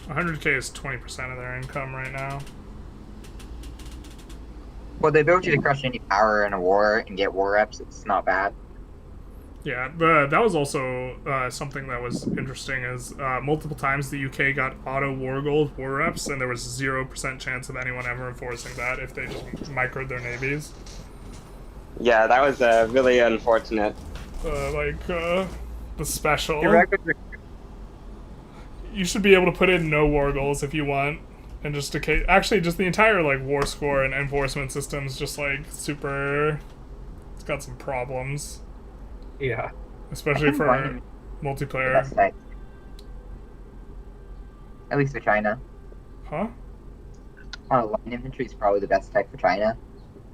100k is 20% of their income right now. Well, the ability to crush any power in a war and get war reps, it's not bad. Yeah, that was also something that was interesting is multiple times the UK got auto war gold war reps, and there was 0% chance of anyone ever enforcing that if they just microed their navies. Yeah, that was really unfortunate. The special. You should be able to put in no war goals if you want, and just actually just the entire like war score and enforcement system's just like super. It's got some problems. Yeah. Especially for multiplayer. At least for China. Huh? Line infantry is probably the best tech for China.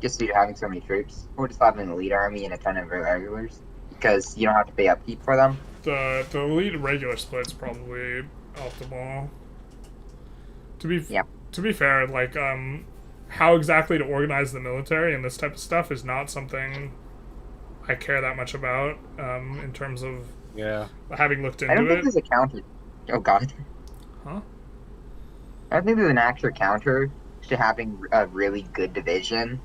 Just due to having so many troops. Or just having an elite army and a ton of irregulars. because you don't have to pay upkeep for them. The elite and regular split's probably optimal. To be fair, like how exactly to organize the military and this type of stuff is not something I care that much about in terms of having looked into it. I don't think there's a counter. Oh god. Huh? I don't think there's an actual counter to having a really good division.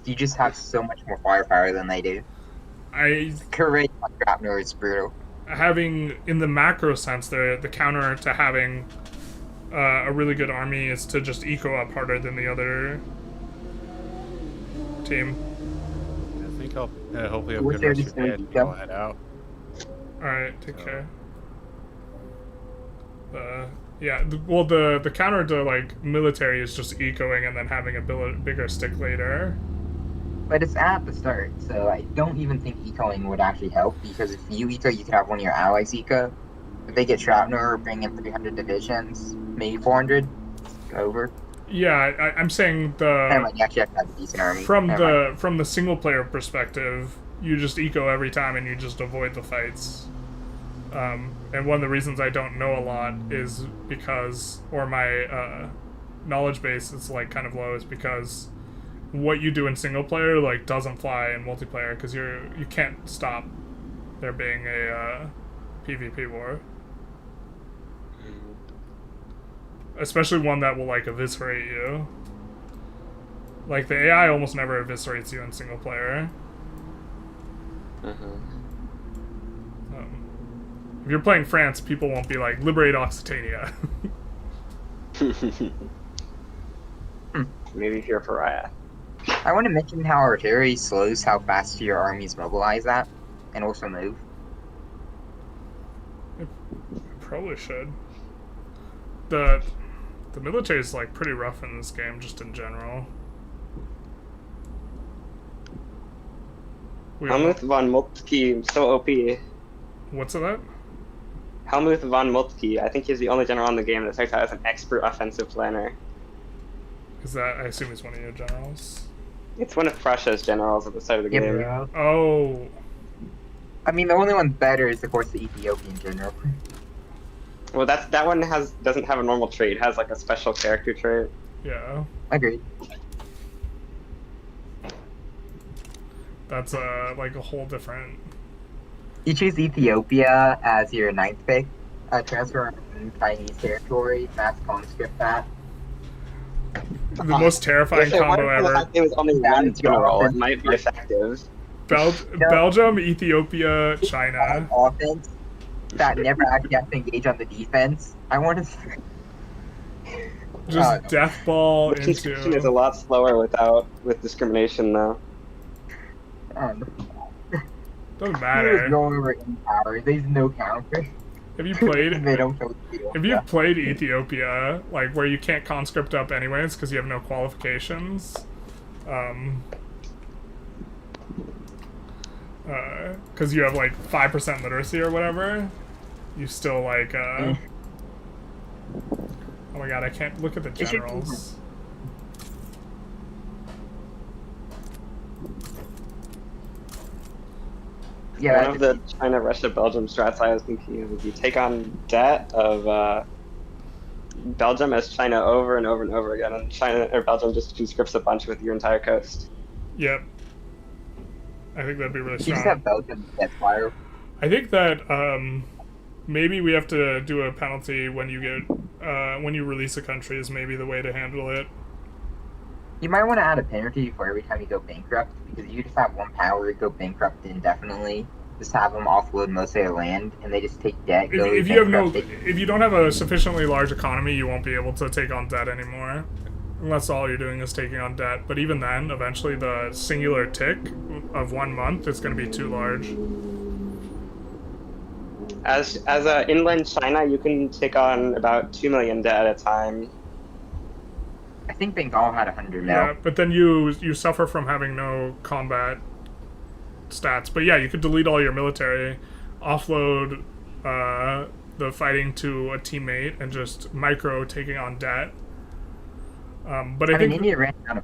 You just have so much more firepower than they do. Courage on Grapnor is brutal. Having, in the macro sense, the counter to having a really good army is to just eco up harder than the other team. I think hopefully I'll good rest of your day and I'll head out. Alright, take care. Yeah, well, the counter to, like, military is just ecoing and then having a bigger stick later. But it's at the start, so I don't even think ecoing would actually help, because if you eco, you could have one of your allies eco. If they get Shrapnel, bring in 300 divisions, maybe 400, over. Yeah, I'm saying you actually have to have a decent army. From the single player perspective, you just eco every time and you just avoid the fights. And one of the reasons I don't know a lot is because, or my knowledge base is like kind of low, is because what you do in single player like doesn't fly in multiplayer, because you can't stop there being a PvP war, especially one that will like eviscerate you. Like the AI almost never eviscerates you in single player. If you're playing France, people won't be like, liberate Occitania. Maybe if you're a pariah. I want to mention how artillery slows how fast your armies mobilize at, and also move. It probably should. The military is like pretty rough in this game, just in general. Helmuth von Moltke, so OP. What's that? Helmuth von Moltke. I think he's the only general in the game that starts out as an expert offensive planner. Is that? I assume he's one of your generals. It's one of Prussia's generals at the start of the game. Yeah. Oh. I mean, the only one better is, of course, the Ethiopian general. Well, that one doesn't have a normal trait. It has like a special character trait. Yeah. Agreed. That's like a whole different. You choose Ethiopia as your 9th pick. Transfer from Chinese territory. Mass conscript that. The most terrifying combo ever. It was only one general. It might be effective. Belgium, Ethiopia, China. Offense that never actually has to engage on the defense. I want to. Just death ball into. Conscription is a lot slower with discrimination, though. Doesn't matter. Going over in power. There's no counter. Have you played? They don't show Have you played Ethiopia, like where you can't conscript up anyways because you have no qualifications? Because you have like 5% literacy or whatever, you still like. Oh my god, I can't look at the generals. Yeah, one of the China, Russia, Belgium strats I was thinking of is you take on debt of Belgium as China over and over and over again, and China or Belgium just conscripts a bunch with your entire coast. Yep. I think that'd be really strong. You just have Belgium get fire. I think that maybe we have to do a penalty when you get when you release a country is maybe the way to handle it. You might want to add a penalty for every time you go bankrupt, because you just have one power go bankrupt indefinitely. Just have them offload most of their land, and they just take debt. If you don't have a sufficiently large economy, you won't be able to take on debt anymore, unless all you're doing is taking on debt. But even then, eventually, the singular tick of 1 month is going to be too large. As inland China, you can take on about 2 million debt at a time. I think Bengal had 100 now. Yeah, but then you suffer from having no combat stats. But yeah, you could delete all your military, offload the fighting to a teammate, and just micro taking on debt. But I think India ran out of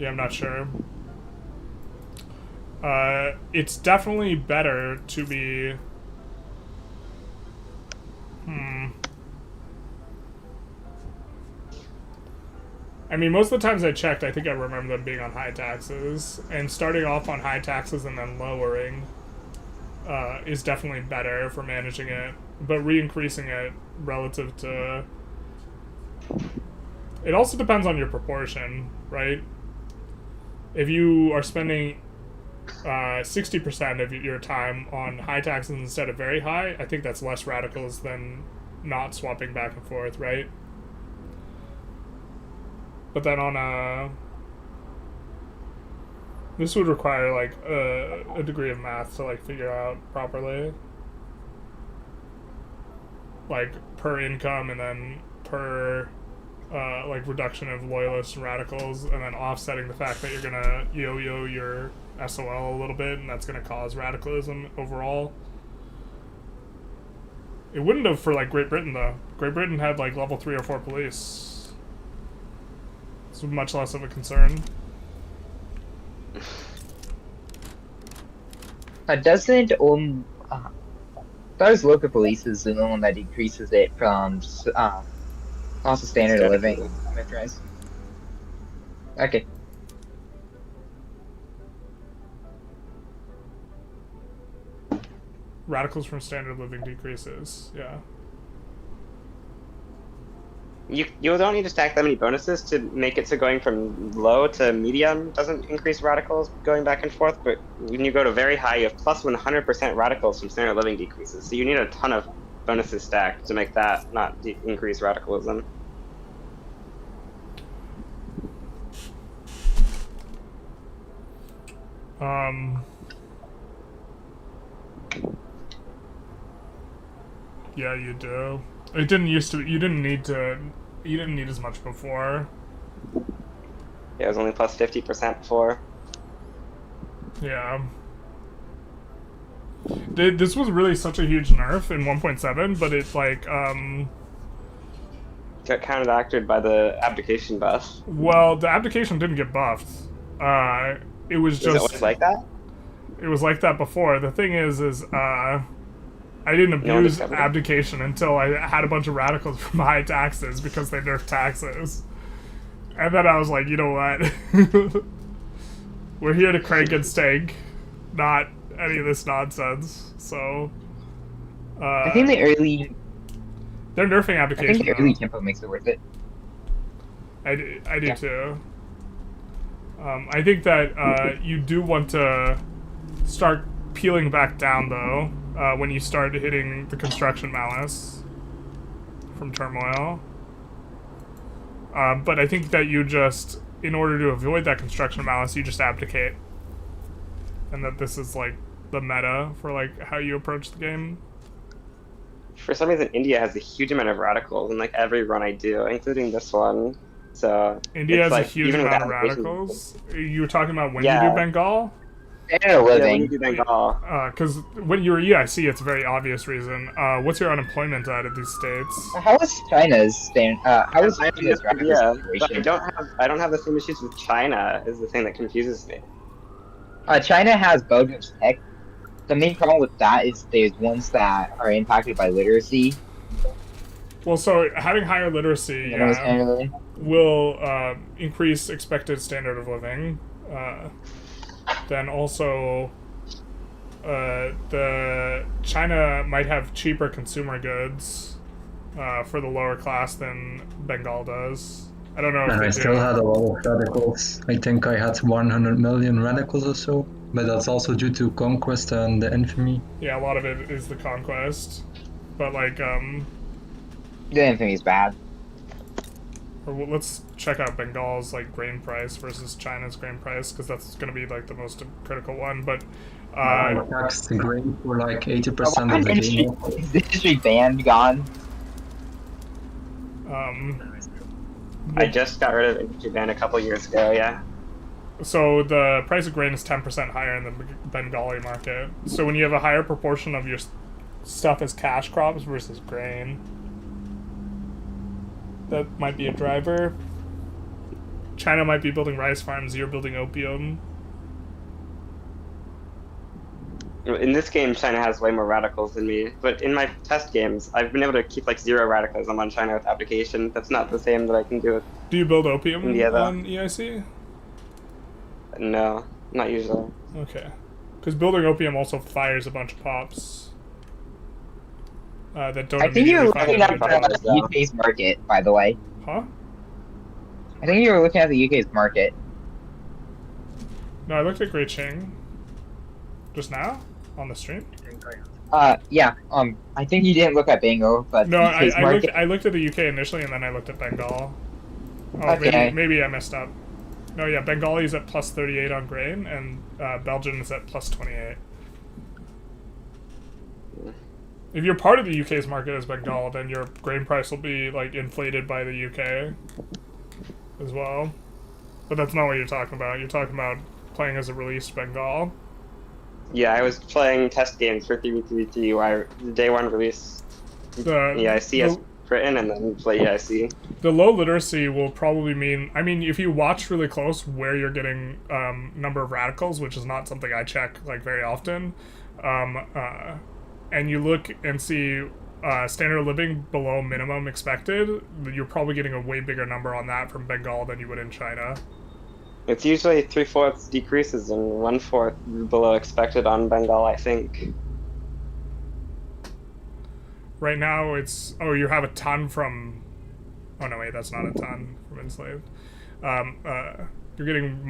Yeah, I'm not sure. It's definitely better to be... I mean, most of the times I checked, I think I remember them being on high taxes. And starting off on high taxes and then lowering is definitely better for managing it. But re-increasing it relative to... It also depends on your proportion, right? If you are spending 60% of your time on high taxes instead of very high, I think that's less radicals than not swapping back and forth, right? But then on a... This would require, like, a degree of math to, like, figure out properly. Like, per income and then per, like, reduction of loyalists and radicals, and then offsetting the fact that you're gonna yo-yo your SOL a little bit, and that's gonna cause radicalism overall. It wouldn't have for, like, Great Britain, though. Great Britain had, like, level 3 or 4 police. It's much less of a concern. Doesn't those local police is the one that decreases it from also standard of living? Okay. Radicals from standard of living decreases, yeah. You don't need to stack that many bonuses to make it so going from low to medium doesn't increase radicals going back and forth, but when you go to very high, you have plus 100% radicals from standard of living decreases. So you need a ton of bonuses stacked to make that not increase radicalism. Yeah, you do. It didn't used to. You didn't need as much before. Yeah, it was only plus 50% before. Yeah. This was really such a huge nerf in 1.7, but it like got counteracted by the abdication buff. Well, the abdication didn't get buffed. It was just. Is it always like that? It was like that before. The thing is I didn't abuse abdication until I had a bunch of radicals from high taxes because they nerfed taxes. And then I was like, you know what? We're here to crank and stank, not any of this nonsense. So, I think the early... They're nerfing abdication. I think the early tempo makes it worth it. I do too. I think that you do want to start peeling back down, though. When you start hitting the construction malice from Turmoil. But I think that you just, in order to avoid that construction malice, you just abdicate. And that this is, like, the meta for, like, how you approach the game. For some reason, India has a huge amount of radicals in, like, every run I do, including this one. So India has like, a huge amount of radicals? You were talking about when you do Bengal? Standard of living. Because when you're EIC, it's a very obvious reason. What's your unemployment at in these states? How is China's how is China's but I don't have the same issues with China. Is the thing that confuses me. China has bogus tech. The main problem with that is there's ones that are impacted by literacy. Well, so having higher literacy will increase expected standard of living. Then also, the China might have cheaper consumer goods for the lower class than Bengal does. I don't know if and I still had a lot of radicals. I think I had 100 million radicals or so, but that's also due to conquest and the infamy. Yeah, a lot of it is the conquest, but like the infamy is bad. Or let's check out Bengal's like grain price versus China's grain price, because that's going to be like the most critical one. But taxed the grain for like 80% of the game. Is the industry ban gone? I just got rid of industry ban a couple years ago. Yeah. So the price of grain is 10% higher in the Bengali market. So when you have a higher proportion of your stuff as cash crops versus grain, that might be a driver. China might be building rice farms, you're building opium. In this game, China has way more radicals than me, but in my test games, I've been able to keep like 0 radicalism on China with abdication. That's not the same that I can do with Do you build opium India, though. on EIC? No, not usually. Okay. Because building opium also fires a bunch of pops. That don't I think you were immediately looking fire at the UK's market, by the way. Huh? I think you were looking at the UK's market. No, I looked at Great Qing. Just now? On the stream? Yeah, I think you didn't look at Bengal, but No, market... I looked at the UK initially, and then I looked at Bengal. Oh, Okay. maybe I messed up. No, yeah, Bengali's at plus 38 on grain, and Belgium is at plus 28. If you're part of the UK's market as Bengal, then your grain price will be like inflated by the UK as well. But that's not what you're talking about. You're talking about playing as a released Bengal. Yeah, I was playing test games for 3v3 where day one release EIC as Britain and then play EIC. The low literacy will probably mean, I mean, if you watch really close where you're getting number of radicals, which is not something I check like very often, and you look and see standard of living below minimum expected, you're probably getting a way bigger number on that from Bengal than you would in China. It's usually 3/4 decreases and 1/4 below expected on Bengal, I think. Right now it's, oh, you have a ton from, oh no wait, that's not a ton from enslaved. You're getting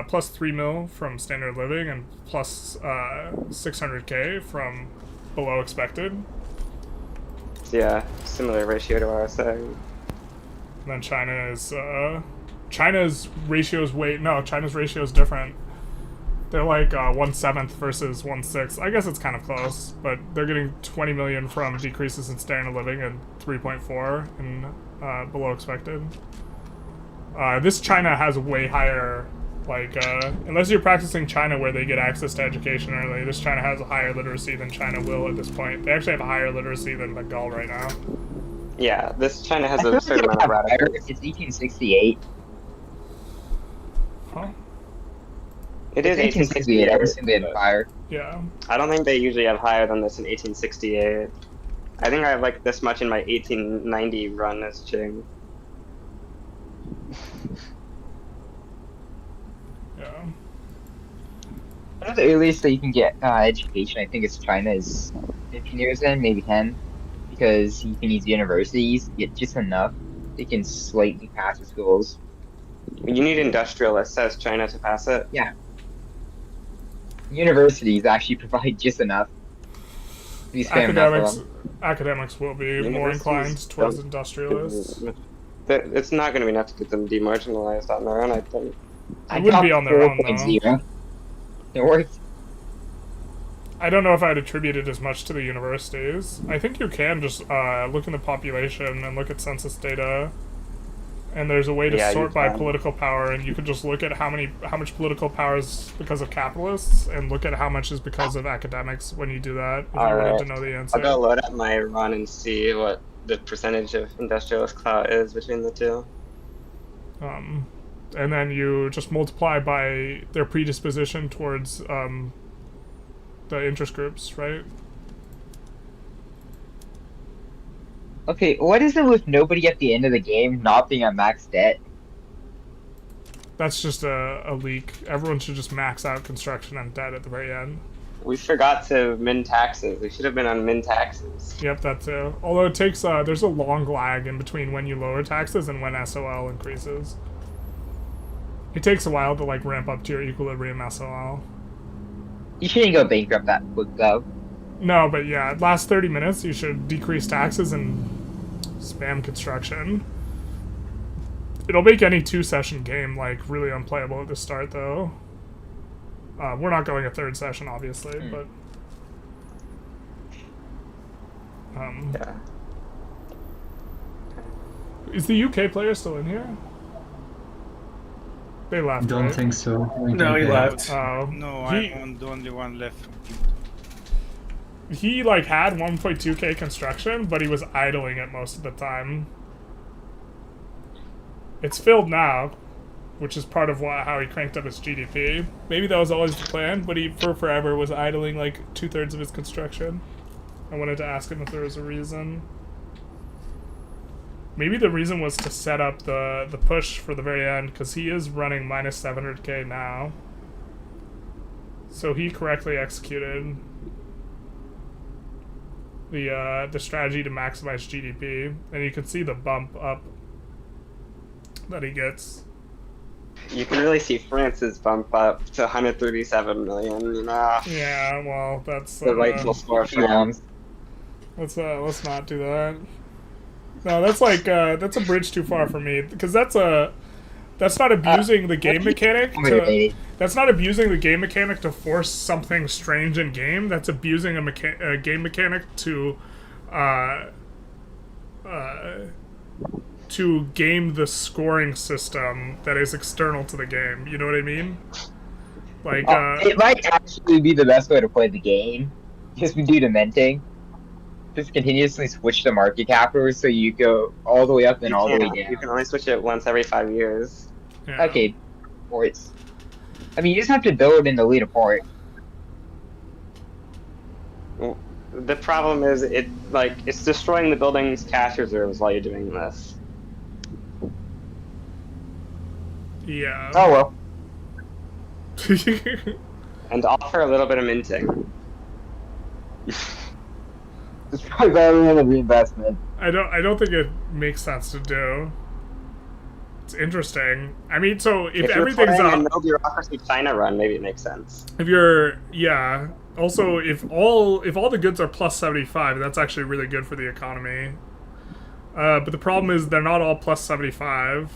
plus 3 mil from standard living and plus 600k from below expected. Yeah, similar ratio to what I was saying. And then China is, China's ratio is different. They're like 1/7 versus 1/6. I guess it's kind of close, but they're getting 20 million from decreases in standard of living and 3.4 in below expected. This China has a way higher, like, unless you're practicing China where they get access to education early, this China has a higher literacy than China will at this point. They actually have a higher literacy than Bengal right now. Yeah, this China has a certain amount of radicals. It's 1868. Huh? It is 1868. I assume they had fire. Yeah. I don't think they usually have higher than this in 1868. I think I have like this much in my 1890 run as Qing. Yeah. One of the earliest that you can get education, I think, is China is 15 years in, maybe 10, because you can use universities, get just enough. They can slightly pass the schools. You need industrialists as China to pass it. Yeah. Universities actually provide just enough. Academics will be more inclined towards industrialists. It's not going to be enough to get them demarginalized on their own, I think. It wouldn't be on their own, though. It works. I don't know if I'd attribute it as much to the universities. I think you can just look in the population and look at census data, and there's a way to sort by political power, and you can just look at how much political power is because of capitalists, and look at how much is because of academics when you do that, if you wanted to know the answer. I'll go load up my run and see what the percentage of industrialist clout is between the two. And then you just multiply by their predisposition towards the interest groups, right? Okay, what is it with nobody at the end of the game not being on max debt? That's just a leak. Everyone should just max out construction and debt at the very end. We forgot to min taxes. We should have been on min taxes. Yep, that too. Although it takes, there's a long lag in between when you lower taxes and when SOL increases. It takes a while to, like, ramp up to your equilibrium SOL. You shouldn't go bankrupt that quick, though. No, but yeah, last 30 minutes you should decrease taxes and spam construction. It'll make any 2-session game, like, really unplayable at the start, though. We're not going a 3rd session, obviously, but... Yeah. Is the UK player still in here? They left, Don't right? think so. No, he left. No, I'm the only one left. He, like, had 1.2k construction, but he was idling it most of the time. It's filled now. which is part of how he cranked up his GDP. Maybe that was always the plan, but he, for forever, was idling like 2/3 of his construction. I wanted to ask him if there was a reason. Maybe the reason was to set up the push for the very end, because he is running minus 700k now. So he correctly executed the strategy to maximize GDP, and you can see the bump up that he gets. You can really see France's bump up to 137 million, you know. Yeah, well, that's the rightful score for him. Let's not do that. No, that's like that's a bridge too far for me, because that's not abusing the game mechanic. That's not abusing the game mechanic to force something strange in game. That's abusing a game mechanic to game the scoring system that is external to the game. You know what I mean? Like it might actually be the best way to play the game, just do the minting. Just continuously switch the market capital so you go all the way up and all the way down. You can only switch it once every 5 years. Yeah. Okay, ports. I mean, you just have to build and delete a port. Well, the problem is it's destroying the building's cash reserves while you're doing this. Yeah. Oh well. And offer a little bit of minting. It's probably better than a reinvestment. I don't think it makes sense to do. It's interesting. I mean, so if everything's up, no bureaucracy China run, maybe it makes sense. If you're, yeah. Also, if all the goods are plus 75, that's actually really good for the economy. But the problem is they're not all plus 75.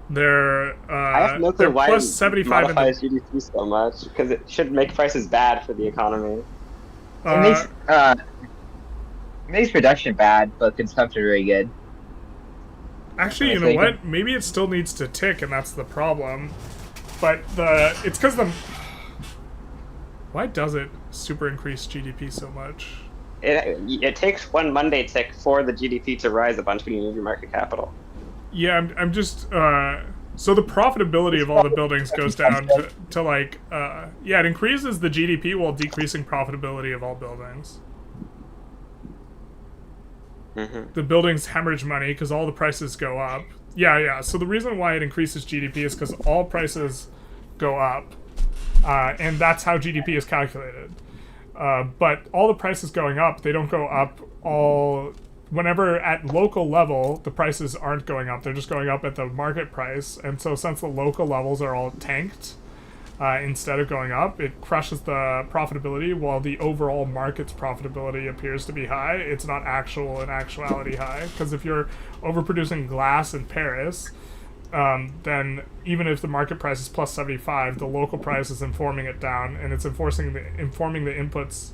They're I have no clue why plus 75 modifies GDP so much, because it should make prices bad for the economy. It makes production bad, but consumption very good. Actually, you know what? Maybe it still needs to tick, and that's the problem. But it's because why does it super increase GDP so much? It takes one Monday tick for the GDP to rise a bunch when you move your market capital. Yeah, I'm just so the profitability of all the buildings goes down to like yeah, it increases the GDP while decreasing profitability of all buildings. The buildings hemorrhage money because all the prices go up. Yeah. So the reason why it increases GDP is because all prices go up, and that's how GDP is calculated. But all the prices going up, they don't go up all. Whenever at local level, the prices aren't going up. They're just going up at the market price. And so since the local levels are all tanked, instead of going up, it crushes the profitability while the overall market's profitability appears to be high. It's not in actuality high. Because if you're overproducing glass in Paris, then even if the market price is plus 75, the local price is informing it down, and it's informing the inputs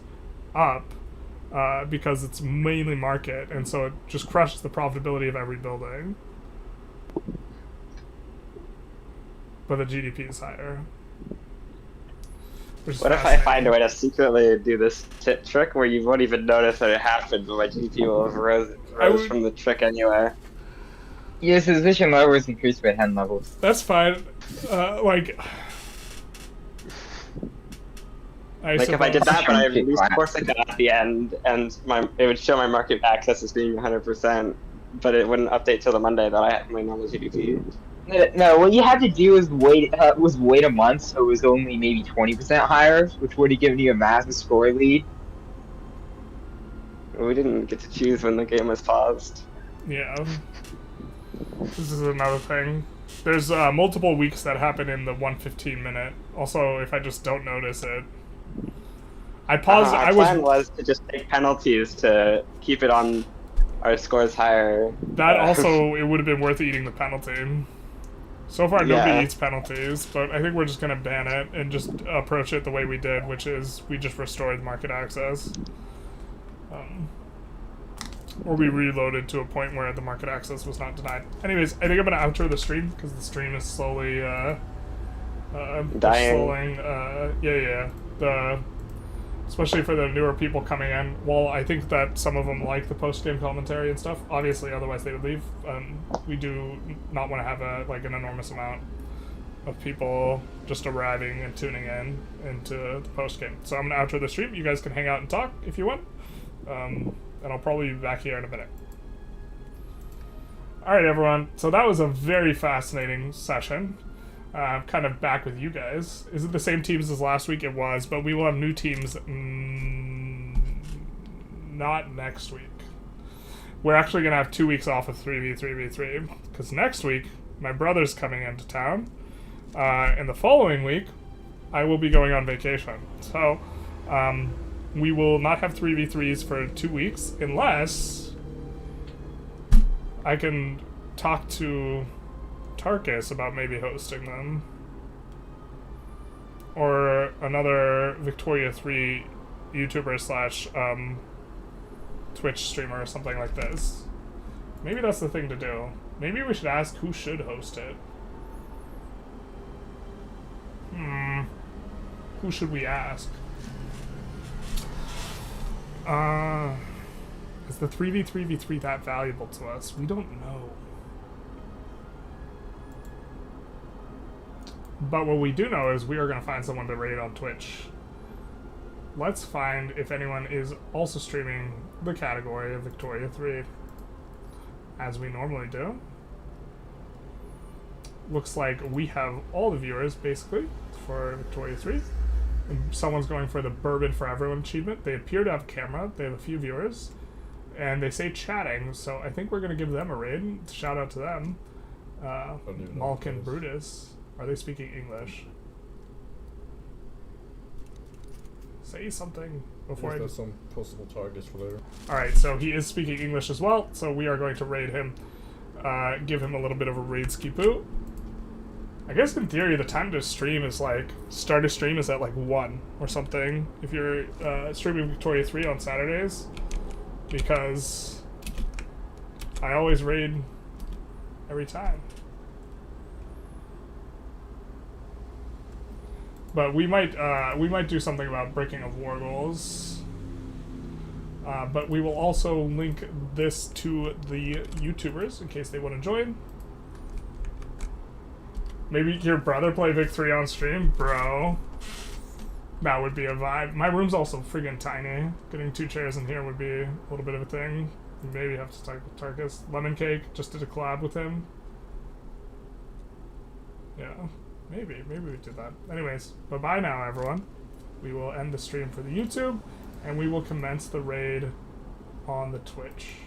up. Because it's mainly market, and so it just crushes the profitability of every building. But the GDP is higher. What if I find a way to secretly do this trick where you won't even notice that it happened, but my GDP will have rose from the trick anyway? Yes, his vision level is increased by 10 levels. That's fine. If I did that, but I released Corsica at the end, and it would show my market access as being 100%, but it wouldn't update till the Monday that I had my normal GDP. No, what you had to do was wait a month, so it was only maybe 20% higher, which would have given you a massive score lead. We didn't get to choose when the game was paused. Yeah. This is another thing. There's multiple weeks that happen in the 1:15 minute. Also, if I just don't notice it. I paused. Our plan was to just take penalties to keep it on our scores higher. That also, it would have been worth eating the penalty. So far, nobody eats penalties, but I think we're just going to ban it and just approach it the way we did, which is we just restored market access. Or we reloaded to a point where the market access was not denied. Anyways, I think I'm going to outro the stream, because the stream is slowly dying. Especially for the newer people coming in. Well, I think that some of them like the post-game commentary and stuff. Obviously, otherwise they would leave. We do not want to have an enormous amount. of people just arriving and tuning in into the post game. So I'm gonna outro the stream. You guys can hang out and talk if you want, and I'll probably be back here in a minute. All right, everyone. So that was a very fascinating session. I'm kind of back with you guys. Is it the same teams as last week? It was, but we will have new teams. Not next week. We're actually gonna have 2 weeks off of 3v3v3 because next week my brother's coming into town. And the following week, I will be going on vacation. So, we will not have 3v3s for 2 weeks unless I can talk to Tarkus about maybe hosting them. Or another Victoria 3 YouTuber slash Twitch streamer or something like this. Maybe that's the thing to do. Maybe we should ask who should host it. Who should we ask? Is the 3v3v3 that valuable to us? We don't know. But what we do know is we are going to find someone to raid on Twitch. Let's find if anyone is also streaming the category of Victoria 3, as we normally do. Looks like we have all the viewers, basically, for Victoria 3. And someone's going for the Bourbon for Everyone achievement. They appear to have a camera. They have a few viewers. And they say chatting, so I think we're going to give them a raid. Shout out to them. Malkin Brutus. Are they speaking English? Say something before there's some possible targets for later. Alright, so he is speaking English as well, so we are going to raid him. Give him a little bit of a raid ski-poo. I guess in theory the time to stream is like, start a stream is at like 1 or something if you're streaming Victoria 3 on Saturdays, because I always raid every time. But we might do something about breaking of war goals. But we will also link this to the YouTubers in case they want to join. Maybe your brother play Vic 3 on stream? Bro. That would be a vibe. My room's also friggin' tiny. Getting 2 chairs in here would be a little bit of a thing. Maybe have to talk with Tarkus. Lemon Cake, just did a collab with him. Yeah, maybe we do that. Anyways, bye-bye now, everyone. We will end the stream for the YouTube, and we will commence the raid on the Twitch.